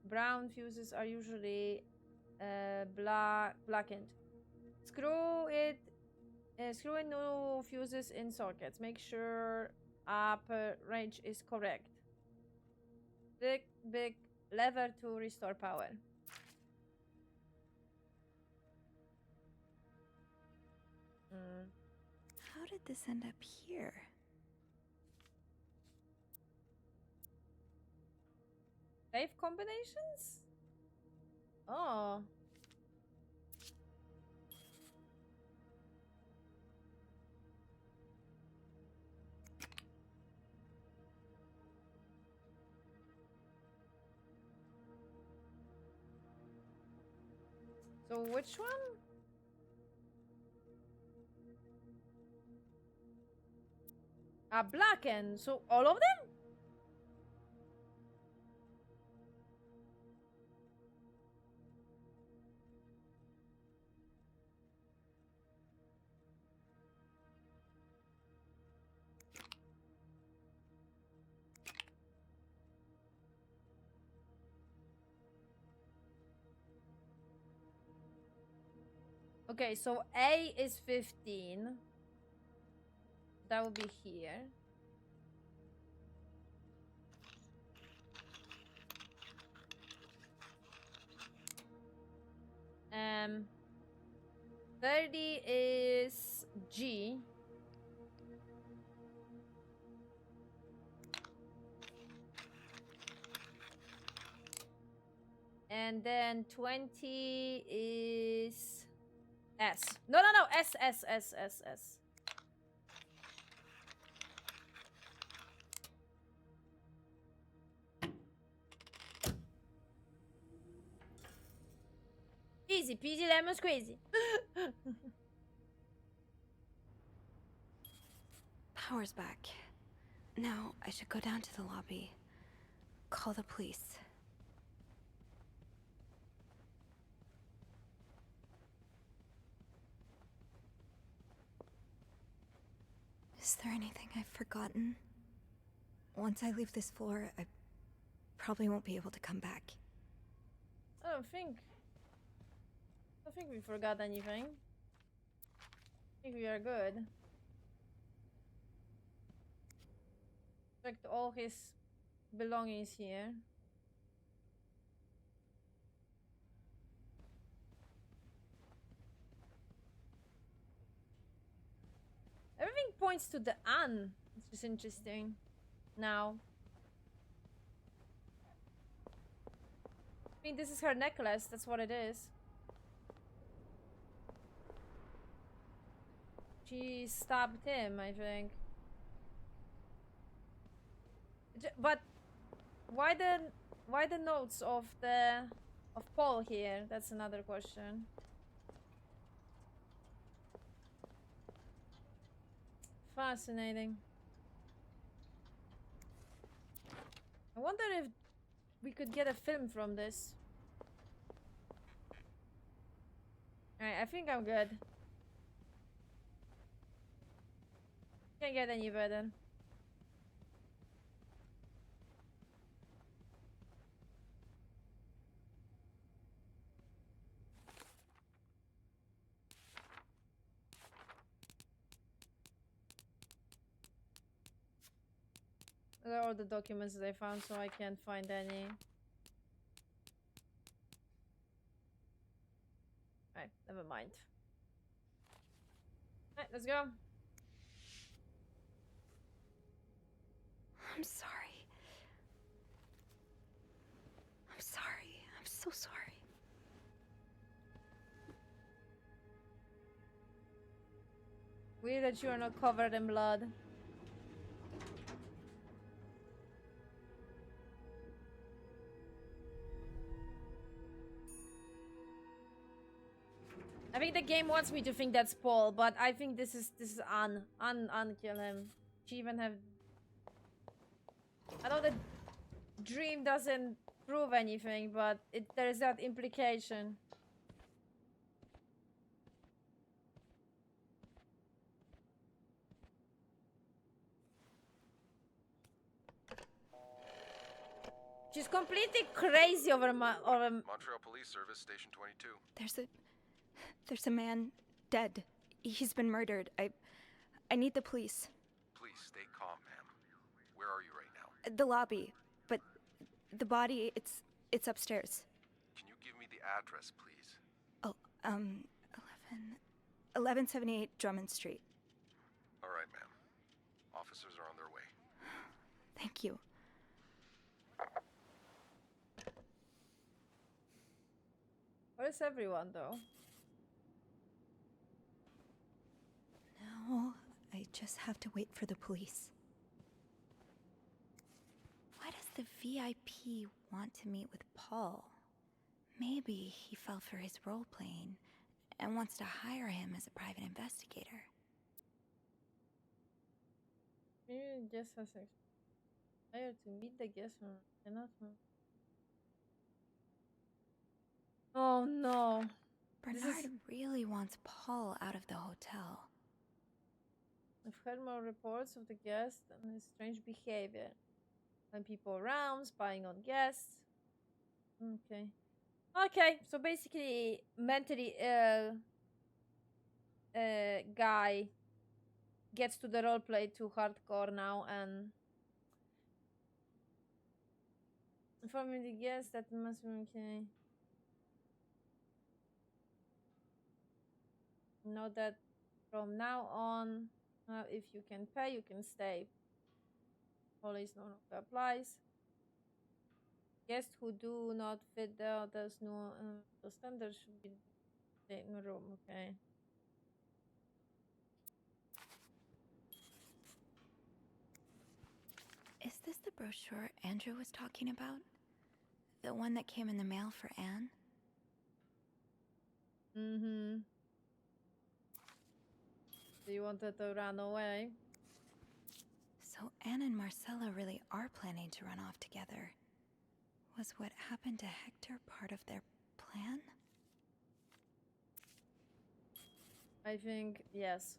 Brown fuses are usually blackened. Screw in new fuses in sockets. Make sure upper range is correct. Big lever to restore power. How did this end up here? Safe combinations? Oh. So which one? Blackened. So all of them? Okay, so A is 15. That will be here. Um, 30 is G. And then 20 is S. No, S, S, S, S, S. Easy peasy lemon squeezy. Power's back. Now I should go down to the lobby. Call the police. Is there anything I've forgotten? Once I leave this floor, I probably won't be able to come back. I don't think we forgot anything. I think we are good. Checked all his belongings here. Everything points to the Anne, which is interesting. Now. I mean, this is her necklace, that's what it is. She stabbed him, I think. But why the notes of Paul here? That's another question. Fascinating. I wonder if we could get a film from this. Alright, I think I'm good. Can't get any better. Those are all the documents that I found, so I can't find any. Alright, never mind. Alright, let's go. I'm sorry. I'm sorry. I'm so sorry. Weird that you are not covered in blood. I think the game wants me to think that's Paul, but I think this is Anne. Anne kill him. She even have. I know the dream doesn't prove anything, but there's that implication. She's completely crazy over Montreal Police Service, Station 22. There's a man dead. He's been murdered. I need the police. Please stay calm, ma'am. Where are you right now? The lobby, but the body, it's upstairs. Can you give me the address, please? Oh, 1178 Drummond Street. All right, ma'am. Officers are on their way. Thank you. Where's everyone, though? Now, I just have to wait for the police. Why does the VIP want to meet with Paul? Maybe he fell for his role-playing and wants to hire him as a private investigator. Maybe guest has expired to meet the guest or cannot. Oh no. Bernard really wants Paul out of the hotel. I've heard more reports of the guest and his strange behavior. When people around, spying on guests. Okay. Okay, so basically, mentally ill guy gets to the roleplay too hardcore now and informing the guest that must be okay. Know that from now on, if you can pay, you can stay. Police no longer applies. Guests who do not fit the others no the standards should be in the room. Okay. Is this the brochure Andrew was talking about? The one that came in the mail for Anne? Mm-hmm. So you wanted to run away? So Anne and Marcella really are planning to run off together. Was what happened to Hector part of their plan? I think yes.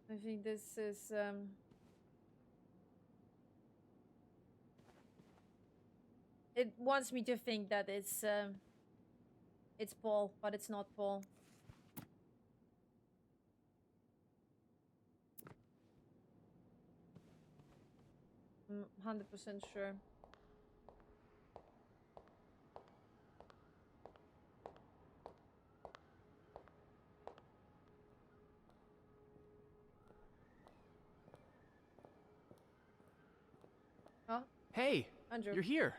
I think this is it wants me to think that it's Paul, but it's not Paul. I'm 100% sure. Huh? Hey, Andrew. you're here.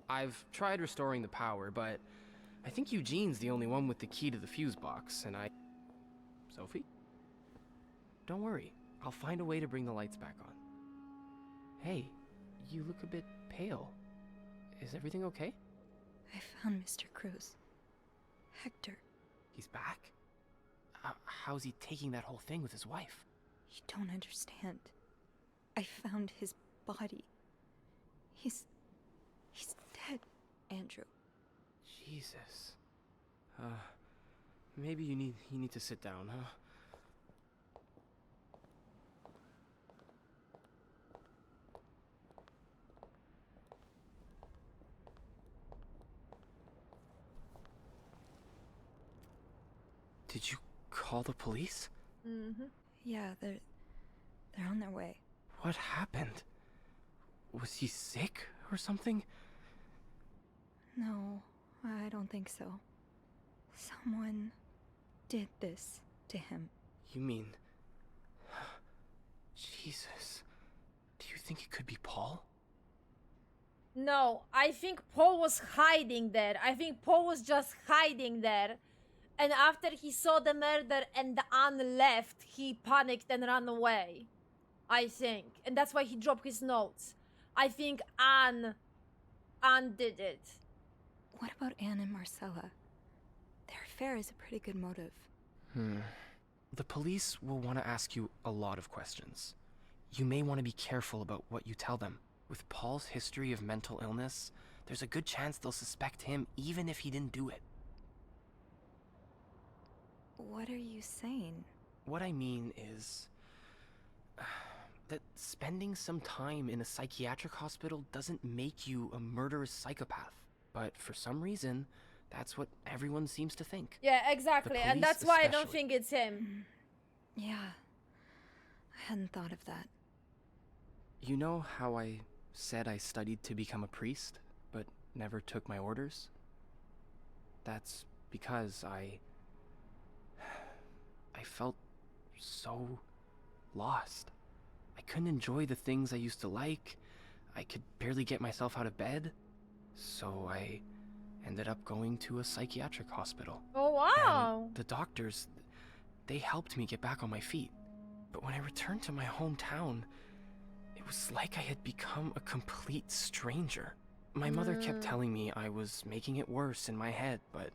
I've tried restoring the power, but I think Eugene's the only one with the key to the fuse box, and Sophie? Don't worry, I'll find a way to bring the lights back on. Hey, you look a bit pale. Is everything okay? I found Mr. Cruz. Hector. He's back? How's he taking that whole thing with his wife? You don't understand. I found his body. He's dead, Andrew. Jesus. Maybe you need to sit down, huh? Did you call the police? Mm-hmm. Yeah, they're on their way. What happened? Was he sick or something? No, I don't think so. Someone did this to him. You mean... Jesus. Do you think it could be Paul? No, I think Paul was hiding there. I think Paul was just hiding there. And after he saw the murder and Anne left, he panicked and ran away. I think. And that's why he dropped his notes. I think Anne did it. What about Anne and Marcella? Their affair is a pretty good motive. The police will want to ask you a lot of questions. You may want to be careful about what you tell them. With Paul's history of mental illness, there's a good chance they'll suspect him even if he didn't do it. What are you saying? What I mean is... that spending some time in a psychiatric hospital doesn't make you a murderous psychopath. But for some reason, that's what everyone seems to think. Yeah, exactly. And that's why I don't think it's him. Yeah. I hadn't thought of that. You know how I said I studied to become a priest, but never took my orders? That's because I felt so lost. I couldn't enjoy the things I used to like. I could barely get myself out of bed. So I ended up going to a psychiatric hospital. Oh, wow. And the doctors, they helped me get back on my feet. But when I returned to my hometown, it was like I had become a complete stranger. My mother kept telling me I was making it worse in my head, but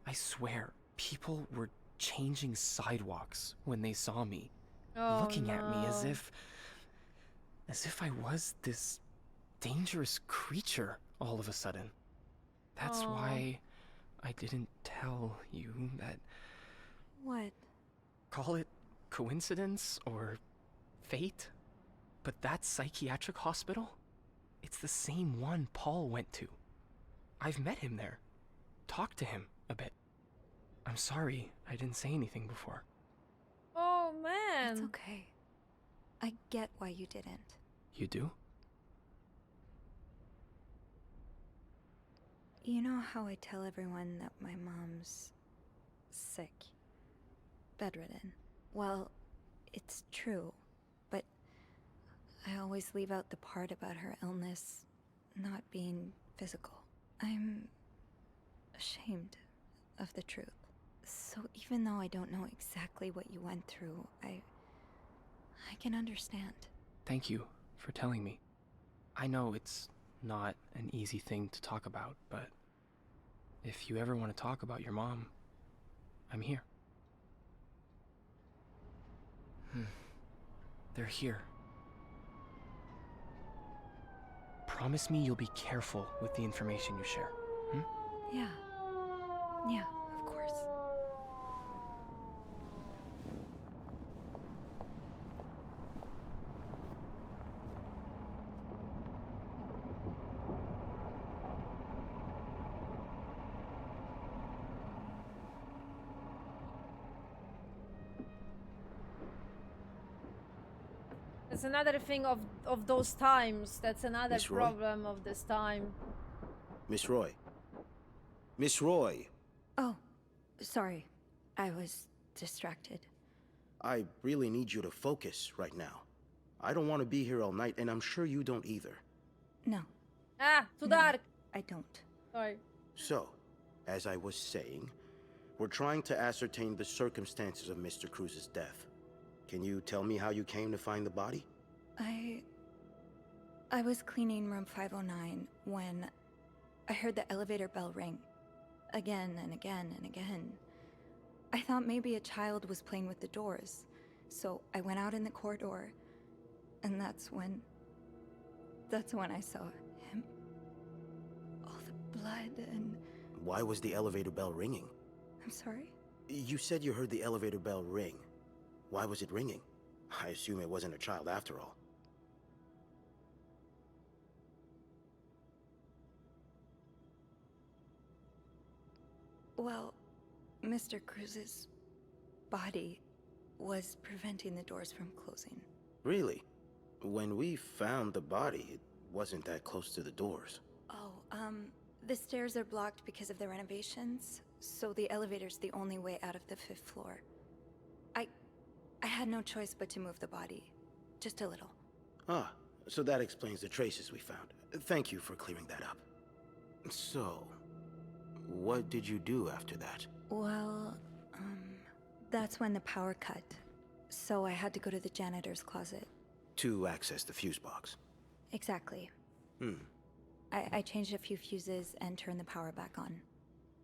I swear, people were changing sidewalks when they saw me, looking at me as if I was this dangerous creature all of a sudden. That's why I didn't tell you that. What? Call it coincidence or fate, but that psychiatric hospital, it's the same one Paul went to. I've met him there, talked to him a bit. I'm sorry I didn't say anything before. Oh, man. It's okay. I get why you didn't. You do? You know how I tell everyone that my mom's sick, bedridden? Well, it's true, but I always leave out the part about her illness not being physical. I'm ashamed of the truth. So even though I don't know exactly what you went through, I can understand. Thank you for telling me. I know it's not an easy thing to talk about, but if you ever want to talk about your mom, I'm here. They're here. Promise me you'll be careful with the information you share. Yeah. Yeah, of course. That's another thing of those times. That's another Miss Roy? problem of this time. Miss Roy. Miss Roy. Oh, sorry. I was distracted. I really need you to focus right now. I don't want to be here all night, and I'm sure you don't either. No. Ah, too No, dark. I don't. Sorry. So, as I was saying, we're trying to ascertain the circumstances of Mr. Cruz's death. Can you tell me how you came to find the body? I was cleaning room 509 when I heard the elevator bell ring. Again and again and again. I thought maybe a child was playing with the doors, so I went out in the corridor, and that's when I saw him. All the blood and... Why was the elevator bell ringing? I'm sorry? You said you heard the elevator bell ring. Why was it ringing? I assume it wasn't a child after all. Well, Mr. Cruz's body was preventing the doors from closing. Really? When we found the body, it wasn't that close to the doors. Oh, the stairs are blocked because of the renovations, so the elevator's the only way out of the 5th floor. I had no choice but to move the body. Just a little. Ah, so that explains the traces we found. Thank you for clearing that up. So, what did you do after that? Well, that's when the power cut. So I had to go to the janitor's closet. To access the fuse box. Exactly. I changed a few fuses and turned the power back on.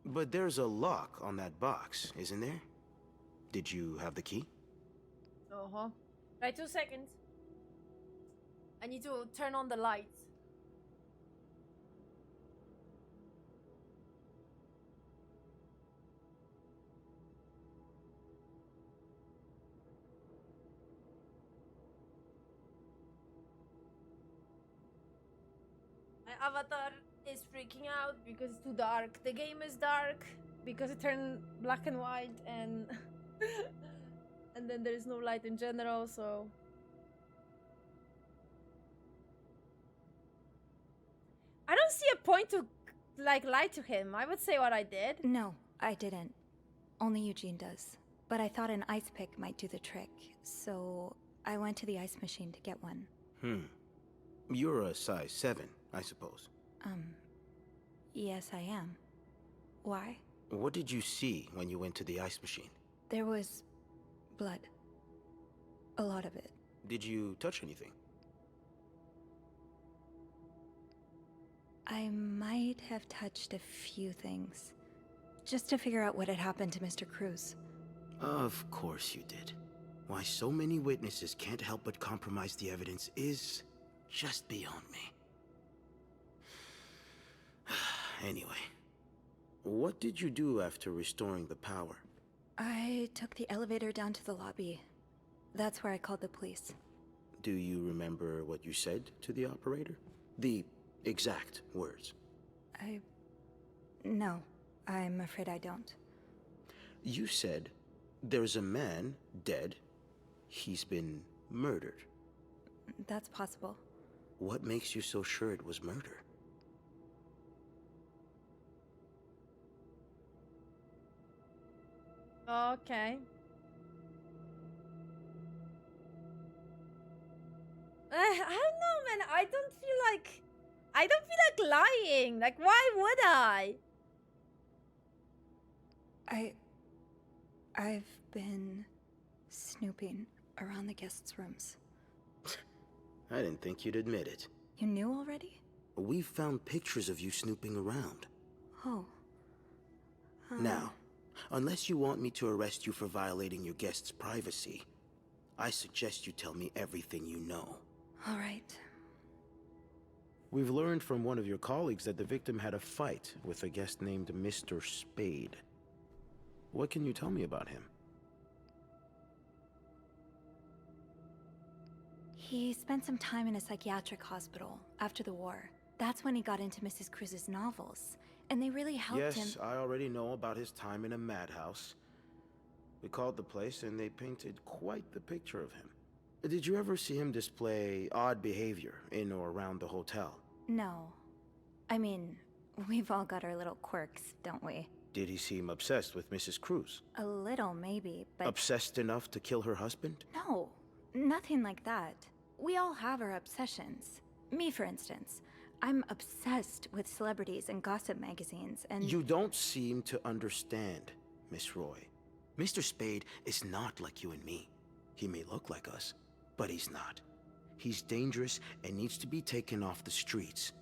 But there's a lock on that box, isn't there? Did you have the key? Right, 2 seconds. I need to turn on the lights. My avatar is freaking out because it's too dark. The game is dark because it turned black and white and and then there's no light in general, so I don't see a point to like lie to him. I would say what I did. No, I didn't. Only Eugene does. But I thought an ice pick might do the trick, so I went to the ice machine to get one. You're a size 7, I suppose. Yes, I am. Why? What did you see when you went to the ice machine? There was blood. A lot of it. Did you touch anything? I might have touched a few things. Just to figure out what had happened to Mr. Cruz. Of course you did. Why so many witnesses can't help but compromise the evidence is just beyond me. Anyway, what did you do after restoring the power? I took the elevator down to the lobby. That's where I called the police. Do you remember what you said to the operator? The exact words. No, I'm afraid I don't. You said, there's a man dead. He's been murdered. That's possible. What makes you so sure it was murder? Okay. I don't know, man. I don't feel like lying. Like, why would I? I've been snooping around the guests' rooms. I didn't think you'd admit it. You knew already? We found pictures of you snooping around. Oh. Now, unless you want me to arrest you for violating your guests' privacy, I suggest you tell me everything you know. All right. We've learned from one of your colleagues that the victim had a fight with a guest named Mr. Spade. What can you tell me about him? He spent some time in a psychiatric hospital after the war. That's when he got into Mrs. Cruz's novels, and they really helped him. Yes, I already know about his time in a madhouse. We called the place and they painted quite the picture of him. Did you ever see him display odd behavior in or around the hotel? No. I mean, we've all got our little quirks, don't we? Did he seem obsessed with Mrs. Cruz? A little, maybe, but... Obsessed enough to kill her husband? No, nothing like that. We all have our obsessions. Me, for instance. I'm obsessed with celebrities and gossip magazines, and... You don't seem to understand, Miss Roy. Mr. Spade is not like you and me. He may look like us, but he's not. He's dangerous and needs to be taken off the streets.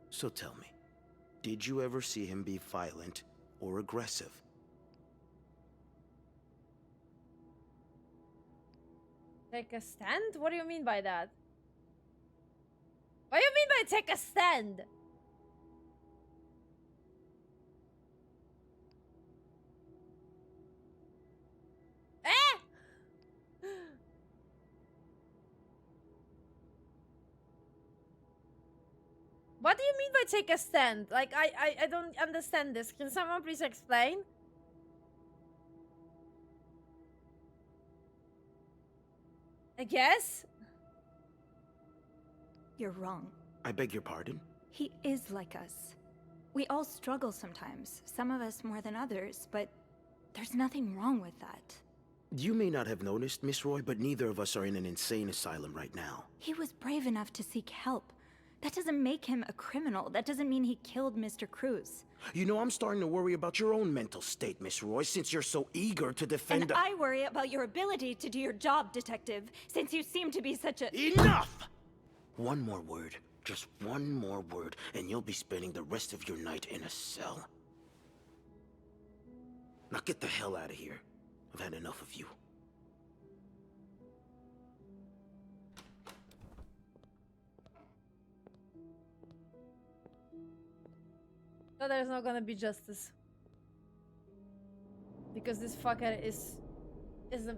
So tell me, did you ever see him be violent or aggressive? Take a stand? What do you mean by that? What do you mean by take a stand? What do you mean by take a stand? Like, I don't understand this. Can someone please explain? I guess? You're wrong. I beg your pardon? He is like us. We all struggle sometimes, some of us more than others, but there's nothing wrong with that. You may not have noticed, Miss Roy, but neither of us are in an insane asylum right now. He was brave enough to seek help. That doesn't make him a criminal. That doesn't mean he killed Mr. Cruz. You know, I'm starting to worry about your own mental state, Miss Roy, since you're so eager to defend And I worry about your ability to do your job, Detective, since you seem to be such a— Enough! One more word, just one more word, and you'll be spending the rest of your night in a cell. Now get the hell out of here. I've had enough of you. So there's not gonna be justice. Because this fucker is a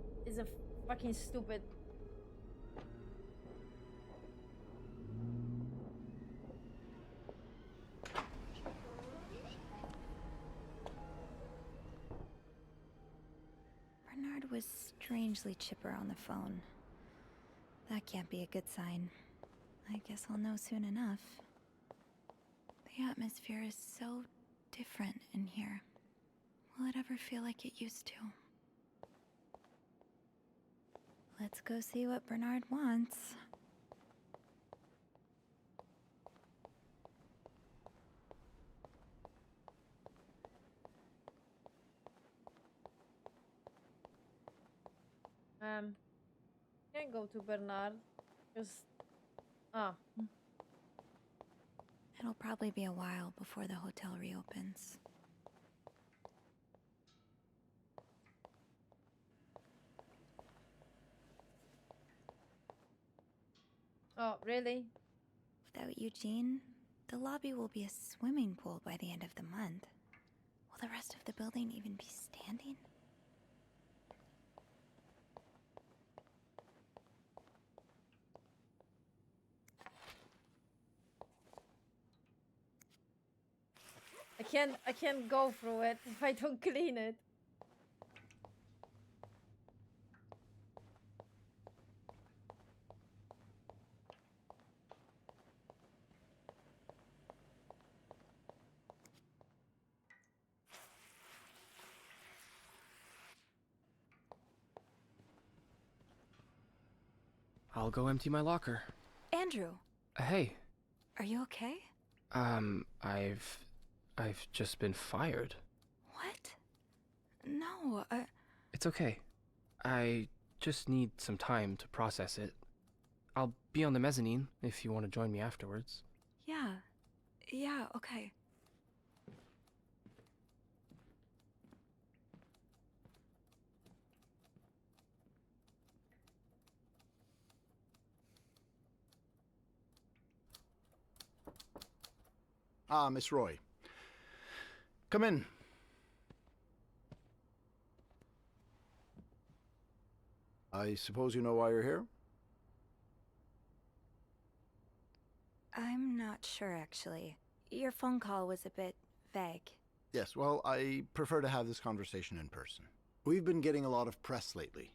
fucking stupid. Bernard was strangely chipper on the phone. That can't be a good sign. I guess I'll know soon enough. The atmosphere is so different in here. Will it ever feel like it used to? Let's go see what Bernard wants. Can't go to Bernard. Just It'll probably be a while before the hotel reopens. Oh, really? Without Eugene, the lobby will be a swimming pool by the end of the month. Will the rest of the building even be standing? I can't go through it if I don't clean it. I'll go empty my locker. Andrew, Hey, are you okay? I've just been fired. What? No, It's okay. I just need some time to process it. I'll be on the mezzanine if you want to join me afterwards. Yeah, okay. Ah, Miss Roy. Come in. I suppose you know why you're here? I'm not sure, actually. Your phone call was a bit vague. Yes, well, I prefer to have this conversation in person. We've been getting a lot of press lately,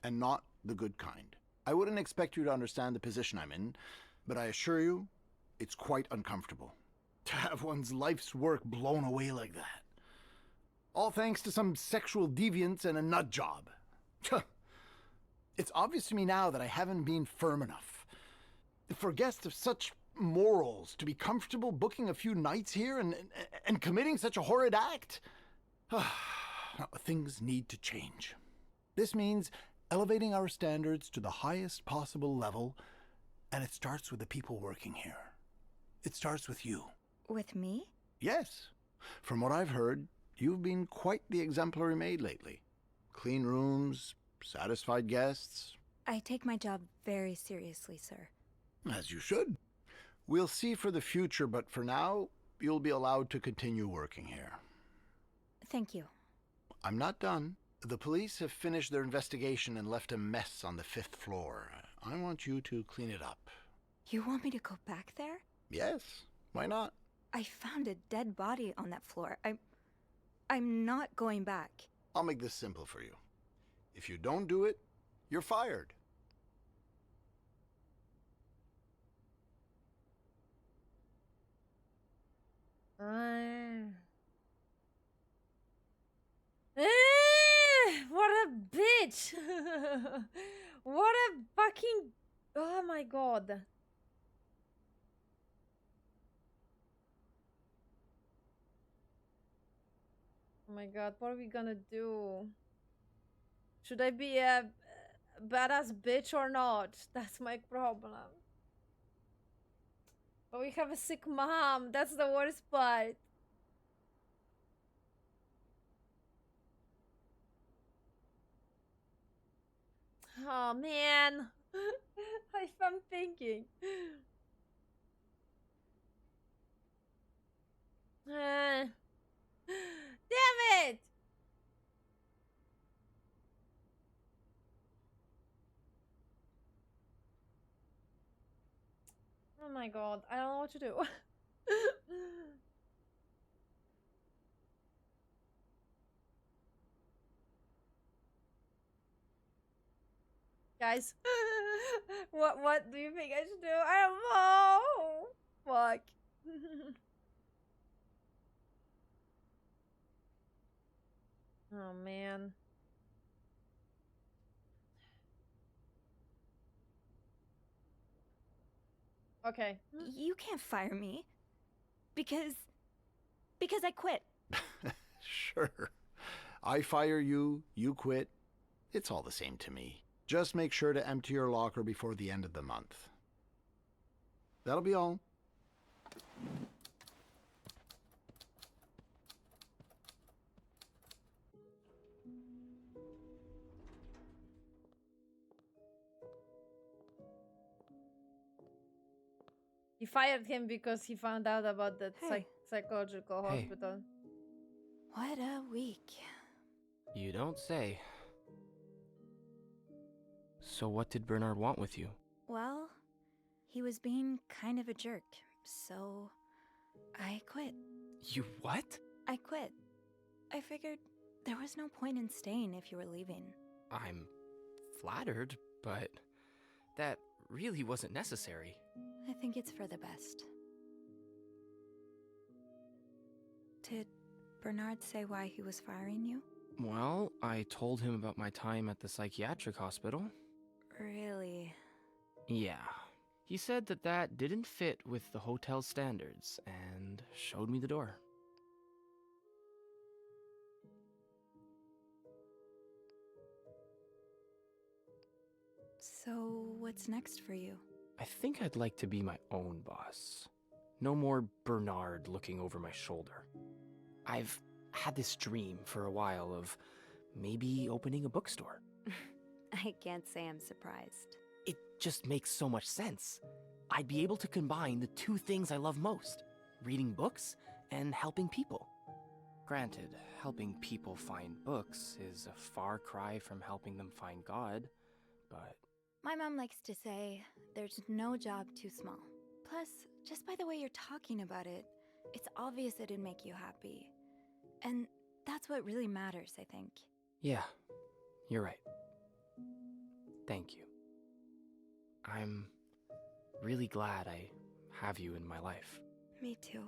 and not the good kind. I wouldn't expect you to understand the position I'm in, but I assure you, it's quite uncomfortable. To have one's life's work blown away like that. All thanks to some sexual deviance and a nut job. It's obvious to me now that I haven't been firm enough. For guests of such morals to be comfortable booking a few nights here and committing such a horrid act. Things need to change. This means elevating our standards to the highest possible level, and it starts with the people working here. It starts with you. With me? Yes. From what I've heard, you've been quite the exemplary maid lately. Clean rooms, satisfied guests. I take my job very seriously, sir. As you should. We'll see for the future, but for now, you'll be allowed to continue working here. Thank you. I'm not done. The police have finished their investigation and left a mess on the 5th floor. I want you to clean it up. You want me to go back there? Yes. Why not? I found a dead body on that floor. I'm not going back. I'll make this simple for you. If you don't do it, you're fired. What a bitch! What a fucking... Oh my god. Oh my god, what are we gonna do? Should I be a badass bitch or not? That's my problem. But we have a sick mom. That's the worst part. Oh man. I'm thinking. Damn it! Oh my god, I don't know what to do. Guys, what do you think I should do? I don't know. Fuck. Oh man. Okay. You can't fire me. Because I quit. Sure. I fire you, you quit. It's all the same to me. Just make sure to empty your locker before the end of the month. That'll be all. He fired him because he found out about the psychological Hey. hospital. What a week. You don't say. So what did Bernard want with you? Well, he was being kind of a jerk, so I quit. You what? I quit. I figured there was no point in staying if you were leaving. I'm flattered, but that really wasn't necessary. I think it's for the best. Did Bernard say why he was firing you? Well, I told him about my time at the psychiatric hospital. Really? Yeah. He said that didn't fit with the hotel standards and showed me the door. So, what's next for you? I think I'd like to be my own boss. No more Bernard looking over my shoulder. I've had this dream for a while of maybe opening a bookstore. I can't say I'm surprised. It just makes so much sense. I'd be able to combine the two things I love most, reading books and helping people. Granted, helping people find books is a far cry from helping them find God, but... My mom likes to say, there's no job too small. Plus, just by the way you're talking about it, it's obvious it'd make you happy. And that's what really matters, I think. Yeah, you're right. Thank you. I'm really glad I have you in my life. Me too.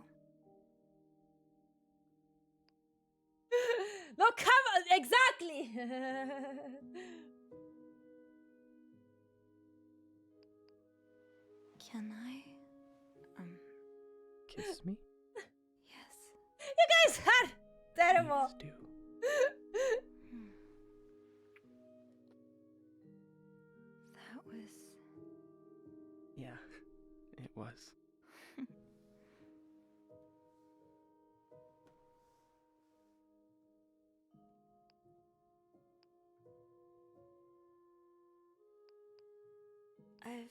No, come on, exactly. Can I? Kiss me? Yes. You guys are terrible. Please do. That was... Yeah, it was. I've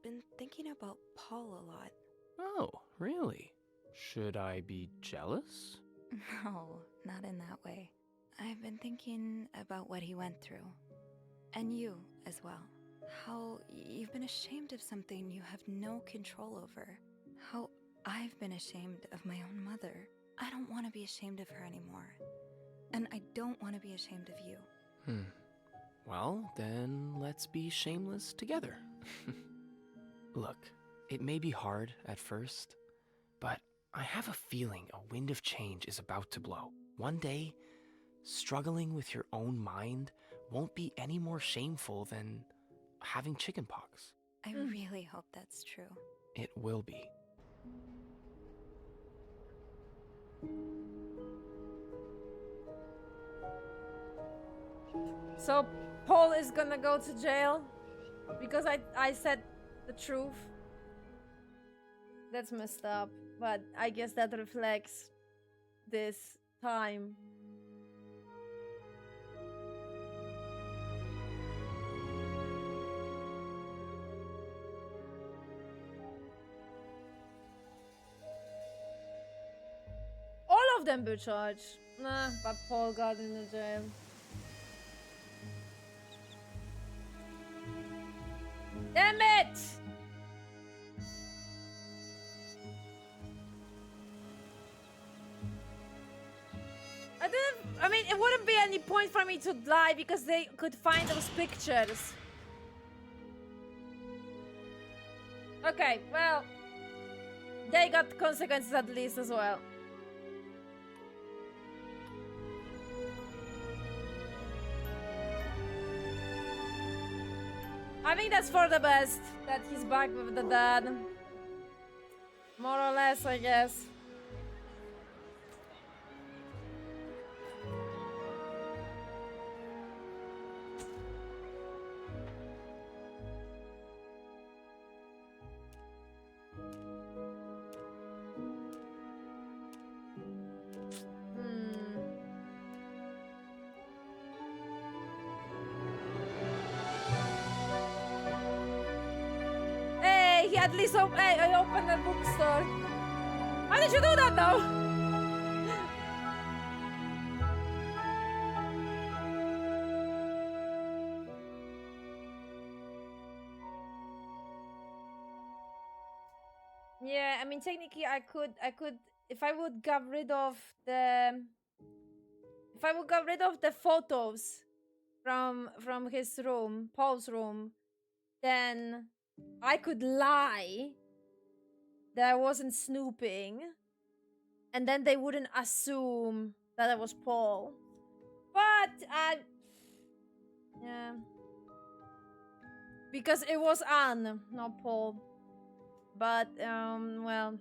been thinking about Paul a lot. Oh, really? Should I be jealous? No, not in that way. I've been thinking about what he went through. And you as well. How you've been ashamed of something you have no control over. How I've been ashamed of my own mother. I don't want to be ashamed of her anymore. And I don't want to be ashamed of you. Well, then let's be shameless together. Look, it may be hard at first, but I have a feeling a wind of change is about to blow. One day, struggling with your own mind won't be any more shameful than having chickenpox. I really hope that's true. It will be. So Paul is gonna go to jail because I said the truth. That's messed up, but I guess that reflects this time. All of them were charged. Nah, but Paul got in the jail. Damn it! I mean, it wouldn't be any point for me to lie because they could find those pictures. Okay, well, they got consequences at least as well. I think that's for the best that he's back with the dad. More or less, I guess. Hey, he at least hey, I opened a bookstore. How did you do that though? Yeah, I mean technically I could if I would get rid of the photos from his room, Paul's room, then I could lie that I wasn't snooping, and then they wouldn't assume that I was Paul. But yeah, because it was Anne, not Paul. But well,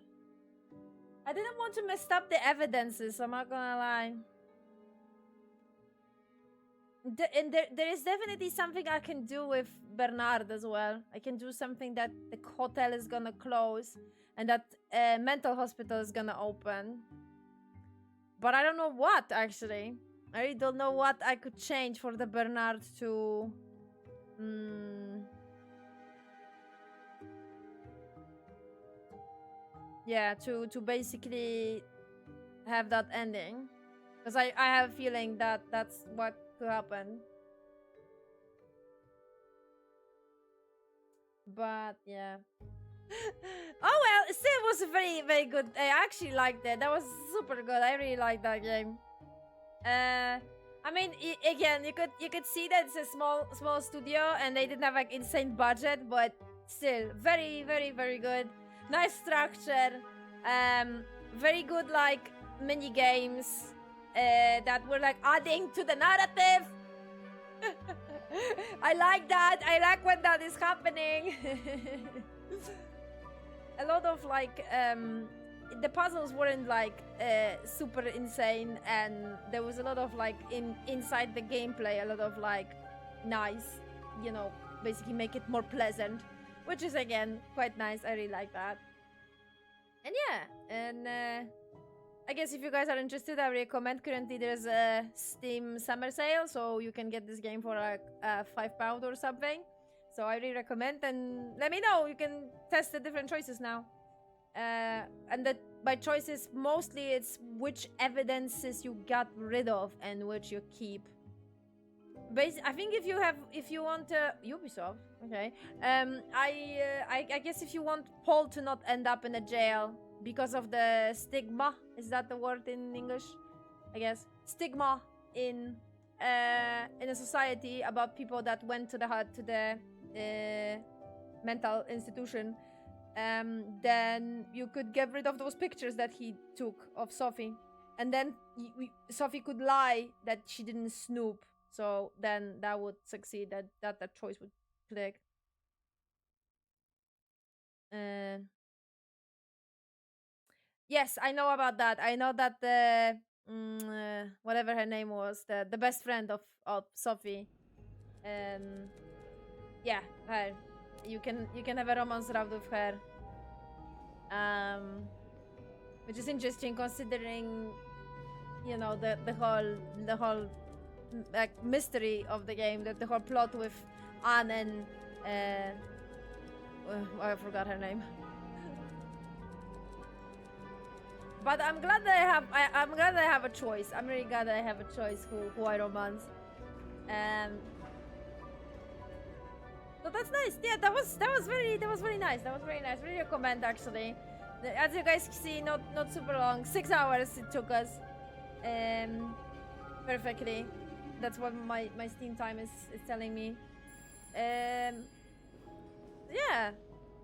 I didn't want to mess up the evidences. I'm not gonna lie. And there is definitely something I can do with Bernard as well. I can do something that the hotel is gonna close and that mental hospital is gonna open. But I don't know what, actually. I really don't know what I could change for the Bernard to... yeah, to basically have that ending. Because I have a feeling that that's what could happen. But yeah. Oh well, still was a very, very good. I actually liked it. That was super good. I really liked that game. I mean, again, you could see that it's a small studio and they didn't have like insane budget, but still very, very, very good. Nice structure. Very good like mini games that were like adding to the narrative. I like that. I like when that is happening. A lot of like the puzzles weren't like super insane, and there was a lot of like inside the gameplay, a lot of like nice, you know, basically make it more pleasant, which is again quite nice. I really like that. And yeah, and I guess if you guys are interested, I recommend. Currently there's a Steam summer sale, so you can get this game for like £5 or something. So I really recommend, and let me know. You can test the different choices now. And that by choices, mostly it's which evidences you got rid of and which you keep. I think if you want Ubisoft, okay. I guess if you want Paul to not end up in a jail, because of the stigma. Is that the word in English? I guess stigma in a society about people that went to the mental institution. Then you could get rid of those pictures that he took of Sophie, and then Sophie could lie that she didn't snoop. So then that would succeed. That choice would click. Yes, I know about that. I know that the whatever her name was, the best friend of Sophie. Yeah, her. You can have a romance route with her. Which is interesting considering, you know, the whole like mystery of the game, the whole plot with Anne and I forgot her name. But I'm glad that I'm glad that I have a choice. I'm really glad that I have a choice who I romance. So that's nice. Yeah, that was very nice. That was very nice. Really recommend actually. As you guys see, not super long. 6 hours it took us. Perfectly. That's what my Steam time is telling me. Yeah,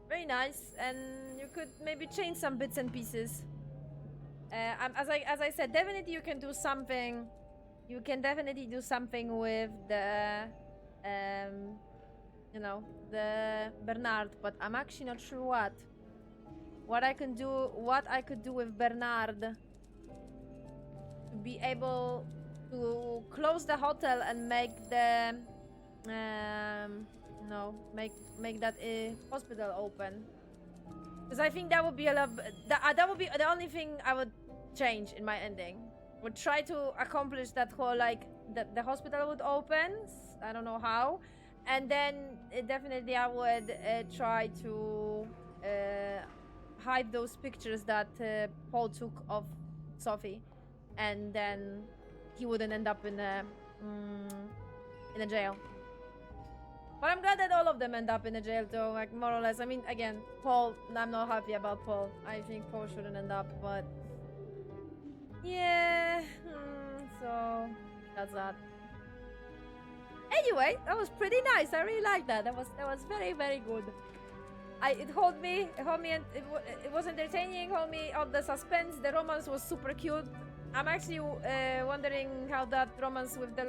very nice. And you could maybe change some bits and pieces. As I said, definitely you can do something. You can definitely do something with the, you know, the Bernard. But I'm actually not sure what. What I could do with Bernard to be able to close the hotel and make the, you know, make that hospital open. Because I think that would be a lot. That would be the only thing I would change in my ending. Would try to accomplish that whole, like, the hospital would open. I don't know how. And then definitely I would try to hide those pictures that Paul took of Sophie, and then he wouldn't end up in a jail. But I'm glad that all of them end up in a jail, though, like, more or less. I mean, again, Paul, I'm not happy about Paul. I think Paul shouldn't end up, but yeah. So that's that. Anyway, that was pretty nice. I really liked that. That was very, very good. It held me, and it was entertaining. Hold me on the suspense. The romance was super cute. I'm actually wondering how that romance with the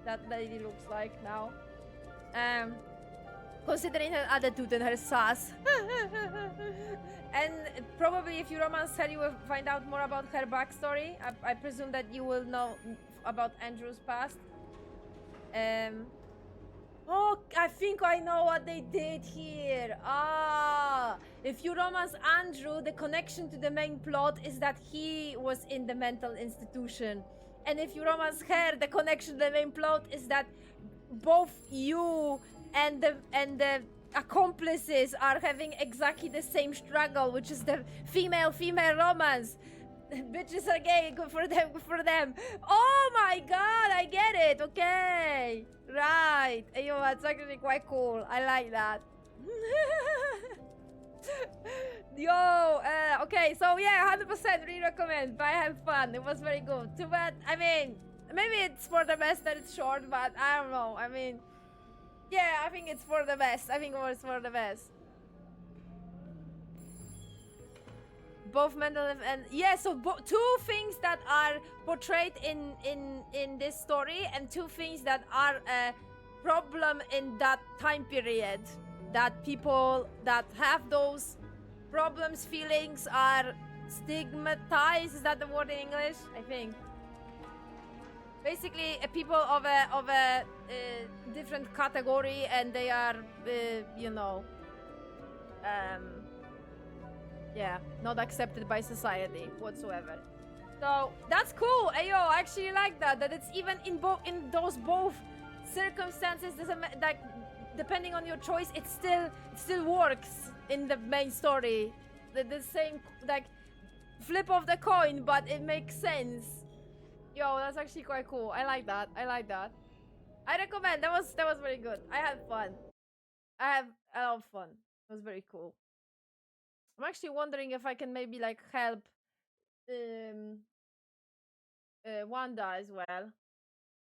that lady looks like now. Considering her attitude and her sass. And probably if you romance her, you will find out more about her backstory. I presume that you will know about Andrew's past. Oh, I think I know what they did here. If you romance Andrew, the connection to the main plot is that he was in the mental institution. And if you romance her, the connection to the main plot is that both you and the accomplices are having exactly the same struggle, which is the female romance. Bitches are gay, good for them. Oh my god, I get it. Okay, right. You know, it's actually quite cool. I like that. Yo, okay, so yeah, 100% really recommend. But I had fun. It was very good. Too bad. I mean, maybe it's for the best that it's short, but I don't know. I mean, yeah, I think it's for the best. I think it was for the best. Both mental and yeah, so two things that are portrayed in this story, and two things that are a problem in that time period. That people that have those problems, feelings, are stigmatized. Is that the word in English? I think. Basically, people of a different category, and they are, you know, yeah, not accepted by society whatsoever. So that's cool. Ayo, I actually like that. That it's even in those both circumstances. Like, depending on your choice, it still works in the main story. The same, like, flip of the coin, but it makes sense. Yo, that's actually quite cool. I like that. I like that. I recommend. That was very good. I had fun. I have a lot of fun. It was very cool. I'm actually wondering if I can maybe like help Wanda as well.